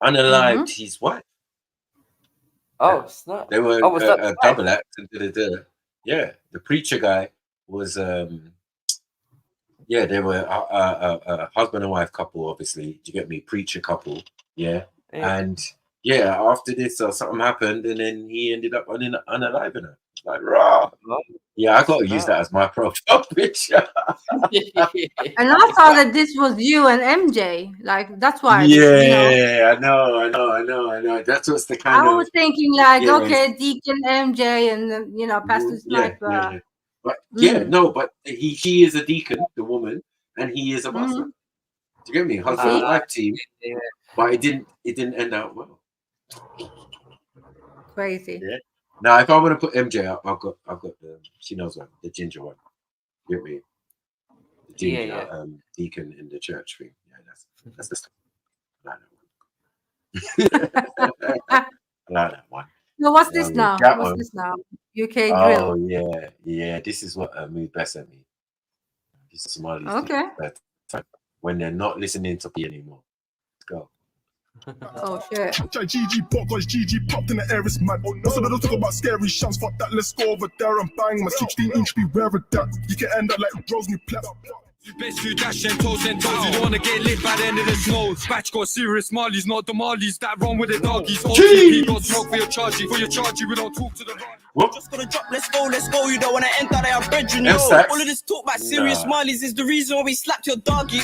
unalived his wife. Oh, snap. They were was that a double act. Yeah, the preacher guy was they were a husband and wife couple, obviously. Do you get me? Preacher couple, yeah. And after this something happened, and then he ended up unaliving her. Like, raw. Yeah, I got to use that as my profile picture. And I thought that this was you and MJ. Like, that's why. Yeah, I know. That's what's the kind I of. was thinking, like, okay, Deacon, MJ, and Pastor Sniper. Yeah. But but she is a deacon, the woman, and he is a Muslim. Do you get me? Husband and wife team. Yeah. But it didn't end out well. Crazy. Yeah. Now, if I want to put MJ up, I've got the, she knows one, the ginger one. You get me? The ginger deacon in the church thing. Yeah, that's the stuff. I like that one. So what's this now? What's this now? UK drill. Oh yeah. This is what Mood Best sent me. This is Somalis. Okay. When they're not listening to me anymore. Let's go. Oh shit. GG pop, cause GG popped in the air, it's mad. Also, they don't talk about scary shams, fuck that, let's go over there and bang. My 16-inch, beware of that. You can end up like Rose new plat. Best food dash and toes and toes. You don't wanna get lit by the end of the snow. Batch got serious Marlies, not the Marlies that run with the doggies. OTP don't smoke for your chargy. For your chargy, we don't talk to the What? Just gonna drop, let's go. You don't wanna enter there, brethren, yo. All of this talk about serious Marlies is the reason why we slapped your doggy.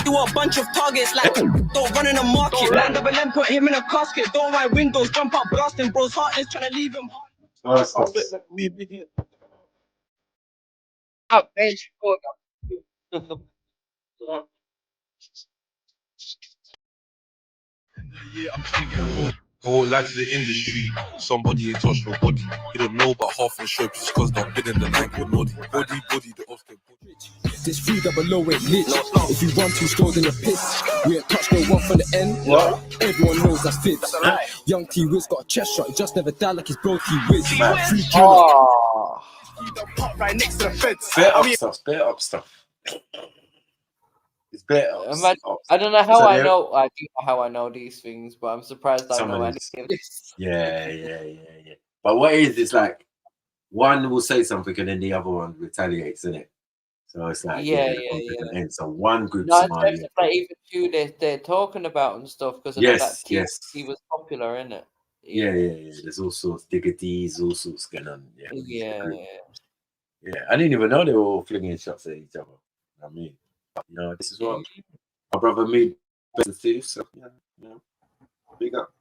You want a bunch of targets, like don't run in the market. Land double M, put him in a casket. Don't mind windows, jump up, blasting. Bro's heart is trying to leave him. Oh, Yeah, I'm trying to get I won't lie to the industry. Somebody ain't touched your body. You don't know about half the show just because they've been in the line with naughty. Body, the Oscar. This 300 ain't lit. If you run too slow, then you're pissed. We ain't touched no one from the end. Everyone knows that's fits. Young T Wiz got a chest shot. He just never died like his bro T Wiz. Free right next to the fence. Bear up stuff. It's better. I don't know how I know. I do know how I know these things, but I'm surprised I know any of this. Yeah. But what is like one will say something and then the other one retaliates, isn't it? So it's like Yeah. So one group. No, it's like even who they're talking about and stuff because yes, he was popular, isn't it? Yeah. There's all sorts, diggities, all sorts going on. Yeah. I didn't even know they were all flinging shots at each other. I mean, this is what my brother made better too. So big up.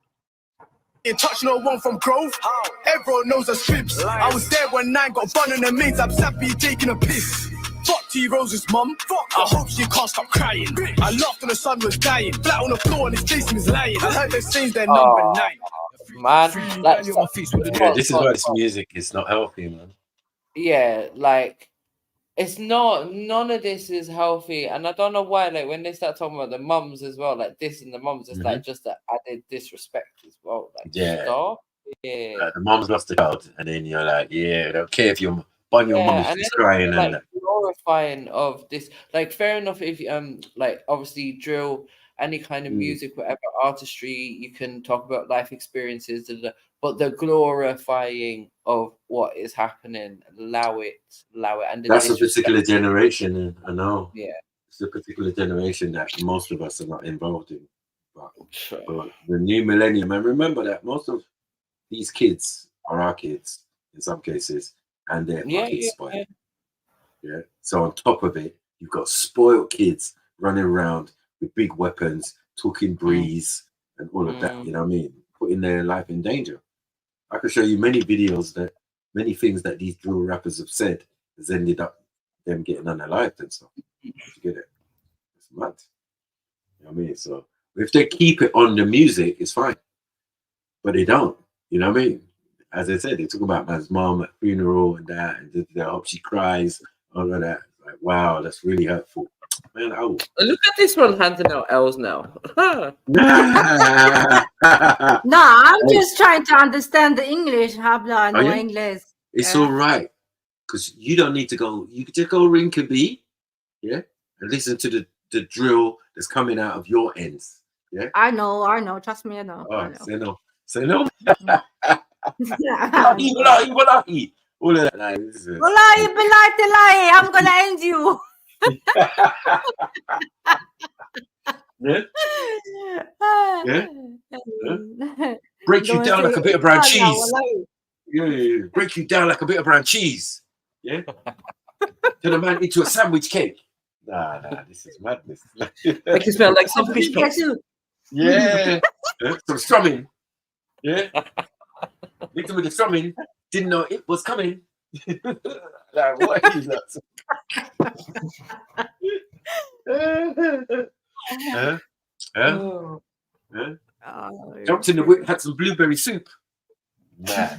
Ain't touch no one from Grove. Everyone knows the strips. I was there when 9 got bun and the mates. I'm sappy taking a piss. Fuck T Rose's mum. I hope she can't stop crying. I laughed when the sun was dying. Flat on the floor and his Jason is lying. I heard they changed their number 9. Man, like, this is why this music is not healthy, man. Yeah, like it's not. None of this is healthy, and I don't know why. Like when they start talking about the mums as well, like this and the mums, it's like just that added disrespect as well. Like stop. Yeah, the mom's lost a child, and then you're like, I don't care if your mum is crying and like glorifying of this. Like fair enough if like obviously drill, any kind of music, whatever artistry, you can talk about life experiences, but the glorifying of what is happening, allow it. And that's a particular generation, I know. Yeah, it's a particular generation that most of us are not involved in. But the new millennium, and remember that most of these kids are our kids in some cases, and they're fucking spoiled. Yeah. So on top of it, you've got spoiled kids running around with big weapons, talking breeze, and all of that. You know what I mean? Putting their life in danger. I can show you many videos that many things that these drill rappers have said has ended up them getting unalived and stuff. You get it? It's mad. You know what I mean? So if they keep it on the music, it's fine. But they don't. You know what I mean? As I said, they talk about man's mom at funeral and that, and I hope she cries, all of that. Like, wow, that's really hurtful. Man, look at this one handing out L's now. No, I'm just trying to understand the English. Habla no English. It's all right, because you don't need to go. You can just go ring Kabi, and listen to the drill that's coming out of your ends. Yeah, I know. Trust me, I know. Oh, I know. Say no. All of that. Wallahi, I'm gonna end you. Break you down like a bit of brown cheese. Break you down like a bit of brown cheese. Yeah. Turn a man into a sandwich cake. Nah, this is madness. Make it smell like some fish pots. Some strumming. Yeah. Victim with the strumming didn't know it was coming. Like, what is that? Jumped in the whip, had some blueberry soup. Man.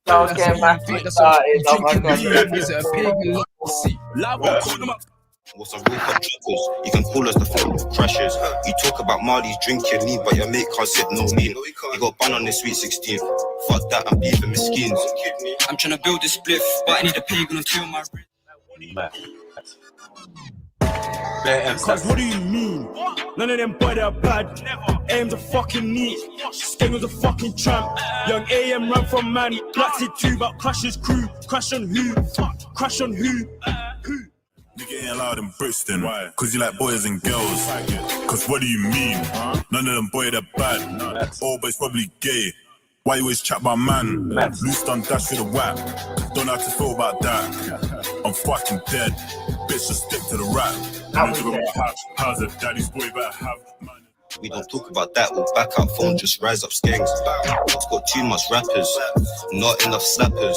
I was getting back started. Oh my God. What's a real hot choppers? You can call us the phone crashers. You talk about Marley's drinking lean, but your mate can't sit no mean. You got banned on the sweet 16. Fuck that, I'm beefing with skins. I'm trying to build this spliff, but I need a pagan until my Cause what do you mean? None of them boy that are bad. Aim's a fucking neat. Skeng was a fucking tramp. Young AM ran from man. Blacks it too, but Crash's crew. Crash on who? Crash on who? Nigga ain't allowed in Brixton. Why? Cause you like boys and girls. Cause what do you mean? None of them boy that bad. All boys probably gay. Why you always chat about man? Loose done dash with a whack. Don't know how to feel about that. I'm fucking dead. Bitch, just stick to the rap. How's a daddy's boy better have money? We don't talk about that, we'll back out phone, just rise up skanks. It's got too much rappers, not enough slappers.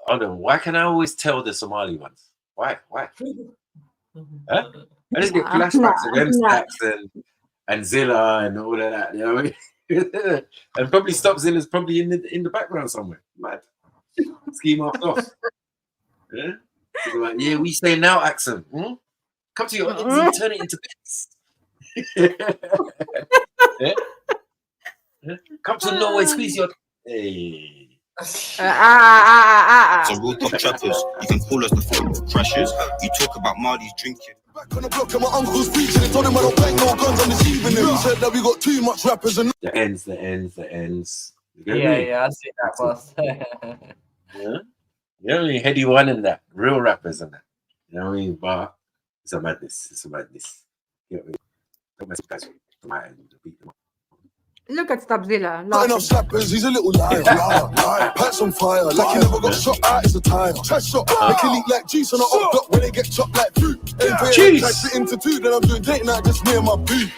Hold on, why can I always tell the Somali ones? Why? Huh? I just get flashbacks of them stacks and Zilla and all of that. You know what I mean? And probably Stop Zilla's probably in the background somewhere. Mad. Scheme off. Yeah. Like, yeah, we say now, Axum. Come to your ends and turn it into bits. Yeah? Yeah? Come to Norway, squeeze your. Hey. Some real top trappers. You can call us the phone crashers. You talk about Marley's drinking. Back on the block and my uncle's preaching. They told him I don't bang no guns on this evening. He said that we got too much rappers and The ends. Yeah, I see that, boss. Yeah. You know what I mean? Heady One and that. Real rappers and that. You know what I mean? But it's a madness. You know what I mean? Don't mess with guys from my end to beat them up. Look at Stabzilla. not enough slappers, he's a little liar. Pants on fire, like he never got shot out his attire. Chest shot, make it leak like juice on a hot dog when they get chopped like fruit. Cheese! Like split into two, then I'm doing date night just me and my boo.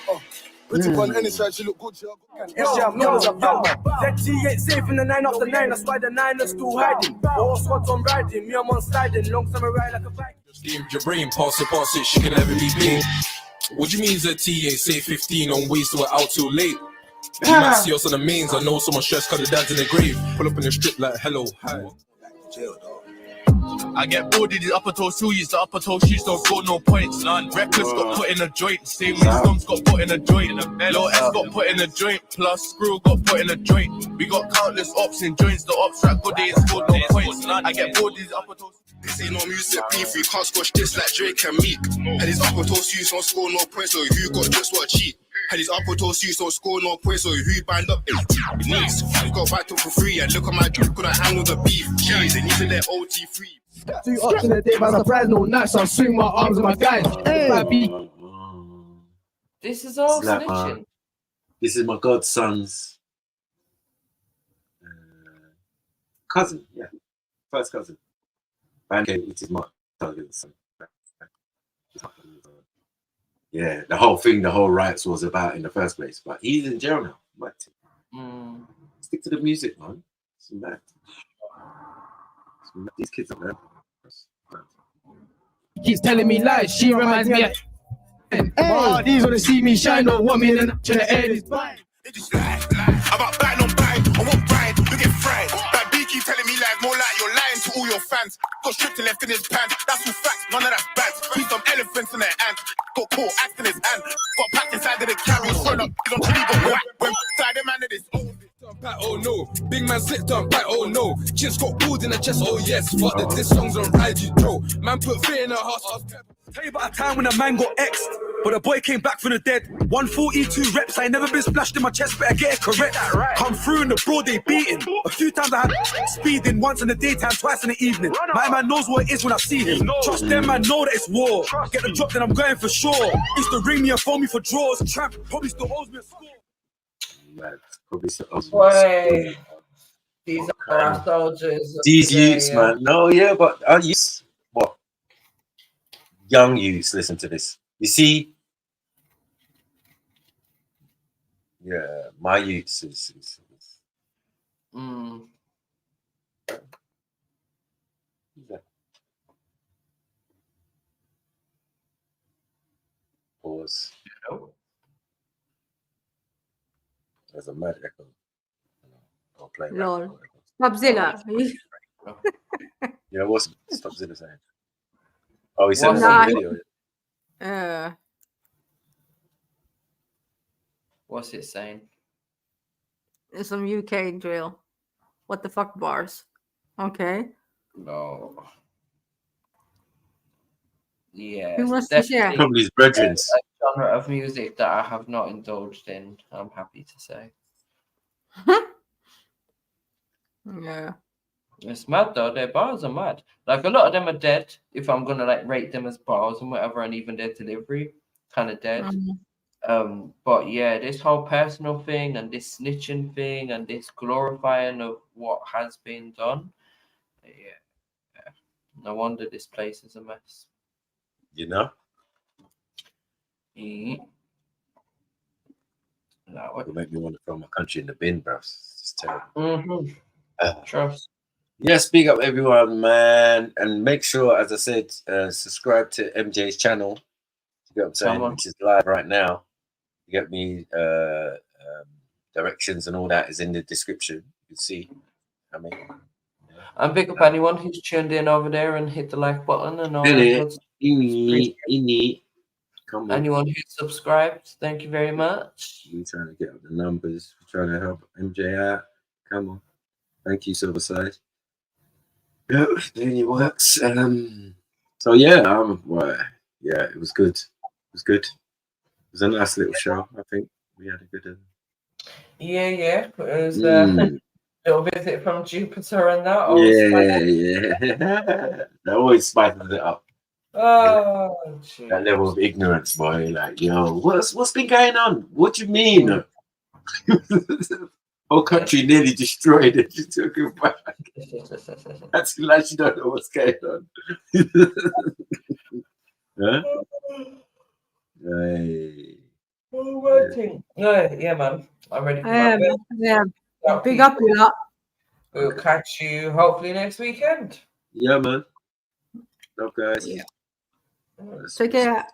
Pretty on any side, she look good. I'm young. ZT ain't safe in the 9 after 9, that's why the 9 are still hiding. All squads on riding, me I'm on sliding, long summer ride like a bike. Steam your brain, pass it, she can never be clean. What do you mean ZT ain't safe 15 on ways to we're out too late? You might see us on the mains, I know someone stressed cause the dad's in the grave. Pull up in the strip like hello, hi. I get bored of these upper toe shoes, the upper toe shoes don't score no points. None. Reckless got put in a joint, same Stones got put in a joint. Lil S got put in a joint, plus Screw got put in a joint. We got countless ops in joints, the ops track good, they ain't scored no points. None. I get bored of these upper toe. This ain't no music beef, you can't squash this like Drake and Meek. And these upper toe shoes don't score no points, so who got just what cheat? And these upper toe shoes don't score no points, so who bind up his knees? You got back for free, and look at my dude, couldn't handle the beef. Jeez, they need to let OT free. 2 ups in a day, by surprise, no nights, I'll swing my arms and my guys. This is all Slap, snitching. This is my godson's cousin, yeah. First cousin. Bandcamp, it is my son. Yeah, the whole riots was about in the first place, but he's in jail now. Stick to the music, man. It's mad. These kids are mad. Keeps telling me lies, she reminds me of. Hey. These wanna see me shine, don't want me in the air is fine. They just lie. About buying on buying, I won't grind, you get fried. That B keep telling me lies, more like you're lying to all your fans. Got stripped and left in his pants, that's all facts, none of that's bad. See some elephants in their hands, got caught acting his hand. Got packed inside of the carriage, thrown up, don't you leave a whack. When side the man of this old. Oh no, big man slipped on back, oh no. Chin's got balls in the chest, oh yes. Fuck that, this song's on ride, you Joe. Man put fear in her heart. Tell you about a time when a man got X'd, but a boy came back from the dead. 142 reps, I ain't never been splashed in my chest, better get it correct. Come through in the broad, they beating. A few times I had speeding, once in the daytime, twice in the evening. My man knows what it is when I see him. Trust them, man, know that it's war. Get the drop, then I'm going for sure. Used to ring me and phone me for draws. Tramp probably still owes me a score. Boy, these are our soldiers. These youths, man. No, yeah, but our youths, what? Young youths, listen to this. You see, yeah, my youths is Pause. There's a mad echo. I'll play Lol. Stabzilla. Yeah, what's Stabzilla saying? Oh, he said it's on the video. What's it saying? It's some UK drill. What the fuck bars? Okay. No. Yeah. Who wants to share? Probably his brethrens. A genre of music that I have not indulged in, I'm happy to say. Yeah. It's mad though, their bars are mad. Like a lot of them are dead, if I'm gonna like rate them as bars and whatever, and even their delivery, kind of dead. But yeah, this whole personal thing and this snitching thing and this glorifying of what has been done. Yeah. No wonder this place is a mess. You know? No, it make me want to throw my country in the bin, bro. It's terrible. Trust. Yes, big up everyone, man. And make sure, as I said, subscribe to MJ's channel. You know what I'm saying? Which is live right now. You get me directions and all that is in the description. You can see. I mean, and pick up anyone who's tuned in over there and hit the like button and all that. Come on. Anyone who's subscribed, thank you very much. We're trying to get up the numbers. We're trying to help MJ out. Come on. Thank you, Silverside. Yeah, doing your works. So yeah, well, yeah, it was good. It was good. It was a nice little show. I think we had a good. Yeah. It was little visit from Jupiter and that. That always spices it up. Oh, that level of ignorance, boy. Like, yo, what's been going on? What do you mean? Whole country nearly destroyed it. You took it back. That's like you don't know what's going on. Huh? Hey. Yeah, man. I'm ready for my bed. Yeah. Big up, you lot. We'll catch you hopefully next weekend. Yeah, man. Love, guys. Yeah. Take care.